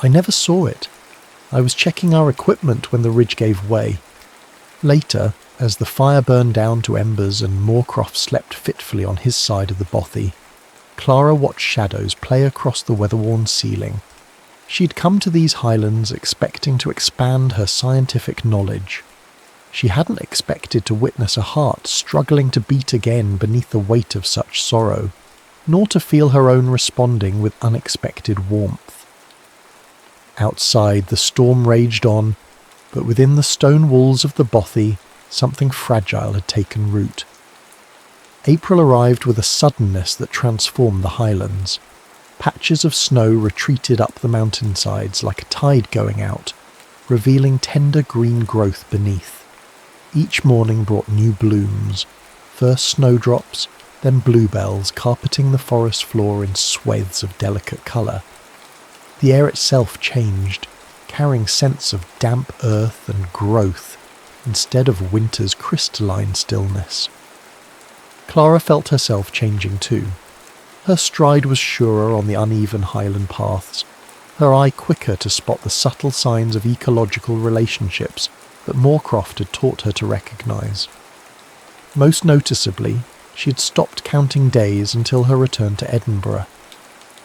S1: I never saw it. I was checking our equipment when the ridge gave way. Later, as the fire burned down to embers and Moorcroft slept fitfully on his side of the bothy, Clara watched shadows play across the weather-worn ceiling. She'd come to these highlands expecting to expand her scientific knowledge. She hadn't expected to witness a heart struggling to beat again beneath the weight of such sorrow, nor to feel her own responding with unexpected warmth. Outside, the storm raged on, but within the stone walls of the bothy, something fragile had taken root. April arrived with a suddenness that transformed the highlands. Patches of snow retreated up the mountainsides like a tide going out, revealing tender green growth beneath. Each morning brought new blooms, first snowdrops, then bluebells carpeting the forest floor in swathes of delicate colour. The air itself changed, carrying scents of damp earth and growth instead of winter's crystalline stillness. Clara felt herself changing too. Her stride was surer on the uneven highland paths, her eye quicker to spot the subtle signs of ecological relationships that Moorcroft had taught her to recognise. Most noticeably, she had stopped counting days until her return to Edinburgh.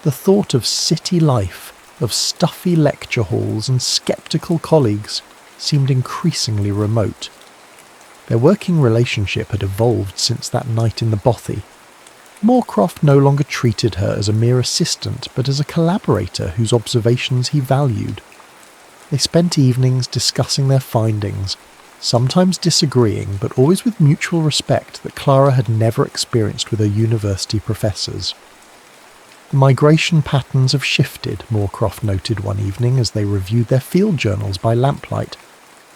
S1: The thought of city life, of stuffy lecture halls and sceptical colleagues, seemed increasingly remote. Their working relationship had evolved since that night in the bothy. Moorcroft no longer treated her as a mere assistant, but as a collaborator whose observations he valued. They spent evenings discussing their findings, sometimes disagreeing, but always with mutual respect that Clara had never experienced with her university professors. The migration patterns have shifted, Moorcroft noted one evening as they reviewed their field journals by lamplight.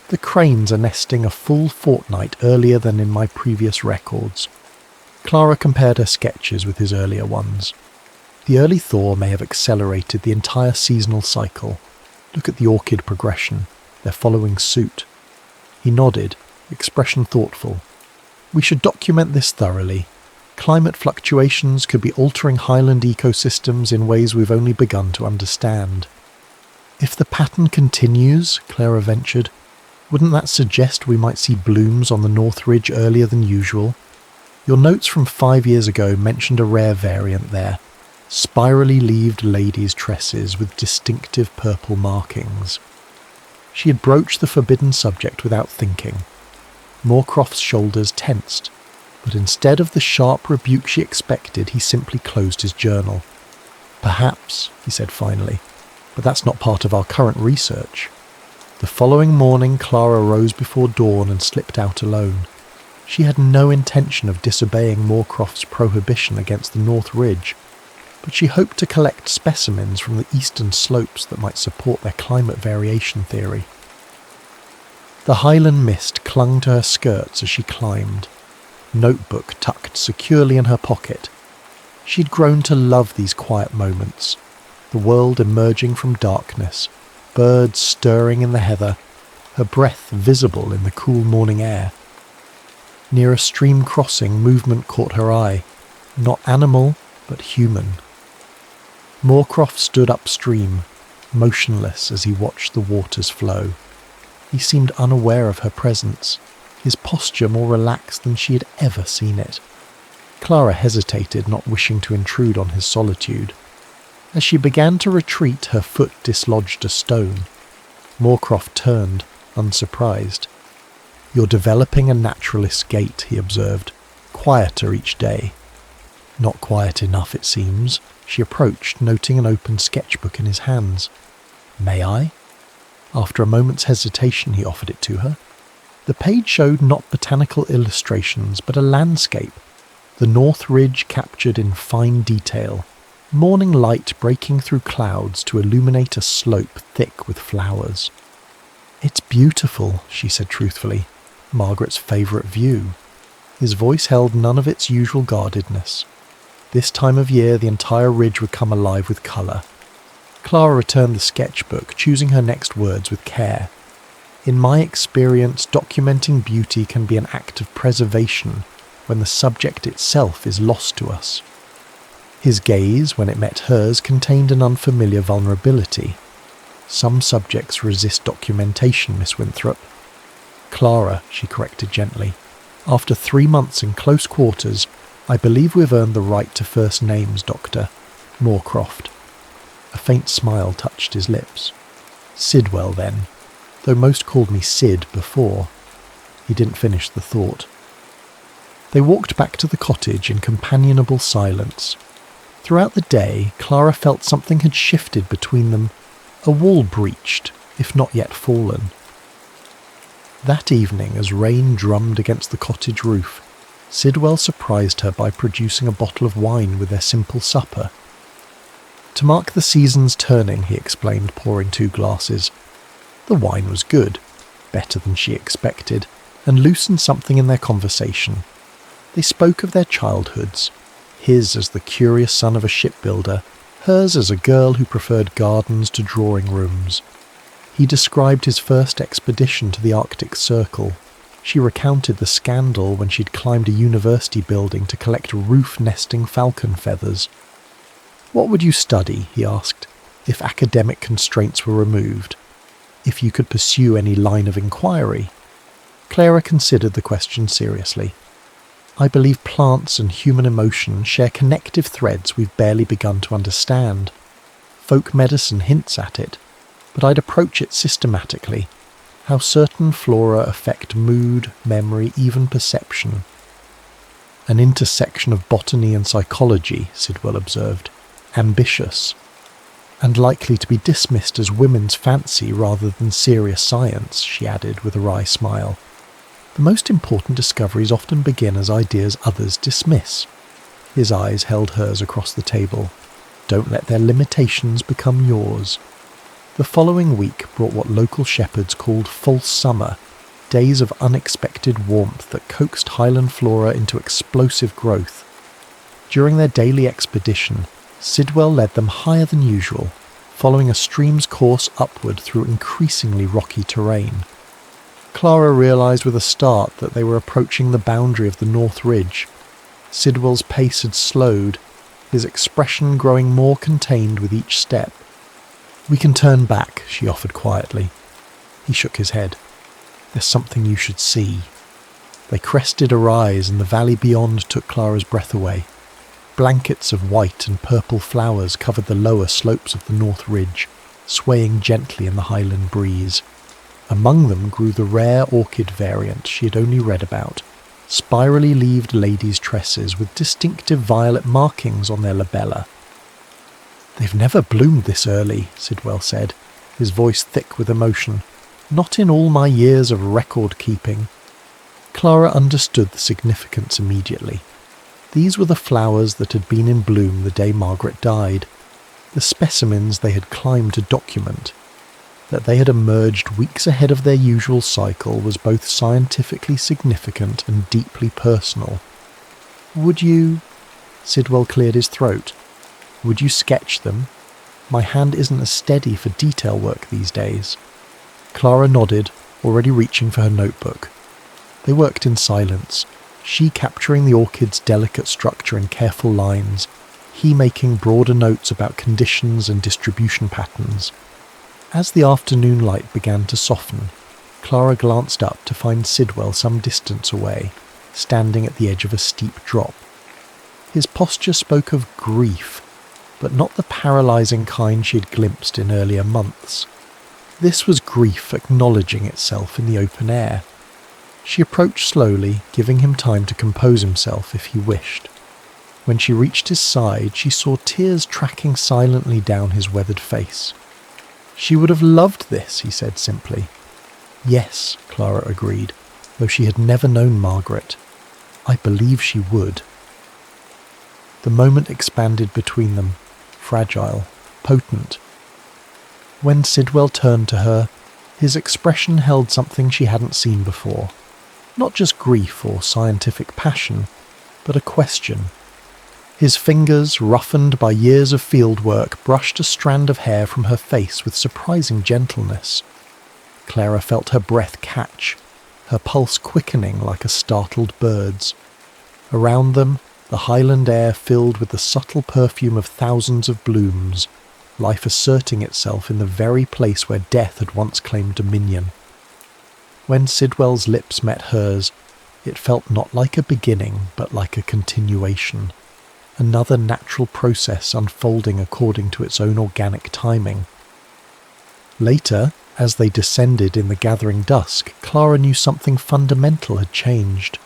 S1: The cranes are nesting a full fortnight earlier than in my previous records. Clara compared her sketches with his earlier ones. The early thaw may have accelerated the entire seasonal cycle. Look at the orchid progression. They're following suit. He nodded, expression thoughtful. We should document this thoroughly. Climate fluctuations could be altering highland ecosystems in ways we've only begun to understand. If the pattern continues, Clara ventured, wouldn't that suggest we might see blooms on the North Ridge earlier than usual? Your notes from 5 years ago mentioned a rare variant there, spirally leaved ladies' tresses with distinctive purple markings. She had broached the forbidden subject without thinking. Moorcroft's shoulders tensed, but instead of the sharp rebuke she expected, he simply closed his journal. Perhaps, he said finally, but that's not part of our current research. The following morning, Clara rose before dawn and slipped out alone. She had no intention of disobeying Moorcroft's prohibition against the North Ridge, but she hoped to collect specimens from the eastern slopes that might support their climate variation theory. The highland mist clung to her skirts as she climbed, notebook tucked securely in her pocket. She'd grown to love these quiet moments, the world emerging from darkness, birds stirring in the heather, her breath visible in the cool morning air. Near a stream crossing, movement caught her eye, not animal, but human. Moorcroft stood upstream, motionless as he watched the waters flow. He seemed unaware of her presence, his posture more relaxed than she had ever seen it. Clara hesitated, not wishing to intrude on his solitude. As she began to retreat, her foot dislodged a stone. Moorcroft turned, unsurprised. "You're developing a naturalist's gait," he observed, "quieter each day." "Not quiet enough, it seems." She approached, noting an open sketchbook in his hands. "May I?" After a moment's hesitation, he offered it to her. The page showed not botanical illustrations, but a landscape, the North Ridge captured in fine detail, morning light breaking through clouds to illuminate a slope thick with flowers. "It's beautiful," she said truthfully, "Margaret's favourite view." His voice held none of its usual guardedness. This time of year the entire ridge would come alive with colour. Clara returned the sketchbook, choosing her next words with care. "In my experience, documenting beauty can be an act of preservation when the subject itself is lost to us." His gaze, when it met hers, contained an unfamiliar vulnerability. "Some subjects resist documentation, Miss Winthrop." "Clara," she corrected gently. "After 3 months in close quarters, I believe we've earned the right to first names, Dr. Moorcroft." A faint smile touched his lips. "Sidwell, then, though most called me Sid before." He didn't finish the thought. They walked back to the cottage in companionable silence. Throughout the day, Clara felt something had shifted between them, a wall breached, if not yet fallen. That evening, as rain drummed against the cottage roof, Sidwell surprised her by producing a bottle of wine with their simple supper. "To mark the season's turning," he explained, pouring 2 glasses. The wine was good, better than she expected, and loosened something in their conversation. They spoke of their childhoods, his as the curious son of a shipbuilder, hers as a girl who preferred gardens to drawing rooms. He described his first expedition to the Arctic Circle. She recounted the scandal when she'd climbed a university building to collect roof-nesting falcon feathers. "What would you study," he asked, "if academic constraints were removed? If you could pursue any line of inquiry?" Clara considered the question seriously. "I believe plants and human emotion share connective threads we've barely begun to understand. Folk medicine hints at it, but I'd approach it systematically. How certain flora affect mood, memory, even perception." "An intersection of botany and psychology," Sidwell observed. "Ambitious. And likely to be dismissed as women's fancy rather than serious science," she added with a wry smile. "The most important discoveries often begin as ideas others dismiss." His eyes held hers across the table. "Don't let their limitations become yours." The following week brought what local shepherds called false summer, days of unexpected warmth that coaxed Highland flora into explosive growth. During their daily expedition, Sidwell led them higher than usual, following a stream's course upward through increasingly rocky terrain. Clara realised with a start that they were approaching the boundary of the North Ridge. Sidwell's pace had slowed, his expression growing more contained with each step. "We can turn back," she offered quietly. He shook his head. "There's something you should see." They crested a rise, and the valley beyond took Clara's breath away. Blankets of white and purple flowers covered the lower slopes of the North Ridge, swaying gently in the Highland breeze. Among them grew the rare orchid variant she had only read about, spirally leaved ladies' tresses with distinctive violet markings on their labella. "They've never bloomed this early," Sidwell said, his voice thick with emotion. "Not in all my years of record-keeping." Clara understood the significance immediately. These were the flowers that had been in bloom the day Margaret died, the specimens they had climbed to document. That they had emerged weeks ahead of their usual cycle was both scientifically significant and deeply personal. "Would you—" Sidwell cleared his throat. "Would you sketch them? My hand isn't as steady for detail work these days." Clara nodded, already reaching for her notebook. They worked in silence, she capturing the orchid's delicate structure in careful lines, he making broader notes about conditions and distribution patterns. As the afternoon light began to soften, Clara glanced up to find Sidwell some distance away, standing at the edge of a steep drop. His posture spoke of grief. but not the paralysing kind she had glimpsed in earlier months. This was grief acknowledging itself in the open air. She approached slowly, giving him time to compose himself if he wished. When she reached his side, she saw tears tracking silently down his weathered face. "She would have loved this," he said simply. "Yes," Clara agreed, though she had never known Margaret. "I believe she would." The moment expanded between them, fragile, potent. When Sidwell turned to her, his expression held something she hadn't seen before. Not just grief or scientific passion, but a question. His fingers, roughened by years of field work, brushed a strand of hair from her face with surprising gentleness. Clara felt her breath catch, her pulse quickening like a startled bird's. Around them, the Highland air filled with the subtle perfume of thousands of blooms, life asserting itself in the very place where death had once claimed dominion. When Sidwell's lips met hers, it felt not like a beginning, but like a continuation. Another natural process unfolding according to its own organic timing. Later, as they descended in the gathering dusk, Clara knew something fundamental had changed.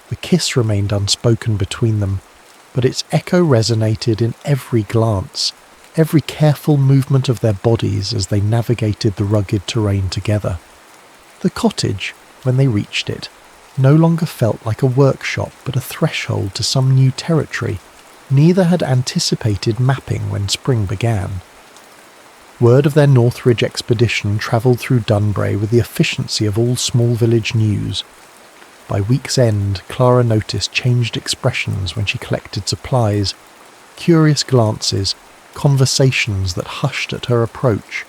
S1: The kiss remained unspoken between them, but its echo resonated in every glance, every careful movement of their bodies as they navigated the rugged terrain together. The cottage, when they reached it, no longer felt like a workshop but a threshold to some new territory. Neither had anticipated mapping when spring began. Word of their Northridge expedition travelled through Dunbray with the efficiency of all small village news. By week's end, Clara noticed changed expressions when she collected supplies, curious glances, conversations that hushed at her approach.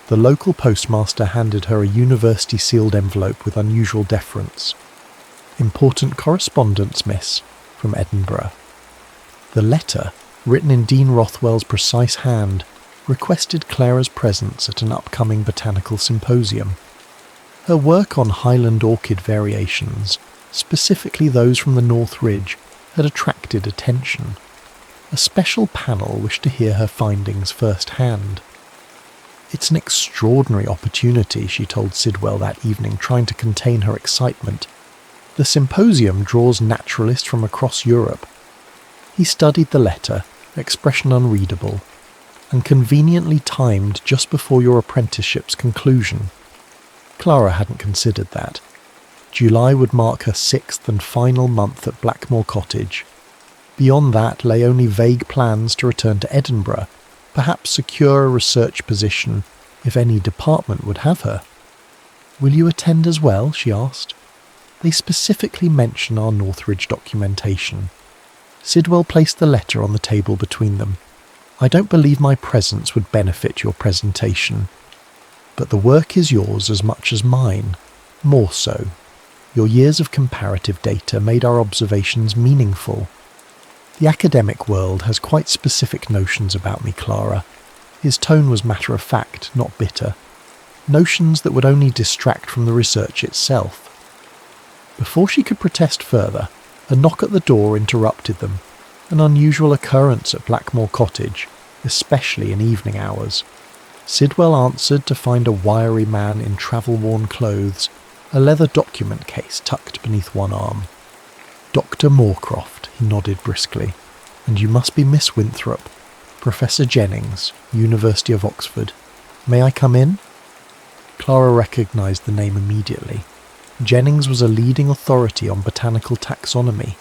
S1: The local postmaster handed her a university-sealed envelope with unusual deference. "Important correspondence, miss, from Edinburgh." The letter, written in Dean Rothwell's precise hand, requested Clara's presence at an upcoming botanical symposium. Her work on Highland orchid variations, specifically those from the North Ridge, had attracted attention. A special panel wished to hear her findings firsthand. "It's an extraordinary opportunity," she told Sidwell that evening, trying to contain her excitement. "The symposium draws naturalists from across Europe." He studied the letter, expression unreadable, and conveniently timed just before your apprenticeship's conclusion. Clara hadn't considered that. July would mark her 6th and final month at Blackmore Cottage. Beyond that lay only vague plans to return to Edinburgh, perhaps secure a research position if any department would have her. "Will you attend as well?" she asked. "They specifically mention our Northridge documentation." Sidwell placed the letter on the table between them. "I don't believe my presence would benefit your presentation, but the work is yours as much as mine, more so. Your years of comparative data made our observations meaningful. The academic world has quite specific notions about me, Clara." His tone was matter-of-fact, not bitter. Notions that would only distract from the research itself. Before she could protest further, a knock at the door interrupted them, an unusual occurrence at Blackmore Cottage, especially in evening hours. Sidwell answered to find a wiry man in travel-worn clothes, a leather document case tucked beneath one arm. "Dr. Moorcroft," he nodded briskly, "and you must be Miss Winthrop, Professor Jennings, University of Oxford. May I come in?" Clara recognised the name immediately. Jennings was a leading authority on botanical taxonomy.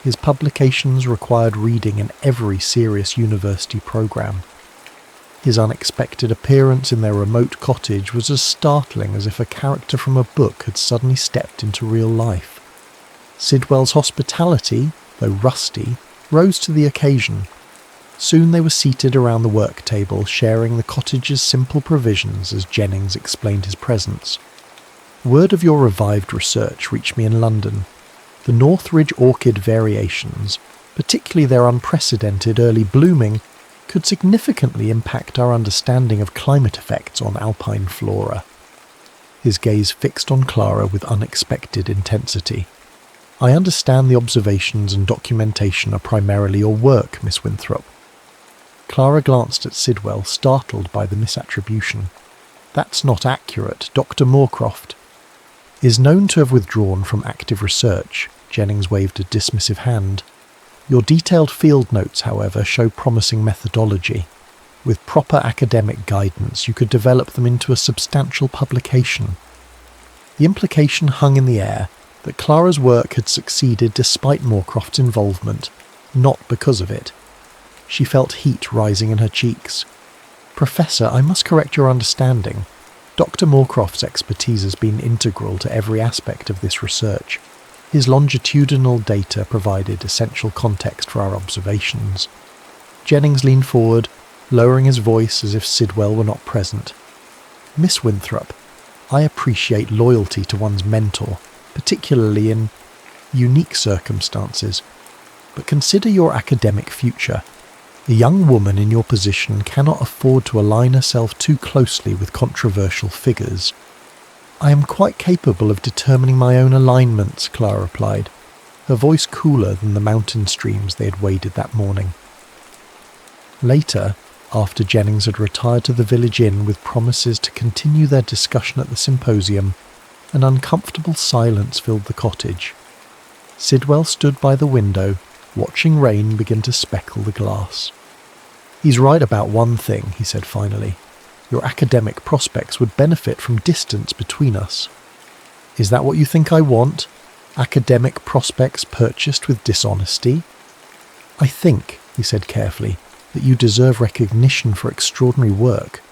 S1: His publications required reading in every serious university programme. His unexpected appearance in their remote cottage was as startling as if a character from a book had suddenly stepped into real life. Sidwell's hospitality, though rusty, rose to the occasion. Soon they were seated around the work table, sharing the cottage's simple provisions as Jennings explained his presence. "Word of your revived research reached me in London. The Northridge orchid variations, particularly their unprecedented early blooming, could significantly impact our understanding of climate effects on alpine flora." His gaze fixed on Clara with unexpected intensity. "I understand the observations and documentation are primarily your work, Miss Winthrop. Clara glanced at Sidwell, startled by the misattribution. "That's not accurate. Dr. Moorcroft is known to have withdrawn from active research." Jennings waved a dismissive hand. "Your detailed field notes, however, show promising methodology. With proper academic guidance, you could develop them into a substantial publication." The implication hung in the air that Clara's work had succeeded despite Moorcroft's involvement, not because of it. She felt heat rising in her cheeks. "Professor, I must correct your understanding. Dr. Moorcroft's expertise has been integral to every aspect of this research. His longitudinal data provided essential context for our observations." Jennings leaned forward, lowering his voice as if Sidwell were not present. "Miss Winthrop, I appreciate loyalty to one's mentor, particularly in unique circumstances. But consider your academic future. A young woman in your position cannot afford to align herself too closely with controversial figures." "I am quite capable of determining my own alignments," Clara replied, her voice cooler than the mountain streams they had waded that morning. Later, after Jennings had retired to the village inn with promises to continue their discussion at the symposium, an uncomfortable silence filled the cottage. Sidwell stood by the window, watching rain begin to speckle the glass. "He's right about one thing," he said finally. "Your academic prospects would benefit from distance between us." "Is that what you think I want? Academic prospects purchased with dishonesty?" "I think," he said carefully, "that you deserve recognition for extraordinary work.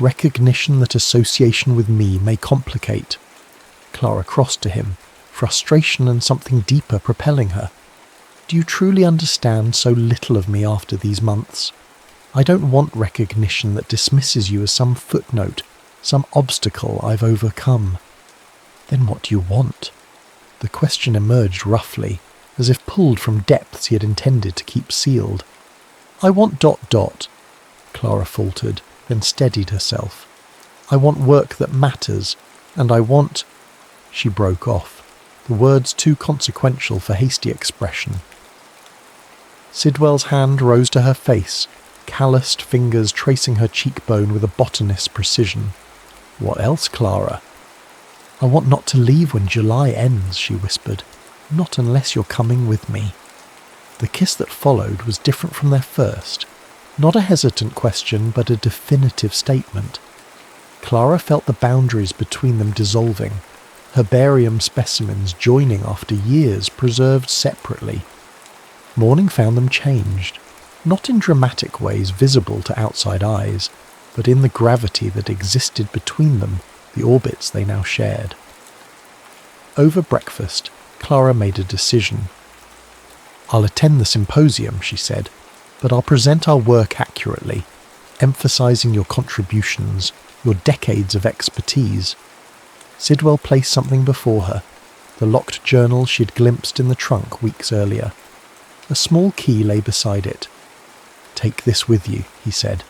S1: Recognition that association with me may complicate." Clara crossed to him, frustration and something deeper propelling her. "Do you truly understand so little of me after these months? I don't want recognition that dismisses you as some footnote, some obstacle I've overcome." "Then what do you want?" The question emerged roughly, as if pulled from depths he had intended to keep sealed. "I want ... Clara faltered, then steadied herself. "I want work that matters, and I want..." She broke off, the words too consequential for hasty expression. Sidwell's hand rose to her face, calloused fingers tracing her cheekbone with a botanist's precision. "What else, Clara?" "I want not to leave when July ends," she whispered. "Not unless you're coming with me." The kiss that followed was different from their first. Not a hesitant question, but a definitive statement. Clara felt the boundaries between them dissolving, herbarium specimens joining after years preserved separately. Morning found them changed, not in dramatic ways visible to outside eyes, but in the gravity that existed between them, the orbits they now shared. Over breakfast, Clara made a decision. "I'll attend the symposium," she said, "but I'll present our work accurately, emphasizing your contributions, your decades of expertise." Sidwell placed something before her, the locked journal she'd glimpsed in the trunk weeks earlier. A small key lay beside it. "Take this with you," he said.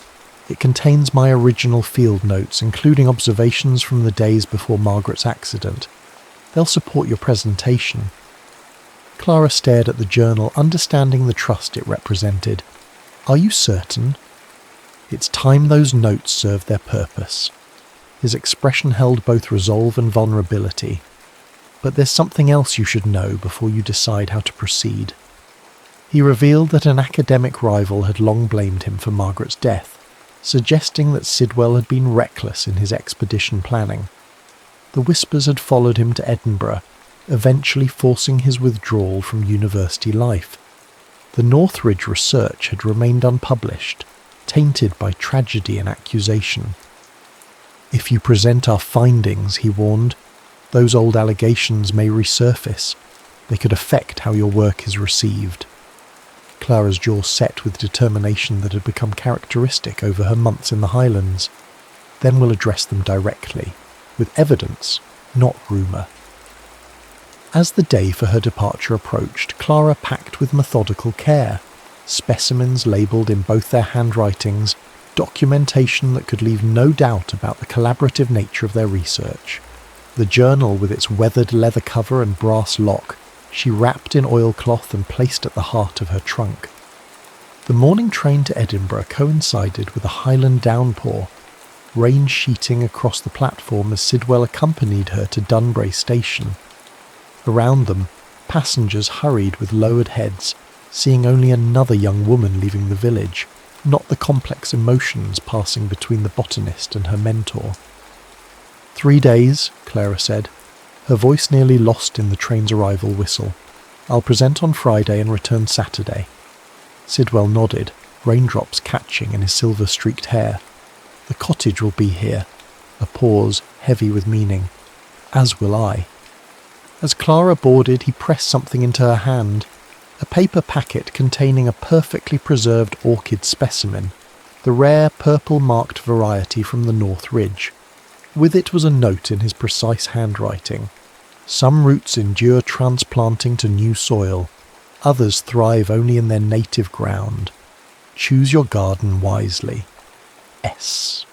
S1: "It contains my original field notes, including observations from the days before Margaret's accident. They'll support your presentation." Clara stared at the journal, understanding the trust it represented. "Are you certain?" "It's time those notes served their purpose." His expression held both resolve and vulnerability. "But there's something else you should know before you decide how to proceed." He revealed that an academic rival had long blamed him for Margaret's death, suggesting that Sidwell had been reckless in his expedition planning. The whispers had followed him to Edinburgh, eventually forcing his withdrawal from university life. The Northridge research had remained unpublished, tainted by tragedy and accusation. "If you present our findings," he warned, "those old allegations may resurface. They could affect how your work is received." Clara's jaw set with determination that had become characteristic over her months in the Highlands. "Then we'll address them directly, with evidence, not rumour." As the day for her departure approached, Clara packed with methodical care, specimens labelled in both their handwritings, documentation that could leave no doubt about the collaborative nature of their research. The journal, with its weathered leather cover and brass lock, she wrapped in oilcloth and placed at the heart of her trunk. The morning train to Edinburgh coincided with a Highland downpour, rain sheeting across the platform as Sidwell accompanied her to Dunbrae station. Around them, passengers hurried with lowered heads, seeing only another young woman leaving the village, not the complex emotions passing between the botanist and her mentor. 3 days, Clara said, her voice nearly lost in the train's arrival whistle. I'll present on Friday and return Saturday. Sidwell nodded, raindrops catching in his silver-streaked hair. The cottage will be here. A pause, heavy with meaning. As will I. As Clara boarded, he pressed something into her hand, a paper packet containing a perfectly preserved orchid specimen, the rare purple-marked variety from the North Ridge. With it was a note in his precise handwriting. Some roots endure transplanting to new soil. Others thrive only in their native ground. Choose your garden wisely. S.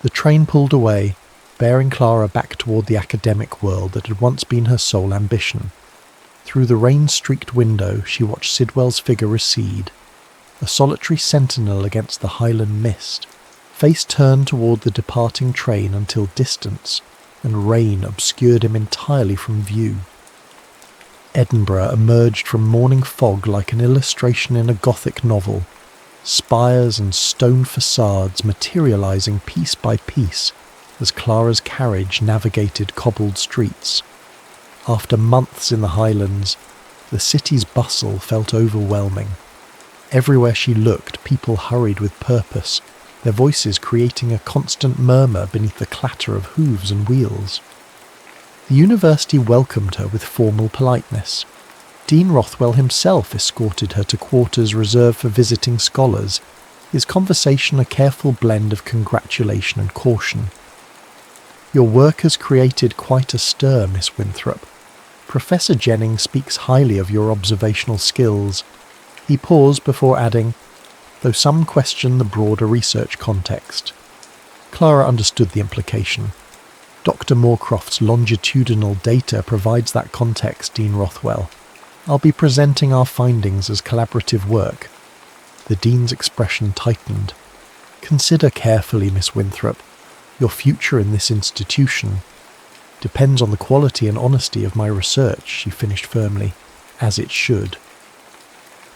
S1: The train pulled away, bearing Clara back toward the academic world that had once been her sole ambition. Through the rain-streaked window she watched Sidwell's figure recede, a solitary sentinel against the Highland mist, face turned toward the departing train until distance and rain obscured him entirely from view. Edinburgh emerged from morning fog like an illustration in a Gothic novel, spires and stone facades materializing piece by piece as Clara's carriage navigated cobbled streets. After months in the Highlands, the city's bustle felt overwhelming. Everywhere she looked, people hurried with purpose, their voices creating a constant murmur beneath the clatter of hooves and wheels. The university welcomed her with formal politeness. Dean Rothwell himself escorted her to quarters reserved for visiting scholars, his conversation a careful blend of congratulation and caution. Your work has created quite a stir, Miss Winthrop. Professor Jennings speaks highly of your observational skills. He paused before adding, though some question the broader research context. Clara understood the implication. Dr. Moorcroft's longitudinal data provides that context, Dean Rothwell. I'll be presenting our findings as collaborative work. The Dean's expression tightened. Consider carefully, Miss Winthrop. Your future in this institution depends on the quality and honesty of my research, she finished firmly, as it should.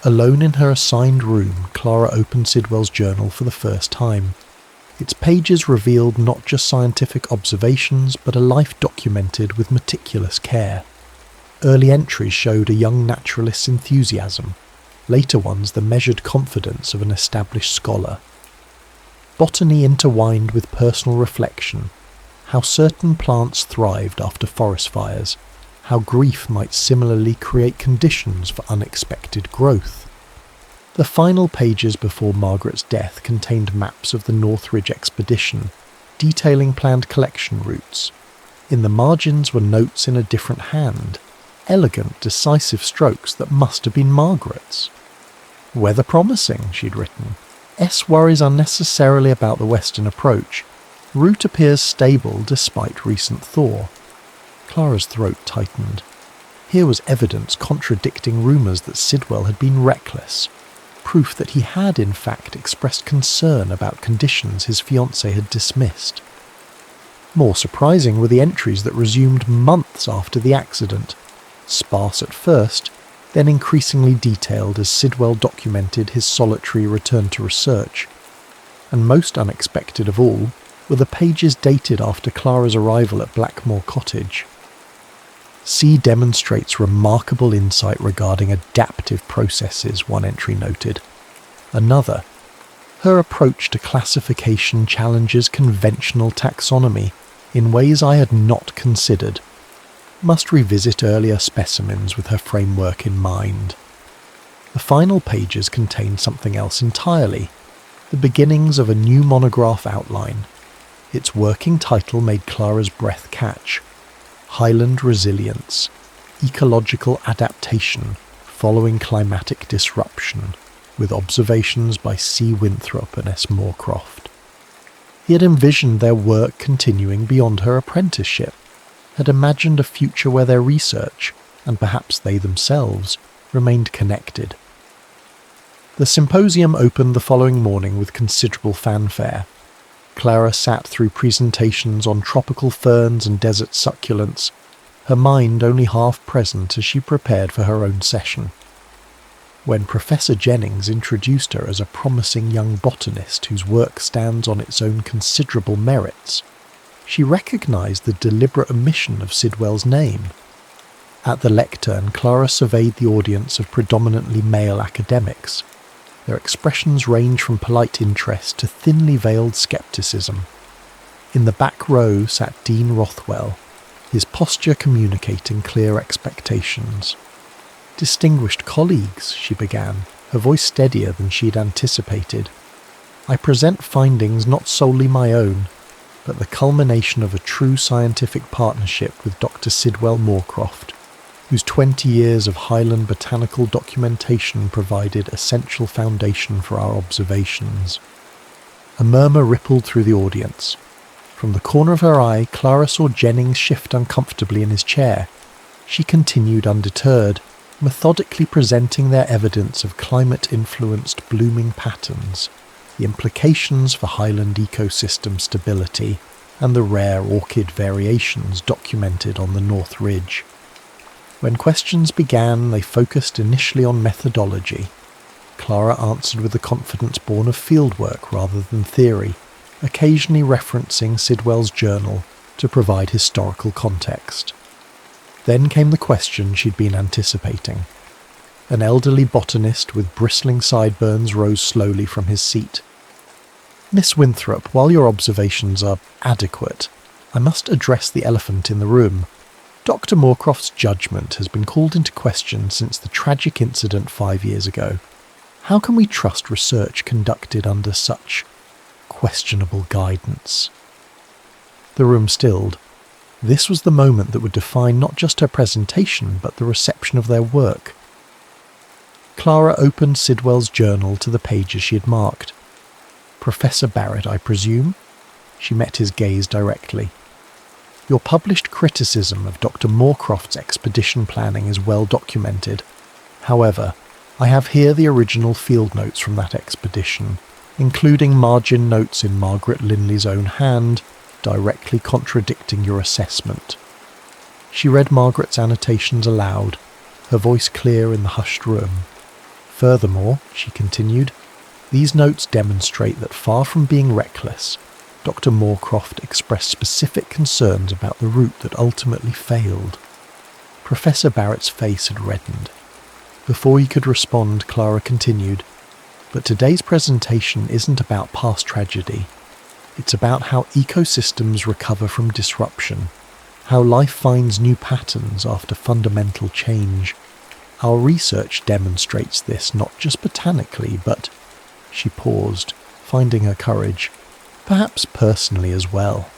S1: Alone in her assigned room, Clara opened Sidwell's journal for the first time. Its pages revealed not just scientific observations, but a life documented with meticulous care. Early entries showed a young naturalist's enthusiasm, later ones the measured confidence of an established scholar. Botany intertwined with personal reflection, how certain plants thrived after forest fires, how grief might similarly create conditions for unexpected growth. The final pages before Margaret's death contained maps of the Northridge expedition, detailing planned collection routes. In the margins were notes in a different hand, elegant, decisive strokes that must have been Margaret's. Weather promising, she'd written. S worries unnecessarily about the western approach. Route appears stable despite recent thaw. Clara's throat tightened. Here was evidence contradicting rumours that Sidwell had been reckless. Proof that he had in fact expressed concern about conditions his fiancée had dismissed. More surprising were the entries that resumed months after the accident, sparse at first, then increasingly detailed as Sidwell documented his solitary return to research. And most unexpected of all were the pages dated after Clara's arrival at Blackmore Cottage. C demonstrates remarkable insight regarding adaptive processes, one entry noted. Another, her approach to classification challenges conventional taxonomy in ways I had not considered. Must revisit earlier specimens with her framework in mind. The final pages contained something else entirely, the beginnings of a new monograph outline. Its working title made Clara's breath catch. Highland Resilience, Ecological Adaptation Following Climatic Disruption, with observations by C. Winthrop and S. Moorcroft. He had envisioned their work continuing beyond her apprenticeship, had imagined a future where their research, and perhaps they themselves, remained connected. The The symposium opened the following morning with considerable fanfare. Clara sat through presentations on tropical ferns and desert succulents, her mind only half present as she prepared for her own session. When Professor Jennings introduced her as a promising young botanist whose work stands on its own considerable merits, she recognised the deliberate omission of Sidwell's name. At the lectern, Clara surveyed the audience of predominantly male academics. Their expressions range from polite interest to thinly veiled scepticism. In the back row sat Dean Rothwell, his posture communicating clear expectations. "Distinguished colleagues," she began, her voice steadier than she'd anticipated. "I present findings not solely my own, but the culmination of a true scientific partnership with Dr. Sidwell Moorcroft, whose 20 years of Highland botanical documentation provided essential foundation for our observations." A murmur rippled through the audience. From the corner of her eye, Clara saw Jennings shift uncomfortably in his chair. She continued undeterred, methodically presenting their evidence of climate-influenced blooming patterns, the implications for Highland ecosystem stability, and the rare orchid variations documented on the North Ridge. When questions began, they focused initially on methodology. Clara answered with the confidence born of fieldwork rather than theory, occasionally referencing Sidwell's journal to provide historical context. Then came the question she'd been anticipating. An elderly botanist with bristling sideburns rose slowly from his seat. "Miss Winthrop, while your observations are adequate, I must address the elephant in the room. Dr. Moorcroft's judgment has been called into question since the tragic incident 5 years ago. How can we trust research conducted under such questionable guidance?" The room stilled. This was the moment that would define not just her presentation, but the reception of their work. Clara opened Sidwell's journal to the pages she had marked. "Professor Barrett, I presume?" She met his gaze directly. "Your published criticism of Dr. Moorcroft's expedition planning is well documented. However, I have here the original field notes from that expedition, including margin notes in Margaret Linley's own hand, directly contradicting your assessment." She read Margaret's annotations aloud, her voice clear in the hushed room. "Furthermore," she continued, "these notes demonstrate that far from being reckless, Dr. Moorcroft expressed specific concerns about the route that ultimately failed." Professor Barrett's face had reddened. Before he could respond, Clara continued, "But today's presentation isn't about past tragedy. It's about how ecosystems recover from disruption, how life finds new patterns after fundamental change. Our research demonstrates this not just botanically, but—" She paused, finding her courage, perhaps personally as well.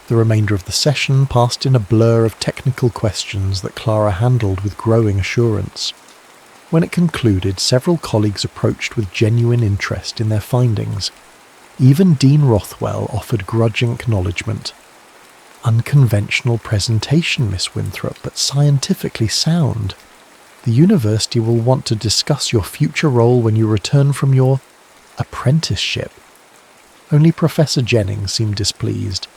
S1: The remainder of the session passed in a blur of technical questions that Clara handled with growing assurance. When it concluded, several colleagues approached with genuine interest in their findings. Even Dean Rothwell offered grudging acknowledgement. "Unconventional presentation, Miss Winthrop, but scientifically sound. The university will want to discuss your future role when you return from your apprenticeship." Only Professor Jennings seemed displeased,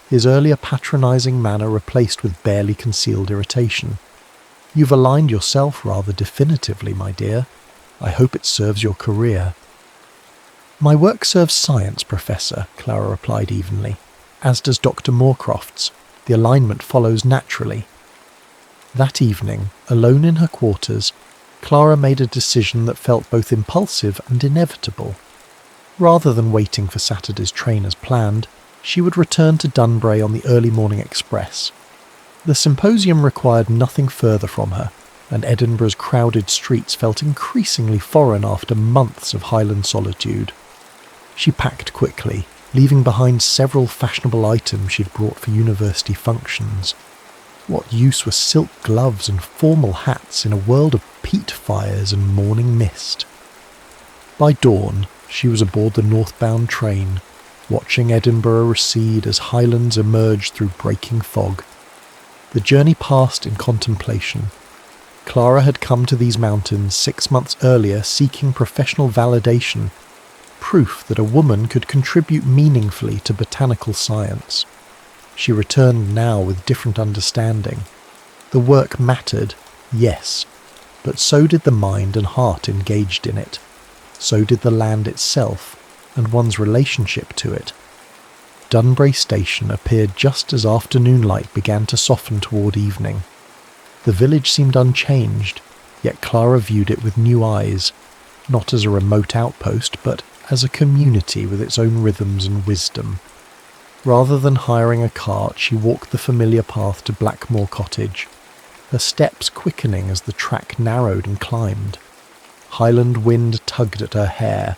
S1: his earlier patronising manner replaced with barely concealed irritation. "You've aligned yourself rather definitively, my dear. I hope it serves your career." "My work serves science, Professor," Clara replied evenly, "as does Dr. Moorcroft's. The alignment follows naturally." That evening, alone in her quarters, Clara made a decision that felt both impulsive and inevitable. Rather than waiting for Saturday's train as planned, she would return to Dunbray on the early morning express. The symposium required nothing further from her, and Edinburgh's crowded streets felt increasingly foreign after months of Highland solitude. She packed quickly, leaving behind several fashionable items she'd brought for university functions. What use were silk gloves and formal hats in a world of peat fires and morning mist? By dawn, she was aboard the northbound train, watching Edinburgh recede as Highlands emerged through breaking fog. The journey passed in contemplation. Clara had come to these mountains 6 months earlier seeking professional validation, proof that a woman could contribute meaningfully to botanical science. She returned now with different understanding. The work mattered, yes, but so did the mind and heart engaged in it. So did the land itself, and one's relationship to it. Dunbury Station appeared just as afternoon light began to soften toward evening. The village seemed unchanged, yet Clara viewed it with new eyes, not as a remote outpost, but as a community with its own rhythms and wisdom. Rather than hiring a cart, she walked the familiar path to Blackmore Cottage, her steps quickening as the track narrowed and climbed. Highland wind tugged at her hair,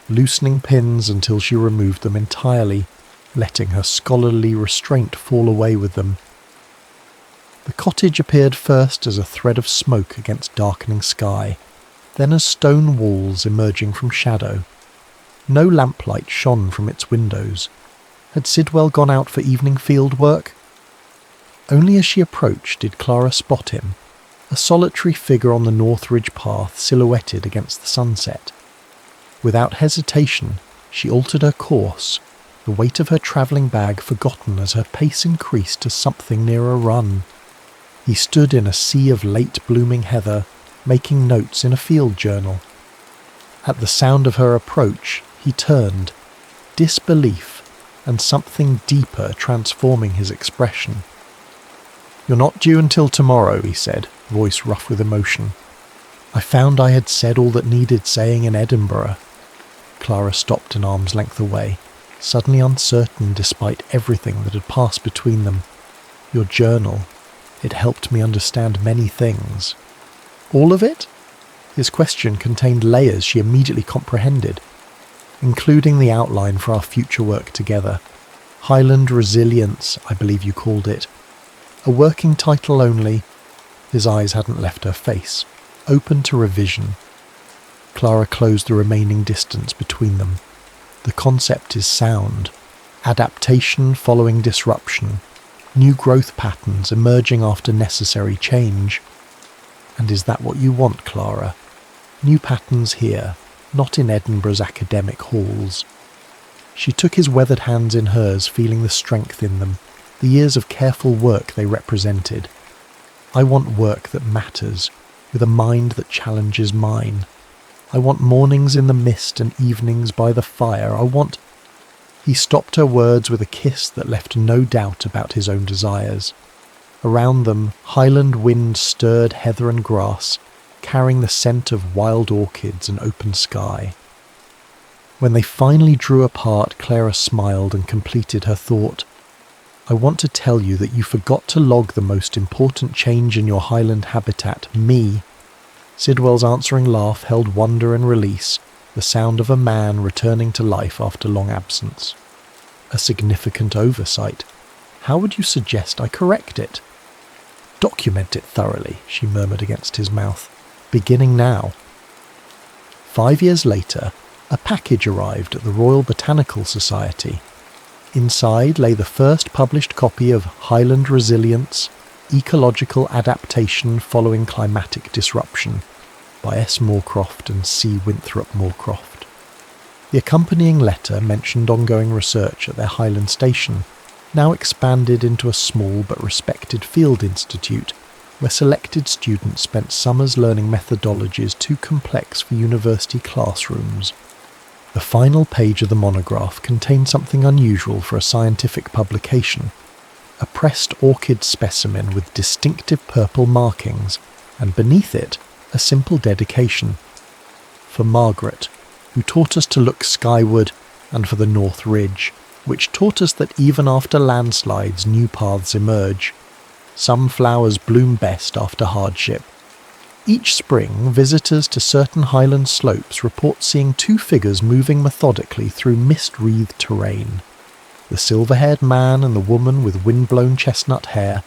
S1: loosening pins until she removed them entirely, letting her scholarly restraint fall away with them. The cottage appeared first as a thread of smoke against darkening sky, then as stone walls emerging from shadow. No lamplight shone from its windows. Had Sidwell gone out for evening field work? Only as she approached did Clara spot him, a solitary figure on the North Ridge path silhouetted against the sunset. Without hesitation, she altered her course, the weight of her travelling bag forgotten as her pace increased to something near a run. He stood in a sea of late-blooming heather, making notes in a field journal. At the sound of her approach, he turned, disbelief and something deeper transforming his expression. "You're not due until tomorrow," he said, voice rough with emotion. "I found I had said all that needed saying in Edinburgh." Clara stopped an arm's length away, suddenly uncertain despite everything that had passed between them. "Your journal. It helped me understand many things." "All of it?" His question contained layers she immediately comprehended, including the outline for our future work together. Highland Resilience, I believe you called it. A working title only. His eyes hadn't left her face, open to revision. Clara closed the remaining distance between them. The concept is sound. Adaptation following disruption. New growth patterns emerging after necessary change. And is that what you want, Clara? New patterns here, not in Edinburgh's academic halls. She took his weathered hands in hers, feeling the strength in them, the years of careful work they represented. I want work that matters, with a mind that challenges mine. I want mornings in the mist and evenings by the fire. I want... He stopped her words with a kiss that left no doubt about his own desires. Around them, Highland wind stirred heather and grass, carrying the scent of wild orchids and open sky. When they finally drew apart, Clara smiled and completed her thought. "I want to tell you that you forgot to log the most important change in your Highland habitat, me." Sidwell's answering laugh held wonder and release, the sound of a man returning to life after long absence. "A significant oversight. How would you suggest I correct it?" "Document it thoroughly," she murmured against his mouth. "Beginning now." 5 years later, a package arrived at the Royal Botanical Society. Inside lay the first published copy of Highland Resilience, Ecological Adaptation Following Climatic Disruption, by S. Moorcroft and C. Winthrop Moorcroft. The accompanying letter mentioned ongoing research at their Highland station, now expanded into a small but respected field institute, where selected students spent summers learning methodologies too complex for university classrooms. The final page of the monograph contained something unusual for a scientific publication, a pressed orchid specimen with distinctive purple markings, and beneath it, a simple dedication. For Margaret, who taught us to look skyward, and for the North Ridge, which taught us that even after landslides new paths emerge. Some flowers bloom best after hardship. Each spring, visitors to certain Highland slopes report seeing two figures moving methodically through mist-wreathed terrain. The silver-haired man and the woman with wind-blown chestnut hair,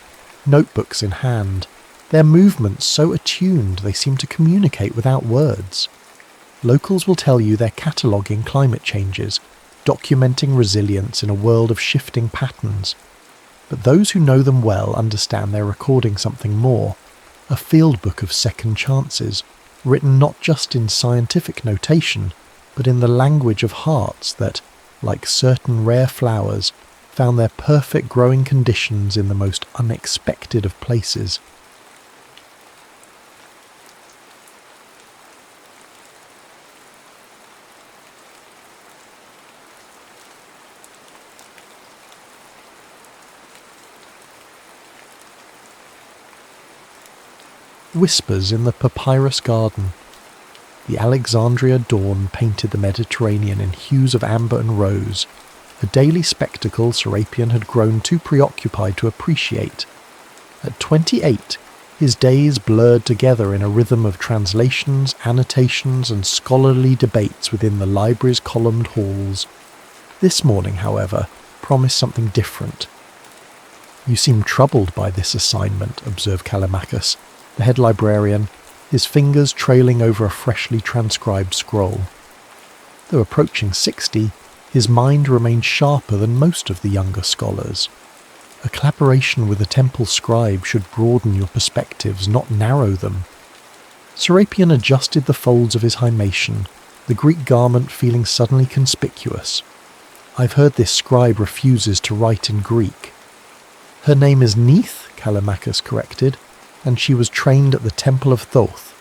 S1: notebooks in hand, their movements so attuned they seem to communicate without words. Locals will tell you they're cataloguing climate changes, documenting resilience in a world of shifting patterns. But those who know them well understand they're recording something more, a field book of second chances, written not just in scientific notation, but in the language of hearts that, like certain rare flowers, found their perfect growing conditions in the most unexpected of places. Whispers in the Papyrus garden. The Alexandria dawn painted the Mediterranean in hues of amber and rose, a daily spectacle Serapion had grown too preoccupied to appreciate. At 28, his days blurred together in a rhythm of translations, annotations, and scholarly debates within the library's columned halls. This morning, however, promised something different. "You seem troubled by this assignment," observed Callimachus, the head librarian, his fingers trailing over a freshly transcribed scroll. Though approaching 60, his mind remained sharper than most of the younger scholars. A collaboration with a temple scribe should broaden your perspectives, not narrow them. Serapion adjusted the folds of his hymation, the Greek garment feeling suddenly conspicuous. "I've heard this scribe refuses to write in Greek." "Her name is Neith," Callimachus corrected, "and she was trained at the Temple of Thoth.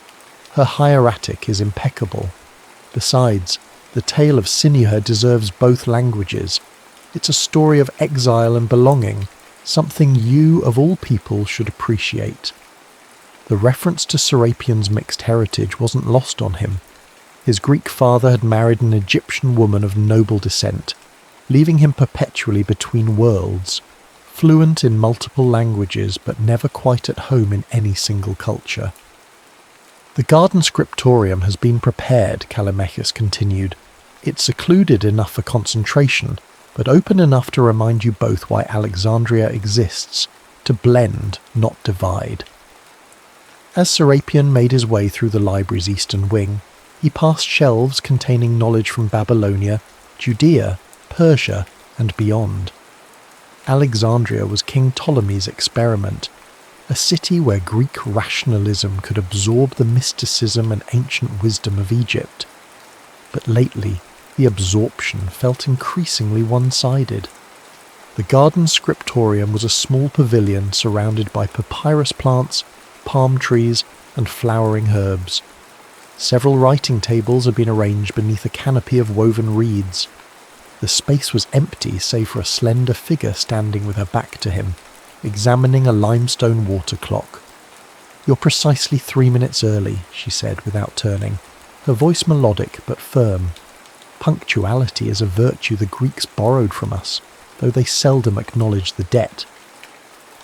S1: Her hieratic is impeccable. Besides, the tale of Sinuhe deserves both languages. It's a story of exile and belonging, something you, of all people, should appreciate." The reference to Serapion's mixed heritage wasn't lost on him. His Greek father had married an Egyptian woman of noble descent, leaving him perpetually between worlds, fluent in multiple languages but never quite at home in any single culture. "The garden scriptorium has been prepared," Callimachus continued. "It's secluded enough for concentration, but open enough to remind you both why Alexandria exists, to blend, not divide." As Serapion made his way through the library's eastern wing, he passed shelves containing knowledge from Babylonia, Judea, Persia, and beyond. Alexandria was King Ptolemy's experiment, a city where Greek rationalism could absorb the mysticism and ancient wisdom of Egypt. But lately, the absorption felt increasingly one-sided. The garden scriptorium was a small pavilion surrounded by papyrus plants, palm trees, and flowering herbs. Several writing tables had been arranged beneath a canopy of woven reeds. The space was empty save for a slender figure standing with her back to him, examining a limestone water clock. "You're precisely 3 minutes early," she said without turning, her voice melodic but firm. "Punctuality is a virtue the Greeks borrowed from us, though they seldom acknowledge the debt."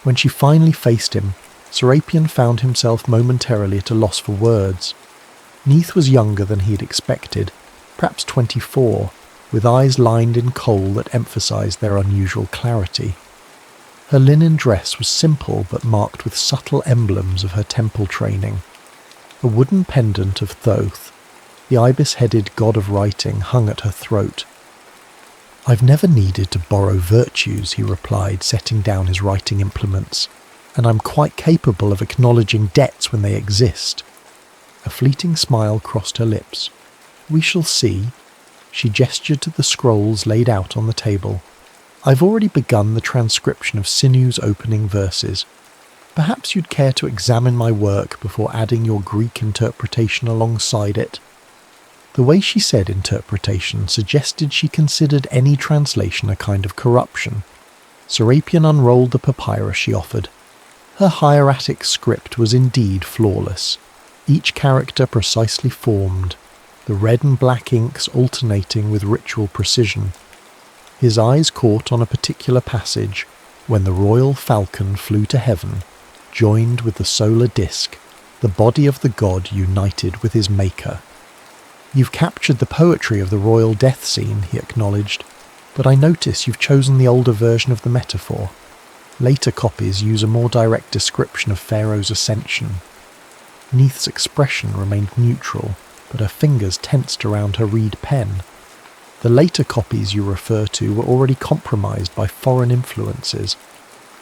S1: When she finally faced him, Serapion found himself momentarily at a loss for words. Neith was younger than he had expected, perhaps 24, with eyes lined in kohl that emphasized their unusual clarity. Her linen dress was simple but marked with subtle emblems of her temple training. A wooden pendant of Thoth, the ibis-headed god of writing, hung at her throat. "I've never needed to borrow virtues," he replied, setting down his writing implements, "and I'm quite capable of acknowledging debts when they exist." A fleeting smile crossed her lips. "We shall see." She gestured to the scrolls laid out on the table. "I've already begun the transcription of Sinuhe's opening verses. Perhaps you'd care to examine my work before adding your Greek interpretation alongside it." The way she said interpretation suggested she considered any translation a kind of corruption. Serapion unrolled the papyrus she offered. Her hieratic script was indeed flawless, each character precisely formed, the red and black inks alternating with ritual precision. His eyes caught on a particular passage, when the royal falcon flew to heaven, joined with the solar disk, the body of the god united with his maker. "You've captured the poetry of the royal death scene," he acknowledged, "but I notice you've chosen the older version of the metaphor. Later copies use a more direct description of Pharaoh's ascension." Neith's expression remained neutral, but her fingers tensed around her reed pen. "The later copies you refer to were already compromised by foreign influences.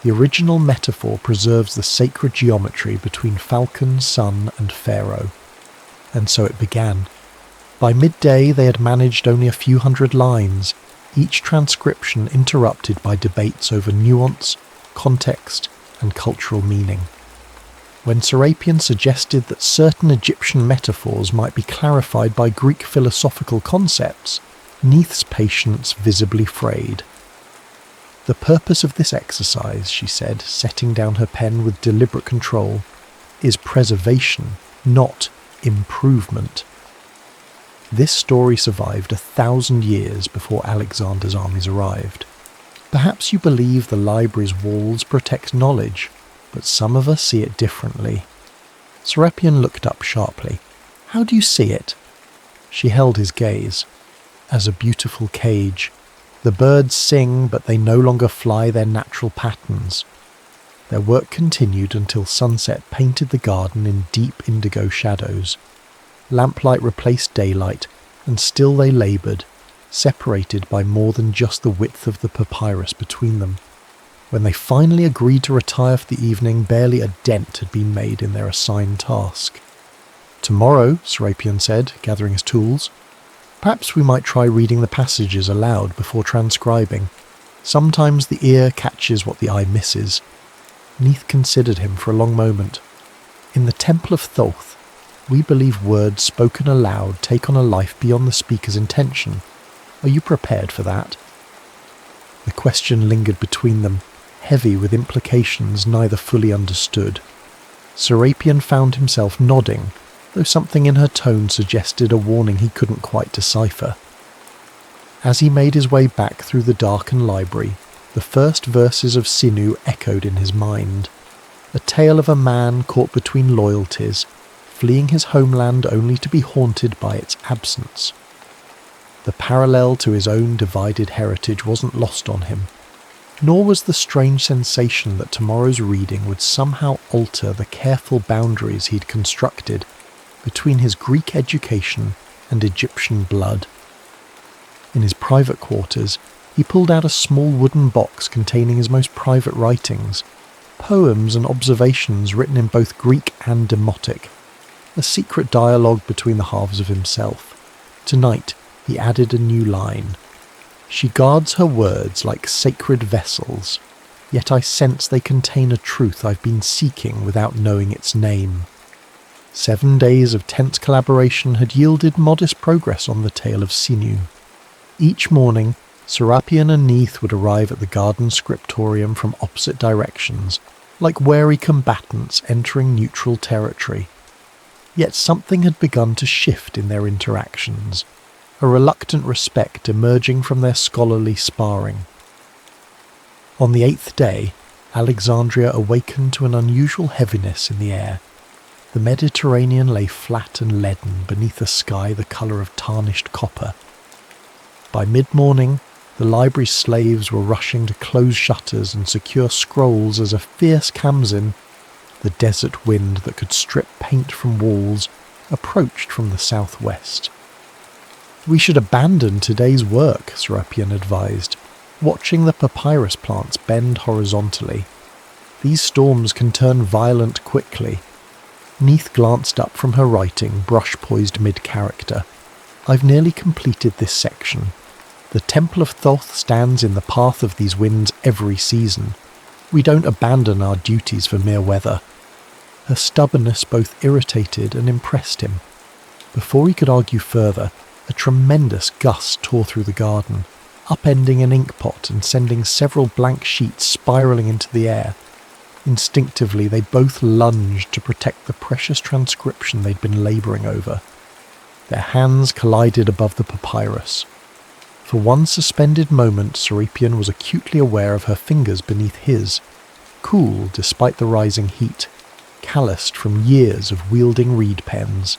S1: The original metaphor preserves the sacred geometry between falcon, sun, and pharaoh. And so it began. By midday they had managed only a few hundred lines, each transcription interrupted by debates over nuance, context, and cultural meaning. When Serapion suggested that certain Egyptian metaphors might be clarified by Greek philosophical concepts, Neith's patience visibly frayed. "The purpose of this exercise," she said, setting down her pen with deliberate control, "is preservation, not improvement." This story survived 1,000 years before Alexander's armies arrived. Perhaps you believe the library's walls protect knowledge, but some of us see it differently. Serapion looked up sharply. "How do you see it?" She held his gaze. "As a beautiful cage. The birds sing, but they no longer fly their natural patterns." Their work continued until sunset painted the garden in deep indigo shadows. Lamplight replaced daylight, and still they laboured, separated by more than just the width of the papyrus between them. When they finally agreed to retire for the evening, barely a dent had been made in their assigned task. "Tomorrow," Serapion said, gathering his tools, "perhaps we might try reading the passages aloud before transcribing. Sometimes the ear catches what the eye misses." Neith considered him for a long moment. "In the Temple of Thoth, we believe words spoken aloud take on a life beyond the speaker's intention. Are you prepared for that?" The question lingered between them, heavy with implications neither fully understood. Serapion found himself nodding, though something in her tone suggested a warning he couldn't quite decipher. As he made his way back through the darkened library, the first verses of Sinu echoed in his mind. A tale of a man caught between loyalties, fleeing his homeland only to be haunted by its absence. The parallel to his own divided heritage wasn't lost on him, nor was the strange sensation that tomorrow's reading would somehow alter the careful boundaries he'd constructed between his Greek education and Egyptian blood. In his private quarters, he pulled out a small wooden box containing his most private writings, poems and observations written in both Greek and Demotic, a secret dialogue between the halves of himself. Tonight, he added a new line. "She guards her words like sacred vessels, yet I sense they contain a truth I've been seeking without knowing its name." 7 days of tense collaboration had yielded modest progress on the tale of Sinu. Each morning, Serapion and Neith would arrive at the garden scriptorium from opposite directions, like wary combatants entering neutral territory. Yet something had begun to shift in their interactions, a reluctant respect emerging from their scholarly sparring. On the 8th day, Alexandria awakened to an unusual heaviness in the air. The Mediterranean lay flat and leaden beneath a sky the colour of tarnished copper. By mid-morning, the library's slaves were rushing to close shutters and secure scrolls as a fierce Khamsin, the desert wind that could strip paint from walls, approached from the southwest. "We should abandon today's work," Serapion advised, watching the papyrus plants bend horizontally. "These storms can turn violent quickly." Neith glanced up from her writing, brush poised mid-character. "I've nearly completed this section. The Temple of Thoth stands in the path of these winds every season. We don't abandon our duties for mere weather." Her stubbornness both irritated and impressed him. Before he could argue further, a tremendous gust tore through the garden, upending an inkpot and sending several blank sheets spiralling into the air. Instinctively, they both lunged to protect the precious transcription they'd been labouring over. Their hands collided above the papyrus. For one suspended moment, Serapion was acutely aware of her fingers beneath his, cool despite the rising heat, calloused from years of wielding reed pens.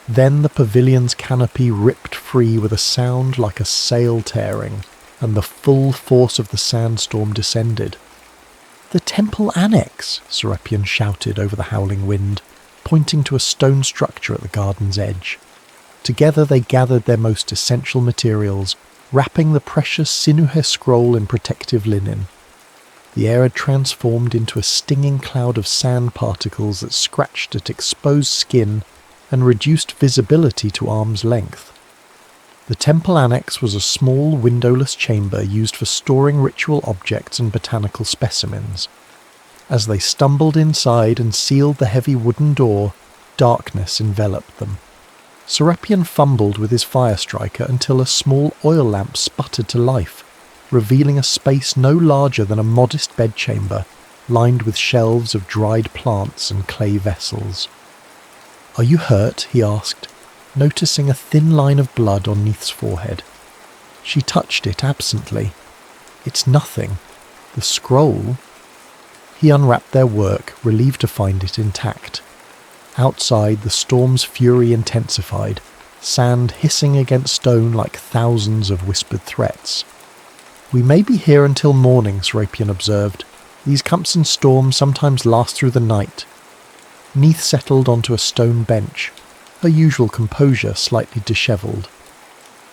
S1: Then the pavilion's canopy ripped free with a sound like a sail tearing, and the full force of the sandstorm descended. "The temple annex!" Serapion shouted over the howling wind, pointing to a stone structure at the garden's edge. Together they gathered their most essential materials, wrapping the precious Sinuhe scroll in protective linen. The air had transformed into a stinging cloud of sand particles that scratched at exposed skin and reduced visibility to arm's length. The temple annex was a small, windowless chamber used for storing ritual objects and botanical specimens. As they stumbled inside and sealed the heavy wooden door, darkness enveloped them. Serapion fumbled with his fire striker until a small oil lamp sputtered to life, revealing a space no larger than a modest bedchamber, lined with shelves of dried plants and clay vessels. "Are you hurt?" he asked, noticing a thin line of blood on Neith's forehead. She touched it absently. "It's nothing. The scroll..." He unwrapped their work, relieved to find it intact. Outside, the storm's fury intensified, sand hissing against stone like thousands of whispered threats. "We may be here until morning," Serapion observed. "These Campson storms sometimes last through the night." Neith settled onto a stone bench, her usual composure slightly dishevelled.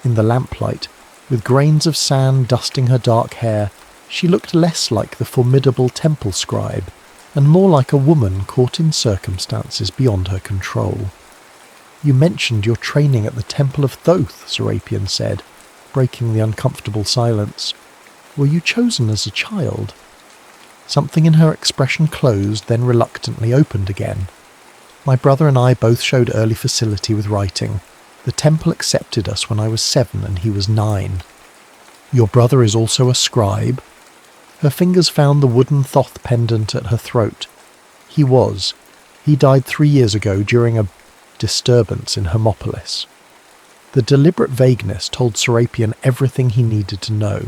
S1: In the lamplight, with grains of sand dusting her dark hair, she looked less like the formidable temple scribe, and more like a woman caught in circumstances beyond her control. "You mentioned your training at the Temple of Thoth," Serapion said, breaking the uncomfortable silence. "Were you chosen as a child?" Something in her expression closed, then reluctantly opened again. "My brother and I both showed early facility with writing. The temple accepted us when I was 7 and he was 9. "Your brother is also a scribe?" Her fingers found the wooden Thoth pendant at her throat. "He was. He died 3 years ago during a disturbance in Hermopolis." The deliberate vagueness told Serapion everything he needed to know.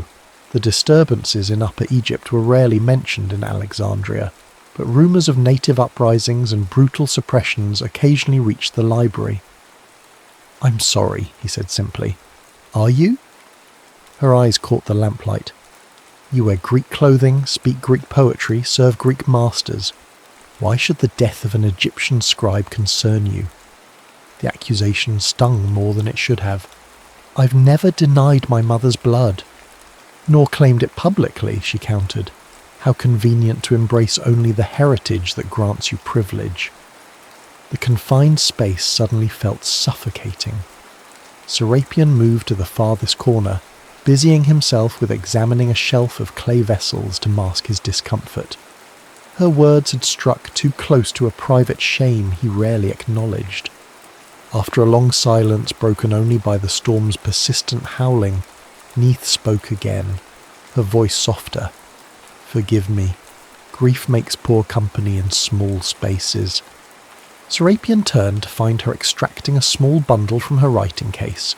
S1: The disturbances in Upper Egypt were rarely mentioned in Alexandria, but rumours of native uprisings and brutal suppressions occasionally reached the library. "I'm sorry," he said simply. "Are you?" Her eyes caught the lamplight. "You wear Greek clothing, speak Greek poetry, serve Greek masters. Why should the death of an Egyptian scribe concern you?" The accusation stung more than it should have. "I've never denied my mother's blood." "Nor claimed it publicly," she countered. "How convenient to embrace only the heritage that grants you privilege." The confined space suddenly felt suffocating. Serapion moved to the farthest corner, busying himself with examining a shelf of clay vessels to mask his discomfort. Her words had struck too close to a private shame he rarely acknowledged. After a long silence broken only by the storm's persistent howling, Neith spoke again, her voice softer. "Forgive me. Grief makes poor company in small spaces." Serapion turned to find her extracting a small bundle from her writing case,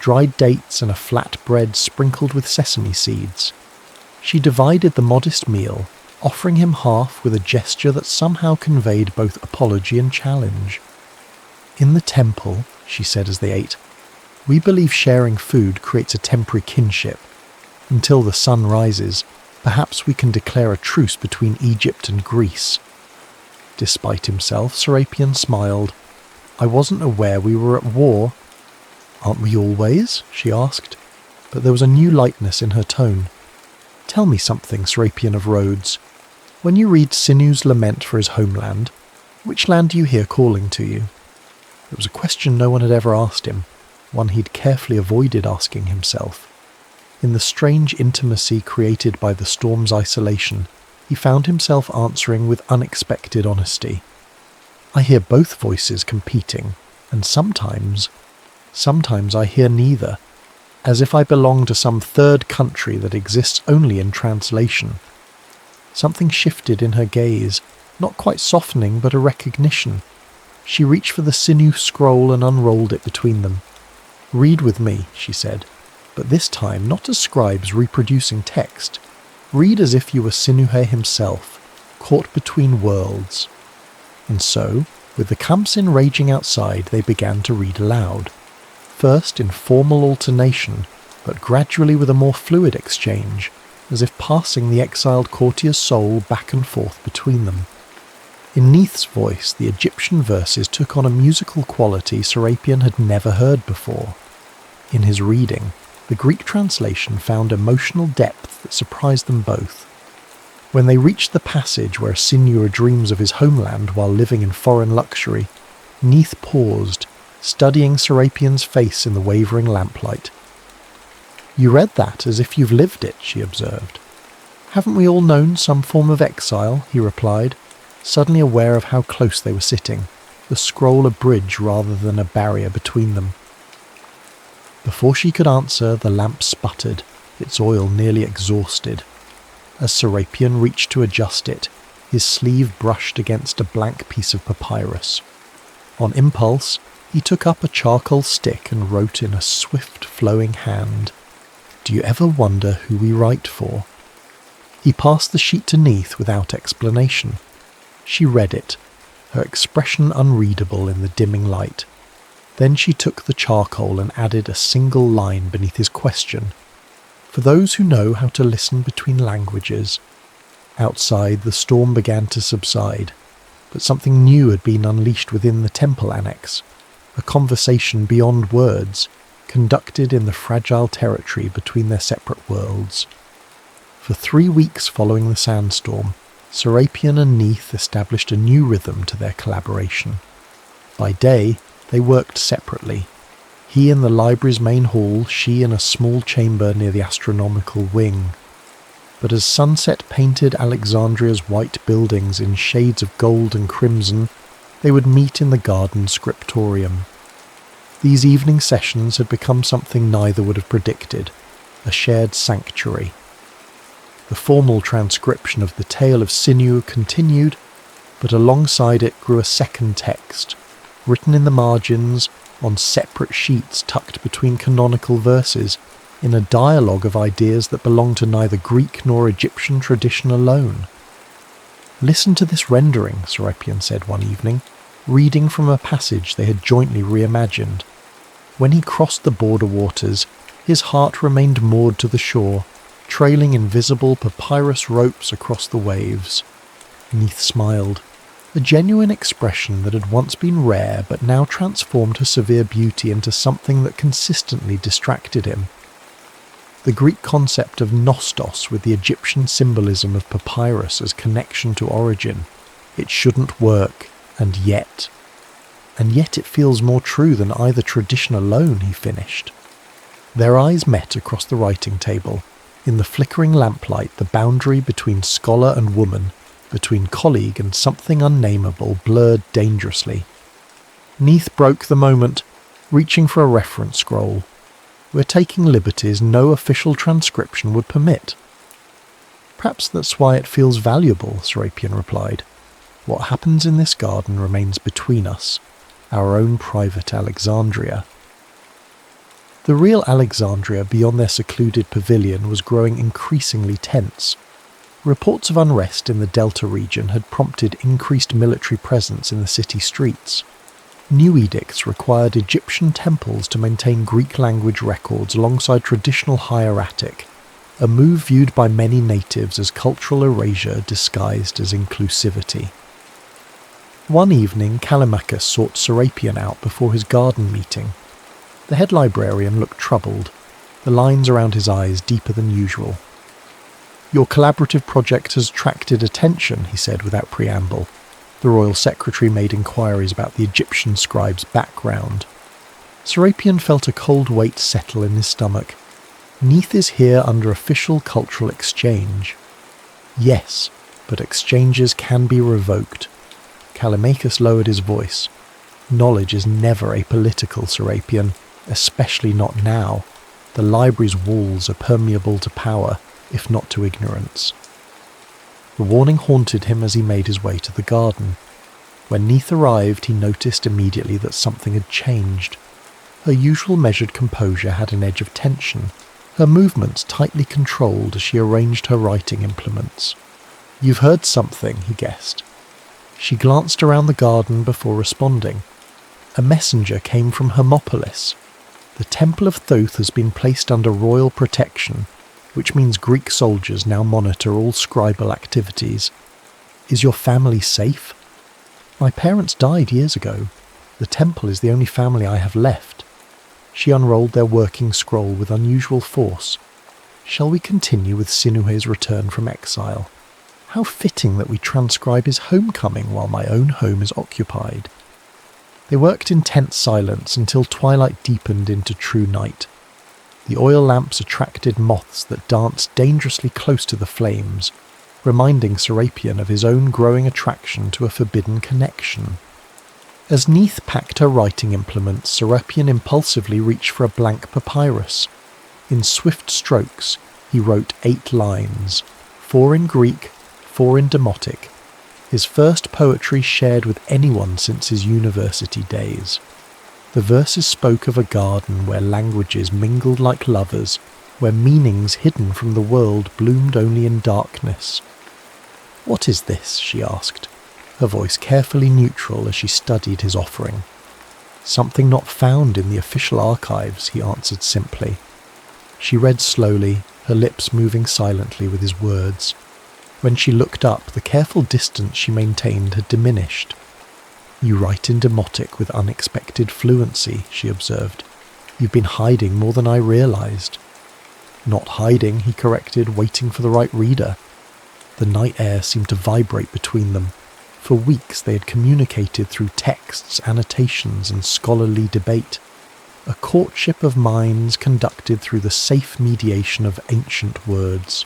S1: dried dates and a flat bread sprinkled with sesame seeds. She divided the modest meal, offering him half with a gesture that somehow conveyed both apology and challenge. "In the temple," she said as they ate, "we believe sharing food creates a temporary kinship. Until the sun rises, perhaps we can declare a truce between Egypt and Greece." Despite himself, Serapion smiled. "I wasn't aware we were at war." "Aren't we always?" she asked, but there was a new lightness in her tone. "Tell me something, Serapion of Rhodes. When you read Sinu's lament for his homeland, which land do you hear calling to you?" It was a question no one had ever asked him, one he'd carefully avoided asking himself. In the strange intimacy created by the storm's isolation, he found himself answering with unexpected honesty. "I hear both voices competing, and sometimes I hear neither, as if I belong to some third country that exists only in translation." Something shifted in her gaze, not quite softening but a recognition. She reached for the Sinu scroll and unrolled it between them. "Read with me," she said, "but this time not as scribes reproducing text. Read as if you were Sinuhe himself, caught between worlds." And so, with the Kamsin raging outside, they began to read aloud. First in formal alternation, but gradually with a more fluid exchange, as if passing the exiled courtier's soul back and forth between them. In Neith's voice, the Egyptian verses took on a musical quality Serapion had never heard before. In his reading, the Greek translation found emotional depth that surprised them both. When they reached the passage where Sinua dreams of his homeland while living in foreign luxury, Neith paused, studying Serapian's face in the wavering lamplight. "You read that as if you've lived it," she observed. "Haven't we all known some form of exile?" he replied, suddenly aware of how close they were sitting, the scroll a bridge rather than a barrier between them. Before she could answer, the lamp sputtered, its oil nearly exhausted. As Serapian reached to adjust it, his sleeve brushed against a blank piece of papyrus. On impulse, he took up a charcoal stick and wrote in a swift, flowing hand, "Do you ever wonder who we write for?" He passed the sheet to Neith without explanation. She read it, her expression unreadable in the dimming light. Then she took the charcoal and added a single line beneath his question. For those who know how to listen between languages. Outside, the storm began to subside, but something new had been unleashed within the temple annex, a conversation beyond words, conducted in the fragile territory between their separate worlds. For 3 weeks following the sandstorm, Serapian and Neith established a new rhythm to their collaboration. By day, they worked separately. He in the library's main hall, she in a small chamber near the astronomical wing. But as sunset painted Alexandria's white buildings in shades of gold and crimson, they would meet in the garden scriptorium. These evening sessions had become something neither would have predicted, a shared sanctuary. The formal transcription of the tale of Sinua continued, but alongside it grew a second text, written in the margins, on separate sheets tucked between canonical verses, in a dialogue of ideas that belonged to neither Greek nor Egyptian tradition alone. "Listen to this rendering," Serapian said one evening, reading from a passage they had jointly reimagined. When he crossed the border waters, his heart remained moored to the shore, trailing invisible papyrus ropes across the waves. Neith smiled, a genuine expression that had once been rare but now transformed her severe beauty into something that consistently distracted him. The Greek concept of nostos with the Egyptian symbolism of papyrus as connection to origin. It shouldn't work, and yet it feels more true than either tradition alone, he finished. Their eyes met across the writing table. In the flickering lamplight, the boundary between scholar and woman, between colleague and something unnameable, blurred dangerously. Neith broke the moment, reaching for a reference scroll. "We're taking liberties no official transcription would permit." "Perhaps that's why it feels valuable," Serapian replied. "What happens in this garden remains between us, our own private Alexandria." The real Alexandria beyond their secluded pavilion was growing increasingly tense. Reports of unrest in the Delta region had prompted increased military presence in the city streets. New edicts required Egyptian temples to maintain Greek language records alongside traditional hieratic, a move viewed by many natives as cultural erasure disguised as inclusivity. One evening, Callimachus sought Serapian out before his garden meeting. The head librarian looked troubled, the lines around his eyes deeper than usual. "Your collaborative project has attracted attention," he said without preamble. The royal secretary made inquiries about the Egyptian scribe's background. Serapian felt a cold weight settle in his stomach. "Neith is here under official cultural exchange." "Yes, but exchanges can be revoked." Callimachus lowered his voice. "Knowledge is never apolitical, Serapian, especially not now. The library's walls are permeable to power, if not to ignorance." The warning haunted him as he made his way to the garden. When Neith arrived, he noticed immediately that something had changed. Her usual measured composure had an edge of tension, her movements tightly controlled as she arranged her writing implements. "You've heard something," he guessed. She glanced around the garden before responding. "A messenger came from Hermopolis. The Temple of Thoth has been placed under royal protection, which means Greek soldiers now monitor all scribal activities. Is your family safe?" "My parents died years ago. The temple is the only family I have left." She unrolled their working scroll with unusual force. "Shall we continue with Sinuhe's return from exile?" How fitting that we transcribe his homecoming while my own home is occupied. They worked in tense silence until twilight deepened into true night. The oil lamps attracted moths that danced dangerously close to the flames, reminding Serapion of his own growing attraction to a forbidden connection. As Neith packed her writing implements, Serapion impulsively reached for a blank papyrus. In swift strokes, he wrote 8 lines, 4 in Greek, 4 in Demotic, his first poetry shared with anyone since his university days. The verses spoke of a garden where languages mingled like lovers, where meanings hidden from the world bloomed only in darkness. "What is this?" she asked, her voice carefully neutral as she studied his offering. "Something not found in the official archives," he answered simply. She read slowly, her lips moving silently with his words. When she looked up, the careful distance she maintained had diminished. "You write in Demotic with unexpected fluency," she observed. "You've been hiding more than I realized." "Not hiding," he corrected, waiting for the right reader. The night air seemed to vibrate between them. For weeks they had communicated through texts, annotations, and scholarly debate. A courtship of minds conducted through the safe mediation of ancient words.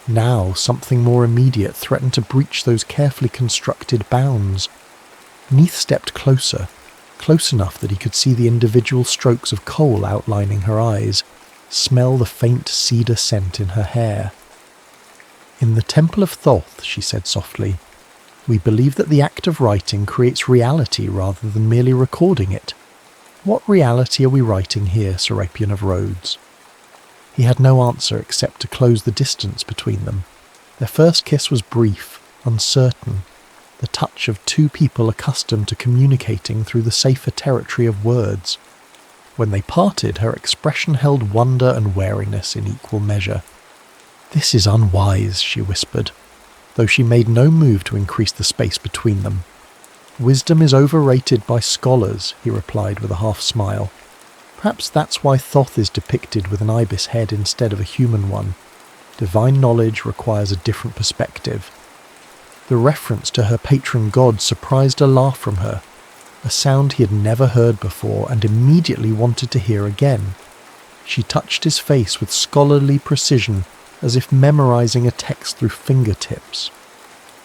S1: Now something more immediate threatened to breach those carefully constructed bounds. Neith stepped closer, close enough that he could see the individual strokes of coal outlining her eyes, smell the faint cedar scent in her hair. "In the Temple of Thoth," she said softly, "we believe that the act of writing creates reality rather than merely recording it. What reality are we writing here, Serapion of Rhodes?" He had no answer except to close the distance between them. Their first kiss was brief, uncertain, the touch of 2 people accustomed to communicating through the safer territory of words. When they parted, her expression held wonder and wariness in equal measure. "This is unwise," she whispered, though she made no move to increase the space between them. "Wisdom is overrated by scholars," he replied with a half-smile. "Perhaps that's why Thoth is depicted with an ibis head instead of a human one. Divine knowledge requires a different perspective." The reference to her patron god surprised a laugh from her, a sound he had never heard before and immediately wanted to hear again. She touched his face with scholarly precision, as if memorizing a text through fingertips.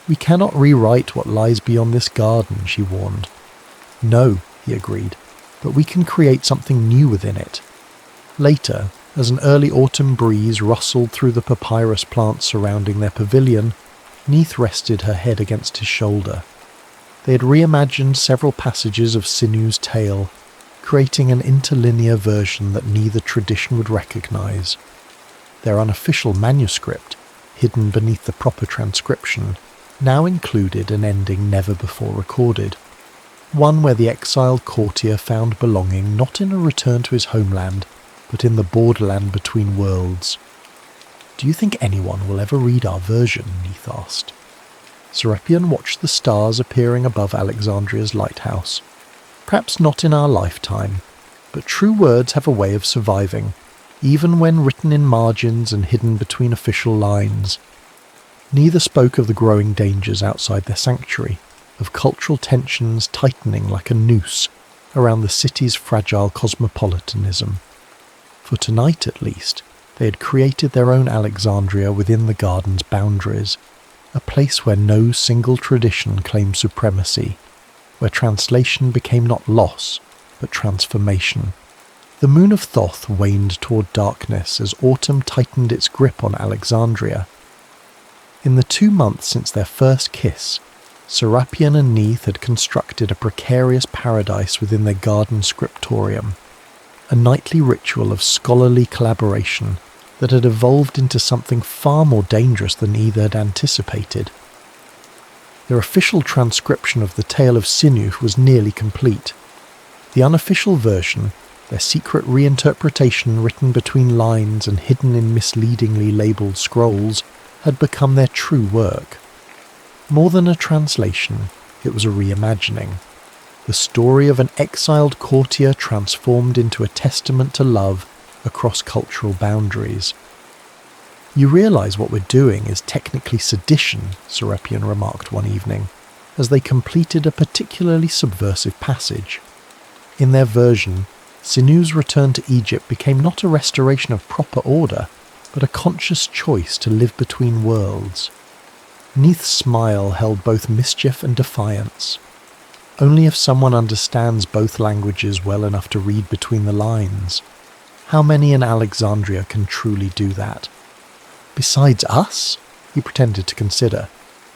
S1: "We cannot rewrite what lies beyond this garden," she warned. "No," he agreed, "but we can create something new within it." Later, as an early autumn breeze rustled through the papyrus plants surrounding their pavilion, Neith rested her head against his shoulder. They had reimagined several passages of Sinu's tale, creating an interlinear version that neither tradition would recognize. Their unofficial manuscript, hidden beneath the proper transcription, now included an ending never before recorded. One where the exiled courtier found belonging not in a return to his homeland, but in the borderland between worlds. "Do you think anyone will ever read our version?" Neith asked. Serapion watched the stars appearing above Alexandria's lighthouse. "Perhaps not in our lifetime, but true words have a way of surviving, even when written in margins and hidden between official lines." Neither spoke of the growing dangers outside their sanctuary, of cultural tensions tightening like a noose around the city's fragile cosmopolitanism. For tonight, at least, they had created their own Alexandria within the garden's boundaries, a place where no single tradition claimed supremacy, where translation became not loss, but transformation. The moon of Thoth waned toward darkness as autumn tightened its grip on Alexandria. In the 2 months since their first kiss, Serapion and Neith had constructed a precarious paradise within their garden scriptorium, a nightly ritual of scholarly collaboration that had evolved into something far more dangerous than either had anticipated. Their official transcription of the tale of Sinu was nearly complete. The unofficial version, their secret reinterpretation written between lines and hidden in misleadingly labelled scrolls, had become their true work. More than a translation, it was a reimagining. The story of an exiled courtier transformed into a testament to love across cultural boundaries. "You realise what we're doing is technically sedition," Serapion remarked one evening, as they completed a particularly subversive passage. In their version, Sinu's return to Egypt became not a restoration of proper order, but a conscious choice to live between worlds. Neith's smile held both mischief and defiance. Only if someone understands both languages well enough to read between the lines. How many in Alexandria can truly do that? Besides us? He pretended to consider.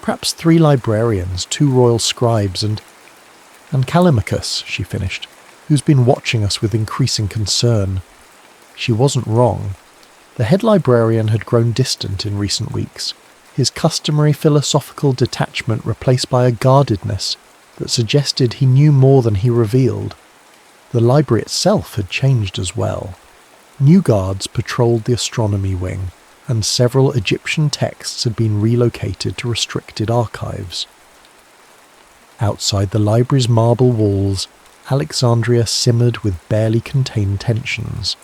S1: Perhaps 3 librarians, 2 royal scribes, and Callimachus, she finished, who's been watching us with increasing concern. She wasn't wrong. The head librarian had grown distant in recent weeks, his customary philosophical detachment replaced by a guardedness that suggested he knew more than he revealed. The library itself had changed as well. New guards patrolled the astronomy wing, and several Egyptian texts had been relocated to restricted archives. Outside the library's marble walls, Alexandria simmered with barely contained tensions.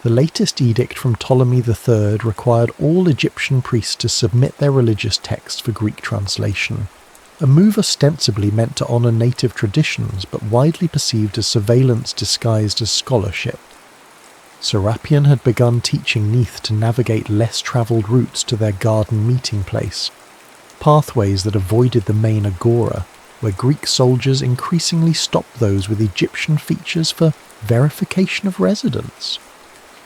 S1: The latest edict from Ptolemy III required all Egyptian priests to submit their religious texts for Greek translation, a move ostensibly meant to honour native traditions but widely perceived as surveillance disguised as scholarship. Serapion had begun teaching Neith to navigate less travelled routes to their garden meeting place, pathways that avoided the main agora, where Greek soldiers increasingly stopped those with Egyptian features for verification of residence.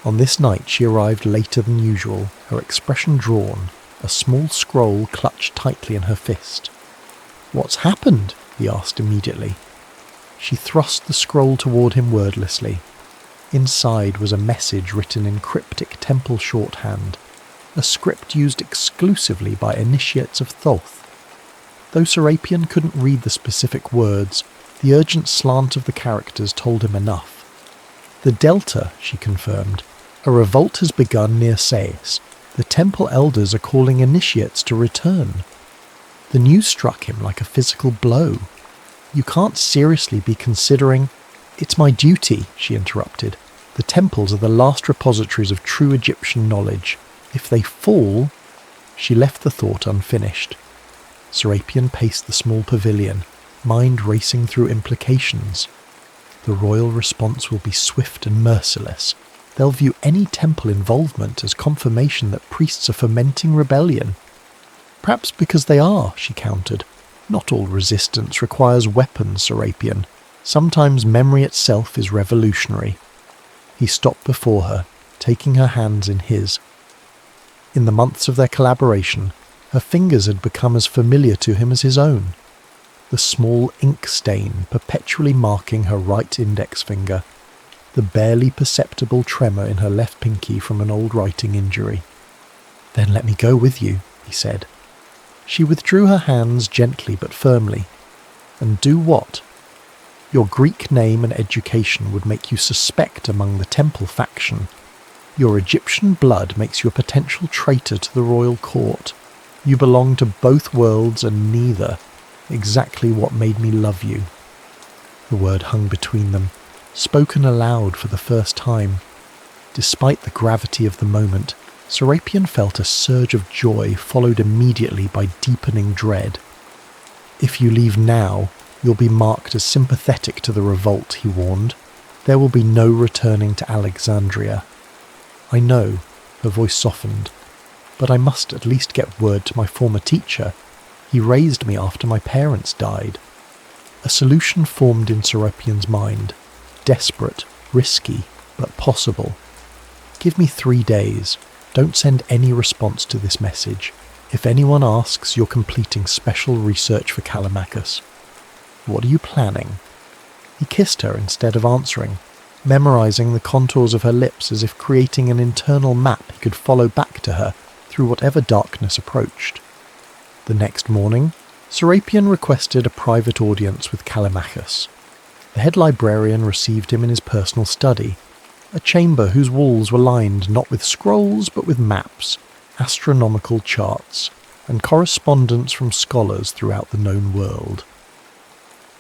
S1: On this night she arrived later than usual, her expression drawn, a small scroll clutched tightly in her fist. "What's happened?" he asked immediately. She thrust the scroll toward him wordlessly. Inside was a message written in cryptic temple shorthand, a script used exclusively by initiates of Thoth. Though Serapion couldn't read the specific words, the urgent slant of the characters told him enough. "The Delta," she confirmed. "A revolt has begun near Sais. The temple elders are calling initiates to return." The news struck him like a physical blow. "You can't seriously be considering—" "It's my duty," she interrupted. "The temples are the last repositories of true Egyptian knowledge. If they fall—" She left the thought unfinished. Serapion paced the small pavilion, mind racing through implications. The royal response will be swift and merciless. They'll view any temple involvement as confirmation that priests are fomenting rebellion. "Perhaps because they are," she countered. "Not all resistance requires weapons, Serapion. Sometimes memory itself is revolutionary." He stopped before her, taking her hands in his. In the months of their collaboration, her fingers had become as familiar to him as his own. The small ink stain perpetually marking her right index finger, the barely perceptible tremor in her left pinky from an old writing injury. "Then let me go with you," he said. She withdrew her hands gently but firmly. "And do what?" "Your Greek name and education would make you suspect among the temple faction. Your Egyptian blood makes you a potential traitor to the royal court. You belong to both worlds and neither. Exactly what made me love you." The word hung between them, spoken aloud for the first time. Despite the gravity of the moment, Serapion felt a surge of joy followed immediately by deepening dread. "If you leave now, you'll be marked as sympathetic to the revolt," he warned. "There will be no returning to Alexandria." "I know," her voice softened, "but I must at least get word to my former teacher. He raised me after my parents died." A solution formed in Serapion's mind. Desperate, risky, but possible. "Give me 3 days. Don't send any response to this message. If anyone asks, you're completing special research for Callimachus." "What are you planning?" He kissed her instead of answering, memorizing the contours of her lips as if creating an internal map he could follow back to her through whatever darkness approached. The next morning, Serapion requested a private audience with Callimachus. The head librarian received him in his personal study, a chamber whose walls were lined not with scrolls but with maps, astronomical charts, and correspondence from scholars throughout the known world.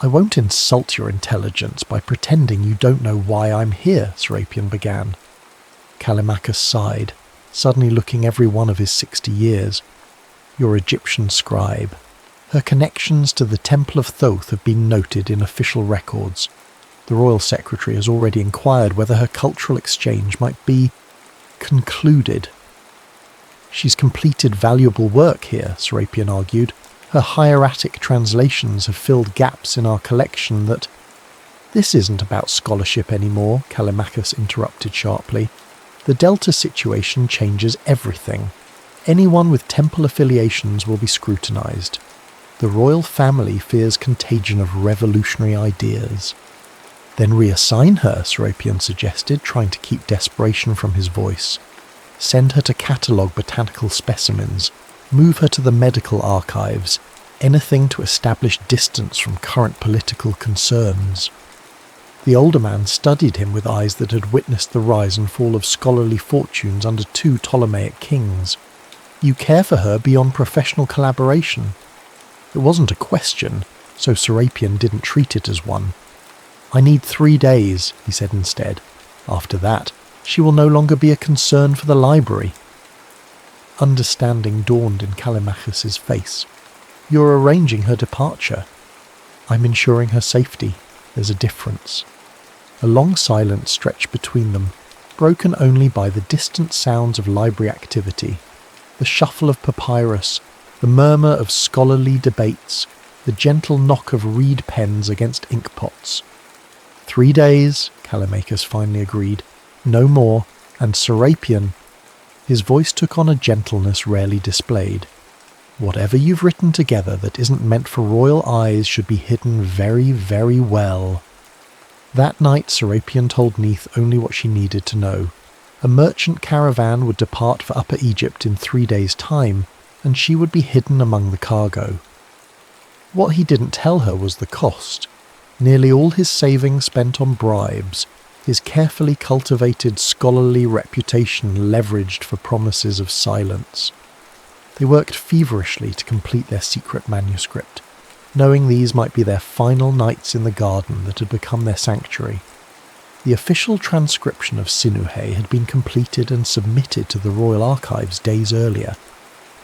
S1: "I won't insult your intelligence by pretending you don't know why I'm here," Serapion began. Callimachus sighed. suddenly looking every one of his 60 years. Your Egyptian scribe. Her connections to the Temple of Thoth have been noted in official records. The royal secretary has already inquired whether her cultural exchange might be concluded. She's completed valuable work here, Serapion argued. Her hieratic translations have filled gaps in our collection that... This isn't about scholarship anymore, Callimachus interrupted sharply. The Delta situation changes everything. Anyone with temple affiliations will be scrutinized. The royal family fears contagion of revolutionary ideas. Then reassign her, Serapion suggested, trying to keep desperation from his voice. Send her to catalogue botanical specimens. Move her to the medical archives. Anything to establish distance from current political concerns. The older man studied him with eyes that had witnessed the rise and fall of scholarly fortunes under 2 Ptolemaic kings. You care for her beyond professional collaboration. It wasn't a question, so Serapion didn't treat it as one. I need 3 days, he said instead. After that, she will no longer be a concern for the library. Understanding dawned in Callimachus's face. You're arranging her departure. I'm ensuring her safety. There's a difference. A long silence stretched between them, broken only by the distant sounds of library activity, the shuffle of papyrus, the murmur of scholarly debates, the gentle knock of reed pens against inkpots. 3 days, Callimachus finally agreed, no more, and Serapion. His voice took on a gentleness rarely displayed. Whatever you've written together that isn't meant for royal eyes should be hidden very, very well. That night Serapion told Neith only what she needed to know. A merchant caravan would depart for Upper Egypt in 3 days' time, and she would be hidden among the cargo. What he didn't tell her was the cost. Nearly all his savings spent on bribes, his carefully cultivated scholarly reputation leveraged for promises of silence. They worked feverishly to complete their secret manuscript, knowing these might be their final nights in the garden that had become their sanctuary. The official transcription of Sinuhe had been completed and submitted to the Royal Archives days earlier.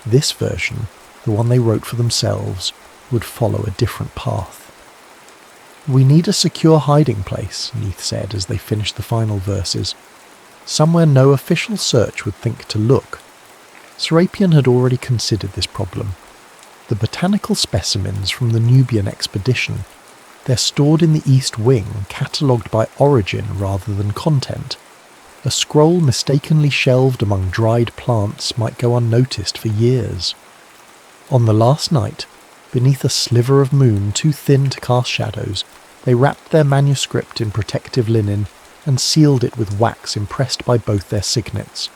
S1: This version, the one they wrote for themselves, would follow a different path. We need a secure hiding place, Neith said as they finished the final verses. Somewhere no official search would think to look. Serapion had already considered this problem. The botanical specimens from the Nubian expedition, they're stored in the East Wing, catalogued by origin rather than content. A scroll mistakenly shelved among dried plants might go unnoticed for years. On the last night, beneath a sliver of moon too thin to cast shadows, they wrapped their manuscript in protective linen and sealed it with wax impressed by both their signets,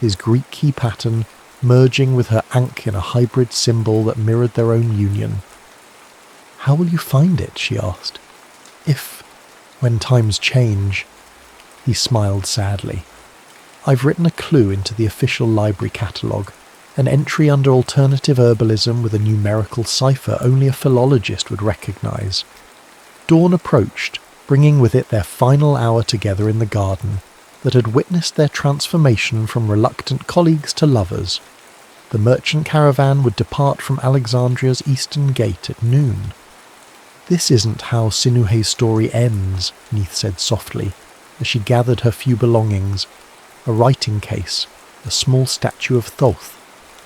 S1: his Greek key pattern merging with her ankh in a hybrid symbol that mirrored their own union. How will you find it? She asked. If, when times change... He smiled sadly. I've written a clue into the official library catalogue, an entry under alternative herbalism with a numerical cipher only a philologist would recognise. Dawn approached, bringing with it their final hour together in the garden that had witnessed their transformation from reluctant colleagues to lovers. The merchant caravan would depart from Alexandria's eastern gate at noon. This isn't how Sinuhe's story ends, Neith said softly, as she gathered her few belongings, a writing case, a small statue of Thoth,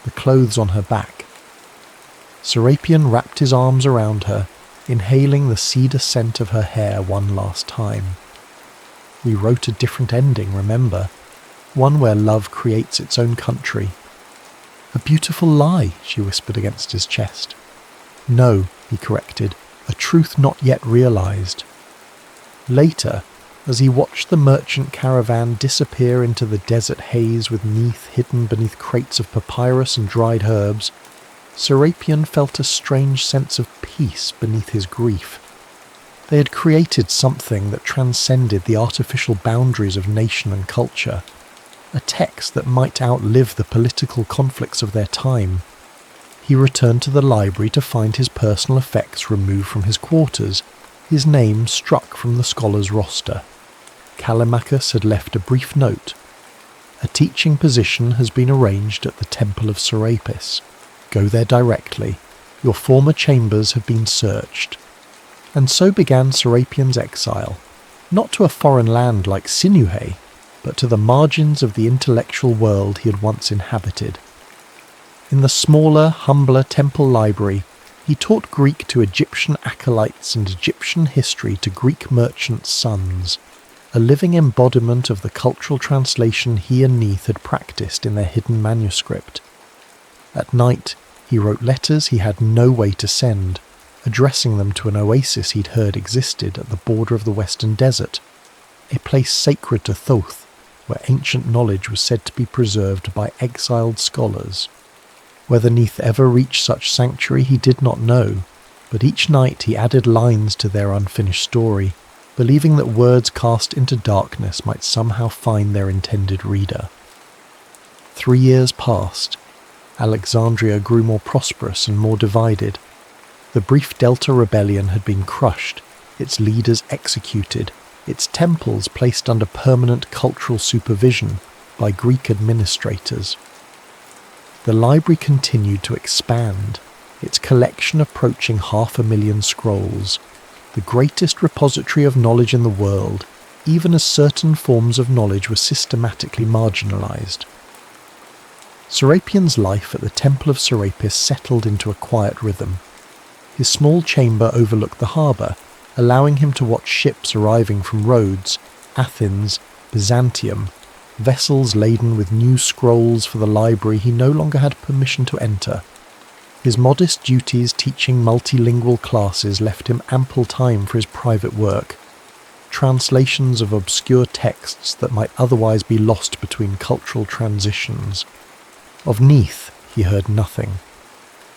S1: the clothes on her back. Serapion wrapped his arms around her, inhaling the cedar scent of her hair one last time. We wrote a different ending, remember? One where love creates its own country. A beautiful lie, she whispered against his chest. No, he corrected, a truth not yet realised. Later, as he watched the merchant caravan disappear into the desert haze with Neith hidden beneath crates of papyrus and dried herbs, Serapion felt a strange sense of peace beneath his grief. They had created something that transcended the artificial boundaries of nation and culture, a text that might outlive the political conflicts of their time. He returned to the library to find his personal effects removed from his quarters, his name struck from the scholars' roster. Callimachus had left a brief note. A teaching position has been arranged at the Temple of Serapis. Go there directly. Your former chambers have been searched. And so began Serapian's exile, not to a foreign land like Sinuhe, but to the margins of the intellectual world he had once inhabited. In the smaller, humbler temple library, he taught Greek to Egyptian acolytes and Egyptian history to Greek merchants' sons, a living embodiment of the cultural translation he and Neith had practiced in their hidden manuscript. At night, he wrote letters he had no way to send, addressing them to an oasis he'd heard existed at the border of the Western Desert, a place sacred to Thoth, where ancient knowledge was said to be preserved by exiled scholars. Whether Neith ever reached such sanctuary he did not know, but each night he added lines to their unfinished story, believing that words cast into darkness might somehow find their intended reader. 3 years passed. Alexandria grew more prosperous and more divided. The brief Delta rebellion had been crushed, its leaders executed, its temples placed under permanent cultural supervision by Greek administrators. The library continued to expand, its collection approaching 500,000 scrolls, the greatest repository of knowledge in the world, even as certain forms of knowledge were systematically marginalized. Serapian's life at the Temple of Serapis settled into a quiet rhythm. His small chamber overlooked the harbour, allowing him to watch ships arriving from Rhodes, Athens, Byzantium, vessels laden with new scrolls for the library he no longer had permission to enter. His modest duties teaching multilingual classes left him ample time for his private work, translations of obscure texts that might otherwise be lost between cultural transitions. Of Neith he heard nothing.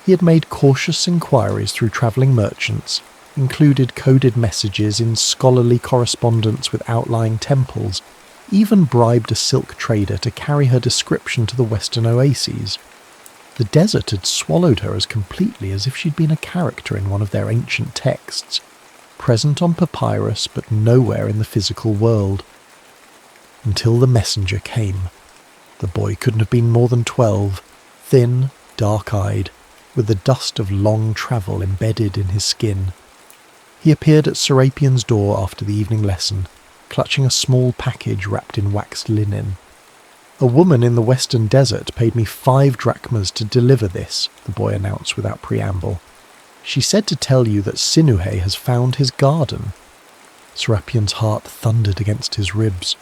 S1: He had made cautious inquiries through travelling merchants, included coded messages in scholarly correspondence with outlying temples, even bribed a silk trader to carry her description to the western oases. The desert had swallowed her as completely as if she'd been a character in one of their ancient texts, present on papyrus but nowhere in the physical world. Until the messenger came. The boy couldn't have been more than 12, thin, dark-eyed, with the dust of long travel embedded in his skin. He appeared at Serapian's door after the evening lesson, clutching a small package wrapped in waxed linen. "A woman in the western desert paid me 5 drachmas to deliver this," the boy announced without preamble. "She said to tell you that Sinuhe has found his garden." Serapian's heart thundered against his ribs.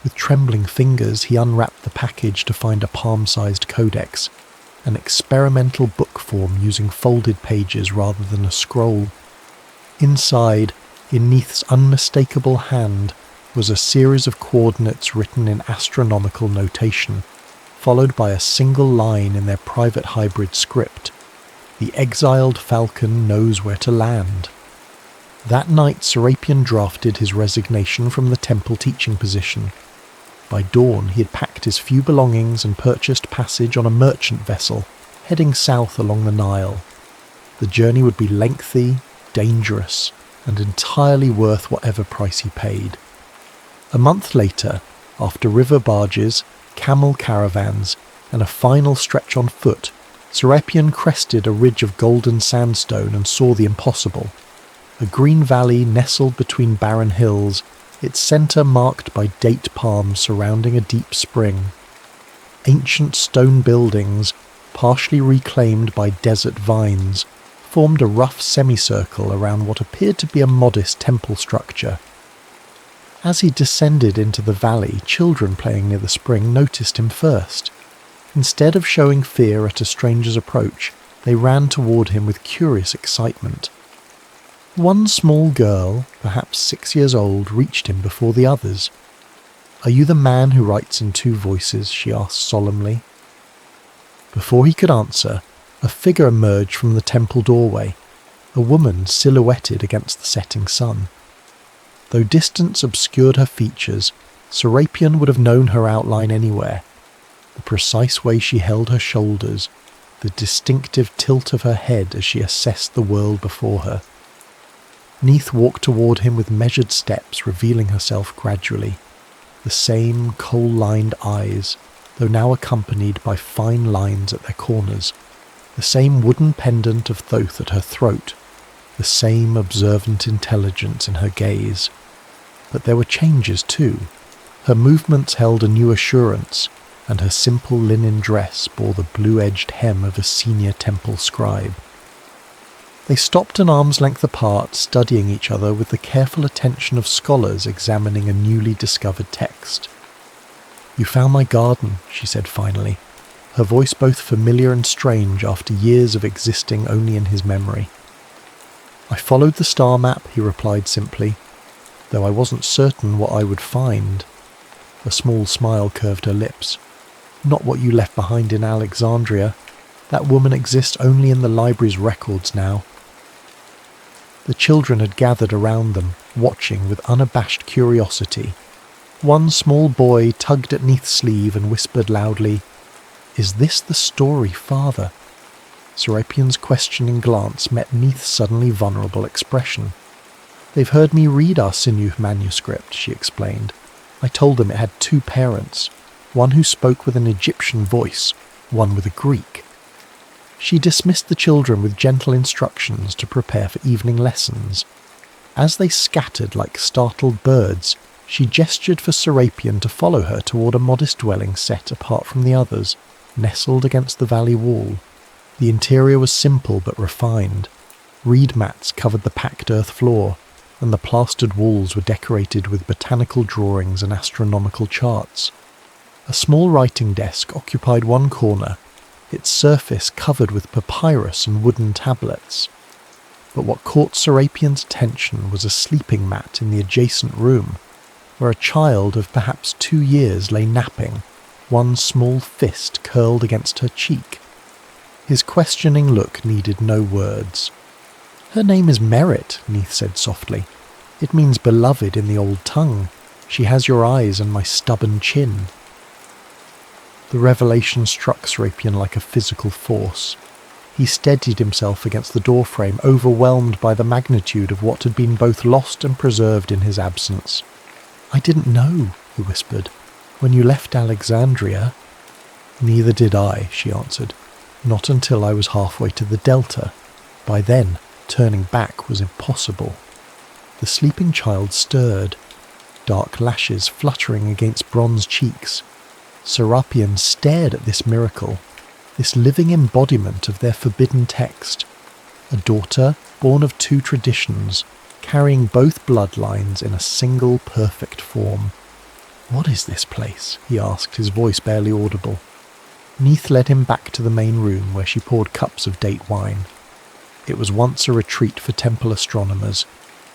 S1: With trembling fingers he unwrapped the package to find a palm-sized codex, an experimental book form using folded pages rather than a scroll. Inside, in Neith's unmistakable hand, was a series of coordinates written in astronomical notation, followed by a single line in their private hybrid script. "The exiled falcon knows where to land." That night Serapian drafted his resignation from the temple teaching position. By dawn he had packed his few belongings and purchased passage on a merchant vessel, heading south along the Nile. The journey would be lengthy, dangerous, and entirely worth whatever price he paid. A month later, after river barges, camel caravans, and a final stretch on foot, Serapian crested a ridge of golden sandstone and saw the impossible. A green valley nestled between barren hills, its centre marked by date palms surrounding a deep spring. Ancient stone buildings, partially reclaimed by desert vines, formed a rough semicircle around what appeared to be a modest temple structure. As he descended into the valley, children playing near the spring noticed him first. Instead of showing fear at a stranger's approach, they ran toward him with curious excitement. One small girl, perhaps 6 years old, reached him before the others. "Are you the man who writes in 2 voices?" she asked solemnly. Before he could answer, a figure emerged from the temple doorway, a woman silhouetted against the setting sun. Though distance obscured her features, Serapian would have known her outline anywhere. The precise way she held her shoulders, the distinctive tilt of her head as she assessed the world before her. Neith walked toward him with measured steps, revealing herself gradually. the same coal-lined eyes, though now accompanied by fine lines at their corners, the same wooden pendant of Thoth at her throat, the same observant intelligence in her gaze. But there were changes too. Her movements held a new assurance, and her simple linen dress bore the blue-edged hem of a senior temple scribe. They stopped an arm's length apart, studying each other with the careful attention of scholars examining a newly discovered text. "You found my garden," she said finally, her voice both familiar and strange after years of existing only in his memory. "I followed the star map," he replied simply, "though I wasn't certain what I would find." A small smile curved her lips. "Not what you left behind in Alexandria. That woman exists only in the library's records now." The children had gathered around them, watching with unabashed curiosity. One small boy tugged at Neith's sleeve and whispered loudly, "Is this the story, Father?" Serapian's questioning glance met Neith's suddenly vulnerable expression. "They've heard me read our Sinuh manuscript," she explained. "I told them it had two parents, one who spoke with an Egyptian voice, one with a Greek." She dismissed the children with gentle instructions to prepare for evening lessons. As they scattered like startled birds, she gestured for Serapion to follow her toward a modest dwelling set apart from the others, nestled against the valley wall. The interior was simple but refined. Reed mats covered the packed earth floor, and the plastered walls were decorated with botanical drawings and astronomical charts. A small writing desk occupied one corner, its surface covered with papyrus and wooden tablets. But what caught Serapion's attention was a sleeping mat in the adjacent room, where a child of perhaps 2 years lay napping, one small fist curled against her cheek. His questioning look needed no words. "Her name is Merit," Neith said softly. "It means beloved in the old tongue. She has your eyes and my stubborn chin." The revelation struck Serapion like a physical force. He steadied himself against the doorframe, overwhelmed by the magnitude of what had been both lost and preserved in his absence. "I didn't know," he whispered. "When you left Alexandria—" "Neither did I," she answered. "Not until I was halfway to the Delta. By then, turning back was impossible." The sleeping child stirred, dark lashes fluttering against bronze cheeks. Serapion stared at this miracle, this living embodiment of their forbidden text. A daughter born of 2 traditions, carrying both bloodlines in a single perfect form. "What is this place?" he asked, his voice barely audible. Neith led him back to the main room where she poured cups of date wine. It was once a retreat for temple astronomers,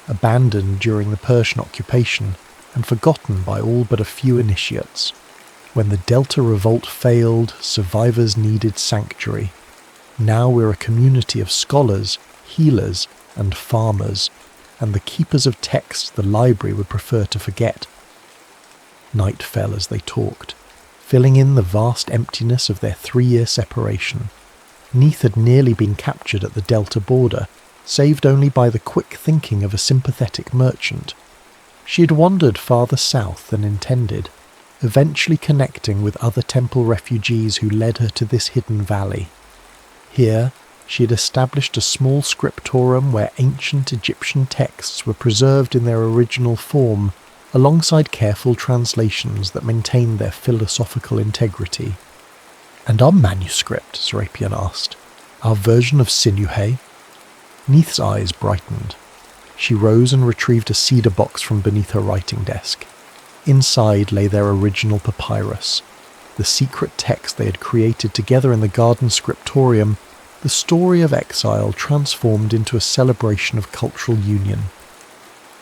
S1: abandoned during the Persian occupation and forgotten by all but a few initiates. When the Delta Revolt failed, survivors needed sanctuary. Now we're a community of scholars, healers, and farmers, and the keepers of texts the library would prefer to forget. Night fell as they talked, filling in the vast emptiness of their 3-year separation. Neith had nearly been captured at the Delta border, saved only by the quick thinking of a sympathetic merchant. She had wandered farther south than intended, eventually connecting with other temple refugees who led her to this hidden valley. Here, she had established a small scriptorium where ancient Egyptian texts were preserved in their original form, alongside careful translations that maintained their philosophical integrity. "And our manuscript?" Serapion asked. "Our version of Sinuhe?" Neith's eyes brightened. She rose and retrieved a cedar box from beneath her writing desk. Inside lay their original papyrus, the secret text they had created together in the garden scriptorium, the story of exile transformed into a celebration of cultural union.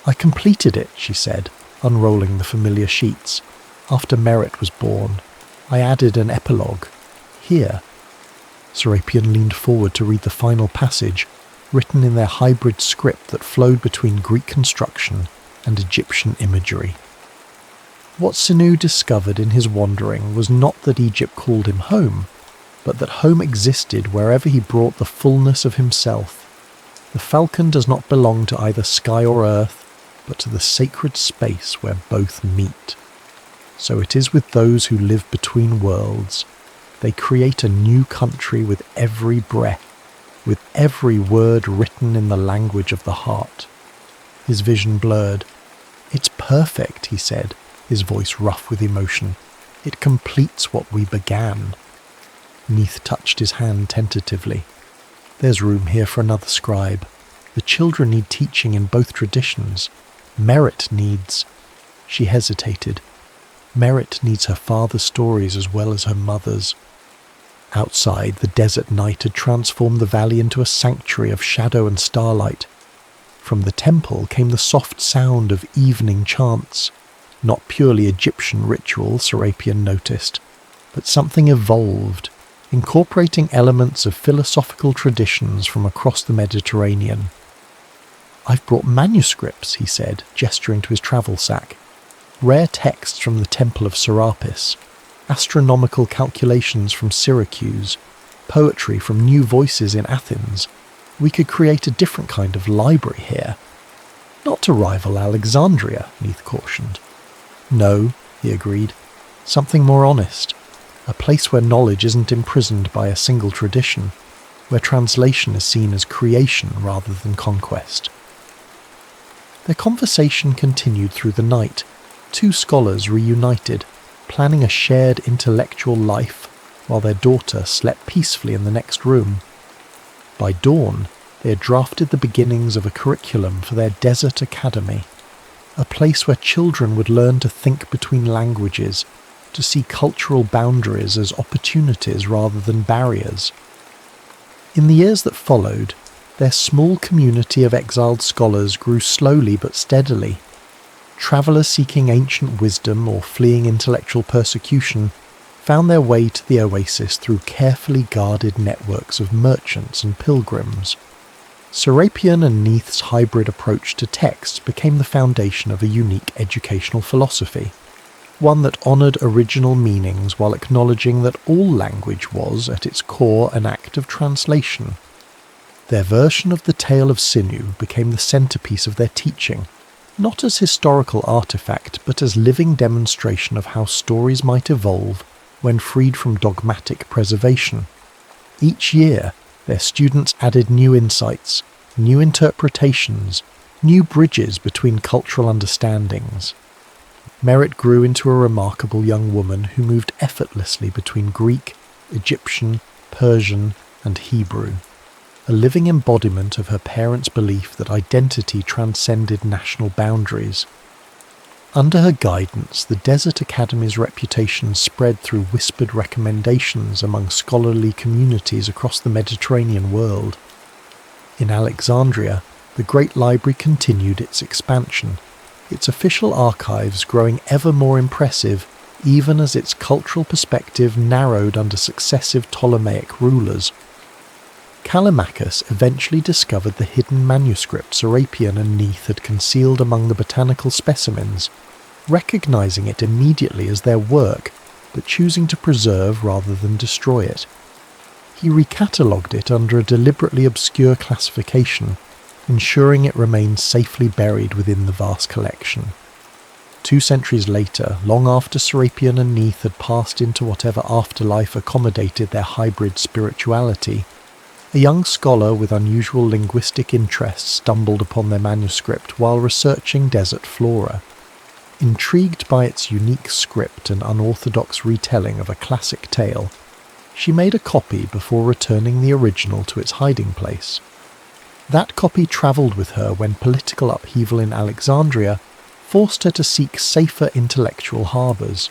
S1: "I completed it," she said, unrolling the familiar sheets. "After Merit was born, I added an epilogue. Here." Serapion leaned forward to read the final passage, written in their hybrid script that flowed between Greek construction and Egyptian imagery. What Sinuh discovered in his wandering was not that Egypt called him home, but that home existed wherever he brought the fullness of himself. The falcon does not belong to either sky or earth, but to the sacred space where both meet. So it is with those who live between worlds. They create a new country with every breath, with every word written in the language of the heart. His vision blurred. "It's perfect," he said, his voice rough with emotion. "It completes what we began." Neith touched his hand tentatively. "There's room here for another scribe. The children need teaching in both traditions. Merit needs—" She hesitated. Merit needs her father's stories as well as her mother's. Outside, the desert night had transformed the valley into a sanctuary of shadow and starlight. From the temple came the soft sound of evening chants. Not purely Egyptian ritual, Serapion noticed, but something evolved, incorporating elements of philosophical traditions from across the Mediterranean. "I've brought manuscripts," he said, gesturing to his travel sack. "Rare texts from the Temple of Serapis, astronomical calculations from Syracuse, poetry from New Voices in Athens. We could create a different kind of library here." "Not to rival Alexandria," Neith cautioned. "No," he agreed. "Something more honest. A place where knowledge isn't imprisoned by a single tradition, where translation is seen as creation rather than conquest." Their conversation continued through the night. Two scholars reunited, planning a shared intellectual life, while their daughter slept peacefully in the next room. By dawn, they had drafted the beginnings of a curriculum for their desert academy, a place where children would learn to think between languages, to see cultural boundaries as opportunities rather than barriers. In the years that followed, their small community of exiled scholars grew slowly but steadily. Travellers seeking ancient wisdom or fleeing intellectual persecution found their way to the oasis through carefully guarded networks of merchants and pilgrims. Serapion and Neith's hybrid approach to text became the foundation of a unique educational philosophy, one that honoured original meanings while acknowledging that all language was, at its core, an act of translation. Their version of the Tale of Sinew became the centrepiece of their teaching, not as historical artefact, but as living demonstration of how stories might evolve when freed from dogmatic preservation. Each year, their students added new insights, new interpretations, new bridges between cultural understandings. Merit grew into a remarkable young woman who moved effortlessly between Greek, Egyptian, Persian, and Hebrew, a living embodiment of her parents' belief that identity transcended national boundaries. Under her guidance, the Desert Academy's reputation spread through whispered recommendations among scholarly communities across the Mediterranean world. In Alexandria, the Great Library continued its expansion, its official archives growing ever more impressive even as its cultural perspective narrowed under successive Ptolemaic rulers. Callimachus eventually discovered the hidden manuscript Serapion and Neith had concealed among the botanical specimens, recognizing it immediately as their work, but choosing to preserve rather than destroy it. He recatalogued it under a deliberately obscure classification, ensuring it remained safely buried within the vast collection. 2 centuries later, long after Serapion and Neith had passed into whatever afterlife accommodated their hybrid spirituality, a young scholar with unusual linguistic interests stumbled upon their manuscript while researching desert flora. Intrigued by its unique script and unorthodox retelling of a classic tale, she made a copy before returning the original to its hiding place. That copy travelled with her when political upheaval in Alexandria forced her to seek safer intellectual harbours.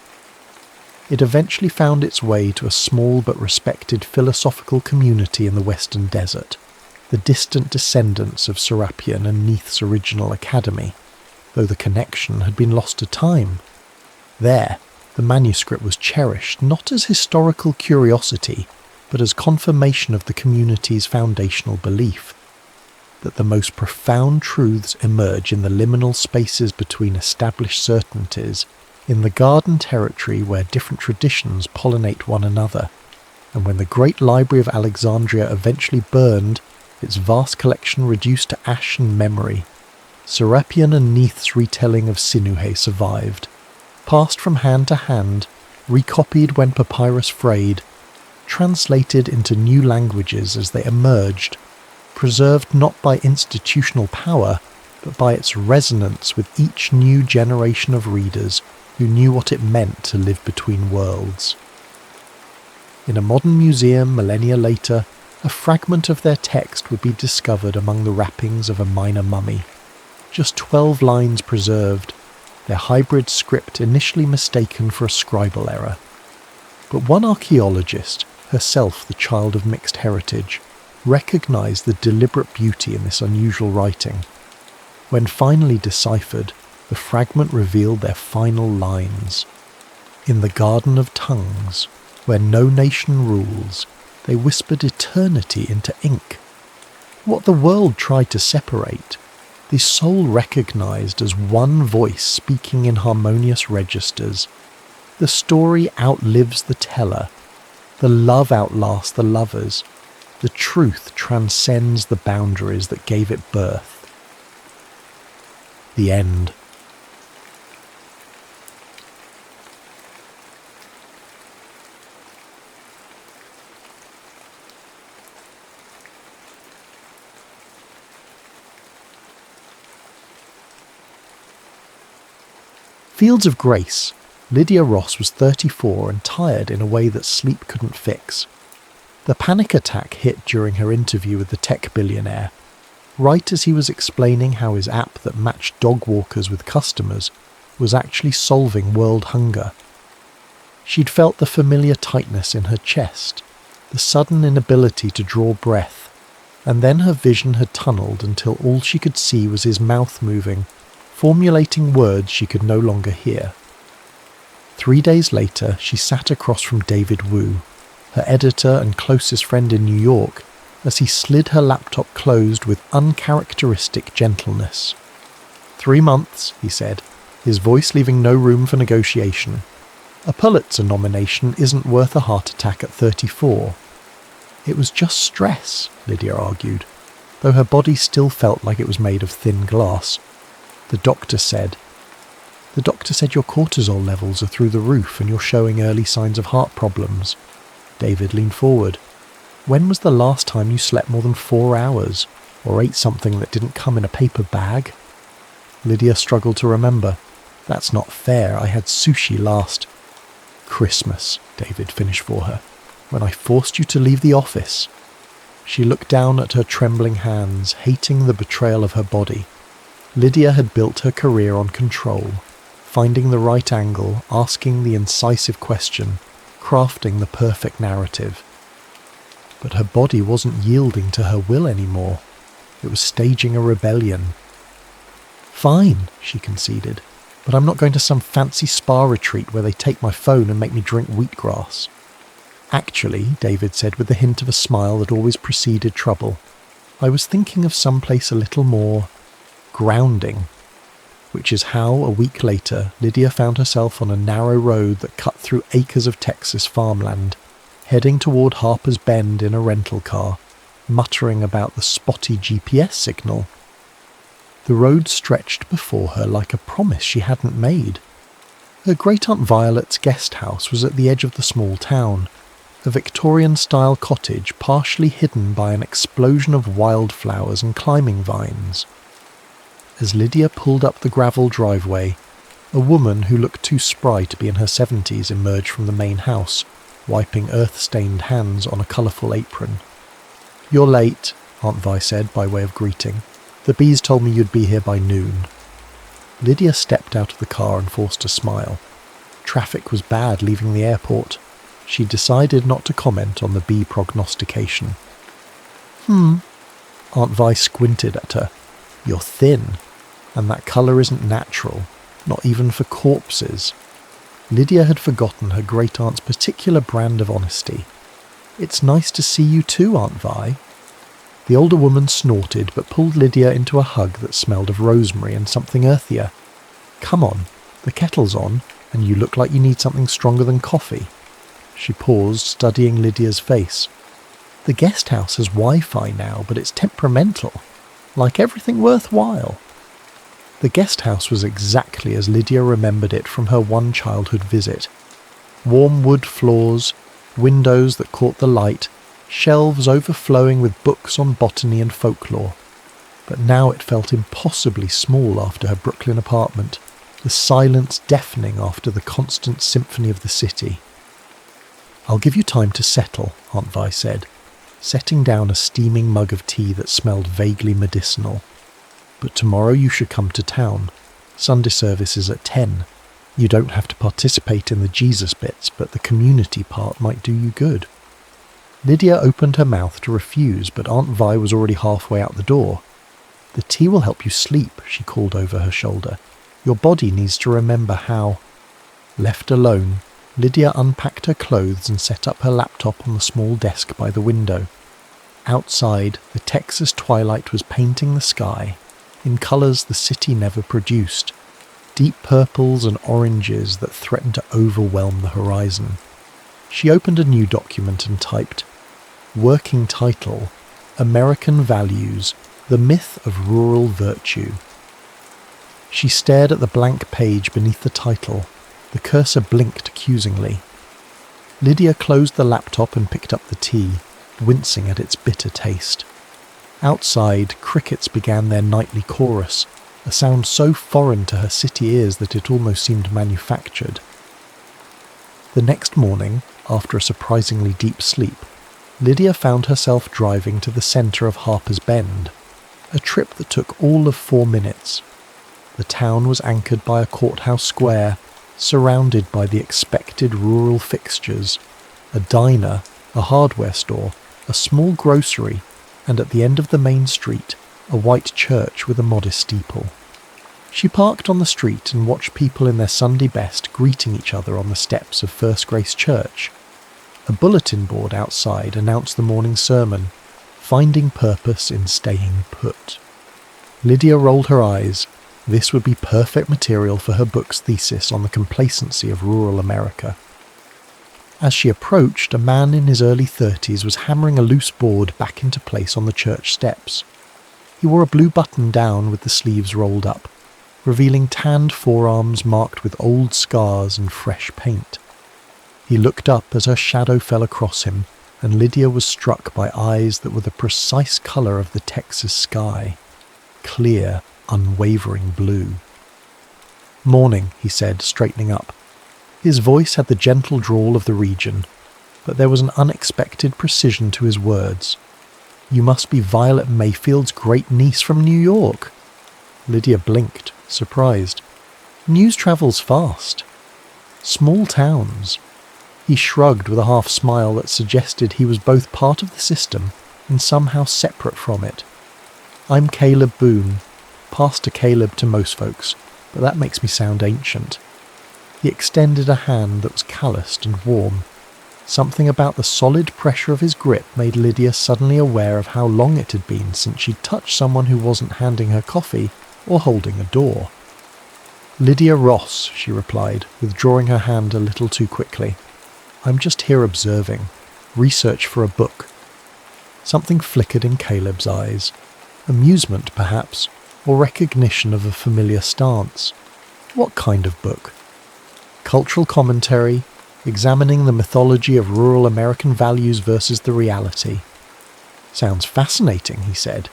S1: It eventually found its way to a small but respected philosophical community in the Western Desert, the distant descendants of Serapion and Neith's original academy, though the connection had been lost to time. There, the manuscript was cherished not as historical curiosity, but as confirmation of the community's foundational belief, that the most profound truths emerge in the liminal spaces between established certainties, in the garden territory where different traditions pollinate one another, and when the great library of Alexandria eventually burned, its vast collection reduced to ash and memory, Serapion and Neith's retelling of Sinuhe survived, passed from hand to hand, recopied when Papyrus frayed, translated into new languages as they emerged, preserved not by institutional power, but by its resonance with each new generation of readers who knew what it meant to live between worlds. In a modern museum millennia later, a fragment of their text would be discovered among the wrappings of a minor mummy. Just 12 lines preserved, their hybrid script initially mistaken for a scribal error. But one archaeologist, herself the child of mixed heritage, recognised the deliberate beauty in this unusual writing. When finally deciphered, the fragment revealed their final lines. In the garden of tongues, where no nation rules, they whispered eternity into ink. What the world tried to separate, the soul recognised as one voice speaking in harmonious registers. The story outlives the teller. The love outlasts the lovers. The truth transcends the boundaries that gave it birth. The end. Fields of Grace. Lydia Ross was 34 and tired in a way that sleep couldn't fix. The panic attack hit during her interview with the tech billionaire, right as he was explaining how his app that matched dog walkers with customers was actually solving world hunger. She'd felt the familiar tightness in her chest, the sudden inability to draw breath, and then her vision had tunnelled until all she could see was his mouth moving, formulating words she could no longer hear. 3 days later, she sat across from David Wu, her editor and closest friend in New York, as he slid her laptop closed with uncharacteristic gentleness. 3 months, he said, his voice leaving no room for negotiation. A Pulitzer nomination isn't worth a heart attack at 34. It was just stress, Lydia argued, though her body still felt like it was made of thin glass. The doctor said your cortisol levels are through the roof and you're showing early signs of heart problems. David leaned forward. When was the last time you slept more than 4 hours, or ate something that didn't come in a paper bag? Lydia struggled to remember. That's not fair, I had sushi last Christmas, David finished for her, when I forced you to leave the office. She looked down at her trembling hands, hating the betrayal of her body. Lydia had built her career on control, finding the right angle, asking the incisive question, crafting the perfect narrative. But her body wasn't yielding to her will anymore. It was staging a rebellion. Fine, she conceded, but I'm not going to some fancy spa retreat where they take my phone and make me drink wheatgrass. Actually, David said with the hint of a smile that always preceded trouble, I was thinking of someplace a little more grounding, which is how, a week later, Lydia found herself on a narrow road that cut through acres of Texas farmland, heading toward Harper's Bend in a rental car, muttering about the spotty GPS signal. The road stretched before her like a promise she hadn't made. Her great-aunt Violet's guest house was at the edge of the small town, a Victorian-style cottage partially hidden by an explosion of wildflowers and climbing vines. As Lydia pulled up the gravel driveway, a woman who looked too spry to be in her 70s emerged from the main house, wiping earth-stained hands on a colourful apron. You're late, Aunt Vi said by way of greeting. The bees told me you'd be here by noon. Lydia stepped out of the car and forced a smile. Traffic was bad leaving the airport. She decided not to comment on the bee prognostication. Aunt Vi squinted at her. You're thin, and that colour isn't natural, not even for corpses. Lydia had forgotten her great-aunt's particular brand of honesty. It's nice to see you too, Aunt Vi. The older woman snorted but pulled Lydia into a hug that smelled of rosemary and something earthier. Come on, the kettle's on, and you look like you need something stronger than coffee. She paused, studying Lydia's face. The guest house has Wi-Fi now, but it's temperamental. Like everything worthwhile. The guest house was exactly as Lydia remembered it from her one childhood visit. Warm wood floors, windows that caught the light, shelves overflowing with books on botany and folklore. But now it felt impossibly small after her Brooklyn apartment, the silence deafening after the constant symphony of the city. "I'll give you time to settle," Aunt Vi said, setting down a steaming mug of tea that smelled vaguely medicinal. "But tomorrow you should come to town. Sunday service is at 10. You don't have to participate in the Jesus bits, but the community part might do you good." Lydia opened her mouth to refuse, but Aunt Vi was already halfway out the door. "The tea will help you sleep," she called over her shoulder. "Your body needs to remember how." Left alone, Lydia unpacked her clothes and set up her laptop on the small desk by the window. Outside, the Texas twilight was painting the sky, in colours the city never produced, deep purples and oranges that threatened to overwhelm the horizon. She opened a new document and typed, "Working title, American Values, the Myth of Rural Virtue." She stared at the blank page beneath the title. The cursor blinked accusingly. Lydia closed the laptop and picked up the tea, wincing at its bitter taste. Outside, crickets began their nightly chorus, a sound so foreign to her city ears that it almost seemed manufactured. The next morning, after a surprisingly deep sleep, Lydia found herself driving to the centre of Harper's Bend, a trip that took all of 4 minutes. The town was anchored by a courthouse square, surrounded by the expected rural fixtures, a diner, a hardware store, a small grocery, and at the end of the main street, a white church with a modest steeple. She parked on the street and watched people in their Sunday best greeting each other on the steps of First Grace Church. A bulletin board outside announced the morning sermon, "Finding Purpose in Staying Put." Lydia rolled her eyes. This would be perfect material for her book's thesis on the complacency of rural America. As she approached, a man in his early 30s was hammering a loose board back into place on the church steps. He wore a blue button-down with the sleeves rolled up, revealing tanned forearms marked with old scars and fresh paint. He looked up as her shadow fell across him, and Lydia was struck by eyes that were the precise colour of the Texas sky. Clear, unwavering blue. "Morning," he said, straightening up. His voice had the gentle drawl of the region, but there was an unexpected precision to his words. "You must be Violet Mayfield's great niece from New York." Lydia blinked, surprised. "News travels fast. Small towns." He shrugged with a half-smile that suggested he was both part of the system and somehow separate from it. "I'm Caleb Boone. Pastor Caleb to most folks, but that makes me sound ancient." He extended a hand that was calloused and warm. Something about the solid pressure of his grip made Lydia suddenly aware of how long it had been since she'd touched someone who wasn't handing her coffee or holding a door. "Lydia Ross," she replied, withdrawing her hand a little too quickly. "I'm just here observing. Research for a book." Something flickered in Caleb's eyes. Amusement, perhaps, or recognition of a familiar stance. What kind of book? Cultural commentary, examining the mythology of rural American values versus the reality. "Sounds fascinating," he said,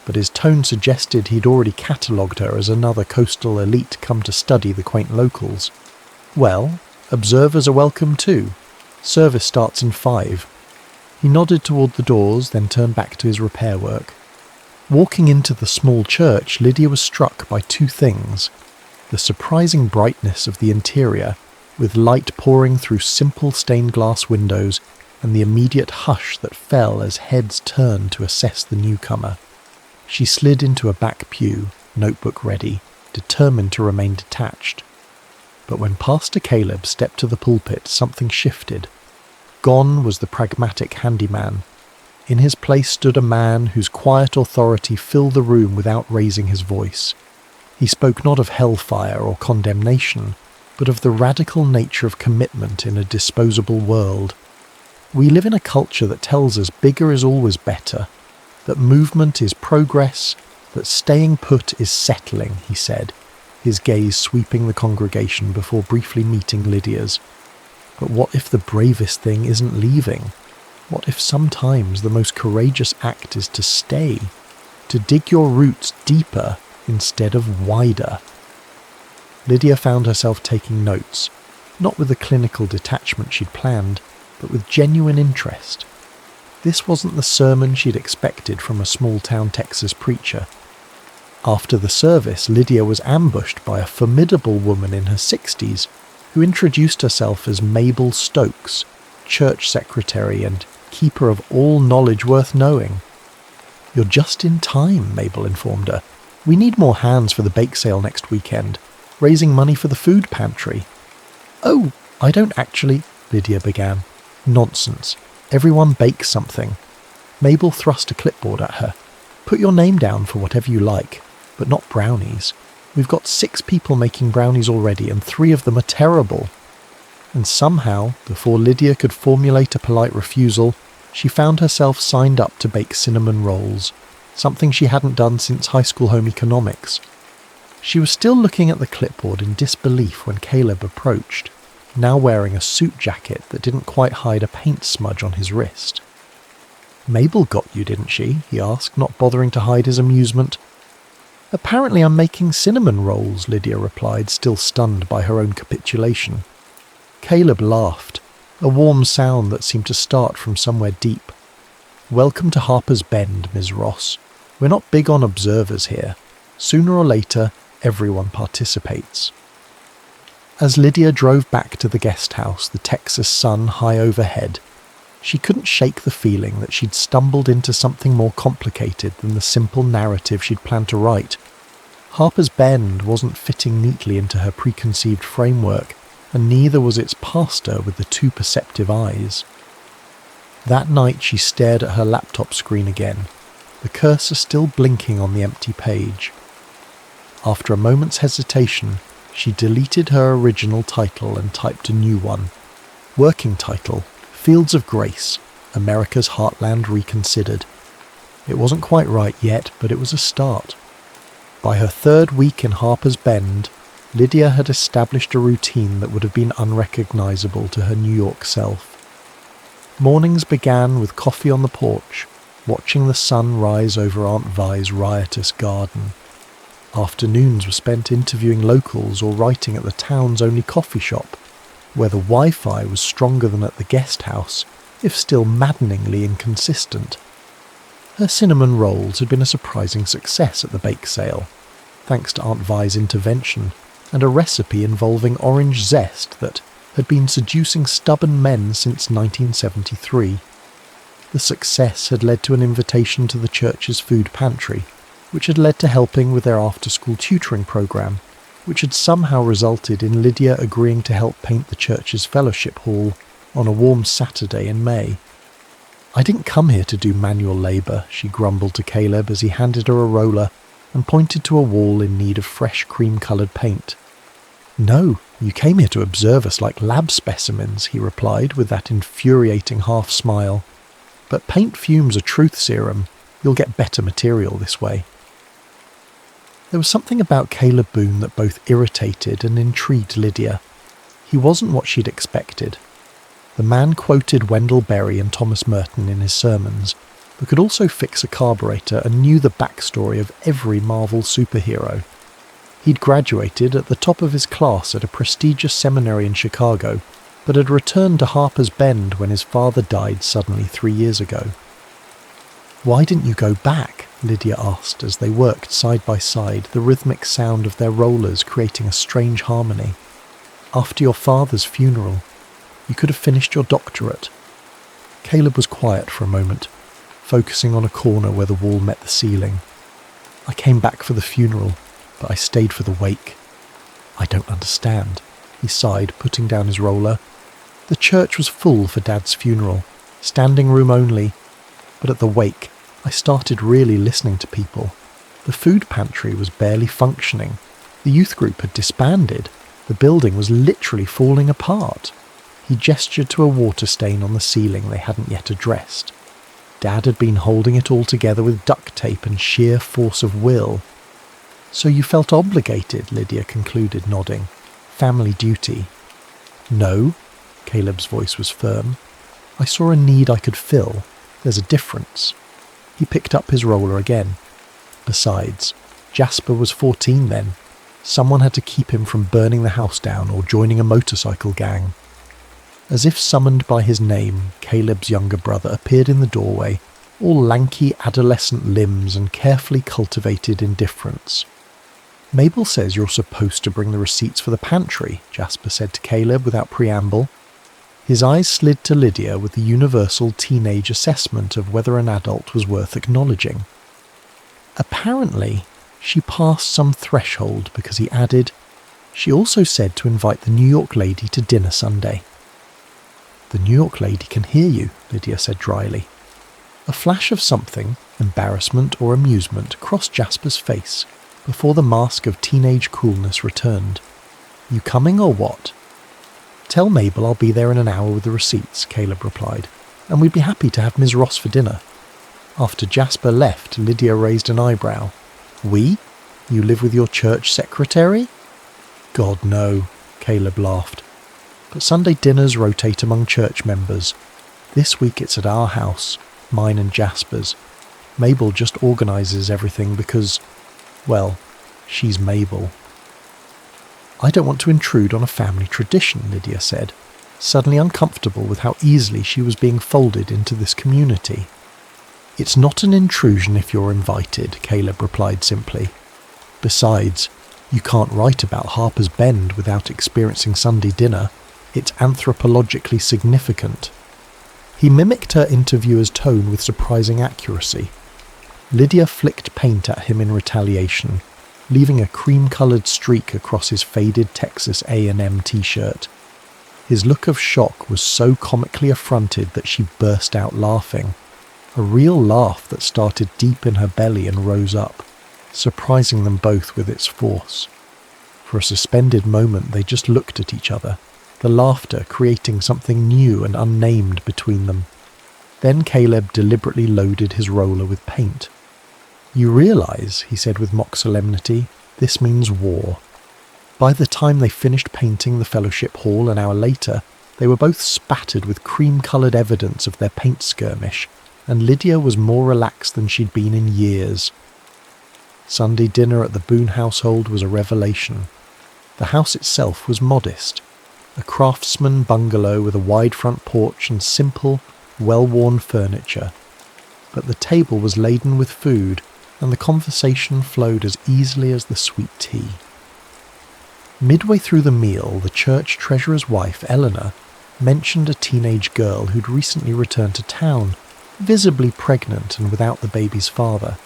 S1: but his tone suggested he'd already catalogued her as another coastal elite come to study the quaint locals. "Well, observers are welcome too. Service starts in 5. He nodded toward the doors, then turned back to his repair work. Walking into the small church, Lydia was struck by 2 things. The surprising brightness of the interior, with light pouring through simple stained glass windows, and the immediate hush that fell as heads turned to assess the newcomer. She slid into a back pew, notebook ready, determined to remain detached. But when Pastor Caleb stepped to the pulpit, something shifted. Gone was the pragmatic handyman. In his place stood a man whose quiet authority filled the room without raising his voice. He spoke not of hellfire or condemnation, but of the radical nature of commitment in a disposable world. We live in a culture that tells us bigger is always better, that movement is progress, "That staying put is settling," he said, his gaze sweeping the congregation before briefly meeting Lydia's. "But what if the bravest thing isn't leaving? What if sometimes the most courageous act is to stay, to dig your roots deeper instead of wider?" Lydia found herself taking notes, not with the clinical detachment she'd planned, but with genuine interest. This wasn't the sermon she'd expected from a small-town Texas preacher. After the service, Lydia was ambushed by a formidable woman in her 60s who introduced herself as Mabel Stokes, church secretary and keeper of all knowledge worth knowing. "You're just in time," Mabel informed her. "We need more hands for the bake sale next weekend, raising money for the food pantry." "Oh, I don't actually," Lydia began. "Nonsense. Everyone bakes something." Mabel thrust a clipboard at her. "Put your name down for whatever you like, but not brownies. We've got 6 people making brownies already, and 3 of them are terrible." And somehow, before Lydia could formulate a polite refusal, she found herself signed up to bake cinnamon rolls, something she hadn't done since high school home economics. She was still looking at the clipboard in disbelief when Caleb approached, now wearing a suit jacket that didn't quite hide a paint smudge on his wrist. "Mabel got you, didn't she?" he asked, not bothering to hide his amusement. "Apparently I'm making cinnamon rolls," Lydia replied, still stunned by her own capitulation. Caleb laughed, a warm sound that seemed to start from somewhere deep. "Welcome to Harper's Bend, Ms. Ross. We're not big on observers here. Sooner or later, everyone participates." As Lydia drove back to the guest house, the Texas sun high overhead, she couldn't shake the feeling that she'd stumbled into something more complicated than the simple narrative she'd planned to write. Harper's Bend wasn't fitting neatly into her preconceived framework, and neither was its pastor with the 2 perceptive eyes. That night she stared at her laptop screen again, the cursor still blinking on the empty page. After a moment's hesitation, she deleted her original title and typed a new one. Working title: Fields of Grace, America's Heartland Reconsidered. It wasn't quite right yet, but it was a start. By her 3rd week in Harper's Bend, Lydia had established a routine that would have been unrecognizable to her New York self. Mornings began with coffee on the porch, watching the sun rise over Aunt Vi's riotous garden. Afternoons were spent interviewing locals or writing at the town's only coffee shop, where the Wi-Fi was stronger than at the guest house, if still maddeningly inconsistent. Her cinnamon rolls had been a surprising success at the bake sale, thanks to Aunt Vi's intervention and a recipe involving orange zest that had been seducing stubborn men since 1973. The success had led to an invitation to the church's food pantry, which had led to helping with their after-school tutoring program, which had somehow resulted in Lydia agreeing to help paint the church's fellowship hall on a warm Saturday in May. "I didn't come here to do manual labour," she grumbled to Caleb as he handed her a roller and pointed to a wall in need of fresh cream-coloured paint. "No, you came here to observe us like lab specimens," he replied with that infuriating half-smile. "But paint fumes a truth serum. You'll get better material this way." There was something about Caleb Boone that both irritated and intrigued Lydia. He wasn't what she'd expected. The man quoted Wendell Berry and Thomas Merton in his sermons, but could also fix a carburetor and knew the backstory of every Marvel superhero. He'd graduated at the top of his class at a prestigious seminary in Chicago, but had returned to Harper's Bend when his father died suddenly 3 years ago. "Why didn't you go back?" Lydia asked as they worked side by side, the rhythmic sound of their rollers creating a strange harmony. "After your father's funeral, you could have finished your doctorate." Caleb was quiet for a moment, focusing on a corner where the wall met the ceiling. "I came back for the funeral, but I stayed for the wake." "I don't understand," he sighed, putting down his roller. "The church was full for Dad's funeral, standing room only, but at the wake, I started really listening to people. The food pantry was barely functioning. The youth group had disbanded. The building was literally falling apart." He gestured to a water stain on the ceiling they hadn't yet addressed. Dad had been holding it all together with duct tape and sheer force of will. So you felt obligated, Lydia concluded, nodding. Family duty. No, Caleb's voice was firm. I saw a need I could fill. There's a difference. He picked up his roller again. Besides, Jasper was 14 then. Someone had to keep him from burning the house down or joining a motorcycle gang. As if summoned by his name, Caleb's younger brother appeared in the doorway, all lanky adolescent limbs and carefully cultivated indifference. Mabel says you're supposed to bring the receipts for the pantry, Jasper said to Caleb without preamble. His eyes slid to Lydia with the universal teenage assessment of whether an adult was worth acknowledging. Apparently, she passed some threshold because he added, she also said to invite the New York lady to dinner Sunday. The New York lady can hear you, Lydia said dryly. A flash of something, embarrassment or amusement, crossed Jasper's face before the mask of teenage coolness returned. You coming or what? Tell Mabel I'll be there in an hour with the receipts, Caleb replied, and we'd be happy to have Ms. Ross for dinner. After Jasper left, Lydia raised an eyebrow. We? You live with your church secretary? God, no, Caleb laughed. But Sunday dinners rotate among church members. This week it's at our house, mine and Jasper's. Mabel just organises everything because, well, she's Mabel. I don't want to intrude on a family tradition, Lydia said, suddenly uncomfortable with how easily she was being folded into this community. It's not an intrusion if you're invited, Caleb replied simply. Besides, you can't write about Harper's Bend without experiencing Sunday dinner. It's anthropologically significant. He mimicked her interviewer's tone with surprising accuracy. Lydia flicked paint at him in retaliation, leaving a cream-coloured streak across his faded Texas A&M t-shirt. His look of shock was so comically affronted that she burst out laughing, a real laugh that started deep in her belly and rose up, surprising them both with its force. For a suspended moment they just looked at each other, the laughter creating something new and unnamed between them. Then Caleb deliberately loaded his roller with paint. You realise, he said with mock solemnity, this means war. By the time they finished painting the fellowship hall an hour later, they were both spattered with cream-coloured evidence of their paint skirmish, and Lydia was more relaxed than she'd been in years. Sunday dinner at the Boone household was a revelation. The house itself was modest, a craftsman bungalow with a wide front porch and simple, well-worn furniture. But the table was laden with food, and the conversation flowed as easily as the sweet tea. Midway through the meal, the church treasurer's wife, Eleanor, mentioned a teenage girl who'd recently returned to town, visibly pregnant and without the baby's father.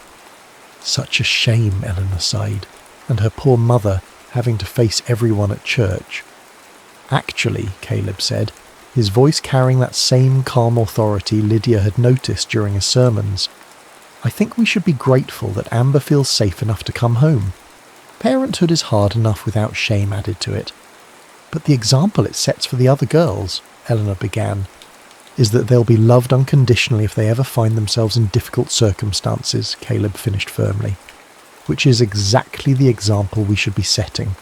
S1: Such a shame, Eleanor sighed, and her poor mother having to face everyone at church. Actually, Caleb said, his voice carrying that same calm authority Lydia had noticed during his sermons, I think we should be grateful that Amber feels safe enough to come home. Parenthood is hard enough without shame added to it. But the example it sets for the other girls, Eleanor began, is that they'll be loved unconditionally if they ever find themselves in difficult circumstances, Caleb finished firmly, which is exactly the example we should be setting.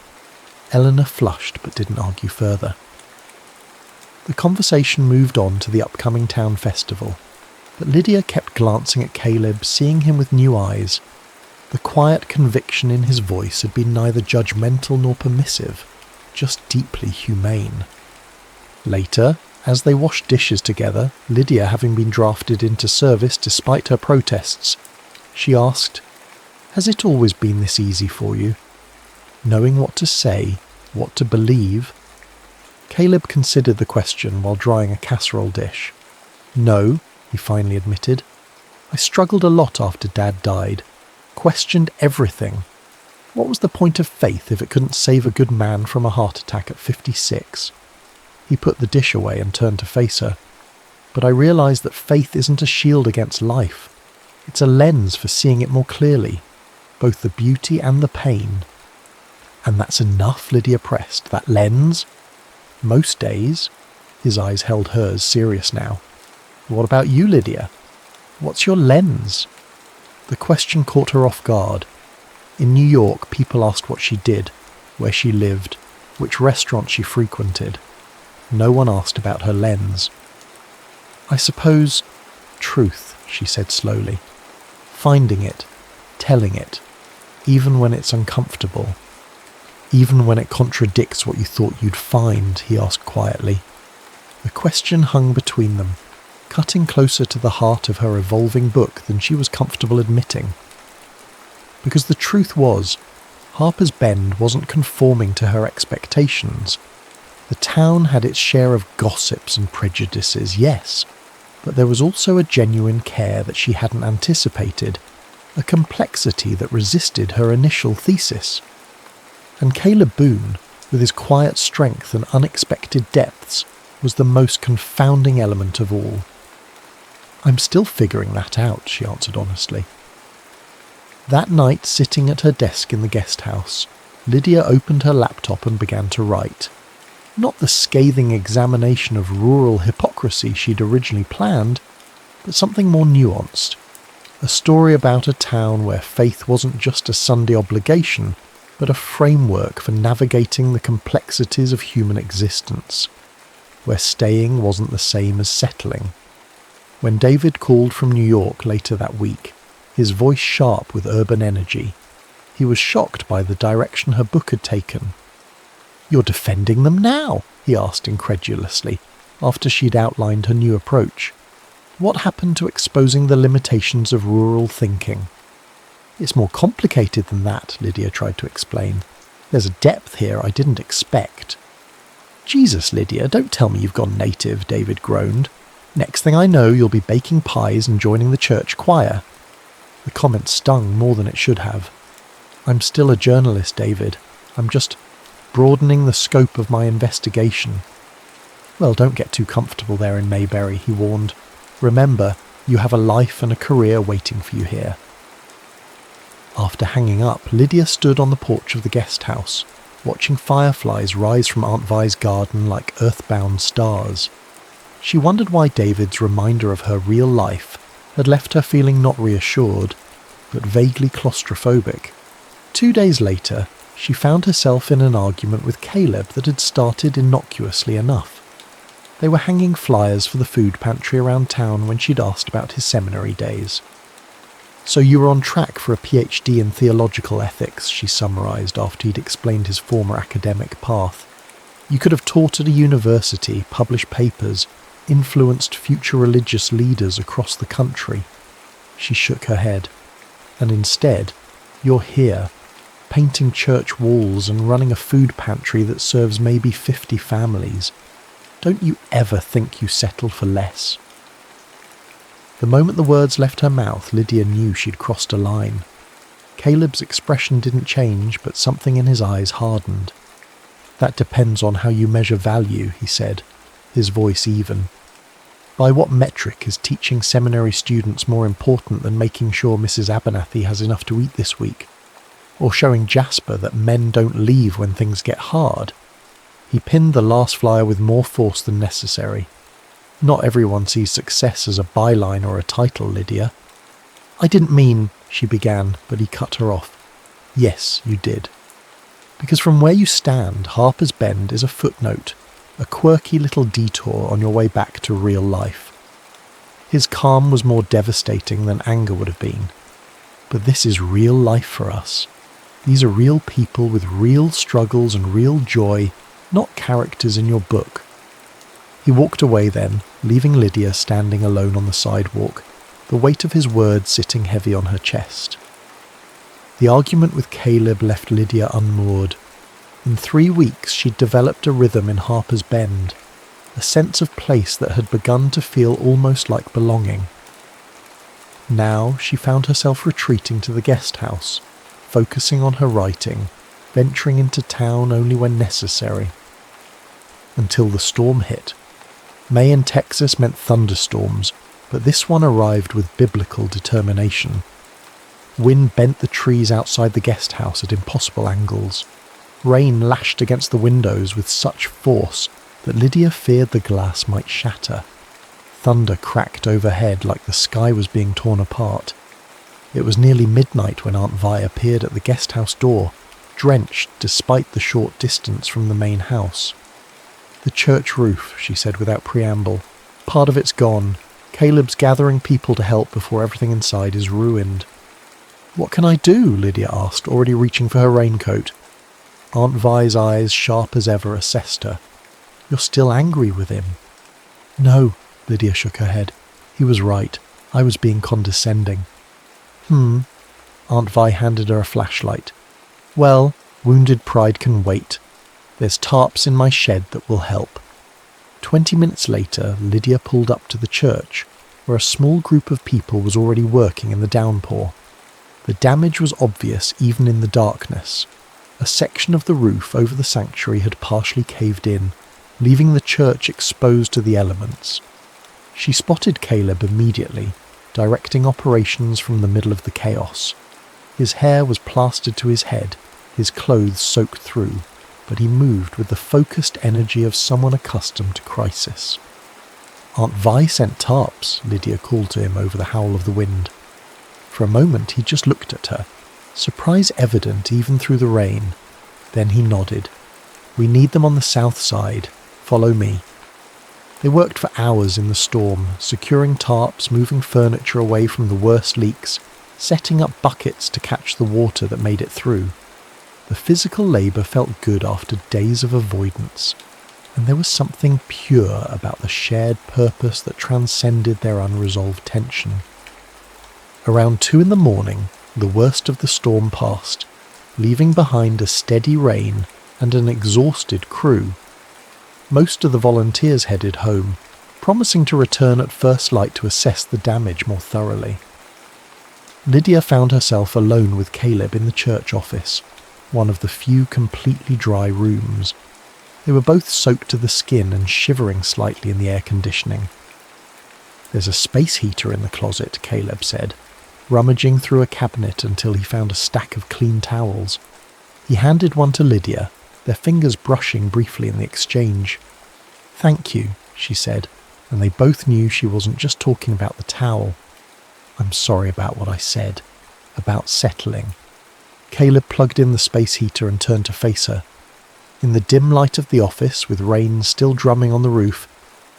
S1: Eleanor flushed but didn't argue further. The conversation moved on to the upcoming town festival, but Lydia kept glancing at Caleb, seeing him with new eyes. The quiet conviction in his voice had been neither judgmental nor permissive, just deeply humane. Later, as they washed dishes together, Lydia having been drafted into service despite her protests, she asked, Has it always been this easy for you? Knowing what to say, what to believe? Caleb considered the question while drying a casserole dish. No, he finally admitted. I struggled a lot after Dad died. Questioned everything. What was the point of faith if it couldn't save a good man from a heart attack at 56? He put the dish away and turned to face her. But I realised that faith isn't a shield against life. It's a lens for seeing it more clearly, both the beauty and the pain. And that's enough, Lydia pressed. That lens? Most days. His eyes held hers, serious now. What about you, Lydia? What's your lens? The question caught her off guard. In New York, people asked what she did, where she lived, which restaurant she frequented. No one asked about her lens. I suppose truth, she said slowly. Finding it, telling it, even when it's uncomfortable. Even when it contradicts what you thought you'd find, he asked quietly. The question hung between them, cutting closer to the heart of her evolving book than she was comfortable admitting. Because the truth was, Harper's Bend wasn't conforming to her expectations. The town had its share of gossips and prejudices, yes, but there was also a genuine care that she hadn't anticipated, a complexity that resisted her initial thesis. And Caleb Boone, with his quiet strength and unexpected depths, was the most confounding element of all. I'm still figuring that out, she answered honestly. That night, sitting at her desk in the guest house, Lydia opened her laptop and began to write. Not the scathing examination of rural hypocrisy she'd originally planned, but something more nuanced. A story about a town where faith wasn't just a Sunday obligation, but a framework for navigating the complexities of human existence, where staying wasn't the same as settling. When David called from New York later that week, his voice sharp with urban energy, he was shocked by the direction her book had taken. "You're defending them now?" he asked incredulously, after she'd outlined her new approach. What happened to exposing the limitations of rural thinking? "It's more complicated than that," Lydia tried to explain. "There's a depth here I didn't expect." "Jesus, Lydia, don't tell me you've gone native," David groaned. "Next thing I know, you'll be baking pies and joining the church choir." The comment stung more than it should have. "I'm still a journalist, David. I'm just broadening the scope of my investigation." "Well, don't get too comfortable there in Mayberry," he warned. "Remember, you have a life and a career waiting for you here." After hanging up, Lydia stood on the porch of the guest house, watching fireflies rise from Aunt Vi's garden like earthbound stars. She wondered why David's reminder of her real life had left her feeling not reassured, but vaguely claustrophobic. 2 days later, she found herself in an argument with Caleb that had started innocuously enough. They were hanging flyers for the food pantry around town when she'd asked about his seminary days. "So you were on track for a PhD in theological ethics," she summarised after he'd explained his former academic path. "You could have taught at a university, published papers, influenced future religious leaders across the country." She shook her head. "And instead, you're here, painting church walls and running a food pantry that serves maybe 50 families. Don't you ever think you settled for less?" The moment the words left her mouth, Lydia knew she'd crossed a line. Caleb's expression didn't change, but something in his eyes hardened. "That depends on how you measure value," he said, his voice even. "By what metric is teaching seminary students more important than making sure Mrs. Abernathy has enough to eat this week? Or showing Jasper that men don't leave when things get hard?" He pinned the last flyer with more force than necessary. "Not everyone sees success as a byline or a title, Lydia." "I didn't mean," she began, but he cut her off. "Yes, you did. Because from where you stand, Harper's Bend is a footnote, a quirky little detour on your way back to real life." His calm was more devastating than anger would have been. "But this is real life for us. These are real people with real struggles and real joy, not characters in your book." He walked away then, leaving Lydia standing alone on the sidewalk, the weight of his words sitting heavy on her chest. The argument with Caleb left Lydia unmoored. In 3 weeks she'd developed a rhythm in Harper's Bend, a sense of place that had begun to feel almost like belonging. Now she found herself retreating to the guest house, focusing on her writing, venturing into town only when necessary. Until the storm hit. May in Texas meant thunderstorms, but this one arrived with biblical determination. Wind bent the trees outside the guest house at impossible angles. Rain lashed against the windows with such force that Lydia feared the glass might shatter. Thunder cracked overhead like the sky was being torn apart. It was nearly midnight when Aunt Vi appeared at the guest house door, drenched despite the short distance from the main house. "The church roof," she said without preamble. "Part of it's gone. Caleb's gathering people to help before everything inside is ruined." "What can I do?" Lydia asked, already reaching for her raincoat. Aunt Vi's eyes, sharp as ever, assessed her. "You're still angry with him?" "No," Lydia shook her head. "He was right. I was being condescending." Aunt Vi handed her a flashlight. "Well, wounded pride can wait. There's tarps in my shed that will help." 20 minutes later, Lydia pulled up to the church, where a small group of people was already working in the downpour. The damage was obvious even in the darkness. A section of the roof over the sanctuary had partially caved in, leaving the church exposed to the elements. She spotted Caleb immediately, directing operations from the middle of the chaos. His hair was plastered to his head, his clothes soaked through, but he moved with the focused energy of someone accustomed to crisis. "Aunt Vi sent tarps," Lydia called to him over the howl of the wind. For a moment he just looked at her, surprise evident even through the rain. Then he nodded. "We need them on the south side. Follow me." They worked for hours in the storm, securing tarps, moving furniture away from the worst leaks, setting up buckets to catch the water that made it through. The physical labour felt good after days of avoidance, and there was something pure about the shared purpose that transcended their unresolved tension. Around 2 a.m, the worst of the storm passed, leaving behind a steady rain and an exhausted crew. Most of the volunteers headed home, promising to return at first light to assess the damage more thoroughly. Lydia found herself alone with Caleb in the church office, one of the few completely dry rooms. They were both soaked to the skin and shivering slightly in the air conditioning. "There's a space heater in the closet," Caleb said, rummaging through a cabinet until he found a stack of clean towels. He handed one to Lydia, their fingers brushing briefly in the exchange. "Thank you," she said, and they both knew she wasn't just talking about the towel. "I'm sorry about what I said. About settling." Caleb plugged in the space heater and turned to face her. In the dim light of the office, with rain still drumming on the roof,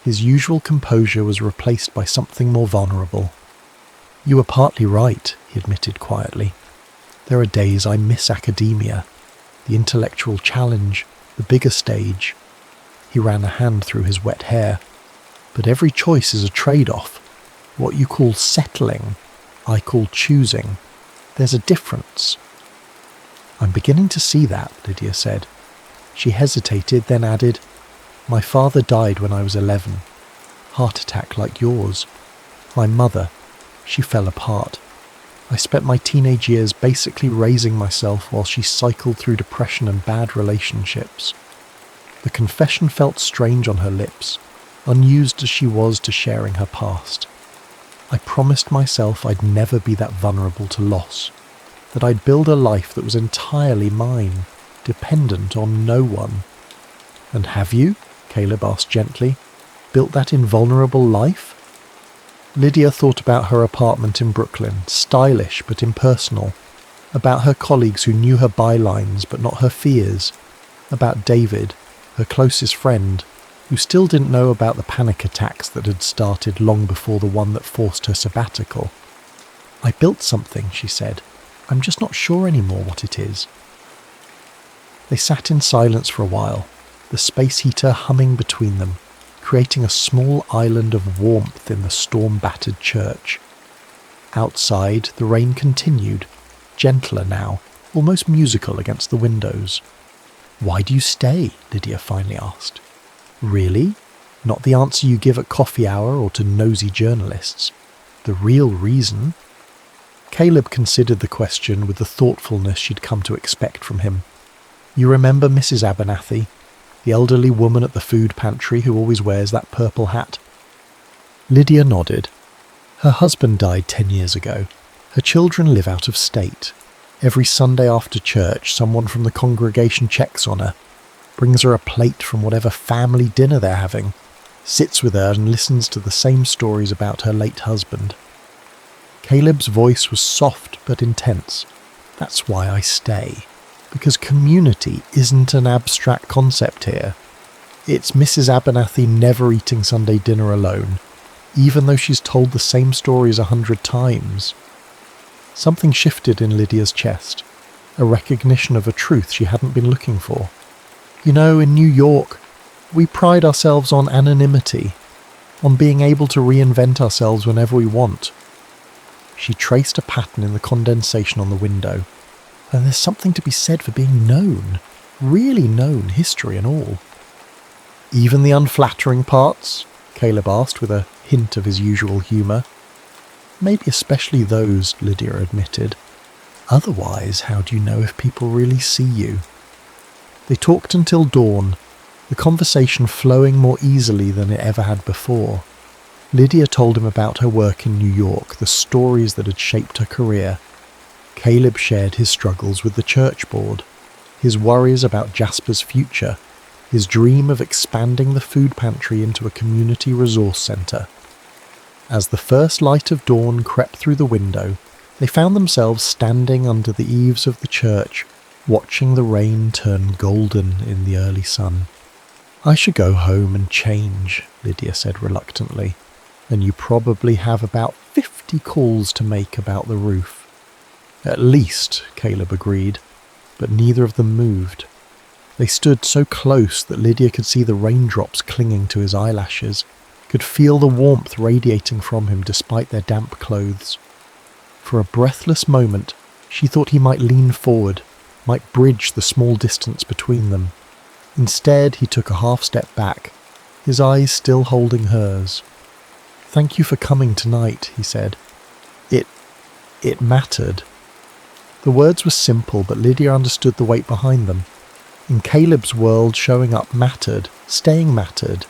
S1: his usual composure was replaced by something more vulnerable. "You were partly right," he admitted quietly. "There are days I miss academia, the intellectual challenge, the bigger stage." He ran a hand through his wet hair. "But every choice is a trade-off. What you call settling, I call choosing. There's a difference." "I'm beginning to see that," Lydia said. She hesitated, then added, "My father died when I was 11. Heart attack like yours. My mother, she fell apart. I spent my teenage years basically raising myself while she cycled through depression and bad relationships." The confession felt strange on her lips, unused as she was to sharing her past. "I promised myself I'd never be that vulnerable to loss, that I'd build a life that was entirely mine, dependent on no one." "And have you?" Caleb asked gently. "Built that invulnerable life?" Lydia thought about her apartment in Brooklyn, stylish but impersonal, about her colleagues who knew her bylines but not her fears, about David, her closest friend, who still didn't know about the panic attacks that had started long before the one that forced her sabbatical. "I built something," she said. "I'm just not sure anymore what it is." They sat in silence for a while, the space heater humming between them, creating a small island of warmth in the storm-battered church. Outside, the rain continued, gentler now, almost musical against the windows. "Why do you stay?" Lydia finally asked. "Really? Not the answer you give at coffee hour or to nosy journalists. The real reason?" Caleb considered the question with the thoughtfulness she'd come to expect from him. "You remember Mrs. Abernathy, the elderly woman at the food pantry who always wears that purple hat?" Lydia nodded. "Her husband died 10 years ago. Her children live out of state. Every Sunday after church, someone from the congregation checks on her, brings her a plate from whatever family dinner they're having, sits with her and listens to the same stories about her late husband." Caleb's voice was soft but intense. "That's why I stay. Because community isn't an abstract concept here. It's Mrs. Abernathy never eating Sunday dinner alone, even though she's told the same stories 100 times." Something shifted in Lydia's chest, a recognition of a truth she hadn't been looking for. "You know, in New York, we pride ourselves on anonymity, on being able to reinvent ourselves whenever we want." She traced a pattern in the condensation on the window. "And there's something to be said for being known, really known, history and all." "Even the unflattering parts?" Caleb asked with a hint of his usual humour. "Maybe especially those," Lydia admitted. "Otherwise, how do you know if people really see you?" They talked until dawn, the conversation flowing more easily than it ever had before. Lydia told him about her work in New York, the stories that had shaped her career. Caleb shared his struggles with the church board, his worries about Jasper's future, his dream of expanding the food pantry into a community resource centre. As the first light of dawn crept through the window, they found themselves standing under the eaves of the church, watching the rain turn golden in the early sun. "I should go home and change," Lydia said reluctantly, "and you probably have about 50 calls to make about the roof." "At least," Caleb agreed, but neither of them moved. They stood so close that Lydia could see the raindrops clinging to his eyelashes, could feel the warmth radiating from him despite their damp clothes. For a breathless moment, she thought he might lean forward, might bridge the small distance between them. Instead, he took a half step back, his eyes still holding hers. "Thank you for coming tonight," he said. It mattered." The words were simple, but Lydia understood the weight behind them. In Caleb's world, showing up mattered, staying mattered,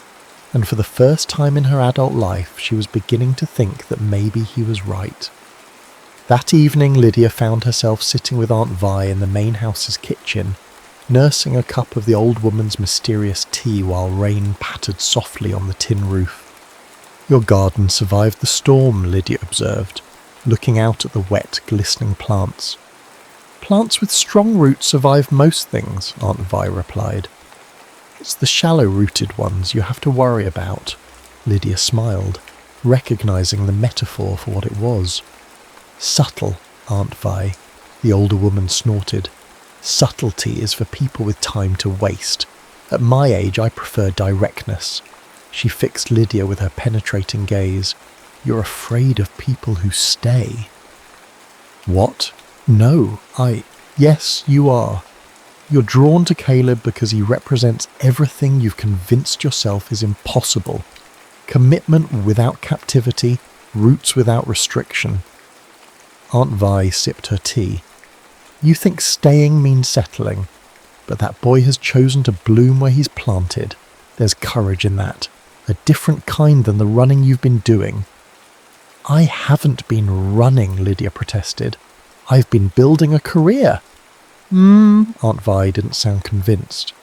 S1: and for the first time in her adult life, she was beginning to think that maybe he was right. That evening, Lydia found herself sitting with Aunt Vi in the main house's kitchen, nursing a cup of the old woman's mysterious tea while rain pattered softly on the tin roof. "Your garden survived the storm," Lydia observed, looking out at the wet, glistening plants. "Plants with strong roots survive most things," Aunt Vi replied. "It's the shallow-rooted ones you have to worry about." Lydia smiled, recognising the metaphor for what it was. "Subtle, Aunt Vi," the older woman snorted. "Subtlety is for people with time to waste. At my age, I prefer directness." She fixed Lydia with her penetrating gaze. "You're afraid of people who stay." "What? No, Yes, you are. You're drawn to Caleb because he represents everything you've convinced yourself is impossible. Commitment without captivity, roots without restriction." Aunt Vi sipped her tea. "You think staying means settling, but that boy has chosen to bloom where he's planted. There's courage in that, a different kind than the running you've been doing." "I haven't been running," Lydia protested. "I've been building a career." Aunt Vi didn't sound convinced.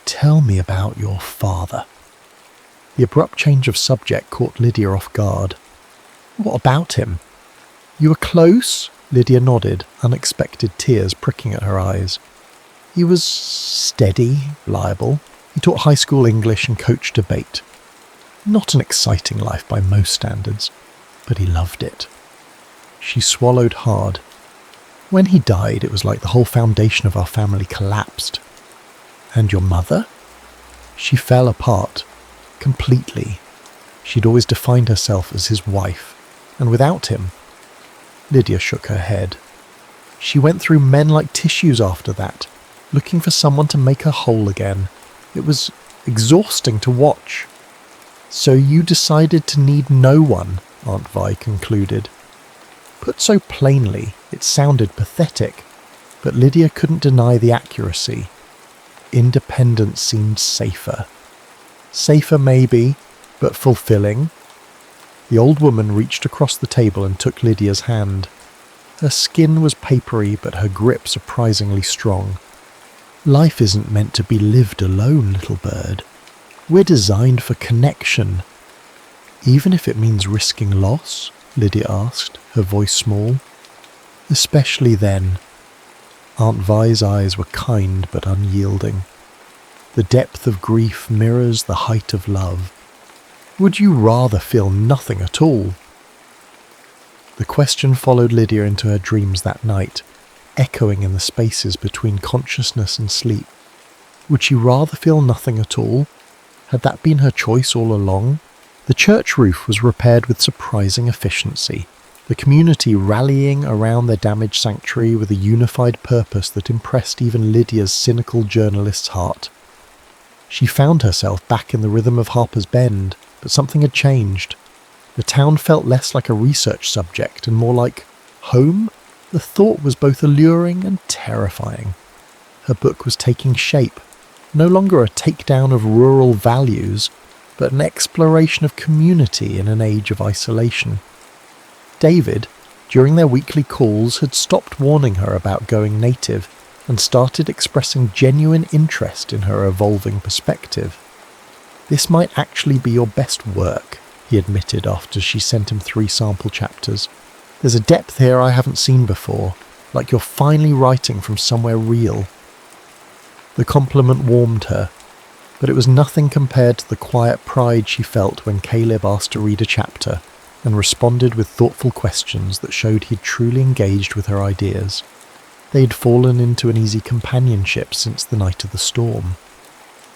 S1: "Tell me about your father." The abrupt change of subject caught Lydia off guard. "What about him?" "You were close?" Lydia nodded, unexpected tears pricking at her eyes. "He was steady, reliable. He taught high school English and coached debate. Not an exciting life by most standards, but he loved it." She swallowed hard. "When he died, it was like the whole foundation of our family collapsed." "And your mother?" "She fell apart. Completely. She'd always defined herself as his wife, and without him..." Lydia shook her head. "She went through men like tissues after that, looking for someone to make her whole again. It was exhausting to watch." "So you decided to need no one," Aunt Vi concluded. Put so plainly, it sounded pathetic, but Lydia couldn't deny the accuracy. Independence seemed safer. Safer maybe, but fulfilling. The old woman reached across the table and took Lydia's hand. Her skin was papery, but her grip surprisingly strong. "Life isn't meant to be lived alone, little bird. We're designed for connection. Even if it means risking loss, Lydia asked, her voice small. Especially then. Aunt Vi's eyes were kind but unyielding. The depth of grief mirrors the height of love. Would you rather feel nothing at all? The question followed Lydia into her dreams that night, echoing in the spaces between consciousness and sleep. Would she rather feel nothing at all? Had that been her choice all along? The church roof was repaired with surprising efficiency, the community rallying around their damaged sanctuary with a unified purpose that impressed even Lydia's cynical journalist's heart. She found herself back in the rhythm of Harper's Bend, but something had changed. The town felt less like a research subject and more like home. The thought was both alluring and terrifying. Her book was taking shape, no longer a takedown of rural values, but an exploration of community in an age of isolation. David, during their weekly calls, had stopped warning her about going native and started expressing genuine interest in her evolving perspective. This might actually be your best work, he admitted after she sent him 3 sample chapters. There's a depth here I haven't seen before, like you're finally writing from somewhere real. The compliment warmed her, but it was nothing compared to the quiet pride she felt when Caleb asked to read a chapter and responded with thoughtful questions that showed he'd truly engaged with her ideas. They'd fallen into an easy companionship since the night of the storm.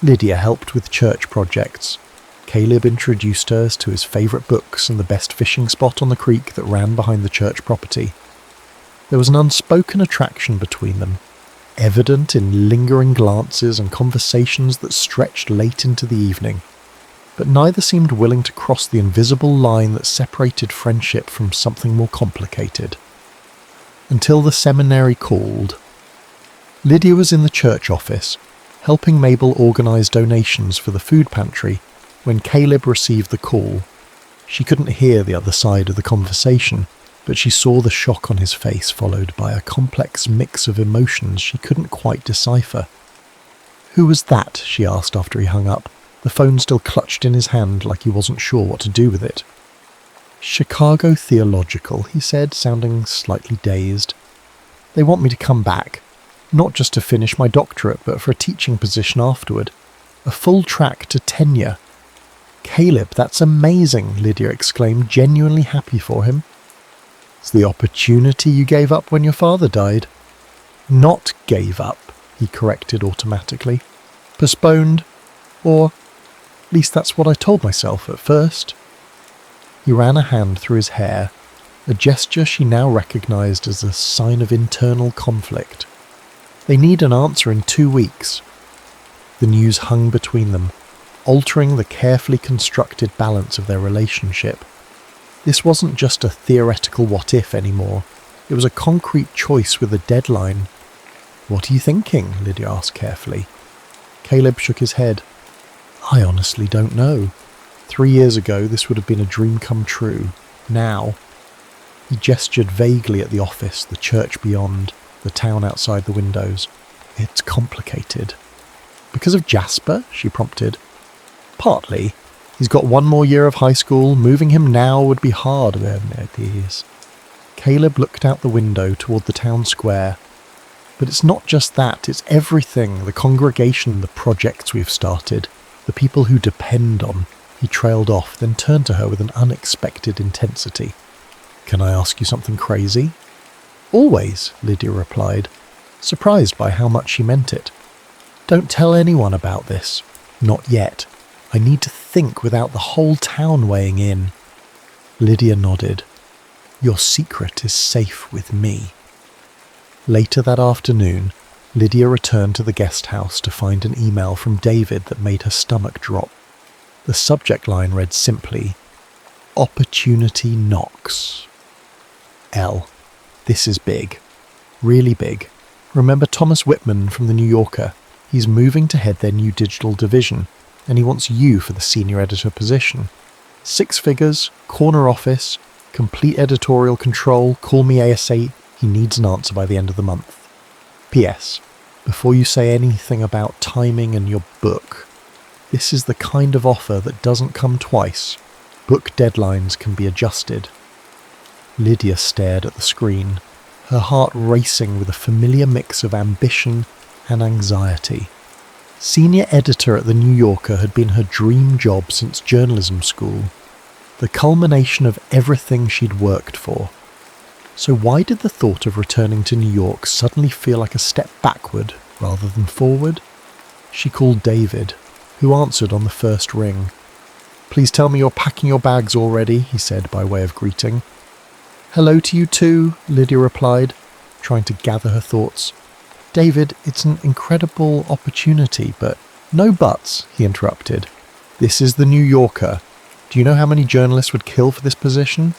S1: Lydia helped with church projects. Caleb introduced her to his favourite books and the best fishing spot on the creek that ran behind the church property. There was an unspoken attraction between them, evident in lingering glances and conversations that stretched late into the evening, but neither seemed willing to cross the invisible line that separated friendship from something more complicated. Until the seminary called. Lydia was in the church office, helping Mabel organise donations for the food pantry, when Caleb received the call. She couldn't hear the other side of the conversation, but she saw the shock on his face followed by a complex mix of emotions she couldn't quite decipher. "Who was that?" she asked after he hung up, the phone still clutched in his hand like he wasn't sure what to do with it. "Chicago Theological," he said, sounding slightly dazed. "They want me to come back, not just to finish my doctorate, but for a teaching position afterward. A full track to tenure." "Caleb, that's amazing," Lydia exclaimed, genuinely happy for him. "It's the opportunity you gave up when your father died." "Not gave up," he corrected automatically. "Postponed, or at least that's what I told myself at first." He ran a hand through his hair, a gesture she now recognised as a sign of internal conflict. "They need an answer in 2 weeks. The news hung between them, altering the carefully constructed balance of their relationship. This wasn't just a theoretical what-if anymore. It was a concrete choice with a deadline. "What are you thinking?" Lydia asked carefully. Caleb shook his head. "I honestly don't know. 3 years ago, this would have been a dream come true. Now..." He gestured vaguely at the office, the church beyond, the town outside the windows. "It's complicated." "Because of Jasper?" she prompted. "Partly. He's got 1 more year of high school. Moving him now would be hard." Caleb looked out the window toward the town square. "But it's not just that, it's everything, the congregation, the projects we've started, the people who depend on..." He trailed off, then turned to her with an unexpected intensity. "Can I ask you something crazy?" "Always," Lydia replied, surprised by how much she meant it. "Don't tell anyone about this. Not yet. I need to think without the whole town weighing in." Lydia nodded. "Your secret is safe with me." Later that afternoon, Lydia returned to the guest house to find an email from David that made her stomach drop. The subject line read simply, "Opportunity knocks." L. This is big. Really big. Remember Thomas Whitman from The New Yorker? He's moving to head their new digital division, and he wants you for the senior editor position. 6 figures, corner office, complete editorial control, call me ASA. He needs an answer by the end of the month. P.S. Before you say anything about timing and your book, this is the kind of offer that doesn't come twice. Book deadlines can be adjusted. Lydia stared at the screen, her heart racing with a familiar mix of ambition and anxiety. Senior editor at The New Yorker had been her dream job since journalism school, the culmination of everything she'd worked for. So why did the thought of returning to New York suddenly feel like a step backward rather than forward? She called David, who answered on the first ring. "Please tell me you're packing your bags already," he said by way of greeting. "Hello to you too," Lydia replied, trying to gather her thoughts. "David, it's an incredible opportunity, but..." "No buts," he interrupted. "This is The New Yorker. Do you know how many journalists would kill for this position?"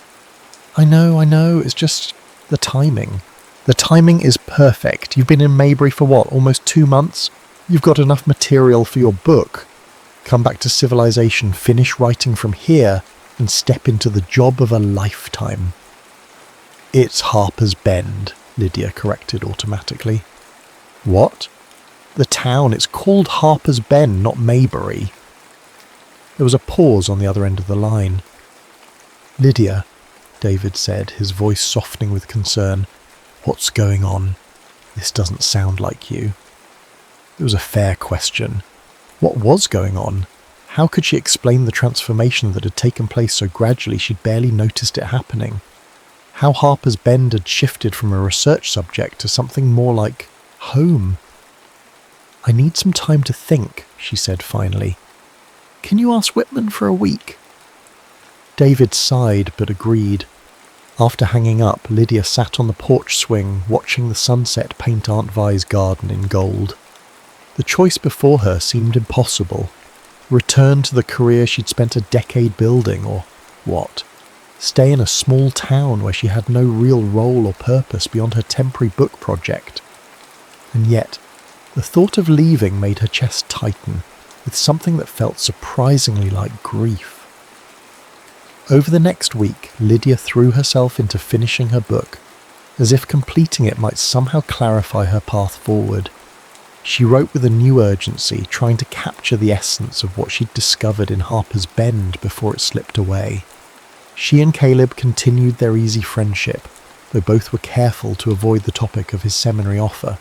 S1: I know, it's just the timing. The timing is perfect. You've been in Maybury for what, almost 2 months? You've got enough material for your book. Come back to civilization, finish writing from here, and step into the job of a lifetime. "It's Harper's Bend," Lydia corrected automatically. "What?" "The town, it's called Harper's Bend, not Maybury." There was a pause on the other end of the line. "Lydia," David said, his voice softening with concern, "what's going on? This doesn't sound like you." It was a fair question. What was going on? How could she explain the transformation that had taken place so gradually she'd barely noticed it happening? How Harper's Bend had shifted from a research subject to something more like home? "I need some time to think," she said finally. "Can you ask Whitman for a week?" David sighed but agreed. After hanging up, Lydia sat on the porch swing, watching the sunset paint Aunt Vi's garden in gold. The choice before her seemed impossible. Return to the career she'd spent a decade building, or what? Stay in a small town where she had no real role or purpose beyond her temporary book project. And yet, the thought of leaving made her chest tighten, with something that felt surprisingly like grief. Over the next week, Lydia threw herself into finishing her book, as if completing it might somehow clarify her path forward. She wrote with a new urgency, trying to capture the essence of what she'd discovered in Harper's Bend before it slipped away. She and Caleb continued their easy friendship, though both were careful to avoid the topic of his seminary offer.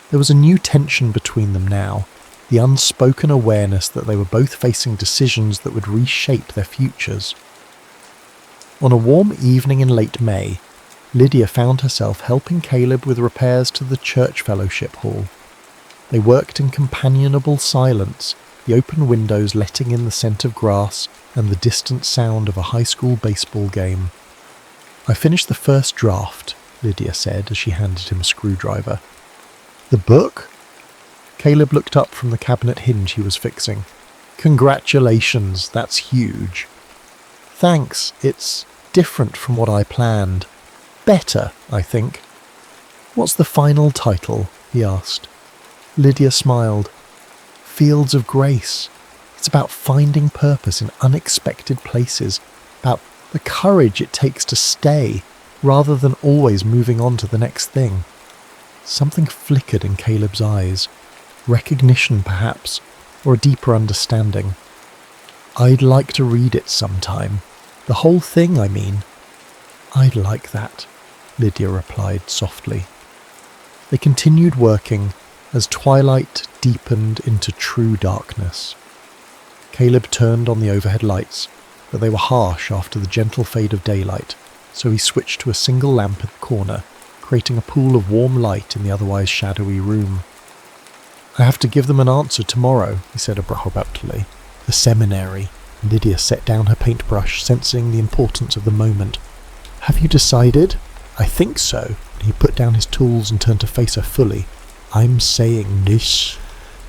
S1: There was a new tension between them now, the unspoken awareness that they were both facing decisions that would reshape their futures. On a warm evening in late May, Lydia found herself helping Caleb with repairs to the church fellowship hall. They worked in companionable silence, the open windows letting in the scent of grass and the distant sound of a high school baseball game. "I finished the first draft," Lydia said as she handed him a screwdriver. "The book?" Caleb looked up from the cabinet hinge he was fixing. "Congratulations, that's huge." "Thanks, it's different from what I planned. Better, I think." "What's the final title?" he asked. Lydia smiled. "Fields of Grace. It's about finding purpose in unexpected places, about the courage it takes to stay, rather than always moving on to the next thing." Something flickered in Caleb's eyes. Recognition, perhaps, or a deeper understanding. "I'd like to read it sometime. The whole thing, I mean." "I'd like that," Lydia replied softly. They continued working as twilight deepened into true darkness. Caleb turned on the overhead lights, but they were harsh after the gentle fade of daylight, so he switched to a single lamp in the corner, creating a pool of warm light in the otherwise shadowy room. "I have to give them an answer tomorrow," he said abruptly. "The seminary." Lydia set down her paintbrush, sensing the importance of the moment. "Have you decided?" "I think so." He put down his tools and turned to face her fully. "I'm saying this."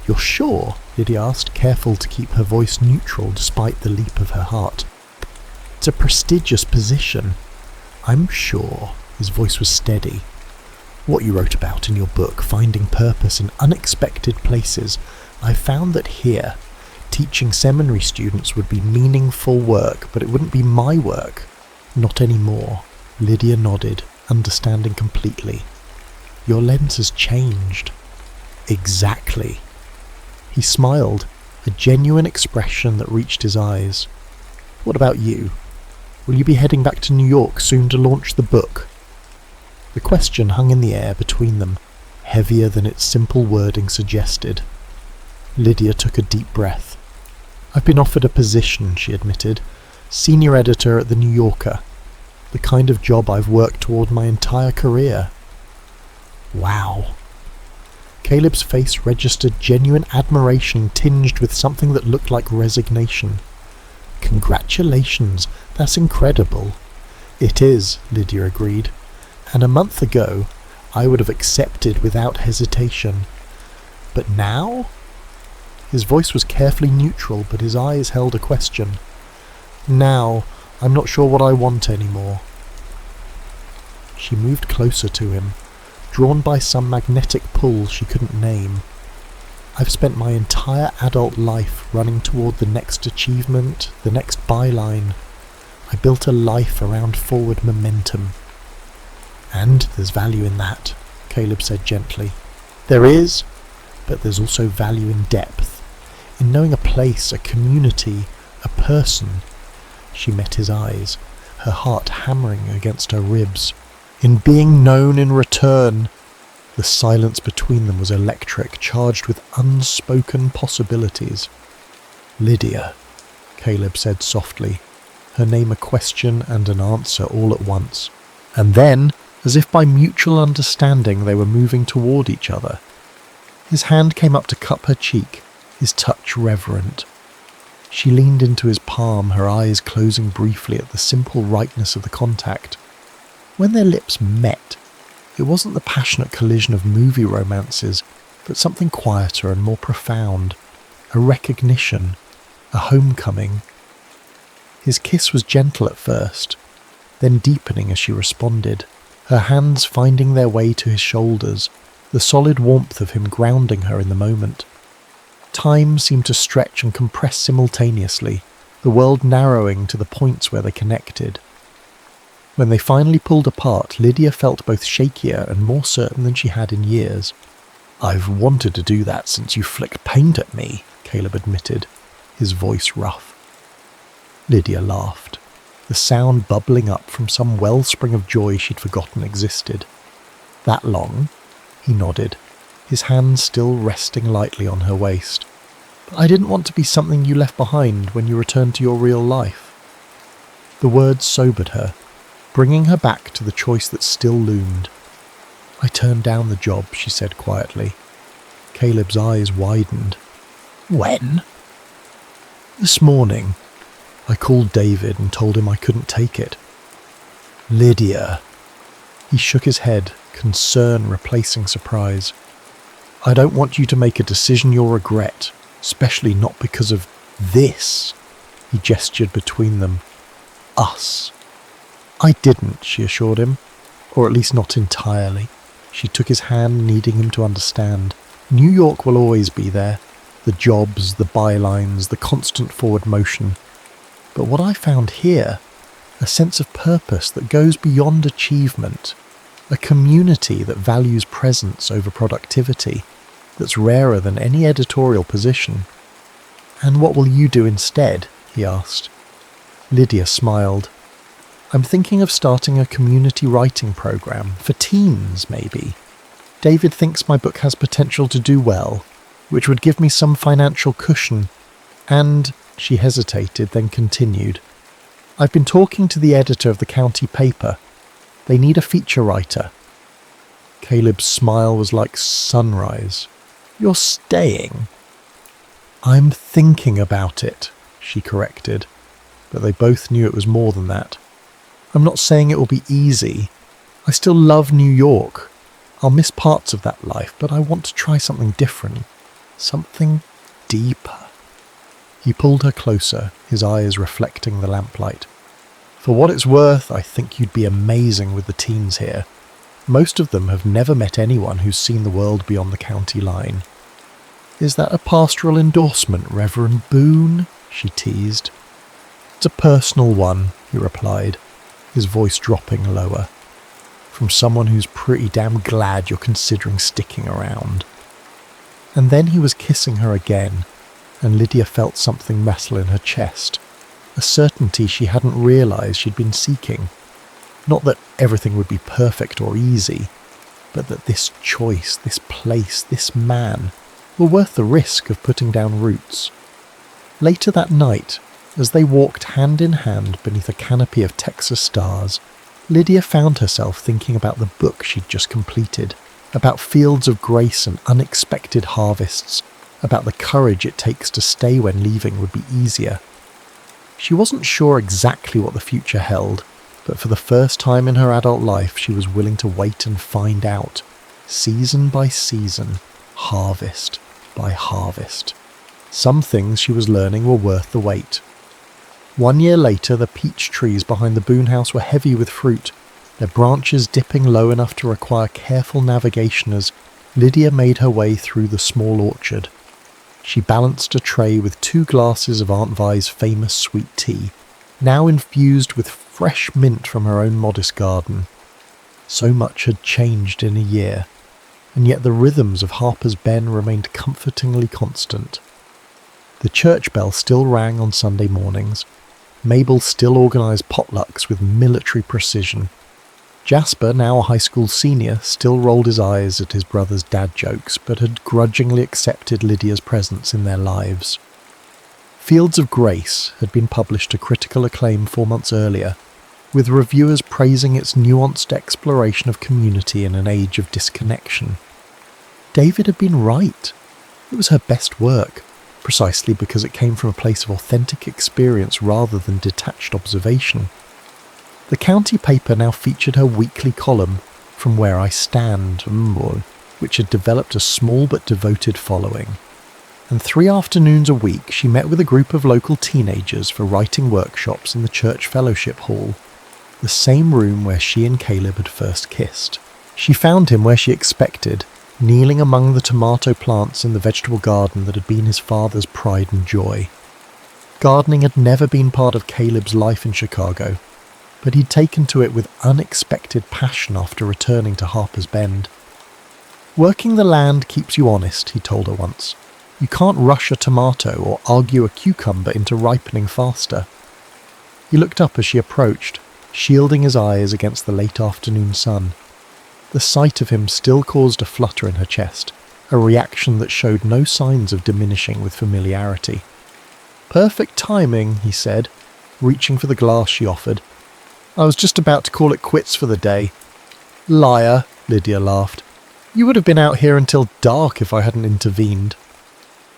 S1: "You're sure?" Lydia asked, careful to keep her voice neutral despite the leap of her heart. "It's a prestigious position." "I'm sure." His voice was steady. "What you wrote about in your book, finding purpose in unexpected places, I found that here, teaching seminary students would be meaningful work, but it wouldn't be my work. Not anymore." Lydia nodded, understanding completely. "Your lens has changed." "Exactly." He smiled, a genuine expression that reached his eyes. "What about you? Will you be heading back to New York soon to launch the book? The question hung in the air between them, heavier than its simple wording suggested. Lydia took a deep breath. I've been offered a position, she admitted. Senior editor at the New Yorker. The kind of job I've worked toward my entire career. Wow. Caleb's face registered genuine admiration tinged with something that looked like resignation. Congratulations, that's incredible. It is, Lydia agreed. And a month ago, I would have accepted without hesitation. But now? His voice was carefully neutral, but his eyes held a question. Now, I'm not sure what I want anymore. She moved closer to him, drawn by some magnetic pull she couldn't name. I've spent my entire adult life running toward the next achievement, the next byline. I built a life around forward momentum. And there's value in that, Caleb said gently. There is, but there's also value in depth, in knowing a place, a community, a person. She met his eyes, her heart hammering against her ribs. In being known in return. The silence between them was electric, charged with unspoken possibilities. Lydia, Caleb said softly, her name a question and an answer all at once. And then, as if by mutual understanding, they were moving toward each other. His hand came up to cup her cheek, his touch reverent. She leaned into his palm, her eyes closing briefly at the simple rightness of the contact. When their lips met, it wasn't the passionate collision of movie romances, but something quieter and more profound, a recognition, a homecoming. His kiss was gentle at first, then deepening as she responded, her hands finding their way to his shoulders, the solid warmth of him grounding her in the moment. Time seemed to stretch and compress simultaneously, the world narrowing to the points where they connected. When they finally pulled apart, Lydia felt both shakier and more certain than she had in years. I've wanted to do that since you flicked paint at me, Caleb admitted, his voice rough. Lydia laughed, the sound bubbling up from some wellspring of joy she'd forgotten existed. That long? He nodded, his hands still resting lightly on her waist. But I didn't want to be something you left behind when you returned to your real life. The words sobered her, bringing her back to the choice that still loomed. I turned down the job, she said quietly. Caleb's eyes widened. When? This morning. I called David and told him I couldn't take it. Lydia. He shook his head, concern replacing surprise. I don't want you to make a decision you'll regret, especially not because of this. He gestured between them. Us. I didn't, she assured him, or at least not entirely. She took his hand, needing him to understand. New York will always be there. The jobs, the bylines, the constant forward motion. But what I found here, a sense of purpose that goes beyond achievement, a community that values presence over productivity, that's rarer than any editorial position. And what will you do instead? He asked. Lydia smiled. I'm thinking of starting a community writing program, for teens maybe. David thinks my book has potential to do well, which would give me some financial cushion. And, she hesitated, then continued, I've been talking to the editor of the county paper. They need a feature writer. Caleb's smile was like sunrise. You're staying? I'm thinking about it, she corrected, but they both knew it was more than that. I'm not saying it will be easy. I still love New York. I'll miss parts of that life, but I want to try something different. Something deeper. He pulled her closer, his eyes reflecting the lamplight. For what it's worth, I think you'd be amazing with the teens here. Most of them have never met anyone who's seen the world beyond the county line. Is that a pastoral endorsement, Reverend Boone? She teased. It's a personal one, he replied, his voice dropping lower. From someone who's pretty damn glad you're considering sticking around. And then he was kissing her again, and Lydia felt something rattle in her chest, a a certainty she hadn't realised she'd been seeking. Not that everything would be perfect or easy, but that this choice, this place, this man were worth the risk of putting down roots. Later that night, as they walked hand in hand beneath a canopy of Texas stars, Lydia found herself thinking about the book she'd just completed, about fields of grace and unexpected harvests, about the courage it takes to stay when leaving would be easier. She wasn't sure exactly what the future held, but for the first time in her adult life she was willing to wait and find out, season by season, harvest by harvest. Some things she was learning were worth the wait. 1 year later, the peach trees behind the Boone house were heavy with fruit, their branches dipping low enough to require careful navigation as Lydia made her way through the small orchard. She balanced a tray with 2 glasses of Aunt Vi's famous sweet tea, now infused with fresh mint from her own modest garden. So much had changed in a year, and yet the rhythms of Harper's Bend remained comfortingly constant. The church bell still rang on Sunday mornings. Mabel still organised potlucks with military precision. Jasper, now a high school senior, still rolled his eyes at his brother's dad jokes, but had grudgingly accepted Lydia's presence in their lives. Fields of Grace had been published to critical acclaim 4 months earlier, with reviewers praising its nuanced exploration of community in an age of disconnection. David had been right. It was her best work, precisely because it came from a place of authentic experience rather than detached observation. The county paper now featured her weekly column, From Where I Stand, which had developed a small but devoted following. And 3 afternoons a week she met with a group of local teenagers for writing workshops in the church fellowship hall, the same room where she and Caleb had first kissed. She found him where she expected, kneeling among the tomato plants in the vegetable garden that had been his father's pride and joy. Gardening had never been part of Caleb's life in Chicago, but he'd taken to it with unexpected passion after returning to Harper's Bend. Working the land keeps you honest, he told her once. You can't rush a tomato or argue a cucumber into ripening faster. He looked up as she approached, shielding his eyes against the late afternoon sun. The sight of him still caused a flutter in her chest, a reaction that showed no signs of diminishing with familiarity. "Perfect timing," he said, reaching for the glass she offered. "I was just about to call it quits for the day." "Liar," Lydia laughed. "You would have been out here until dark if I hadn't intervened."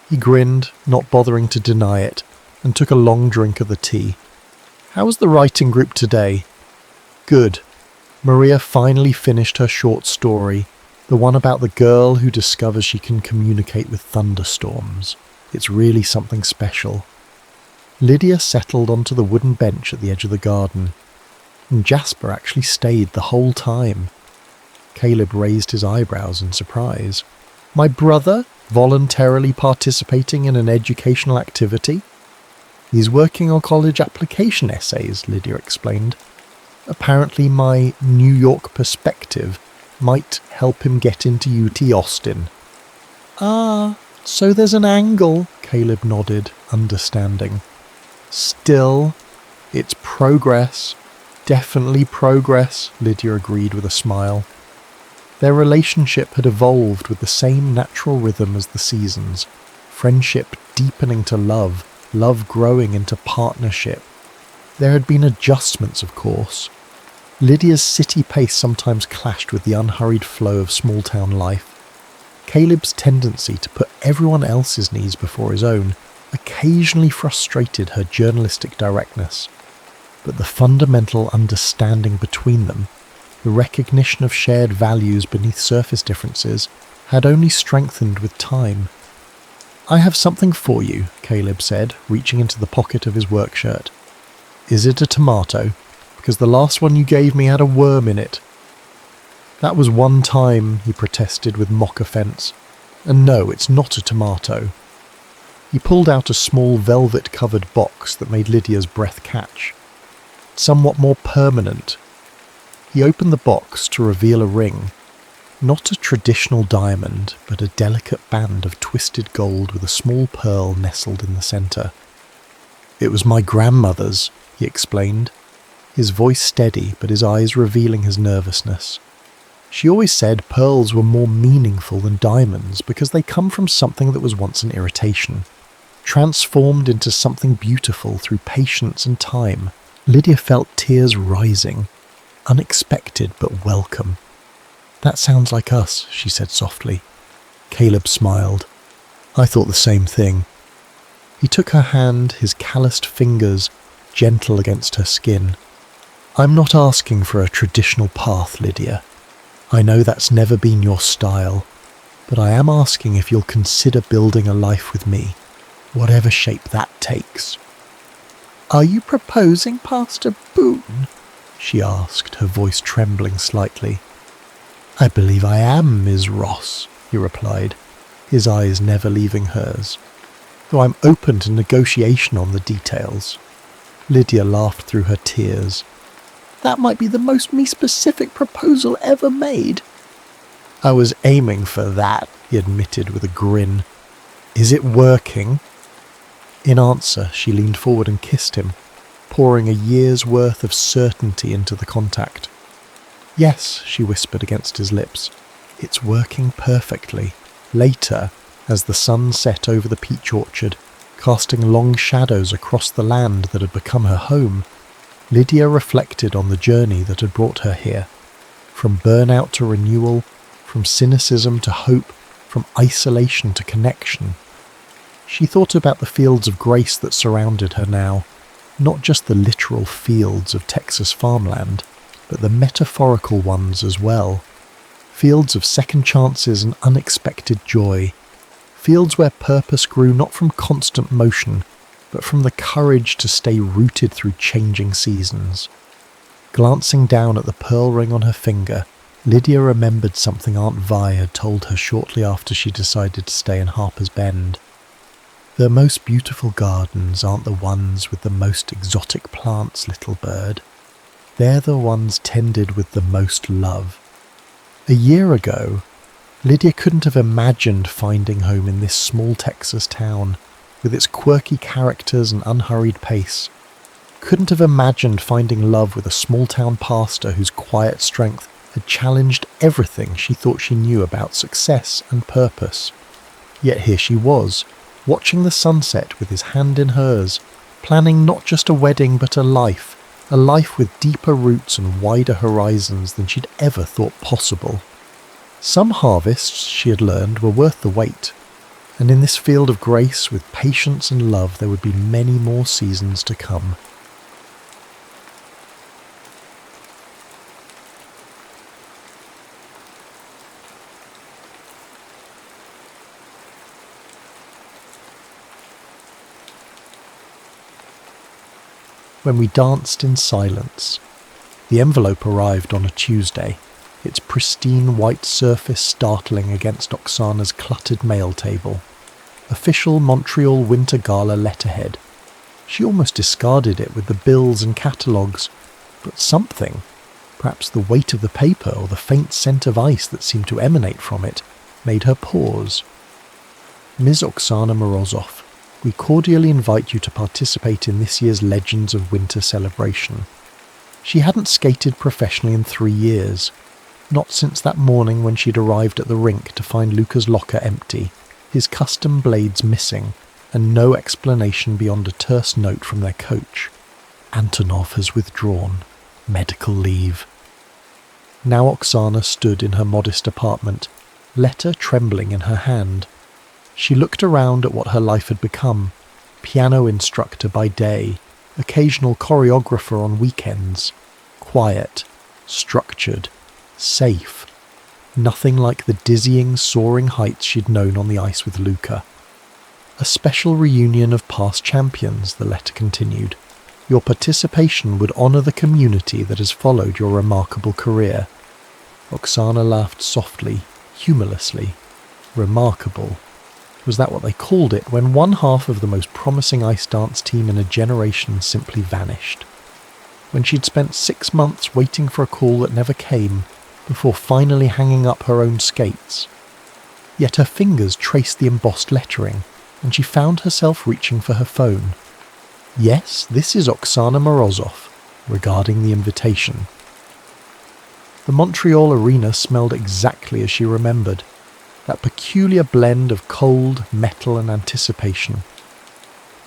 S1: He grinned, not bothering to deny it, and took a long drink of the tea. "How was the writing group today?" "Good." Maria finally finished her short story, the one about the girl who discovers she can communicate with thunderstorms. It's really something special. Lydia settled onto the wooden bench at the edge of the garden, and Jasper actually stayed the whole time. Caleb raised his eyebrows in surprise. "My brother voluntarily participating in an educational activity?" "He's working on college application essays," Lydia explained. "Apparently my New York perspective might help him get into UT Austin." "Ah, so there's an angle," Caleb nodded, understanding. "Still, it's progress. Definitely progress," Lydia agreed with a smile. Their relationship had evolved with the same natural rhythm as the seasons, friendship deepening to love, love growing into partnership. There had been adjustments, of course. Lydia's city pace sometimes clashed with the unhurried flow of small-town life. Caleb's tendency to put everyone else's needs before his own occasionally frustrated her journalistic directness. But the fundamental understanding between them, the recognition of shared values beneath surface differences, had only strengthened with time. "I have something for you," Caleb said, reaching into the pocket of his work shirt. "Is it a tomato? Because the last one you gave me had a worm in it." "That was one time," he protested with mock offence. "And no, it's not a tomato." He pulled out a small velvet-covered box that made Lydia's breath catch. Somewhat more permanent. He opened the box to reveal a ring. Not a traditional diamond, but a delicate band of twisted gold with a small pearl nestled in the centre. It was my grandmother's, he explained, his voice steady but his eyes revealing his nervousness. She always said pearls were more meaningful than diamonds because they come from something that was once an irritation, transformed into something beautiful through patience and time. Lydia felt tears rising, unexpected but welcome. That sounds like us, she said softly. Caleb smiled. I thought the same thing. He took her hand, his calloused fingers gentle against her skin. I'm not asking for a traditional path, Lydia. I know that's never been your style, but I am asking if you'll consider building a life with me, whatever shape that takes. Are you proposing Pastor Boone? She asked, her voice trembling slightly. I believe I am, Ms. Ross, he replied, his eyes never leaving hers, though I'm open to negotiation on the details. Lydia laughed through her tears. That might be the most me-specific proposal ever made. I was aiming for that, he admitted with a grin. Is it working? In answer, she leaned forward and kissed him, pouring a year's worth of certainty into the contact. Yes, she whispered against his lips. It's working perfectly. Later, as the sun set over the peach orchard, casting long shadows across the land that had become her home, Lydia reflected on the journey that had brought her here. From burnout to renewal, from cynicism to hope, from isolation to connection. She thought about the fields of grace that surrounded her now, not just the literal fields of Texas farmland, but the metaphorical ones as well. Fields of second chances and unexpected joy. Fields where purpose grew not from constant motion, but from the courage to stay rooted through changing seasons. Glancing down at the pearl ring on her finger, Lydia remembered something Aunt Vi had told her shortly after she decided to stay in Harper's Bend. The most beautiful gardens aren't the ones with the most exotic plants, little bird. They're the ones tended with the most love. A year ago, Lydia couldn't have imagined finding home in this small Texas town, with its quirky characters and unhurried pace. Couldn't have imagined finding love with a small-town pastor whose quiet strength had challenged everything she thought she knew about success and purpose. Yet here she was, watching the sunset with his hand in hers, planning not just a wedding but a life with deeper roots and wider horizons than she'd ever thought possible. Some harvests, she had learned, were worth the wait, and in this field of grace, with patience and love, there would be many more seasons to come. When we danced in silence, the envelope arrived on a Tuesday, its pristine white surface startling against Oksana's cluttered mail table. Official Montreal Winter Gala letterhead. She almost discarded it with the bills and catalogues, but something, perhaps the weight of the paper or the faint scent of ice that seemed to emanate from it, made her pause. Ms. Oksana Morozov, we cordially invite you to participate in this year's Legends of Winter celebration. She hadn't skated professionally in 3 years, not since that morning when she'd arrived at the rink to find Luca's locker empty, his custom blades missing, and no explanation beyond a terse note from their coach. Antonov has withdrawn. Medical leave. Now Oksana stood in her modest apartment, letter trembling in her hand. She looked around at what her life had become, piano instructor by day, occasional choreographer on weekends, quiet, structured, safe. Nothing like the dizzying, soaring heights she'd known on the ice with Luca. A special reunion of past champions, the letter continued. Your participation would honour the community that has followed your remarkable career. Oksana laughed softly, humorlessly. Remarkable. Was that what they called it when one half of the most promising ice dance team in a generation simply vanished? When she'd spent 6 months waiting for a call that never came, before finally hanging up her own skates. Yet her fingers traced the embossed lettering, and she found herself reaching for her phone. Yes, this is Oksana Morozov, regarding the invitation. The Montreal arena smelled exactly as she remembered, that peculiar blend of cold, metal and anticipation.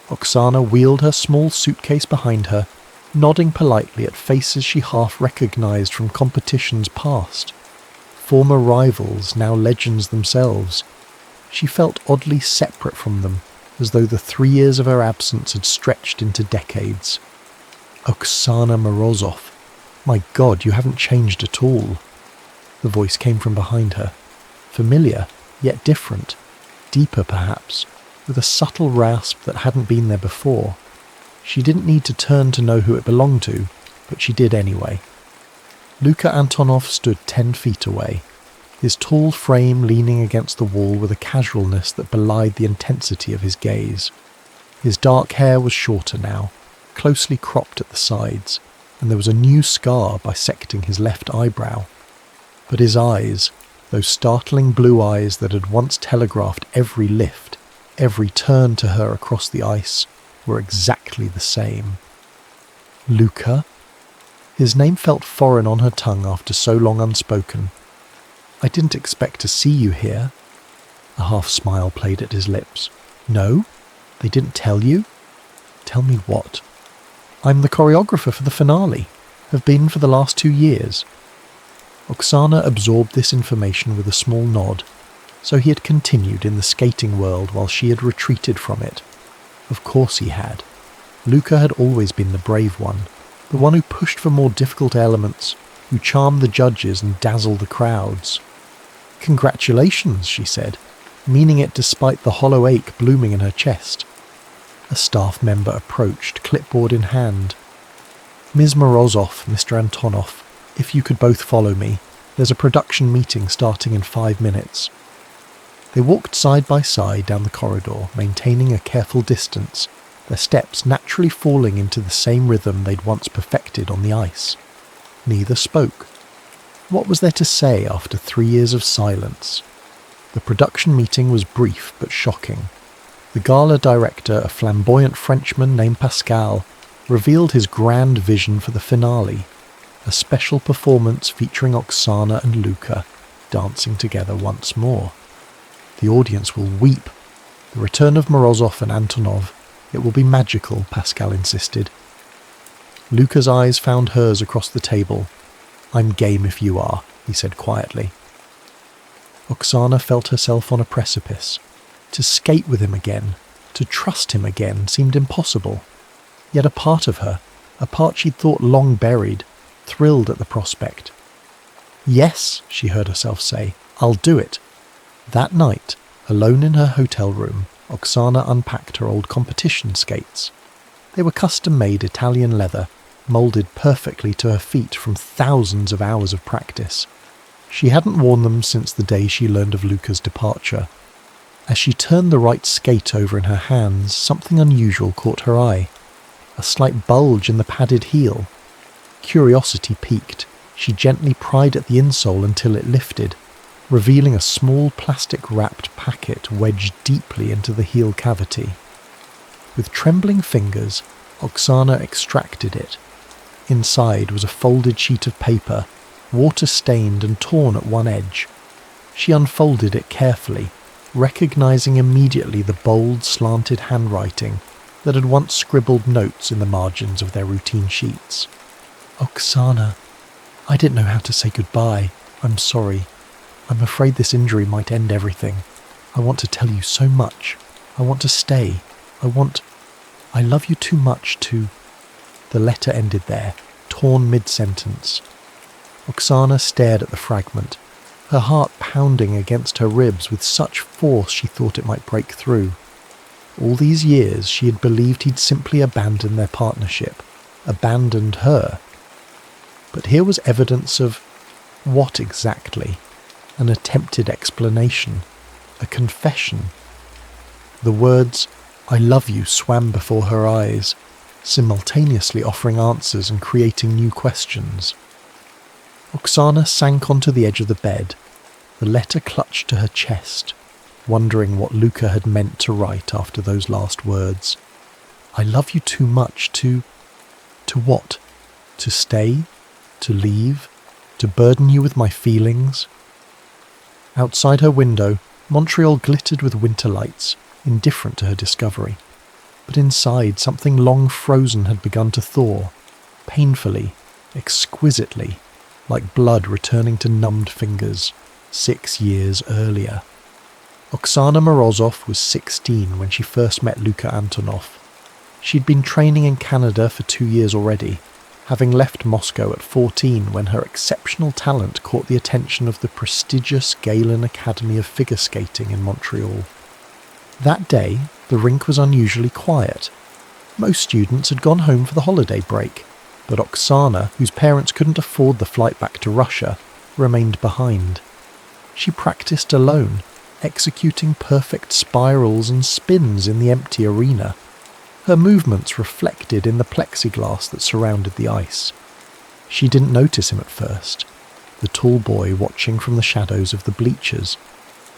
S1: Oksana wheeled her small suitcase behind her, nodding politely at faces she half recognised from competitions past. Former rivals, now legends themselves. She felt oddly separate from them, as though the 3 years of her absence had stretched into decades. Oksana Morozov. My God, you haven't changed at all. The voice came from behind her. Familiar, yet different. Deeper, perhaps, with a subtle rasp that hadn't been there before. She didn't need to turn to know who it belonged to, but she did anyway. Luka Antonov stood 10 feet away, his tall frame leaning against the wall with a casualness that belied the intensity of his gaze. His dark hair was shorter now, closely cropped at the sides, and there was a new scar bisecting his left eyebrow. But his eyes, those startling blue eyes that had once telegraphed every lift, every turn to her across the ice, were exactly the same. Luka? His name felt foreign on her tongue after so long unspoken. I didn't expect to see you here. A half smile played at his lips. No? They didn't tell you? Tell me what? I'm the choreographer for the finale. Have been for the last 2 years. Oksana absorbed this information with a small nod, so he had continued in the skating world while she had retreated from it. Of course he had. Luka had always been the brave one, the one who pushed for more difficult elements, who charmed the judges and dazzled the crowds. Congratulations, she said, meaning it despite the hollow ache blooming in her chest. A staff member approached, clipboard in hand. Ms. Morozov, Mr. Antonov, if you could both follow me. There's a production meeting starting in 5 minutes. They walked side by side down the corridor, maintaining a careful distance, their steps naturally falling into the same rhythm they'd once perfected on the ice. Neither spoke. What was there to say after 3 years of silence? The production meeting was brief but shocking. The gala director, a flamboyant Frenchman named Pascal, revealed his grand vision for the finale, a special performance featuring Oksana and Luka dancing together once more. The audience will weep. The return of Morozov and Antonov. It will be magical, Pascal insisted. Luka's eyes found hers across the table. I'm game if you are, he said quietly. Oksana felt herself on a precipice. To skate with him again, to trust him again, seemed impossible. Yet a part of her, a part she'd thought long buried, thrilled at the prospect. Yes, she heard herself say, I'll do it. That night, alone in her hotel room, Oksana unpacked her old competition skates. They were custom-made Italian leather, moulded perfectly to her feet from thousands of hours of practice. She hadn't worn them since the day she learned of Luka's departure. As she turned the right skate over in her hands, something unusual caught her eye. A slight bulge in the padded heel. Curiosity piqued. She gently pried at the insole until it lifted, revealing a small plastic-wrapped packet wedged deeply into the heel cavity. With trembling fingers, Oksana extracted it. Inside was a folded sheet of paper, water-stained and torn at one edge. She unfolded it carefully, recognizing immediately the bold, slanted handwriting that had once scribbled notes in the margins of their routine sheets. Oksana, I didn't know how to say goodbye. I'm sorry. I'm afraid this injury might end everything. I want to tell you so much. I want to stay. I love you too much to... The letter ended there, torn mid-sentence. Oksana stared at the fragment, her heart pounding against her ribs with such force she thought it might break through. All these years she had believed he'd simply abandoned their partnership, abandoned her. But here was evidence of what exactly? An attempted explanation, a confession. The words, I love you, swam before her eyes, simultaneously offering answers and creating new questions. Oksana sank onto the edge of the bed, the letter clutched to her chest, wondering what Luka had meant to write after those last words. I love you too much to what? To stay? To leave? To burden you with my feelings? Outside her window, Montreal glittered with winter lights, indifferent to her discovery. But inside, something long frozen had begun to thaw, painfully, exquisitely, like blood returning to numbed fingers 6 years earlier. Oksana Morozov was 16 when she first met Luka Antonov. She'd been training in Canada for 2 years already, having left Moscow at 14 when her exceptional talent caught the attention of the prestigious Galen Academy of Figure Skating in Montreal. That day, the rink was unusually quiet. Most students had gone home for the holiday break, but Oksana, whose parents couldn't afford the flight back to Russia, remained behind. She practiced alone, executing perfect spirals and spins in the empty arena. Her movements reflected in the plexiglass that surrounded the ice. She didn't notice him at first, the tall boy watching from the shadows of the bleachers.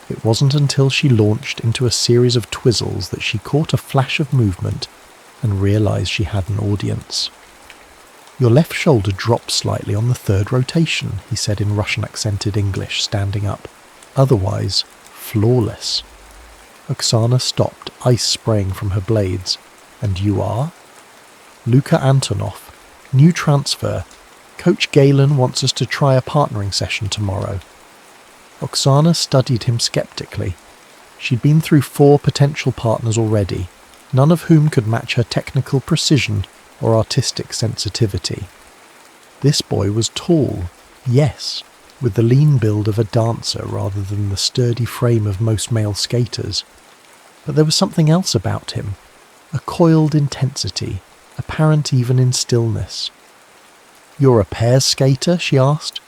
S1: It wasn't until she launched into a series of twizzles that she caught a flash of movement and realized she had an audience. "Your left shoulder drops slightly on the third rotation," he said in Russian-accented English, standing up. "Otherwise, flawless." Oksana stopped, ice spraying from her blades. "And you are?" "Luka Antonov. New transfer. Coach Galen wants us to try a partnering session tomorrow." Oksana studied him skeptically. She'd been through 4 potential partners already, none of whom could match her technical precision or artistic sensitivity. This boy was tall, yes, with the lean build of a dancer rather than the sturdy frame of most male skaters. But there was something else about him, a coiled intensity, apparent even in stillness. "You're a pairs skater?" she asked.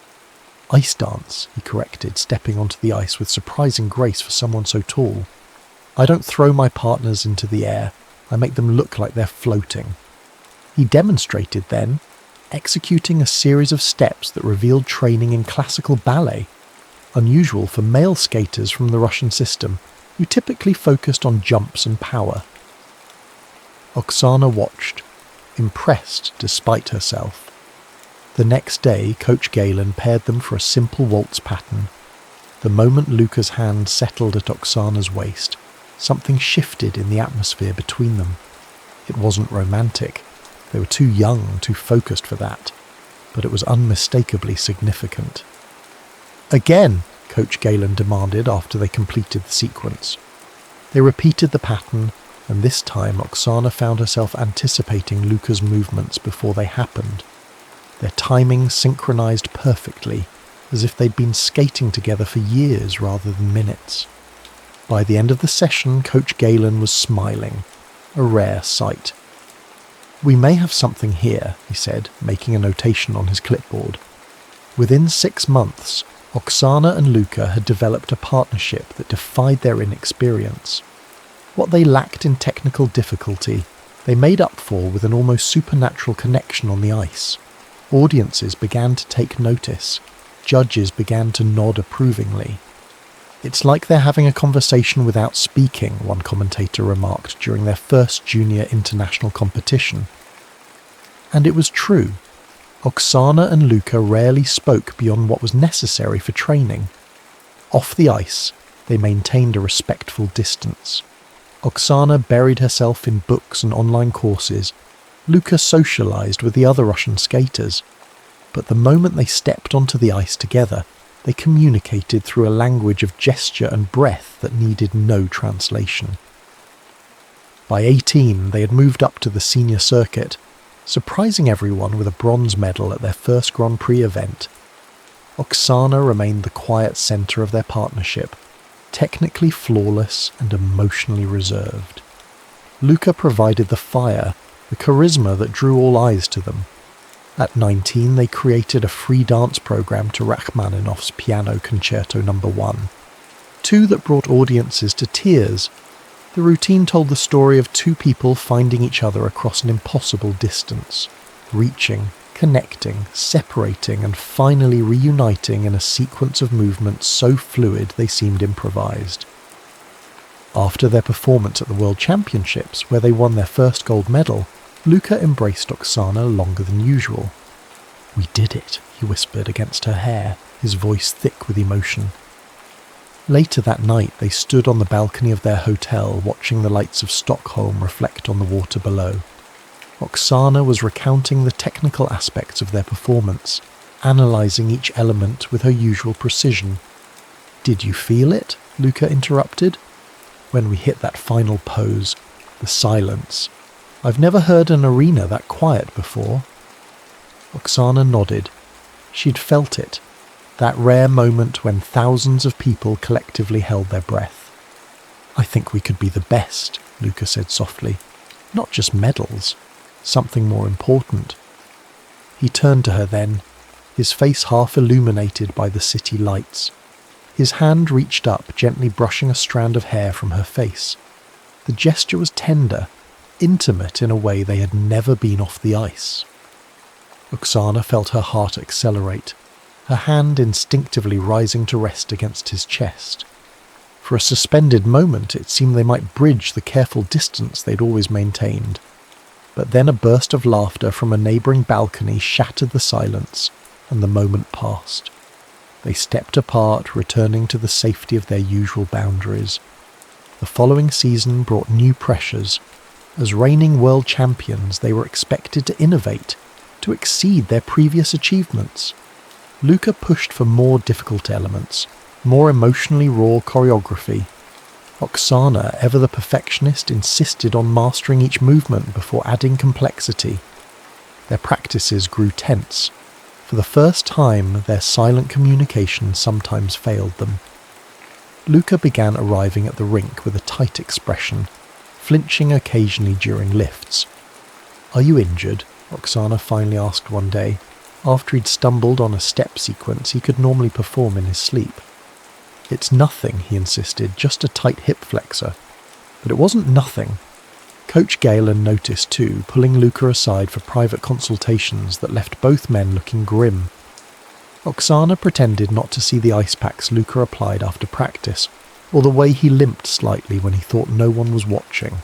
S1: "Ice dance," he corrected, stepping onto the ice with surprising grace for someone so tall. "I don't throw my partners into the air, I make them look like they're floating." He demonstrated then, executing a series of steps that revealed training in classical ballet, unusual for male skaters from the Russian system, who typically focused on jumps and power. Oksana watched, impressed despite herself. The next day, Coach Galen paired them for a simple waltz pattern. The moment Luka's hand settled at Oksana's waist, something shifted in the atmosphere between them. It wasn't romantic. They were too young, too focused for that. But it was unmistakably significant. "Again," Coach Galen demanded after they completed the sequence. They repeated the pattern, and this time Oksana found herself anticipating Luka's movements before they happened. Their timing synchronized perfectly, as if they'd been skating together for years rather than minutes. By the end of the session, Coach Galen was smiling, a rare sight. "We may have something here," he said, making a notation on his clipboard. Within 6 months, Oksana and Luka had developed a partnership that defied their inexperience. What they lacked in technical difficulty, they made up for with an almost supernatural connection on the ice. Audiences began to take notice. Judges began to nod approvingly. "It's like they're having a conversation without speaking," one commentator remarked during their first junior international competition. And it was true. Oksana and Luka rarely spoke beyond what was necessary for training. Off the ice, they maintained a respectful distance. Oksana buried herself in books and online courses. Luka socialized with the other Russian skaters. But the moment they stepped onto the ice together, they communicated through a language of gesture and breath that needed no translation. By 18, they had moved up to the senior circuit, surprising everyone with a bronze medal at their first Grand Prix event. Oksana remained the quiet centre of their partnership, technically flawless and emotionally reserved. Luka provided the fire, the charisma that drew all eyes to them. At 19, they created a free dance program to Rachmaninoff's Piano Concerto No. 1, 2 that brought audiences to tears. The routine told the story of 2 people finding each other across an impossible distance, reaching, connecting, separating, and finally reuniting in a sequence of movements so fluid they seemed improvised. After their performance at the World Championships, where they won their first gold medal, Luca embraced Oksana longer than usual. "We did it," he whispered against her hair, his voice thick with emotion. Later that night, they stood on the balcony of their hotel watching the lights of Stockholm reflect on the water below. Oksana was recounting the technical aspects of their performance, analysing each element with her usual precision. "Did you feel it?" Luca interrupted. "When we hit that final pose, the silence. I've never heard an arena that quiet before." Oksana nodded. She'd felt it, that rare moment when thousands of people collectively held their breath. "I think we could be the best," Luca said softly. "Not just medals, something more important." He turned to her then, his face half illuminated by the city lights. His hand reached up, gently brushing a strand of hair from her face. The gesture was tender, intimate in a way they had never been off the ice. Oksana felt her heart accelerate, her hand instinctively rising to rest against his chest. For a suspended moment it seemed they might bridge the careful distance they'd always maintained. But then a burst of laughter from a neighbouring balcony shattered the silence, and the moment passed. They stepped apart, returning to the safety of their usual boundaries. The following season brought new pressures. As reigning world champions, they were expected to innovate, to exceed their previous achievements. Luca pushed for more difficult elements, more emotionally raw choreography. Oksana, ever the perfectionist, insisted on mastering each movement before adding complexity. Their practices grew tense. For the first time, their silent communication sometimes failed them. Luca began arriving at the rink with a tight expression, flinching occasionally during lifts. "Are you injured?" Oksana finally asked one day, after he'd stumbled on a step sequence he could normally perform in his sleep. "It's nothing," he insisted, "just a tight hip flexor." But it wasn't nothing. Coach Galen noticed too, pulling Luca aside for private consultations that left both men looking grim. Oksana pretended not to see the ice packs Luca applied after practice, or the way he limped slightly when he thought no one was watching.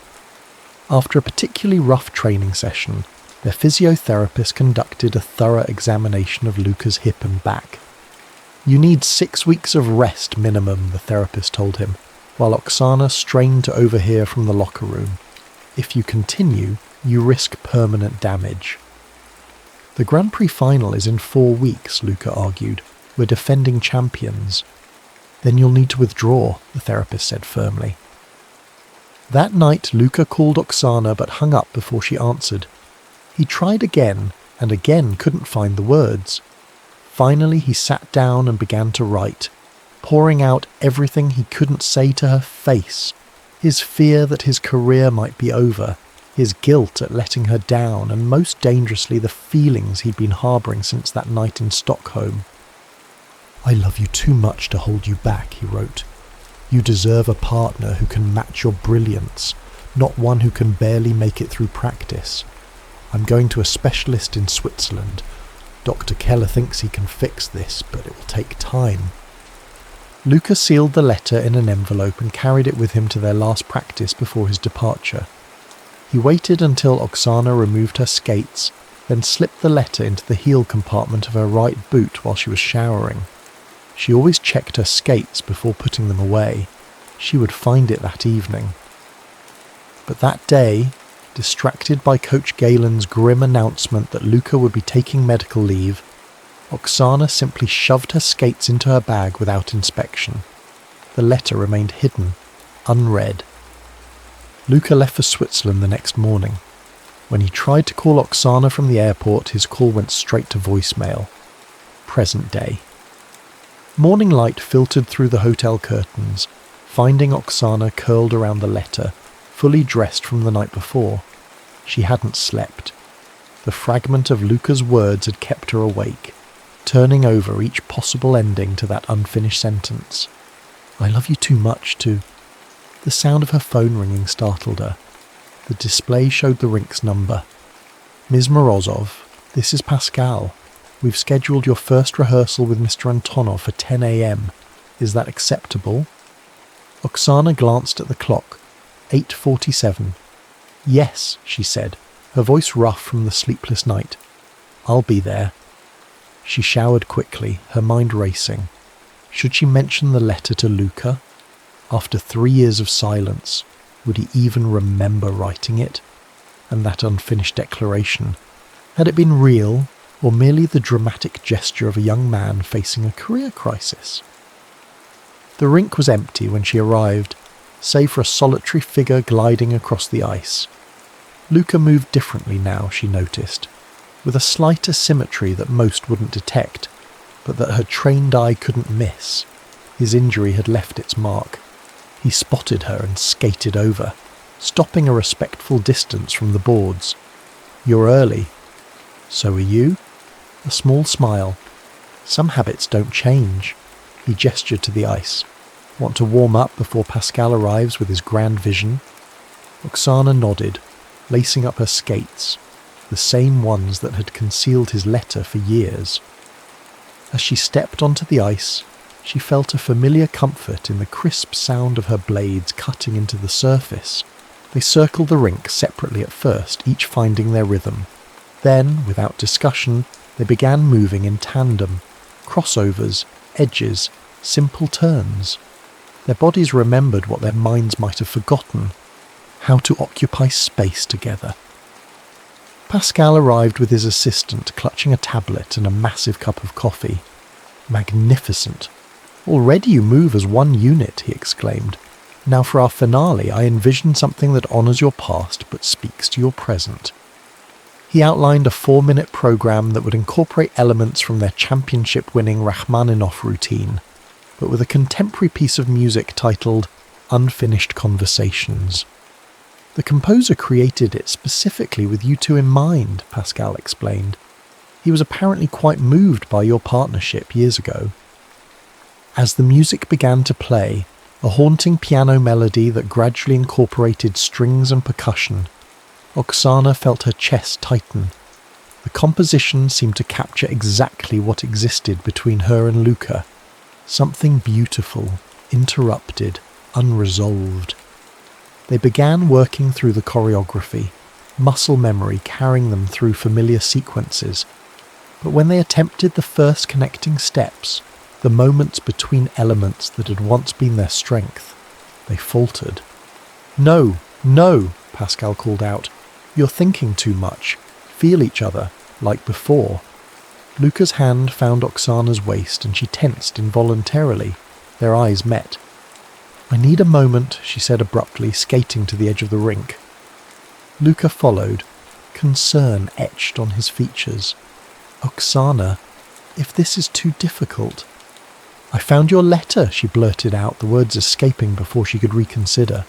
S1: After a particularly rough training session, their physiotherapist conducted a thorough examination of Luca's hip and back. "You need 6 weeks of rest minimum," the therapist told him, while Oksana strained to overhear from the locker room. "If you continue, you risk permanent damage." "The Grand Prix final is in 4 weeks, Luca argued. "We're defending champions." "Then you'll need to withdraw," the therapist said firmly. That night, Luca called Oksana but hung up before she answered. He tried again, and again couldn't find the words. Finally, he sat down and began to write, pouring out everything he couldn't say to her face. His fear that his career might be over, his guilt at letting her down, and most dangerously the feelings he'd been harbouring since that night in Stockholm. "I love you too much to hold you back," he wrote. "You deserve a partner who can match your brilliance, not one who can barely make it through practice. I'm going to a specialist in Switzerland. Dr. Keller thinks he can fix this, but it will take time." Luca sealed the letter in an envelope and carried it with him to their last practice before his departure. He waited until Oksana removed her skates, then slipped the letter into the heel compartment of her right boot while she was showering. She always checked her skates before putting them away. She would find it that evening. But that day, distracted by Coach Galen's grim announcement that Luca would be taking medical leave, Oksana simply shoved her skates into her bag without inspection. The letter remained hidden, unread. Luca left for Switzerland the next morning. When he tried to call Oksana from the airport, his call went straight to voicemail. Present day. Morning light filtered through the hotel curtains, finding Oksana curled around the letter, fully dressed from the night before. She hadn't slept. The fragment of Luca's words had kept her awake, turning over each possible ending to that unfinished sentence. "I love you too much to..." The sound of her phone ringing startled her. The display showed the rink's number. "Ms. Morozov, this is Pascal. We've scheduled your first rehearsal with Mr. Antonov for 10 a.m. Is that acceptable?" Oksana glanced at the clock. 8:47. "Yes," she said, her voice rough from the sleepless night. "I'll be there." She showered quickly, her mind racing. Should she mention the letter to Luca? After 3 years of silence, would he even remember writing it? And that unfinished declaration, had it been real or merely the dramatic gesture of a young man facing a career crisis? The rink was empty when she arrived, save for a solitary figure gliding across the ice. Luca moved differently now, she noticed, with a slight asymmetry that most wouldn't detect, but that her trained eye couldn't miss. His injury had left its mark. He spotted her and skated over, stopping a respectful distance from the boards. "You're early." "So are you?" A small smile. "Some habits don't change." He gestured to the ice. "Want to warm up before Pascal arrives with his grand vision?" Oksana nodded, lacing up her skates, the same ones that had concealed his letter for years. As she stepped onto the ice, she felt a familiar comfort in the crisp sound of her blades cutting into the surface. They circled the rink separately at first, each finding their rhythm. Then, without discussion, they began moving in tandem, crossovers, edges, simple turns. Their bodies remembered what their minds might have forgotten, how to occupy space together. Pascal arrived with his assistant clutching a tablet and a massive cup of coffee. "Magnificent! Already you move as one unit," he exclaimed. "Now for our finale, I envision something that honours your past but speaks to your present." He outlined a 4-minute program that would incorporate elements from their championship-winning Rachmaninoff routine, but with a contemporary piece of music titled Unfinished Conversations. "The composer created it specifically with you two in mind," Pascal explained. "He was apparently quite moved by your partnership years ago." As the music began to play, a haunting piano melody that gradually incorporated strings and percussion, Oksana felt her chest tighten. The composition seemed to capture exactly what existed between her and Luca. Something beautiful, interrupted, unresolved. They began working through the choreography, muscle memory carrying them through familiar sequences. But when they attempted the first connecting steps, the moments between elements that had once been their strength, they faltered. "No, no," Pascal called out. "You're thinking too much. Feel each other, like before." Luca's hand found Oksana's waist and she tensed involuntarily. Their eyes met. "I need a moment," she said abruptly, skating to the edge of the rink. Luca followed, concern etched on his features. "Oksana, if this is too difficult—" "I found your letter," she blurted out, the words escaping before she could reconsider.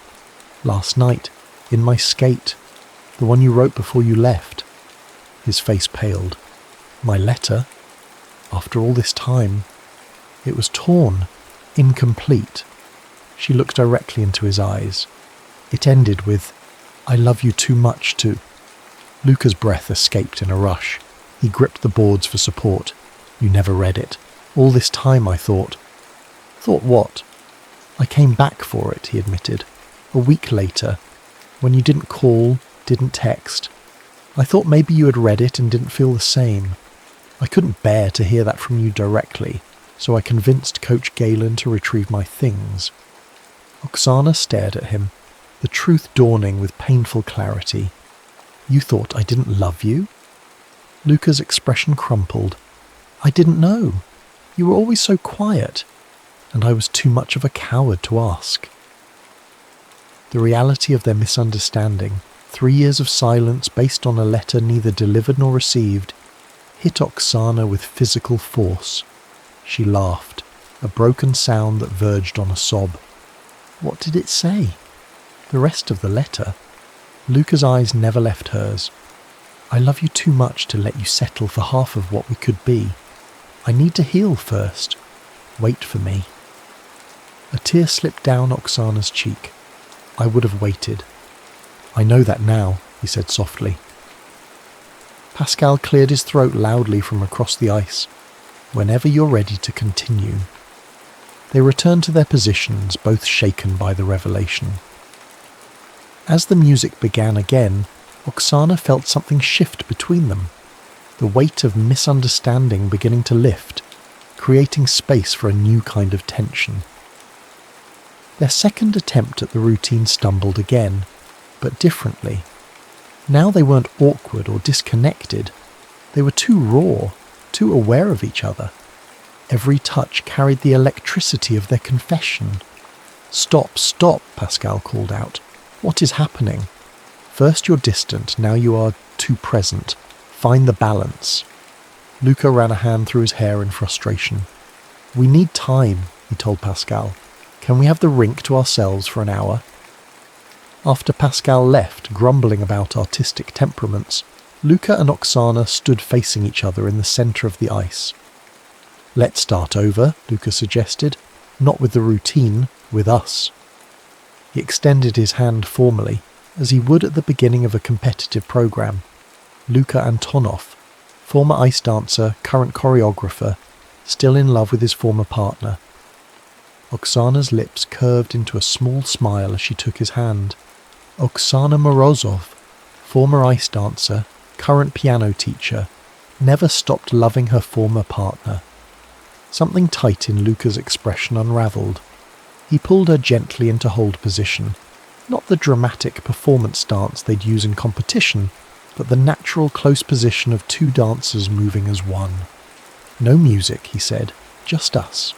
S1: "Last night, in my skate, the one you wrote before you left." His face paled. "My letter? After all this time?" "It was torn, incomplete." She looked directly into his eyes. It ended with, "I love you too much to—" Luca's breath escaped in a rush. He gripped the boards for support. "You never read it. All this time I thought—" "Thought what?" "I came back for it," he admitted. "A week later, when you didn't call, didn't text. I thought maybe you had read it and didn't feel the same. I couldn't bear to hear that from you directly, so I convinced Coach Galen to retrieve my things." Oksana stared at him, the truth dawning with painful clarity. "You thought I didn't love you?" Luca's expression crumpled. "I didn't know. You were always so quiet, and I was too much of a coward to ask." The reality of their misunderstanding, 3 years of silence based on a letter neither delivered nor received, hit Oksana with physical force. She laughed, a broken sound that verged on a sob. What did it say? The rest of the letter? Luca's eyes never left hers. "I love you too much to let you settle for half of what we could be. I need to heal first. Wait for me." A tear slipped down Oksana's cheek. "I would have waited." "I know that now," he said softly. Pascal cleared his throat loudly from across the ice. "Whenever you're ready to continue." They returned to their positions, both shaken by the revelation. As the music began again, Oksana felt something shift between them, the weight of misunderstanding beginning to lift, creating space for a new kind of tension. Their second attempt at the routine stumbled again, but differently. Now they weren't awkward or disconnected. They were too raw, too aware of each other. Every touch carried the electricity of their confession. "Stop, stop," Pascal called out. "What is happening? First you're distant, now you are too present. Find the balance." Luca ran a hand through his hair in frustration. "We need time," he told Pascal. "Can we have the rink to ourselves for an hour?" After Pascal left, grumbling about artistic temperaments, Luca and Oksana stood facing each other in the centre of the ice. "Let's start over," Luca suggested. "Not with the routine, with us." He extended his hand formally, as he would at the beginning of a competitive program. Luka Antonov, former ice dancer, current choreographer, still in love with his former partner. Oksana's lips curved into a small smile as she took his hand. Oksana Morozov, former ice dancer, current piano teacher, never stopped loving her former partner. Something tight in Luca's expression unravelled. He pulled her gently into hold position, not the dramatic performance dance they'd use in competition, but the natural close position of two dancers moving as one. "No music," he said, "just us."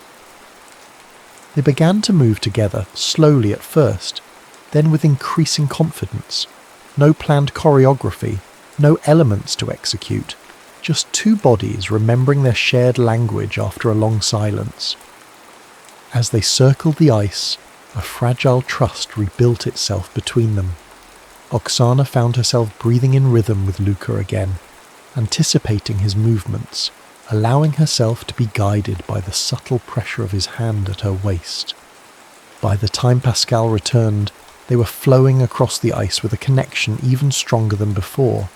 S1: They began to move together, slowly at first, then with increasing confidence. No planned choreography, no elements to execute, just two bodies remembering their shared language after a long silence. As they circled the ice, a fragile trust rebuilt itself between them. Oksana found herself breathing in rhythm with Luca again, anticipating his movements, allowing herself to be guided by the subtle pressure of his hand at her waist. By the time Pascal returned, they were flowing across the ice with a connection even stronger than before.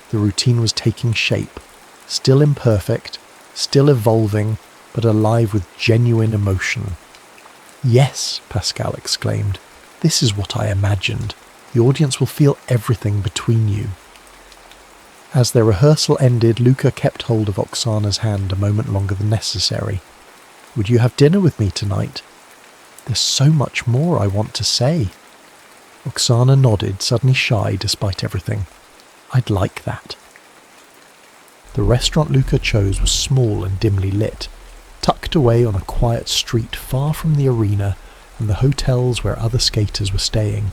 S1: The routine was taking shape, still imperfect, still evolving, but alive with genuine emotion. "Yes," Pascal exclaimed, "this is what I imagined. The audience will feel everything between you." As their rehearsal ended, Luca kept hold of Oksana's hand a moment longer than necessary. "Would you have dinner with me tonight? There's so much more I want to say." Oksana nodded, suddenly shy despite everything. "I'd like that." The restaurant Luca chose was small and dimly lit, tucked away on a quiet street far from the arena and the hotels where other skaters were staying.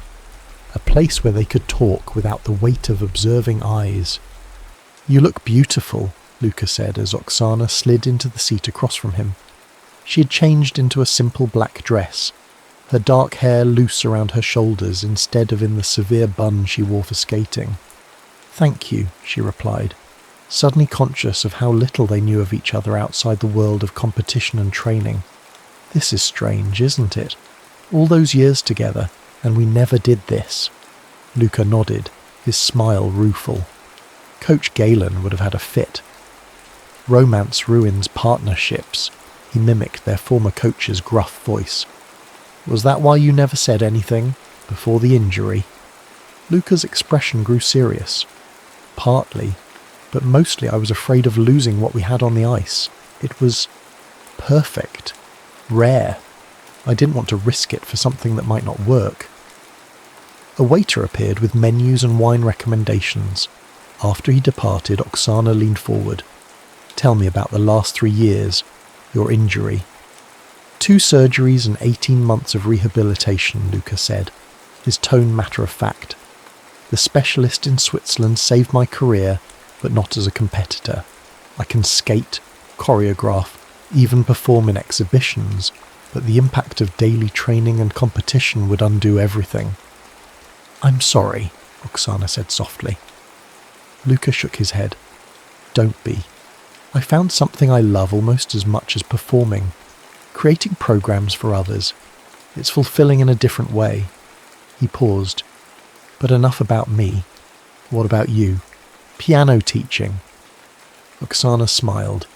S1: A place where they could talk without the weight of observing eyes. "You look beautiful," Luca said as Oksana slid into the seat across from him. She had changed into a simple black dress, her dark hair loose around her shoulders instead of in the severe bun she wore for skating. "Thank you," she replied, suddenly conscious of how little they knew of each other outside the world of competition and training. "This is strange, isn't it? All those years together, and we never did this." Luca nodded, his smile rueful. Coach Galen would have had a fit. "Romance ruins partnerships," he mimicked their former coach's gruff voice. "Was that why you never said anything, before the injury?" Luca's expression grew serious. "Partly, but mostly I was afraid of losing what we had on the ice. It was perfect, rare. I didn't want to risk it for something that might not work." A waiter appeared with menus and wine recommendations. After he departed, Oksana leaned forward. "Tell me about the last 3 years, your injury." 2 surgeries and 18 months of rehabilitation, Luca said, his tone matter-of-fact. "The specialist in Switzerland saved my career, but not as a competitor. I can skate, choreograph, even perform in exhibitions, but the impact of daily training and competition would undo everything." "I'm sorry," Oksana said softly. Luca shook his head. "Don't be. I found something I love almost as much as performing, creating programs for others. It's fulfilling in a different way." He paused. "But enough about me. What about you? Piano teaching." Oksana smiled.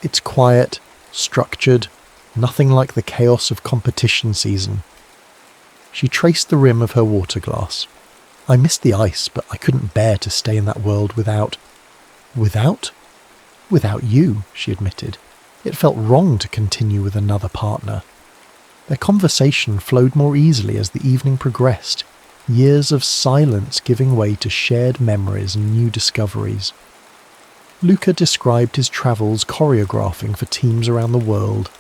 S1: "It's quiet, structured, Nothing like the chaos of competition season. She traced the rim of her water glass. I missed the ice, but I couldn't bear to stay in that world without... Without you, she admitted. It felt wrong to continue with another partner. Their conversation flowed more easily as the evening progressed, years of silence giving way to shared memories and new discoveries. Luca described his travels choreographing for teams around the world.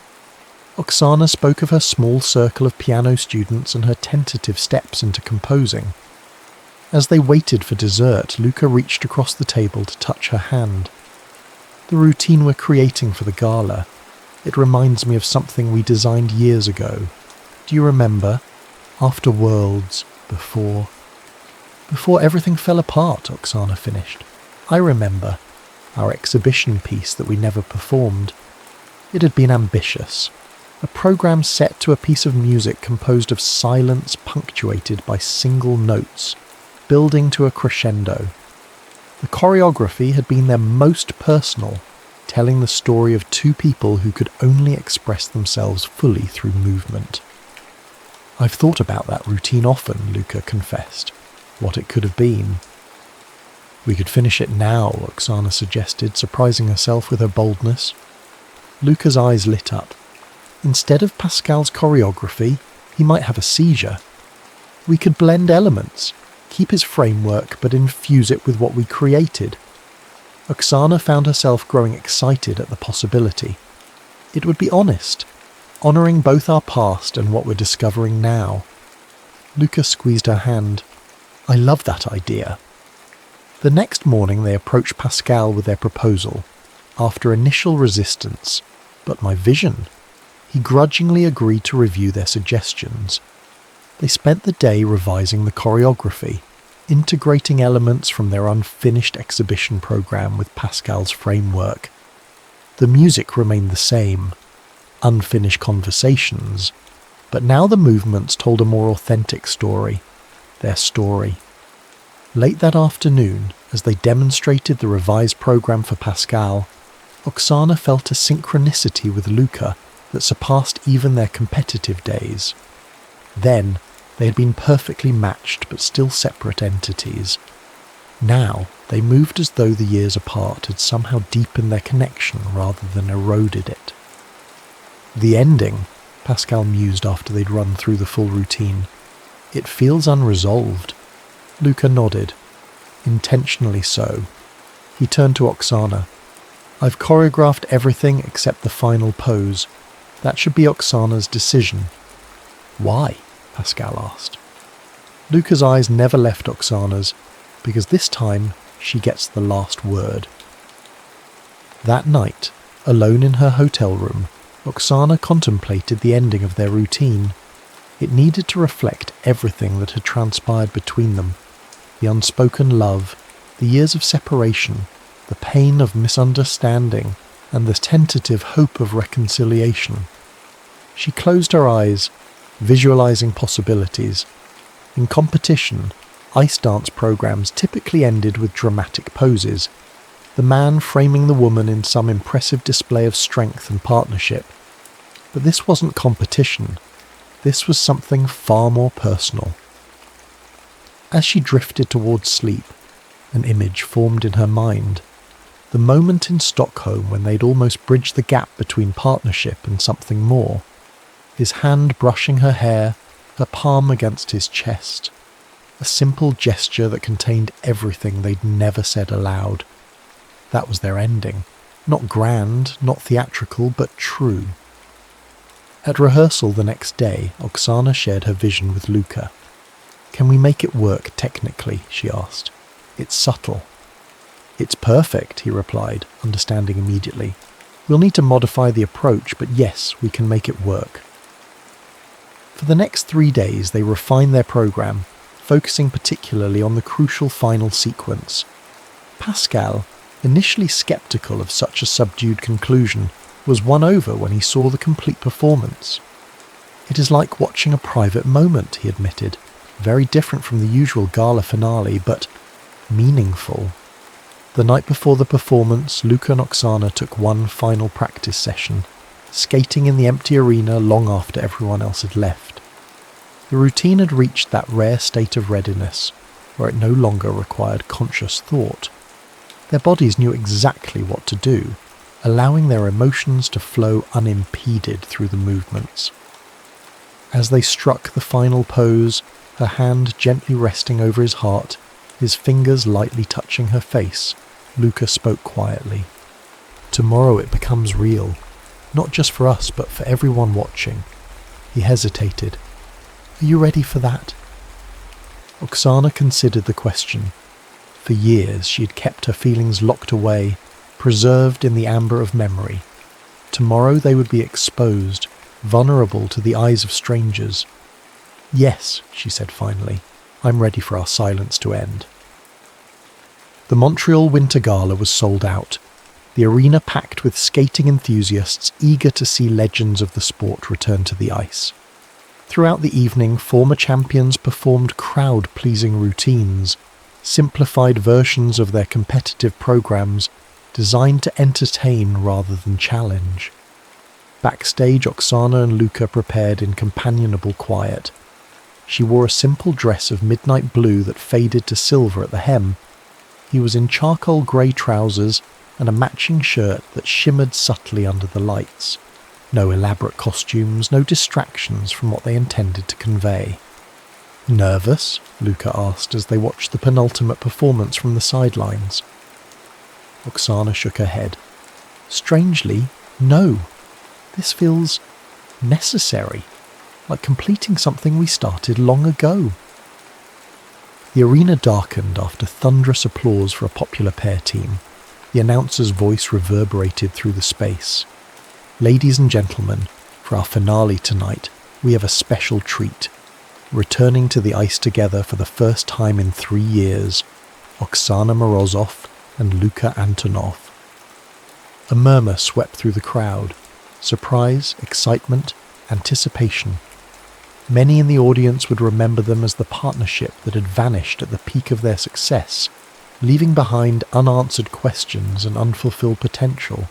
S1: Oksana spoke of her small circle of piano students and her tentative steps into composing. As they waited for dessert, Luca reached across the table to touch her hand. The routine we're creating for the gala. It reminds me of something we designed years ago. Do you remember? After Worlds, before everything fell apart, Oksana finished. I remember. Our exhibition piece that we never performed. It had been ambitious. A program set to a piece of music composed of silence punctuated by single notes, building to a crescendo. The choreography had been their most personal, telling the story of two people who could only express themselves fully through movement. I've thought about that routine often, Luca confessed. What it could have been. We could finish it now, Oksana suggested, surprising herself with her boldness. Luca's eyes lit up. Instead of Pascal's choreography, he might have a seizure. We could blend elements, keep his framework, but infuse it with what we created. Oksana found herself growing excited at the possibility. It would be honest, honouring both our past and what we're discovering now. Luca squeezed her hand. I love that idea. The next morning they approached Pascal with their proposal, after initial resistance, but my vision. He grudgingly agreed to review their suggestions. They spent the day revising the choreography, integrating elements from their unfinished exhibition program with Pascal's framework. The music remained the same, unfinished conversations, but now the movements told a more authentic story, their story. Late that afternoon, as they demonstrated the revised program for Pascal, Oksana felt a synchronicity with Luca that surpassed even their competitive days. Then, they had been perfectly matched but still separate entities. Now, they moved as though the years apart had somehow deepened their connection rather than eroded it. The ending, Pascal mused after they'd run through the full routine. It feels unresolved. Luca nodded. Intentionally so. He turned to Oksana. I've choreographed everything except the final pose. That should be Oksana's decision. Why? Pascal asked. Luca's eyes never left Oksana's, because this time she gets the last word. That night, alone in her hotel room, Oksana contemplated the ending of their routine. It needed to reflect everything that had transpired between them. The unspoken love, the years of separation, the pain of misunderstanding, and the tentative hope of reconciliation. She closed her eyes, visualizing possibilities. In competition, ice dance programs typically ended with dramatic poses, the man framing the woman in some impressive display of strength and partnership. But this wasn't competition. This was something far more personal. As she drifted towards sleep, an image formed in her mind. The moment in Stockholm when they'd almost bridged the gap between partnership and something more. His hand brushing her hair, her palm against his chest. A simple gesture that contained everything they'd never said aloud. That was their ending. Not grand, not theatrical, but true. At rehearsal the next day, Oksana shared her vision with Luca. Can we make it work technically, she asked. It's subtle. It's perfect, he replied, understanding immediately. We'll need to modify the approach, but yes, we can make it work. For the next 3 days, they refined their program, focusing particularly on the crucial final sequence. Pascal, initially skeptical of such a subdued conclusion, was won over when he saw the complete performance. It is like watching a private moment, he admitted, very different from the usual gala finale, but meaningful. The night before the performance, Luca and Oksana took one final practice session. skating in the empty arena long after everyone else had left. The routine had reached that rare state of readiness where it no longer required conscious thought. Their bodies knew exactly what to do, allowing their emotions to flow unimpeded through the movements. As they struck the final pose, her hand gently resting over his heart, his fingers lightly touching her face, Luca spoke quietly. "Tomorrow it becomes real, not just for us but for everyone watching." He hesitated. "Are you ready for that?" Oksana considered the question. For years she had kept her feelings locked away, preserved in the amber of memory. Tomorrow they would be exposed, vulnerable to the eyes of strangers. "Yes," she said finally, "I'm ready for our silence to end." The Montreal Winter Gala was sold out, the arena packed with skating enthusiasts eager to see legends of the sport return to the ice. Throughout the evening, former champions performed crowd-pleasing routines, simplified versions of their competitive programs designed to entertain rather than challenge. Backstage, Oksana and Luca prepared in companionable quiet. She wore a simple dress of midnight blue that faded to silver at the hem. He was in charcoal grey trousers and a matching shirt that shimmered subtly under the lights. No elaborate costumes, no distractions from what they intended to convey. "Nervous?" Luca asked as they watched the penultimate performance from the sidelines. Oksana shook her head. "Strangely, no. This feels necessary, like completing something we started long ago." The arena darkened after thunderous applause for a popular pair team. The announcer's voice reverberated through the space. "Ladies and gentlemen, for our finale tonight, we have a special treat. Returning to the ice together for the first time in 3 years, Oksana Morozov and Luka Antonov." A murmur swept through the crowd. Surprise, excitement, anticipation. Many in the audience would remember them as the partnership that had vanished at the peak of their success, leaving behind unanswered questions and unfulfilled potential.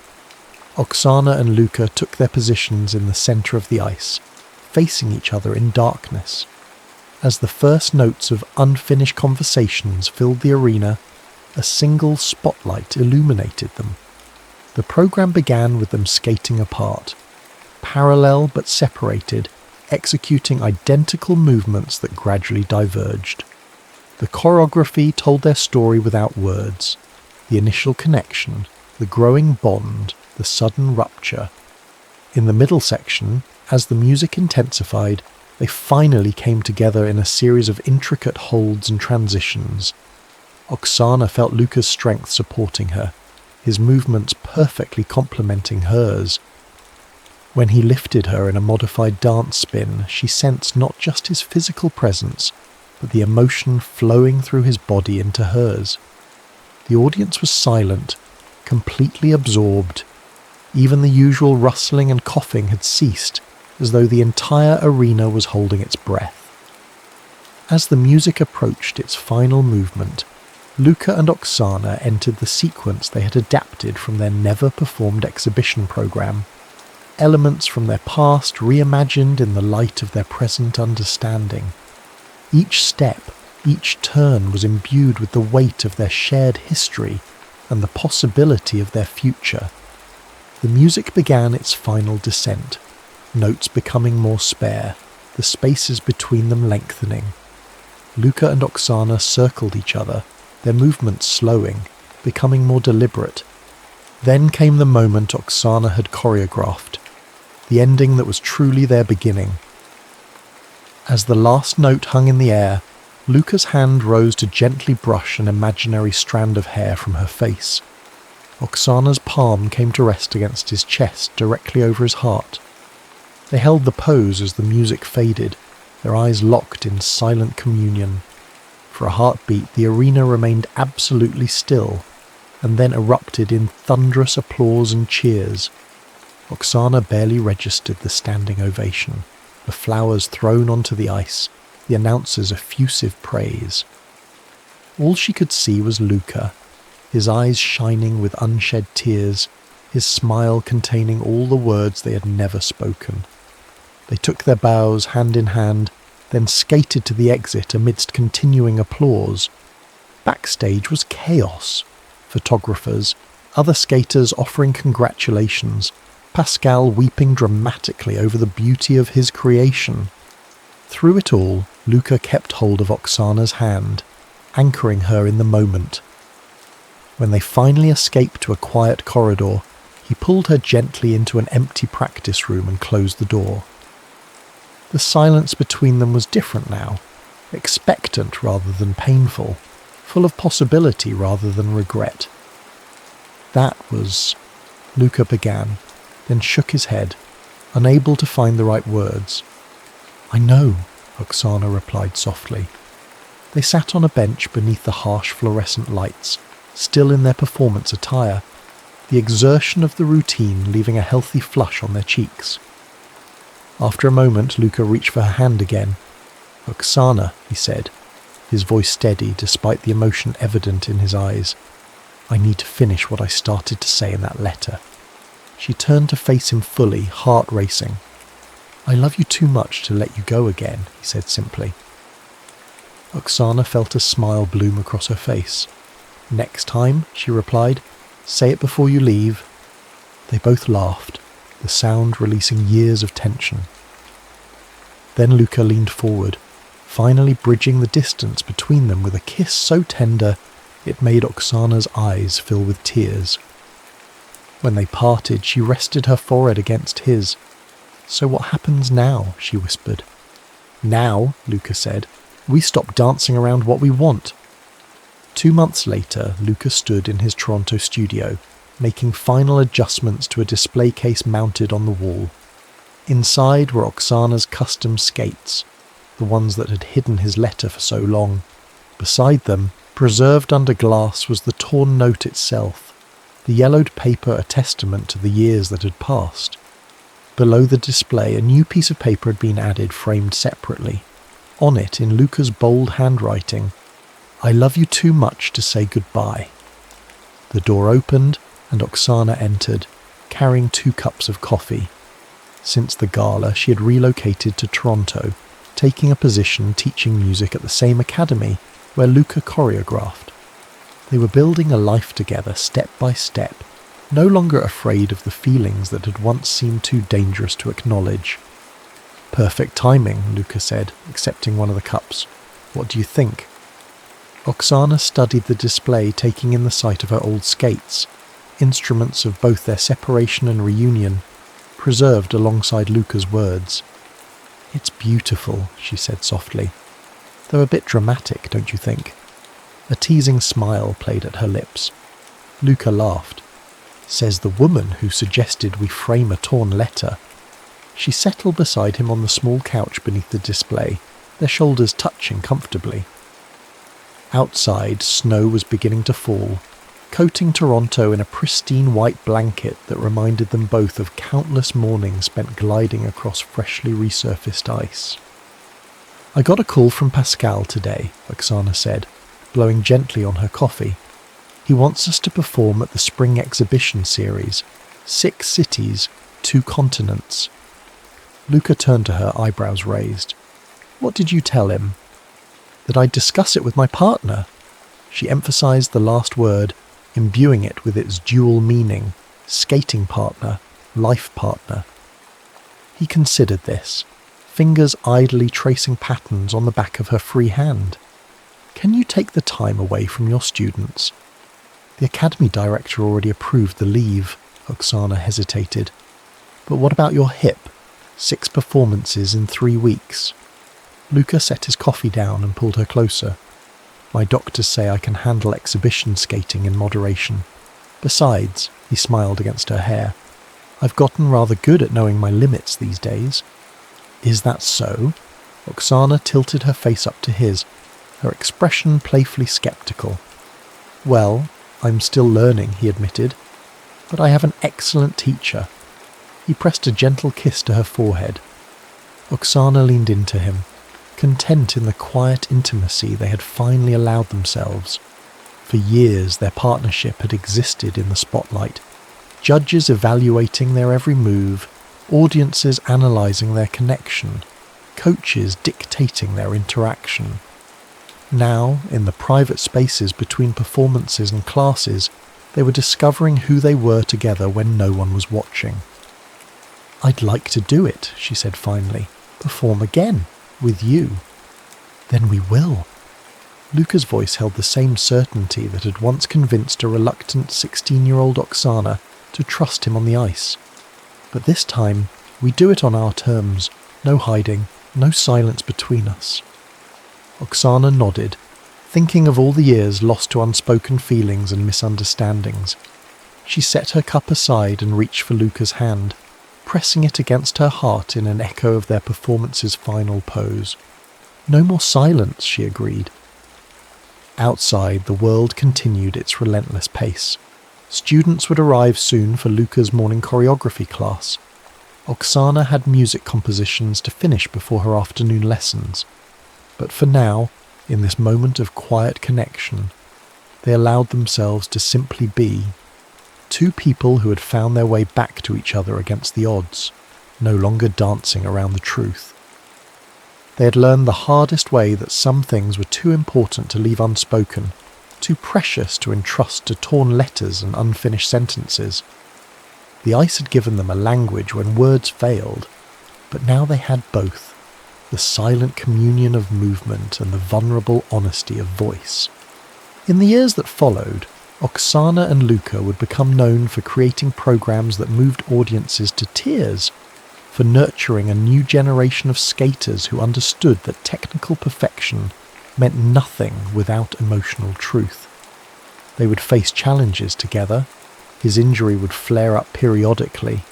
S1: Oksana and Luca took their positions in the centre of the ice, facing each other in darkness. As the first notes of unfinished conversations filled the arena, a single spotlight illuminated them. The program began with them skating apart, parallel but separated, executing identical movements that gradually diverged. The choreography told their story without words. The initial connection, the growing bond, the sudden rupture. In the middle section, as the music intensified, they finally came together in a series of intricate holds and transitions. Oksana felt Luca's strength supporting her, his movements perfectly complementing hers. When he lifted her in a modified dance spin, she sensed not just his physical presence, but the emotion flowing through his body into hers. The audience was silent, completely absorbed. Even the usual rustling and coughing had ceased, as though the entire arena was holding its breath. As the music approached its final movement, Luca and Oksana entered the sequence they had adapted from their never-performed exhibition program. Elements from their past reimagined in the light of their present understanding. Each step, each turn was imbued with the weight of their shared history and the possibility of their future. The music began its final descent, notes becoming more spare, the spaces between them lengthening. Luca and Oksana circled each other, their movements slowing, becoming more deliberate. Then came the moment Oksana had choreographed, the ending that was truly their beginning. As the last note hung in the air, Luca's hand rose to gently brush an imaginary strand of hair from her face. Oksana's palm came to rest against his chest directly over his heart. They held the pose as the music faded, their eyes locked in silent communion. For a heartbeat, the arena remained absolutely still, and then erupted in thunderous applause and cheers. Oksana barely registered the standing ovation, the flowers thrown onto the ice, the announcer's effusive praise. All she could see was Luca, his eyes shining with unshed tears, his smile containing all the words they had never spoken. They took their bows hand in hand, then skated to the exit amidst continuing applause. Backstage was chaos. Photographers, other skaters offering congratulations, Pascal weeping dramatically over the beauty of his creation. Through it all, Luca kept hold of Oksana's hand, anchoring her in the moment. When they finally escaped to a quiet corridor, he pulled her gently into an empty practice room and closed the door. The silence between them was different now, expectant rather than painful, full of possibility rather than regret. That was... Luca began, then shook his head, unable to find the right words. "I know," Oksana replied softly. They sat on a bench beneath the harsh fluorescent lights, still in their performance attire, the exertion of the routine leaving a healthy flush on their cheeks. After a moment, Luca reached for her hand again. "Oksana," he said, his voice steady despite the emotion evident in his eyes. "I need to finish what I started to say in that letter." She turned to face him fully, heart racing. "I love you too much to let you go again," he said simply. Oksana felt a smile bloom across her face. "Next time," she replied, "say it before you leave." They both laughed, the sound releasing years of tension. Then Luca leaned forward, finally bridging the distance between them with a kiss so tender it made Oksana's eyes fill with tears. When they parted, she rested her forehead against his. "So what happens now?" she whispered. "Now," Luca said, "we stop dancing around what we want." 2 months later, Luca stood in his Toronto studio, making final adjustments to a display case mounted on the wall. Inside were Oksana's custom skates, the ones that had hidden his letter for so long. Beside them, preserved under glass, was the torn note itself, the yellowed paper a testament to the years that had passed. Below the display, a new piece of paper had been added, framed separately. On it, in Luca's bold handwriting, "I love you too much to say goodbye." The door opened, and Oksana entered, carrying 2 cups of coffee. Since the gala, she had relocated to Toronto, taking a position teaching music at the same academy where Luca choreographed. They were building a life together step by step, no longer afraid of the feelings that had once seemed too dangerous to acknowledge. "Perfect timing," Luca said, accepting one of the cups. "What do you think?" Oksana studied the display, taking in the sight of her old skates, instruments of both their separation and reunion, preserved alongside Luca's words. "It's beautiful," she said softly. "Though a bit dramatic, don't you think?" A teasing smile played at her lips. Luca laughed. "Says the woman who suggested we frame a torn letter." She settled beside him on the small couch beneath the display, their shoulders touching comfortably. Outside, snow was beginning to fall, coating Toronto in a pristine white blanket that reminded them both of countless mornings spent gliding across freshly resurfaced ice. "I got a call from Pascal today," Oksana said, blowing gently on her coffee. "He wants us to perform at the spring exhibition series. 6 cities, 2 continents." Luca turned to her, eyebrows raised. "What did you tell him?" "That I'd discuss it with my partner." She emphasized the last word, imbuing it with its dual meaning: skating partner, life partner. He considered this, fingers idly tracing patterns on the back of her free hand. "Can you take the time away from your students?" "The academy director already approved the leave," Oksana hesitated. "But what about your hip? 6 performances in 3 weeks." Luca set his coffee down and pulled her closer. "My doctors say I can handle exhibition skating in moderation. Besides," he smiled against her hair, "I've gotten rather good at knowing my limits these days." "Is that so?" Oksana tilted her face up to his, her expression playfully sceptical. "Well, I'm still learning," he admitted, "but I have an excellent teacher." He pressed a gentle kiss to her forehead. Oksana leaned into him, content in the quiet intimacy they had finally allowed themselves. For years their partnership had existed in the spotlight, Judges evaluating their every move, audiences analysing their connection, coaches dictating their interaction. Now, in the private spaces between performances and classes, they were discovering who they were together when no one was watching. "I'd like to do it," she said finally. "Perform again, with you." "Then we will." Luca's voice held the same certainty that had once convinced a reluctant 16-year-old Oksana to trust him on the ice. "But this time, we do it on our terms. No hiding, no silence between us." Oksana nodded, thinking of all the years lost to unspoken feelings and misunderstandings. She set her cup aside and reached for Luca's hand, pressing it against her heart in an echo of their performance's final pose. "No more silence," she agreed. Outside, the world continued its relentless pace. Students would arrive soon for Luca's morning choreography class. Oksana had music compositions to finish before her afternoon lessons. But for now, in this moment of quiet connection, they allowed themselves to simply be two people who had found their way back to each other against the odds, no longer dancing around the truth. They had learned the hardest way that some things were too important to leave unspoken, too precious to entrust to torn letters and unfinished sentences. The ice had given them a language when words failed, but now they had both. The silent communion of movement and the vulnerable honesty of voice. In the years that followed, Oksana and Luca would become known for creating programs that moved audiences to tears, for nurturing a new generation of skaters who understood that technical perfection meant nothing without emotional truth. They would face challenges together. His injury would flare up periodically.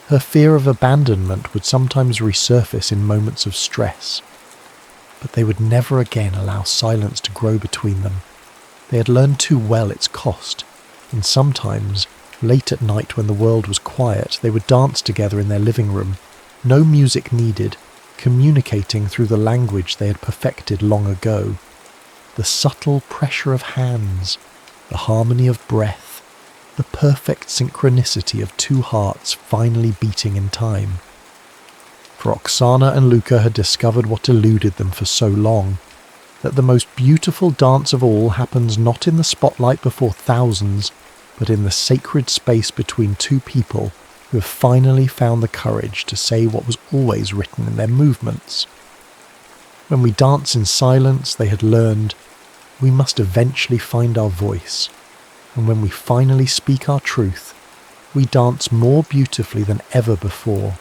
S1: Her fear of abandonment would sometimes resurface in moments of stress. But they would never again allow silence to grow between them. They had learned too well its cost, and sometimes, late at night when the world was quiet, they would dance together in their living room, no music needed, communicating through the language they had perfected long ago. The subtle pressure of hands, the harmony of breath, the perfect synchronicity of two hearts finally beating in time. For Oksana and Luca had discovered what eluded them for so long, that the most beautiful dance of all happens not in the spotlight before thousands, but in the sacred space between two people who have finally found the courage to say what was always written in their movements. When we dance in silence, they had learned, we must eventually find our voice. And when we finally speak our truth, we dance more beautifully than ever before,